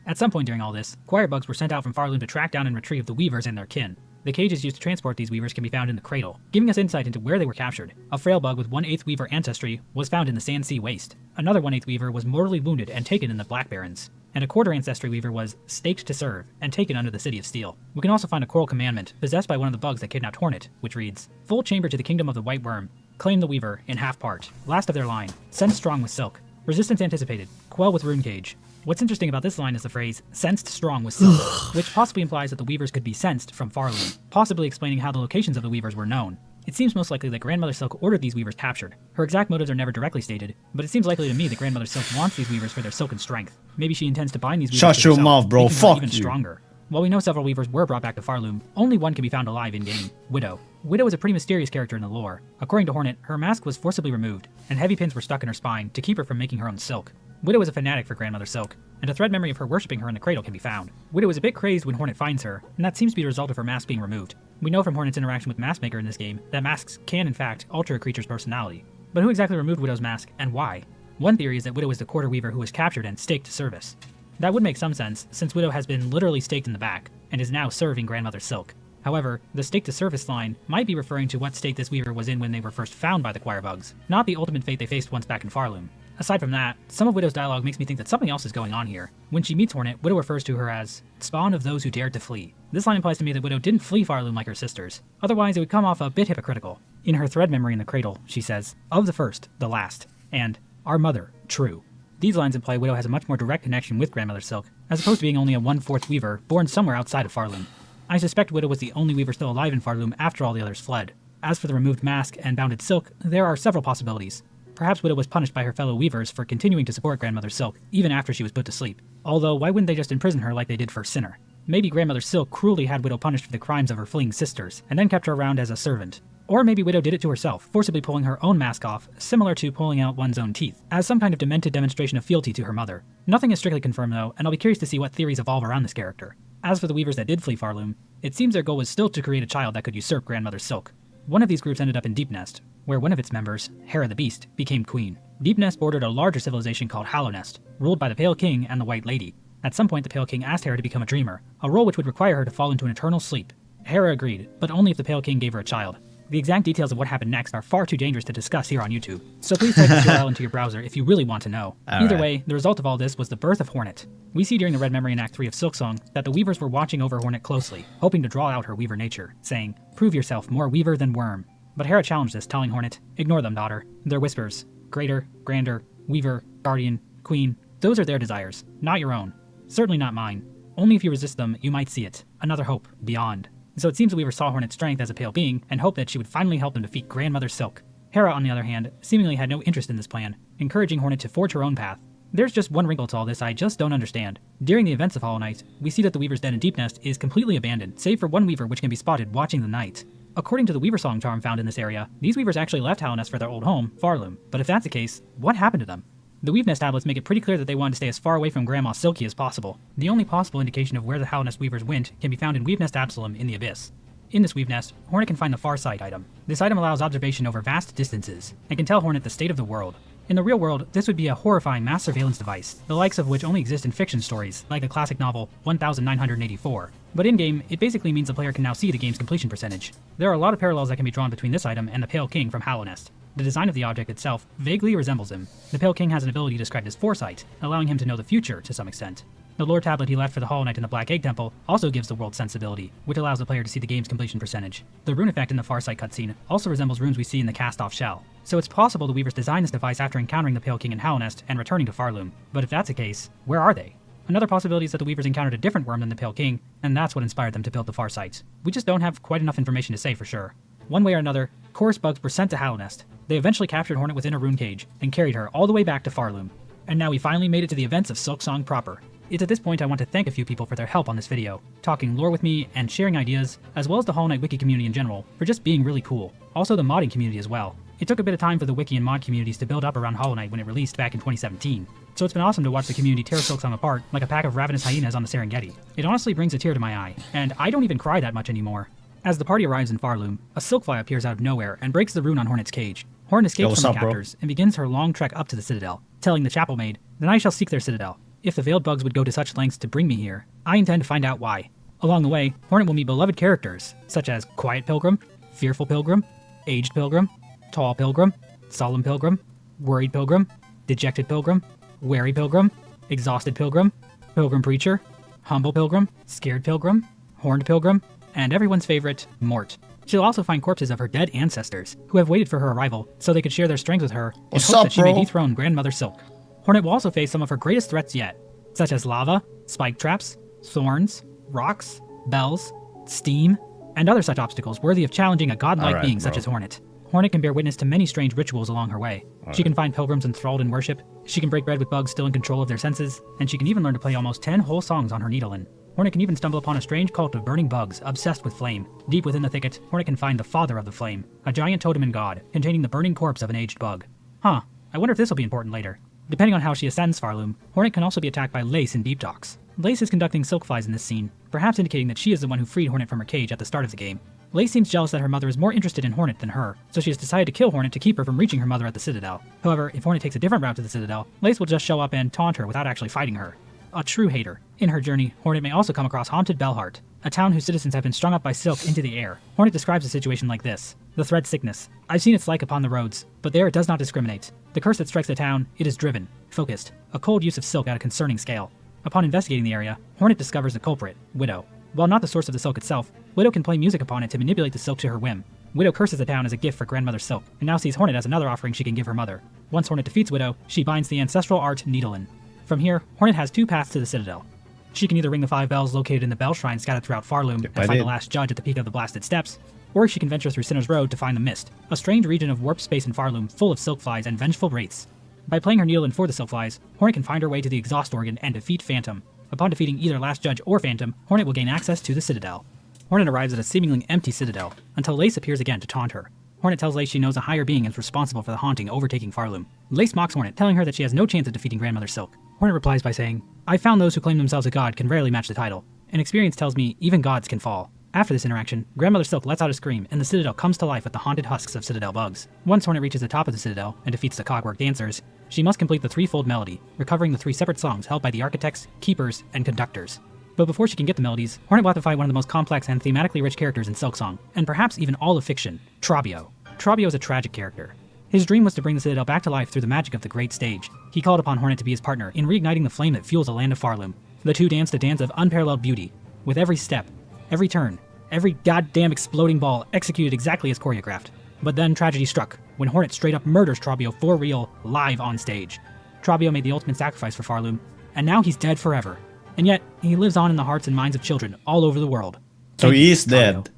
Speaker 8: At some point during all this, choir bugs were sent out from Farloom to track down and retrieve the Weavers and their kin. The cages used to transport these Weavers can be found in the cradle, giving us insight into where they were captured. A frail bug with 1/8 Weaver ancestry was found in the Sand Sea Waste. Another 1/8 Weaver was mortally wounded and taken in the Black Barrens. And a 1/4 ancestry Weaver was staked to serve and taken under the City of Steel. We can also find a Coral Commandment possessed by one of the bugs that kidnapped Hornet, which reads, "Full chamber to the kingdom of the White Worm. Claim the Weaver in half part. Last of their line. Sensed strong with silk. Resistance anticipated. Quell with rune cage." What's interesting about this line is the phrase, "sensed strong with silk," which possibly implies that the Weavers could be sensed from Farloom, possibly explaining how the locations of the Weavers were known. It seems most likely that Grandmother Silk ordered these Weavers captured. Her exact motives are never directly stated, but it seems likely to me that Grandmother Silk wants these Weavers for their silken strength. Maybe she intends to bind these Weavers
Speaker 1: Shut
Speaker 8: to
Speaker 1: your
Speaker 8: herself,
Speaker 1: mouth, bro.
Speaker 8: making them
Speaker 1: Fuck
Speaker 8: even
Speaker 1: you.
Speaker 8: stronger. While we know several Weavers were brought back to Farloom, only one can be found alive in-game, Widow. Widow is a pretty mysterious character in the lore. According to Hornet, her mask was forcibly removed, and heavy pins were stuck in her spine to keep her from making her own silk. Widow is a fanatic for Grandmother Silk, and a thread memory of her worshipping her in the cradle can be found. Widow is a bit crazed when Hornet finds her, and that seems to be the result of her mask being removed. We know from Hornet's interaction with Maskmaker in this game that masks can in fact alter a creature's personality. But who exactly removed Widow's mask, and why? One theory is that Widow is the quarter weaver who was captured and staked to service. That would make some sense, since Widow has been literally staked in the back, and is now serving Grandmother Silk. However, the stake to service line might be referring to what state this weaver was in when they were first found by the choir bugs, not the ultimate fate they faced once back in Farloom. Aside from that, some of Widow's dialogue makes me think that something else is going on here. When she meets Hornet, Widow refers to her as spawn of those who dared to flee. This line implies to me that Widow didn't flee Farloom like her sisters. Otherwise, it would come off a bit hypocritical. In her thread memory in the cradle, she says, "Of the first, the last," and "Our mother, true." These lines imply Widow has a much more direct connection with Grandmother Silk, as opposed to being only a 1/4 weaver born somewhere outside of Farloom. I suspect Widow was the only weaver still alive in Farloom after all the others fled. As for the removed mask and bounded silk, there are several possibilities. Perhaps Widow was punished by her fellow weavers for continuing to support Grandmother Silk, even after she was put to sleep. Although, why wouldn't they just imprison her like they did for Sinner? Maybe Grandmother Silk cruelly had Widow punished for the crimes of her fleeing sisters, and then kept her around as a servant. Or maybe Widow did it to herself, forcibly pulling her own mask off, similar to pulling out one's own teeth, as some kind of demented demonstration of fealty to her mother. Nothing is strictly confirmed though, and I'll be curious to see what theories evolve around this character. As for the weavers that did flee Farloom, it seems their goal was still to create a child that could usurp Grandmother Silk. One of these groups ended up in Deep Nest, where one of its members, Hera the Beast, became queen. Deep Nest bordered a larger civilization called Hollow Nest, ruled by the Pale King and the White Lady. At some point the Pale King asked Hera to become a dreamer, a role which would require her to fall into an eternal sleep. Hera agreed, but only if the Pale King gave her a child. The exact details of what happened next are far too dangerous to discuss here on YouTube, so please type this URL into your browser if you really want to know. Either way, the result of all this was the birth of Hornet. We see during the Red Memory in Act 3 of Silksong that the weavers were watching over Hornet closely, hoping to draw out her weaver nature, saying, "Prove yourself more weaver than worm." But Hera challenged this, telling Hornet, "Ignore them, daughter. Their whispers. Greater, grander, weaver, guardian, queen. Those are their desires, not your own. Certainly not mine. Only if you resist them, you might see it. Another hope, beyond." So it seems the weaver saw Hornet's strength as a pale being, and hoped that she would finally help them defeat Grandmother Silk. Hera, on the other hand, seemingly had no interest in this plan, encouraging Hornet to forge her own path. There's just one wrinkle to all this I just don't understand. During the events of Hollow Knight, we see that the weaver's den in Deep Nest is completely abandoned, save for one weaver which can be spotted watching the night. According to the Weaver Song charm found in this area, these weavers actually left Hollow Nest for their old home, Farloom. But if that's the case, what happened to them? The Weave Nest tablets make it pretty clear that they wanted to stay as far away from Grandma Silky as possible. The only possible indication of where the Hollow Nest weavers went can be found in Weave Nest Absalom in the Abyss. In this Weave Nest, Hornet can find the Far Sight item. This item allows observation over vast distances, and can tell Hornet the state of the world. In the real world, this would be a horrifying mass surveillance device, the likes of which only exist in fiction stories, like the classic novel 1984. But in-game, it basically means the player can now see the game's completion percentage. There are a lot of parallels that can be drawn between this item and the Pale King from Hollow Nest. The design of the object itself vaguely resembles him. The Pale King has an ability described as foresight, allowing him to know the future to some extent. The lore tablet he left for the Hollow Knight in the Black Egg Temple also gives the world sensibility, which allows the player to see the game's completion percentage. The rune effect in the Farsight cutscene also resembles runes we see in the cast-off shell, so it's possible the weavers designed this device after encountering the Pale King in Hollow Nest and returning to Farloom. But if that's the case, where are they? Another possibility is that the weavers encountered a different worm than the Pale King, and that's what inspired them to build the Farsight. We just don't have quite enough information to say for sure. One way or another, chorus bugs were sent to Hollow Nest. They eventually captured Hornet within a rune cage, and carried her all the way back to Farloom. And now we finally made it to the events of Silksong proper. It's at this point I want to thank a few people for their help on this video, talking lore with me and sharing ideas, as well as the Hollow Knight wiki community in general, for just being really cool. Also the modding community as well. It took a bit of time for the wiki and mod communities to build up around Hollow Knight when it released back in 2017. So it's been awesome to watch the community tear Silksong apart like a pack of ravenous hyenas on the Serengeti. It honestly brings a tear to my eye, and I don't even cry that much anymore. As the party arrives in Farloom, a silkfly appears out of nowhere and breaks the rune on Hornet's cage. Hornet escapes from the captors and begins her long trek up to the Citadel, telling the Chapel Maid, "Then I shall seek their Citadel. If the veiled bugs would go to such lengths to bring me here, I intend to find out why." Along the way, Hornet will meet beloved characters, such as Quiet Pilgrim, Fearful Pilgrim, Aged Pilgrim, Tall Pilgrim, Solemn Pilgrim, Worried Pilgrim, Dejected Pilgrim, Wary Pilgrim, Exhausted Pilgrim, Pilgrim Preacher, Humble Pilgrim, Scared Pilgrim, Horned Pilgrim, and everyone's favorite, Mort. She'll also find corpses of her dead ancestors, who have waited for her arrival so they could share their strength with her in hopes that she may dethrone Grandmother Silk. Hornet will also face some of her greatest threats yet, such as lava, spike traps, thorns, rocks, bells, steam, and other such obstacles worthy of challenging a godlike being such as Hornet. Hornet can bear witness to many strange rituals along her way. She can find pilgrims enthralled in worship, she can break bread with bugs still in control of their senses, and she can even learn to play almost 10 whole songs on her needle. Hornet can even stumble upon a strange cult of burning bugs obsessed with flame. Deep within the thicket, Hornet can find the father of the flame, a giant totem and god, containing the burning corpse of an aged bug. Huh, I wonder if this will be important later. Depending on how she ascends Farloom, Hornet can also be attacked by Lace in Deep Docks. Lace is conducting silk flies in this scene, perhaps indicating that she is the one who freed Hornet from her cage at the start of the game. Lace seems jealous that her mother is more interested in Hornet than her, so she has decided to kill Hornet to keep her from reaching her mother at the Citadel. However, if Hornet takes a different route to the Citadel, Lace will just show up and taunt her without actually fighting her. A true hater. In her journey, Hornet may also come across Haunted Bellheart, a town whose citizens have been strung up by silk into the air. Hornet describes the situation like this: the thread sickness. I've seen its like upon the roads, but there it does not discriminate. The curse that strikes the town, it is driven, focused, a cold use of silk at a concerning scale. Upon investigating the area, Hornet discovers the culprit, Widow. While not the source of the silk itself, Widow can play music upon it to manipulate the silk to her whim. Widow curses the town as a gift for Grandmother Silk, and now sees Hornet as another offering she can give her mother. Once Hornet defeats Widow, she binds the ancestral art Needlein. From here, Hornet has 2 paths to the Citadel. She can either ring the 5 bells located in the bell shrine scattered throughout Farloom and find the last judge at the peak of the blasted steps, or she can venture through Sinner's Road to find the Mist, a strange region of warped space in Farloom full of silk flies and vengeful wraiths. By playing her Needlein for the silk flies, Hornet can find her way to the exhaust organ and defeat Phantom. Upon defeating either Last Judge or Phantom, Hornet will gain access to the Citadel. Hornet arrives at a seemingly empty Citadel, until Lace appears again to taunt her. Hornet tells Lace she knows a higher being is responsible for the haunting overtaking Farloom. Lace mocks Hornet, telling her that she has no chance of defeating Grandmother Silk. Hornet replies by saying, "I found those who claim themselves a god can rarely match the title, and experience tells me even gods can fall." After this interaction, Grandmother Silk lets out a scream, and the Citadel comes to life with the haunted husks of Citadel bugs. Once Hornet reaches the top of the Citadel and defeats the Cogwork Dancers, she must complete the threefold melody, recovering the 3 separate songs held by the Architects, Keepers, and Conductors. But before she can get the melodies, Hornet will have to fight one of the most complex and thematically rich characters in Silksong, and perhaps even all of fiction, Trabio. Trabio is a tragic character. His dream was to bring the Citadel back to life through the magic of the Great Stage. He called upon Hornet to be his partner in reigniting the flame that fuels the land of Farloom. The two danced a dance of unparalleled beauty, with every step, every turn, every goddamn exploding ball executed exactly as choreographed. But then tragedy struck, when Hornet straight up murders Trabio for real, live on stage. Trabio made the ultimate sacrifice for Farloom, and now he's dead forever. And yet, he lives on in the hearts and minds of children all over the world.
Speaker 1: So he is dead.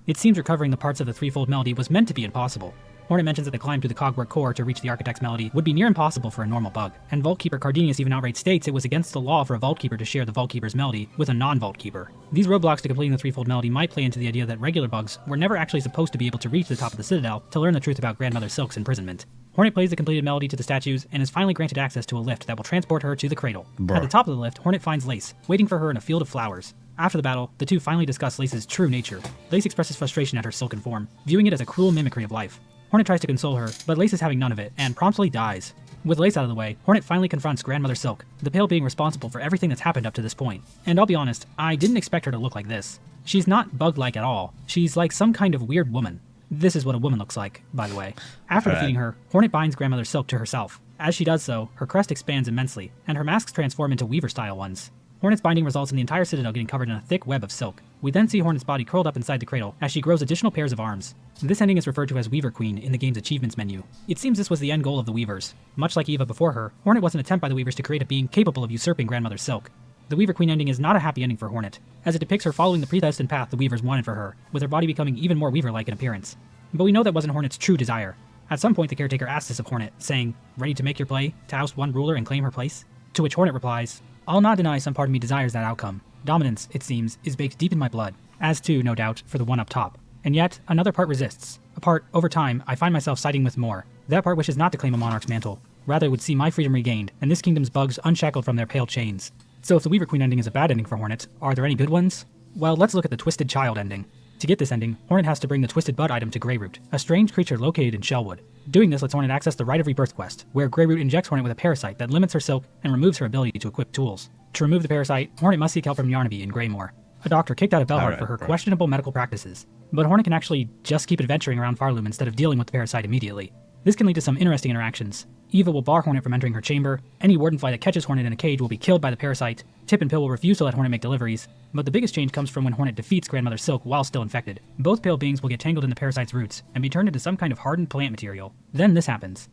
Speaker 8: It seems recovering the parts of the threefold melody was meant to be impossible. Hornet mentions that the climb through the Cogwork core to reach the Architect's melody would be near impossible for a normal bug, and Vault Keeper Cardenius even outright states it was against the law for a Vault Keeper to share the Vault Keeper's melody with a non-Vault Keeper. These roadblocks to completing the threefold melody might play into the idea that regular bugs were never actually supposed to be able to reach the top of the Citadel to learn the truth about Grandmother Silk's imprisonment. Hornet plays the completed melody to the statues and is finally granted access to a lift that will transport her to the cradle. At the top of the lift, Hornet finds Lace, waiting for her in a field of flowers. After the battle, the two finally discuss Lace's true nature. Lace expresses frustration at her silken form, viewing it as a cruel mimicry of life. Hornet tries to console her, but Lace is having none of it, and promptly dies. With Lace out of the way, Hornet finally confronts Grandmother Silk, the pale being responsible for everything that's happened up to this point. And I'll be honest, I didn't expect her to look like this. She's not bug-like at all. She's like some kind of weird woman. This is what a woman looks like, by the way. After defeating her, Hornet binds Grandmother Silk to herself. As she does so, her crest expands immensely, and her masks transform into Weaver-style ones. Hornet's binding results in the entire Citadel getting covered in a thick web of silk. We then see Hornet's body curled up inside the cradle as she grows additional pairs of arms. This ending is referred to as Weaver Queen in the game's achievements menu. It seems this was the end goal of the Weavers. Much like Eva before her, Hornet was an attempt by the Weavers to create a being capable of usurping Grandmother Silk. The Weaver Queen ending is not a happy ending for Hornet, as it depicts her following the predestined path the Weavers wanted for her, with her body becoming even more Weaver-like in appearance. But we know that wasn't Hornet's true desire. At some point the caretaker asks this of Hornet, saying, "Ready to make your play, to oust one ruler and claim her place?" To which Hornet replies, "I'll not deny some part of me desires that outcome. Dominance, it seems, is baked deep in my blood, as too, no doubt, for the one up top. And yet, another part resists. A part, over time, I find myself siding with more. That part wishes not to claim a monarch's mantle, rather would see my freedom regained, and this kingdom's bugs unshackled from their pale chains." So if the Weaver Queen ending is a bad ending for Hornet, are there any good ones? Well, let's look at the Twisted Child ending. To get this ending, Hornet has to bring the Twisted Bud item to Greyroot, a strange creature located in Shellwood. Doing this lets Hornet access the Rite of Rebirth quest, where Greyroot injects Hornet with a parasite that limits her silk and removes her ability to equip tools. To remove the parasite, Hornet must seek help from Yarnaby in Greymoor, a doctor kicked out of Bellheart for her questionable medical practices. But Hornet can actually just keep adventuring around Farloom instead of dealing with the parasite immediately. This can lead to some interesting interactions. Eva will bar Hornet from entering her chamber, any wardenfly that catches Hornet in a cage will be killed by the parasite, Tip and Pill will refuse to let Hornet make deliveries, but the biggest change comes from when Hornet defeats Grandmother Silk while still infected. Both pale beings will get tangled in the parasite's roots and be turned into some kind of hardened plant material. Then this happens.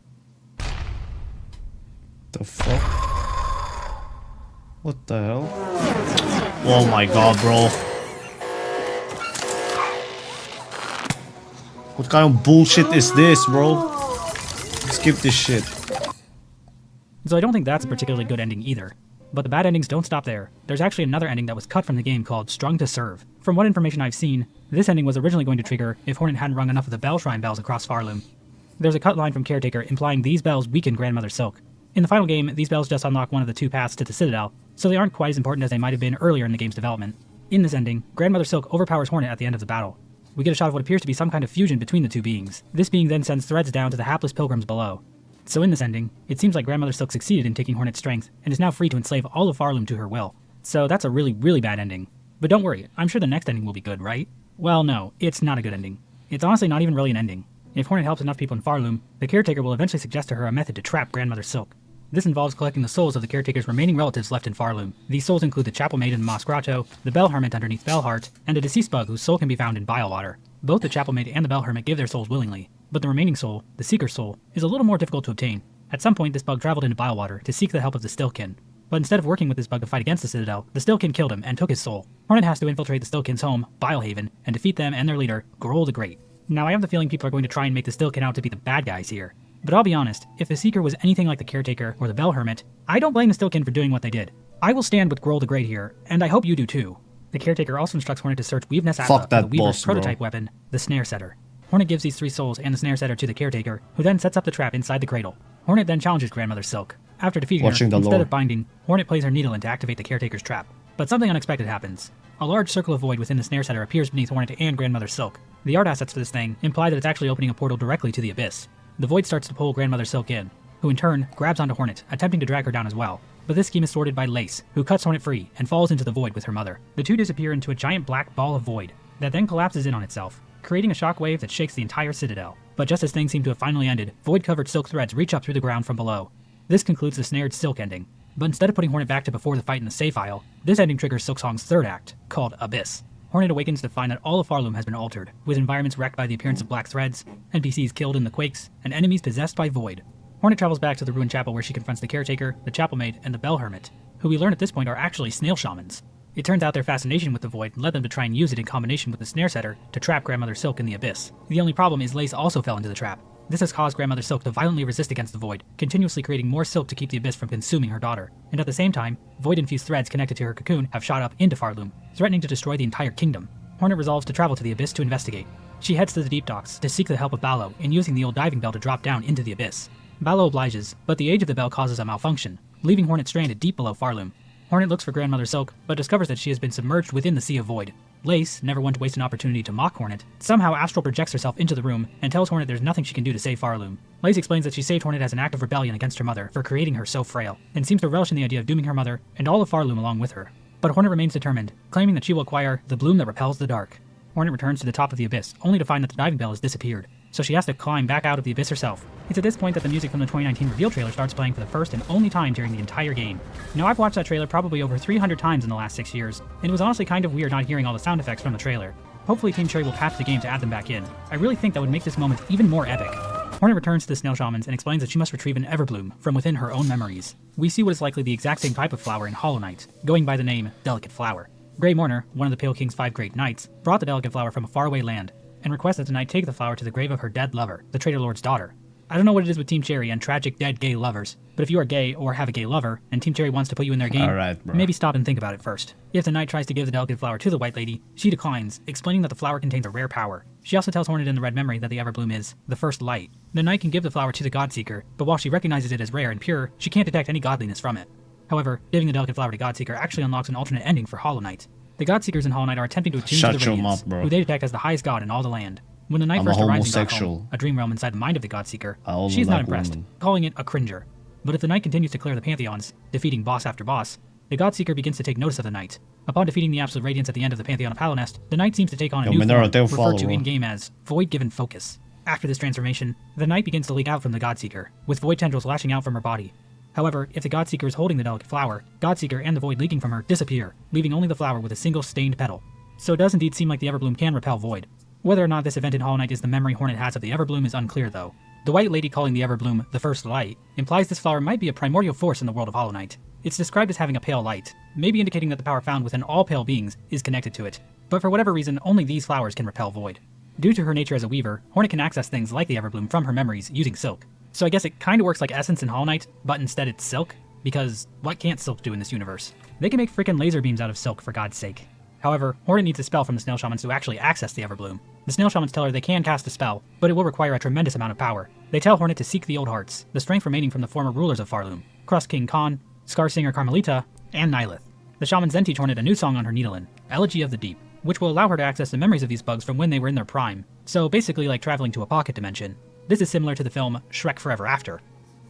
Speaker 1: The fuck? What the hell? Oh my god, bro. What kind of bullshit is this, bro? Skip this shit.
Speaker 8: So I don't think that's a particularly good ending either. But the bad endings don't stop there. There's actually another ending that was cut from the game called Strung to Serve. From what information I've seen, this ending was originally going to trigger if Hornet hadn't rung enough of the Bell Shrine bells across Farloom. There's a cut line from Caretaker implying these bells weaken Grandmother Silk. In the final game, these bells just unlock one of the two paths to the Citadel, so they aren't quite as important as they might have been earlier in the game's development. In this ending, Grandmother Silk overpowers Hornet at the end of the battle. We get a shot of what appears to be some kind of fusion between the two beings. This being then sends threads down to the hapless pilgrims below. So in this ending, it seems like Grandmother Silk succeeded in taking Hornet's strength and is now free to enslave all of Farloom to her will. So that's a really, really bad ending. But don't worry, I'm sure the next ending will be good, right? Well, no, it's not a good ending. It's honestly not even really an ending. If Hornet helps enough people in Farloom, the Caretaker will eventually suggest to her a method to trap Grandmother Silk. This involves collecting the souls of the Caretaker's remaining relatives left in Farloom. These souls include the Chapel Maid in the Moss Grotto, the Bell Hermit underneath Bellheart, and a deceased bug whose soul can be found in Bile Water. Both the Chapel Maid and the Bell Hermit give their souls willingly, but the remaining soul, the Seeker's soul, is a little more difficult to obtain. At some point, this bug traveled into Bile Water to seek the help of the Stillkin. But instead of working with this bug to fight against the Citadel, the Stillkin killed him and took his soul. Hornet has to infiltrate the Stillkin's home, Bilehaven, and defeat them and their leader, Grohl the Great. Now I have the feeling people are going to try and make the Stillkin out to be the bad guys here. But I'll be honest, if the Seeker was anything like the Caretaker or the Bell Hermit, I don't blame the Stillkin for doing what they did. I will stand with Grohl the Great here, and I hope you do too. The Caretaker also instructs Hornet to search Weaveness Atla for the Weaver's prototype weapon, the Snare Setter. Hornet gives these three souls and the Snare Setter to the Caretaker, who then sets up the trap inside the cradle. Hornet then challenges Grandmother Silk. After defeating her, instead of binding, Hornet plays her needle in to activate the Caretaker's trap. But something unexpected happens. A large circle of void within the Snare Setter appears beneath Hornet and Grandmother Silk. The art assets for this thing imply that it's actually opening a portal directly to the Abyss. The void starts to pull Grandmother Silk in, who in turn grabs onto Hornet, attempting to drag her down as well. But this scheme is thwarted by Lace, who cuts Hornet free and falls into the void with her mother. The two disappear into a giant black ball of void that then collapses in on itself, creating a shockwave that shakes the entire Citadel. But just as things seem to have finally ended, void-covered silk threads reach up through the ground from below. This concludes the snared Silk ending. But instead of putting Hornet back to before the fight in the save file, this ending triggers Silksong's third act, called Abyss. Hornet awakens to find that all of Farloom has been altered, with environments wrecked by the appearance of black threads, NPCs killed in the quakes, and enemies possessed by void. Hornet travels back to the ruined chapel where she confronts the Caretaker, the Chapel Maid, and the Bell Hermit, who we learn at this point are actually snail shamans. It turns out their fascination with the void led them to try and use it in combination with the Snare Setter to trap Grandmother Silk in the Abyss. The only problem is Lace also fell into the trap. This has caused Grandmother Silk to violently resist against the void, continuously creating more silk to keep the Abyss from consuming her daughter. And at the same time, void-infused threads connected to her cocoon have shot up into Farloom, threatening to destroy the entire kingdom. Hornet resolves to travel to the Abyss to investigate. She heads to the Deep Docks to seek the help of Ballo in using the old diving bell to drop down into the Abyss. Ballo obliges, but the age of the bell causes a malfunction, leaving Hornet stranded deep below Farloom. Hornet looks for Grandmother Silk, but discovers that she has been submerged within the Sea of Void. Lace, never one to waste an opportunity to mock Hornet, somehow astral projects herself into the room and tells Hornet there's nothing she can do to save Farloom. Lace explains that she saved Hornet as an act of rebellion against her mother for creating her so frail, and seems to relish in the idea of dooming her mother and all of Farloom along with her. But Hornet remains determined, claiming that she will acquire the bloom that repels the dark. Hornet returns to the top of the Abyss, only to find that the diving bell has disappeared, so she has to climb back out of the Abyss herself. It's at this point that the music from the 2019 reveal trailer starts playing for the first and only time during the entire game. Now I've watched that trailer probably over 300 times in the last 6 years, and it was honestly kind of weird not hearing all the sound effects from the trailer. Hopefully Team Cherry will patch the game to add them back in. I really think that would make this moment even more epic. Hornet returns to the Snail Shamans and explains that she must retrieve an Everbloom from within her own memories. We see what is likely the exact same type of flower in Hollow Knight, going by the name Delicate Flower. Grey Mourner, one of the Pale King's 5 great knights, brought the Delicate Flower from a faraway land, and requests that the knight take the flower to the grave of her dead lover, the Traitor Lord's daughter. I don't know what it is with Team Cherry and tragic dead gay lovers, but if you are gay or have a gay lover, and Team Cherry wants to put you in their game, maybe stop and think about it first. If the knight tries to give the Delicate Flower to the White Lady, she declines, explaining that the flower contains a rare power. She also tells Hornet in the Red Memory that the Everbloom is the first light. The knight can give the flower to the Godseeker, but while she recognizes it as rare and pure, she can't detect any godliness from it. However, giving the Delicate Flower to Godseeker actually unlocks an alternate ending for Hollow Knight. The Godseekers in Hollow Knight are attempting to attune to the Radiance, who they detect as the highest god in all the land. When the knight first arrives in Darkholm, a dream realm inside the mind of the Godseeker, she is not impressed, calling it a cringer. But if the knight continues to clear the Pantheons, defeating boss after boss, the Godseeker begins to take notice of the knight. Upon defeating the Absolute Radiance at the end of the Pantheon of Hallownest, the knight seems to take on a new form, referred to in-game as Void-Given Focus. After this transformation, the knight begins to leak out from the Godseeker, with void tendrils lashing out from her body. However, if the Godseeker is holding the Delicate Flower, Godseeker and the void leaking from her disappear, leaving only the flower with a single stained petal. So it does indeed seem like the Everbloom can repel void. Whether or not this event in Hollow Knight is the memory Hornet has of the Everbloom is unclear though. The White Lady calling the Everbloom the First Light implies this flower might be a primordial force in the world of Hollow Knight. It's described as having a pale light, maybe indicating that the power found within all pale beings is connected to it. But for whatever reason, only these flowers can repel void. Due to her nature as a weaver, Hornet can access things like the Everbloom from her memories using silk. So I guess it kinda works like Essence in Hollow Knight, but instead it's silk, because what can't silk do in this universe? They can make freaking laser beams out of silk, for God's sake. However, Hornet needs a spell from the Snail Shamans to actually access the Everbloom. The Snail Shamans tell her they can cast a spell, but it will require a tremendous amount of power. They tell Hornet to seek the Old Hearts, the strength remaining from the former rulers of Farloom, Crust King Khan, Scar Singer Carmelita, and Nihilith. The Shamans then teach Hornet a new song on her Needlin, Elegy of the Deep, which will allow her to access the memories of these bugs from when they were in their prime, so basically like traveling to a pocket dimension. This is similar to the film Shrek Forever After.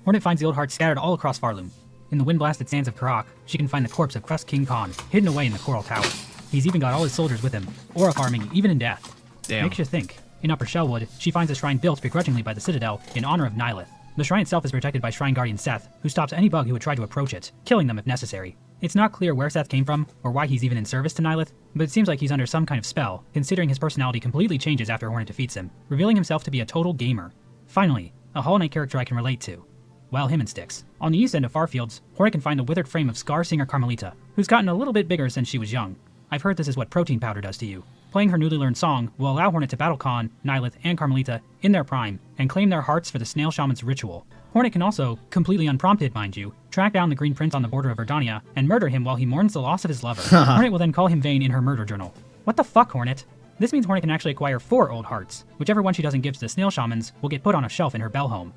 Speaker 8: Hornet finds the Old Hearts scattered all across Farloom. In the wind-blasted sands of Karak, she can find the corpse of Crust King Khan, hidden away in the Coral Tower. He's even got all his soldiers with him, aura farming even in death.
Speaker 1: Damn.
Speaker 8: Makes you think. In Upper Shellwood, she finds a shrine built begrudgingly by the Citadel in honor of Nihilith. The shrine itself is protected by Shrine Guardian Seth, who stops any bug who would try to approach it, killing them if necessary. It's not clear where Seth came from, or why he's even in service to Nihilith, but it seems like he's under some kind of spell, considering his personality completely changes after Hornet defeats him, revealing himself to be a total gamer. Finally, a Hollow Knight character I can relate to. Well, him and Styx. On the east end of Farfields, Hornet can find the withered frame of Scar Singer Carmelita, who's gotten a little bit bigger since she was young. I've heard this is what protein powder does to you. Playing her newly learned song will allow Hornet to battle Khan, Nihilith, and Carmelita in their prime, and claim their hearts for the Snail Shaman's ritual. Hornet can also, completely unprompted mind you, track down the Green Prince on the border of Verdania and murder him while he mourns the loss of his lover. Hornet will then call him vain in her murder journal. What the fuck, Hornet? This means Hornet can actually acquire 4 Old Hearts. Whichever one she doesn't give to the Snail Shamans will get put on a shelf in her bell home.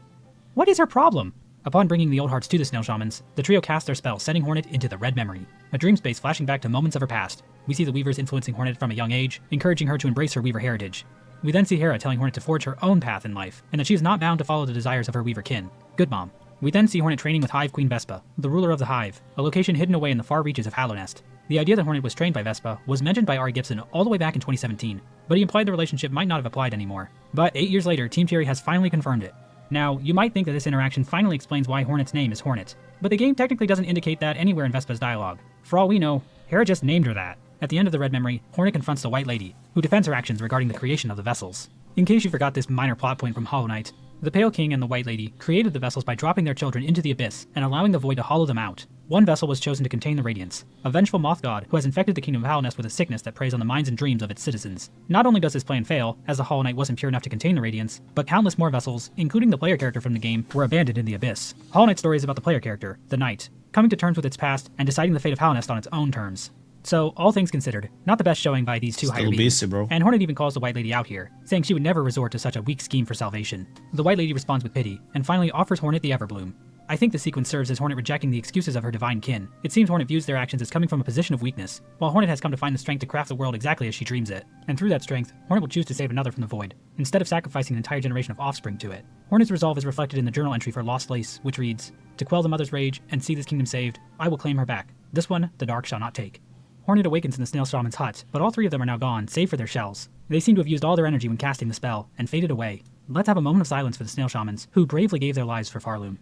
Speaker 8: What is her problem? Upon bringing the Old Hearts to the Snail Shamans, the trio cast their spell, sending Hornet into the Red Memory, a dream space flashing back to moments of her past. We see the Weavers influencing Hornet from a young age, encouraging her to embrace her Weaver heritage. We then see Hera telling Hornet to forge her own path in life, and that she is not bound to follow the desires of her Weaver kin. Good mom. We then see Hornet training with Hive Queen Vespa, the ruler of the Hive, a location hidden away in the far reaches of Hallownest. The idea that Hornet was trained by Vespa was mentioned by Ari Gibson all the way back in 2017, but he implied the relationship might not have applied anymore. But 8 years later, Team Thierry has finally confirmed it. Now, you might think that this interaction finally explains why Hornet's name is Hornet, but the game technically doesn't indicate that anywhere in Vespa's dialogue. For all we know, Hera just named her that. At the end of the Red Memory, Hornet confronts the White Lady, who defends her actions regarding the creation of the vessels. In case you forgot this minor plot point from Hollow Knight, the Pale King and the White Lady created the vessels by dropping their children into the abyss and allowing the void to hollow them out. One vessel was chosen to contain the Radiance, a vengeful moth god who has infected the kingdom of Hallownest with a sickness that preys on the minds and dreams of its citizens. Not only does his plan fail, as the Hollow Knight wasn't pure enough to contain the Radiance, but countless more vessels, including the player character from the game, were abandoned in the abyss. Hollow Knight's story is about the player character, the Knight, coming to terms with its past and deciding the fate of Hallownest on its own terms. So, all things considered, not the best showing by these two higher beings.
Speaker 1: Busy, bro.
Speaker 8: And Hornet even calls the White Lady out here, saying she would never resort to such a weak scheme for salvation. The White Lady responds with pity, and finally offers Hornet the Everbloom. I think the sequence serves as Hornet rejecting the excuses of her divine kin. It seems Hornet views their actions as coming from a position of weakness, while Hornet has come to find the strength to craft the world exactly as she dreams it. And through that strength, Hornet will choose to save another from the void, instead of sacrificing an entire generation of offspring to it. Hornet's resolve is reflected in the journal entry for Lost Lace, which reads, "To quell the mother's rage and see this kingdom saved, I will claim her back. This one, the dark shall not take." Hornet awakens in the Snail Shaman's hut, but all 3 of them are now gone, save for their shells. They seem to have used all their energy when casting the spell, and faded away. Let's have a moment of silence for the Snail Shamans, who bravely gave their lives for Farloom.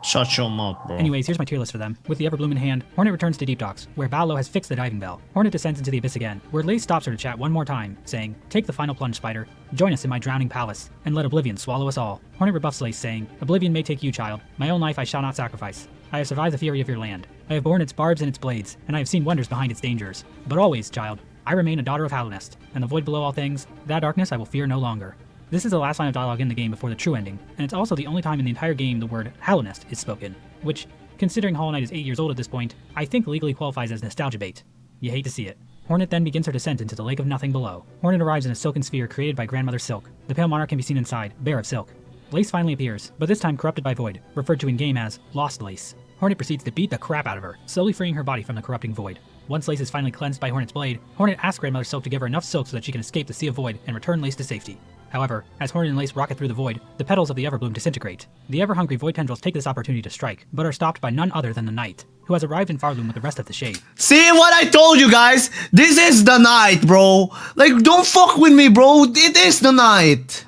Speaker 1: Shut your mouth, bro.
Speaker 8: Anyways, here's my tier list for them. With the Everbloom in hand, Hornet returns to Deep Docks, where Ballo has fixed the diving bell. Hornet descends into the abyss again, where Lace stops her to chat one more time, saying, "Take the final plunge, Spider. Join us in my drowning palace, and let Oblivion swallow us all." Hornet rebuffs Lace, saying, "Oblivion may take you, child. My own life I shall not sacrifice. I have survived the fury of your land. I have borne its barbs and its blades, and I have seen wonders behind its dangers. But always, child, I remain a daughter of Hallownest, and the void below all things, that darkness I will fear no longer." This is the last line of dialogue in the game before the true ending, and it's also the only time in the entire game the word Hallownest is spoken, which, considering Hollow Knight is 8 years old at this point, I think legally qualifies as nostalgia bait. You hate to see it. Hornet then begins her descent into the Lake of Nothing below. Hornet arrives in a silken sphere created by Grandmother Silk. The Pale Monarch can be seen inside, bare of silk. Lace finally appears, but this time corrupted by Void, referred to in-game as Lost Lace. Hornet proceeds to beat the crap out of her, slowly freeing her body from the corrupting Void. Once Lace is finally cleansed by Hornet's blade, Hornet asks Grandmother Silk to give her enough silk so that she can escape the Sea of Void and return Lace to safety. However, as Hornet and Lace rocket through the void, the petals of the Everbloom disintegrate. The ever-hungry void tendrils take this opportunity to strike, but are stopped by none other than the Knight, who has arrived in Farloom with the rest of the Shade.
Speaker 1: See what I told you guys? This is the Knight, bro. Like, don't fuck with me, bro. It is the Knight.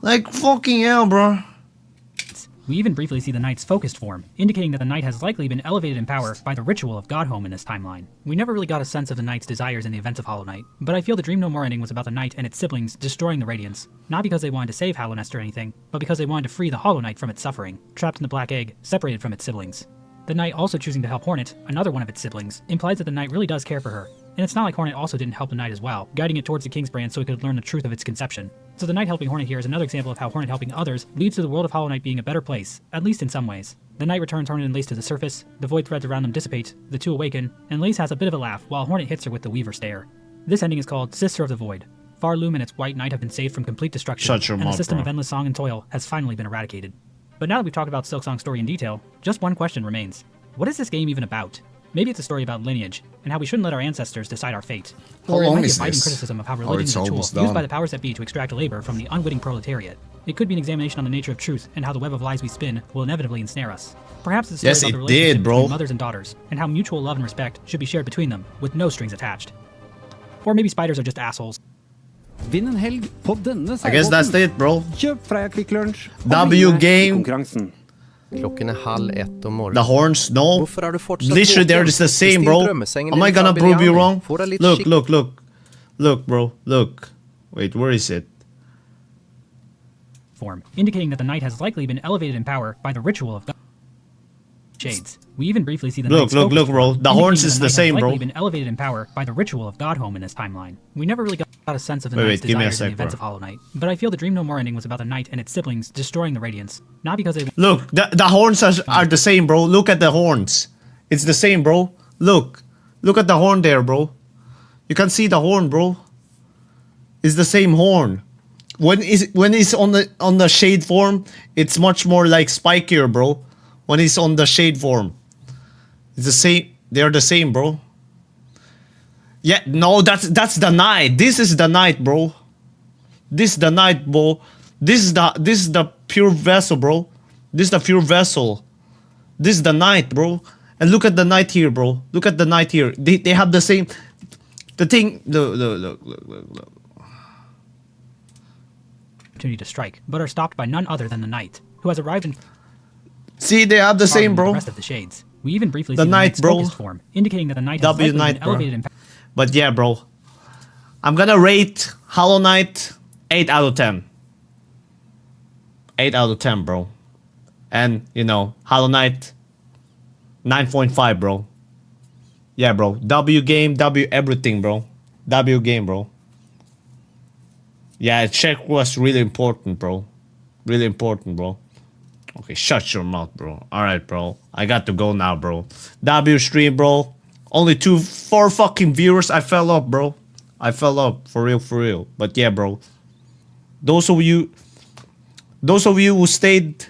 Speaker 1: Like, fucking hell, bro.
Speaker 8: We even briefly see the Knight's focused form, indicating that the Knight has likely been elevated in power by the ritual of Godhome in this timeline. We never really got a sense of the Knight's desires in the events of Hollow Knight, but I feel the Dream No More ending was about the Knight and its siblings destroying the Radiance, not because they wanted to save Hallownest or anything, but because they wanted to free the Hollow Knight from its suffering, trapped in the Black Egg, separated from its siblings. The Knight also choosing to help Hornet, another one of its siblings, implies that the Knight really does care for her, And it's not like Hornet also didn't help the Knight as well, guiding it towards the King's brand so it could learn the truth of its conception. So the Knight helping Hornet here is another example of how Hornet helping others leads to the world of Hollow Knight being a better place, at least in some ways. The Knight returns Hornet and Lace to the surface, the void threads around them dissipate, the two awaken, and Lace has a bit of a laugh while Hornet hits her with the Weaver Stare. This ending is called Sister of the Void. Farloom and its White Knight have been saved from complete destruction, and the system of endless song and toil has finally been eradicated. But now that we've talked about Silksong's story in detail, just one question remains. What is this game even about? Maybe it's a story about lineage, and how we shouldn't let our ancestors decide our fate. Or it might be a biting criticism of how religion is a tool used by the powers that be to extract labor from the unwitting proletariat. It could be an examination on the nature of truth and how the web of lies we spin will inevitably ensnare us. Perhaps it's a story about the relationship between mothers and daughters, and how mutual love and respect should be shared between them, with no strings attached. Or maybe spiders are just assholes.
Speaker 12: Vinn en helg på denne
Speaker 1: I guess that's it, bro.
Speaker 12: Kjøp Freia Kvikk Lunsj.
Speaker 1: W game.
Speaker 13: Klokken er 1:30 om morgenen.
Speaker 1: The horns, no.
Speaker 13: Hvorfor er du fortsatt
Speaker 1: literally, they're just the same, bro. Am I gonna prove you wrong? Look, bro. Look. Wait, where is it?
Speaker 8: Form, indicating that the Knight has likely been elevated in power by the ritual of Shades. We even briefly see the
Speaker 1: look, bro. The horns is the same, bro.
Speaker 8: Been elevated in power by the ritual of Godhome in this timeline. We never really got a sense of the Knight's desires in the events of Hollow Knight, but I feel the Dream No More ending was about the Knight and its siblings destroying the Radiance, not because they.
Speaker 1: Look, the horns are the same, bro. Look at the horns. It's the same, bro. Look at the horn there, bro. You can see the horn, bro. It's the same horn. When it's on the shade form, it's much more like spikier, bro. When it's on the shade form, it's the same. They're the same, bro. Yeah, no, that's the Knight. This is the Knight, bro. This is the Knight, bro. This is the pure vessel, bro. This is the pure vessel. This is the Knight, bro. And look at the Knight here, bro. Look at the Knight here. They have the same. The thing. Look.
Speaker 8: Opportunity to strike, but are stopped by none other than the Knight, who has arrived in.
Speaker 1: See, they have the same, bro.
Speaker 8: The rest of the shades. We even briefly
Speaker 1: the
Speaker 8: see
Speaker 1: Knight,
Speaker 8: the
Speaker 1: bro.
Speaker 8: Knight's form, indicating that the Knight has been elevated in.
Speaker 1: But yeah, bro. I'm gonna rate Hollow Knight 8 out of 10. 8 out of 10, bro. And you know, Hollow Knight 9.5, bro. Yeah, bro. W game, W everything, bro. W game, bro. Yeah, check was really important, bro. Really important, bro. Okay, shut your mouth, bro. Alright, bro. I got to go now, bro. W stream, bro. Only 4 fucking viewers. I fell up, bro. I fell up. For real. But yeah, bro. Those of you who stayed,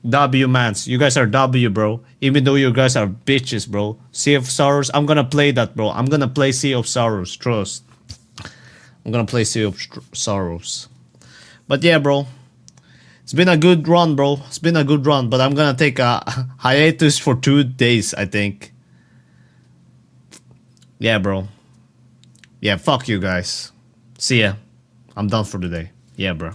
Speaker 1: W mans. You guys are W, bro. Even though you guys are bitches, bro. Sea of Sorrows. I'm gonna play that, bro. I'm gonna play Sea of Sorrows. Trust. I'm gonna play Sea of Sorrows. But yeah, bro. It's been a good run, bro. It's been a good run. But I'm gonna take a hiatus for 2 days, I think. Yeah, bro. Yeah, fuck you guys. See ya. I'm done for today. Yeah, bro.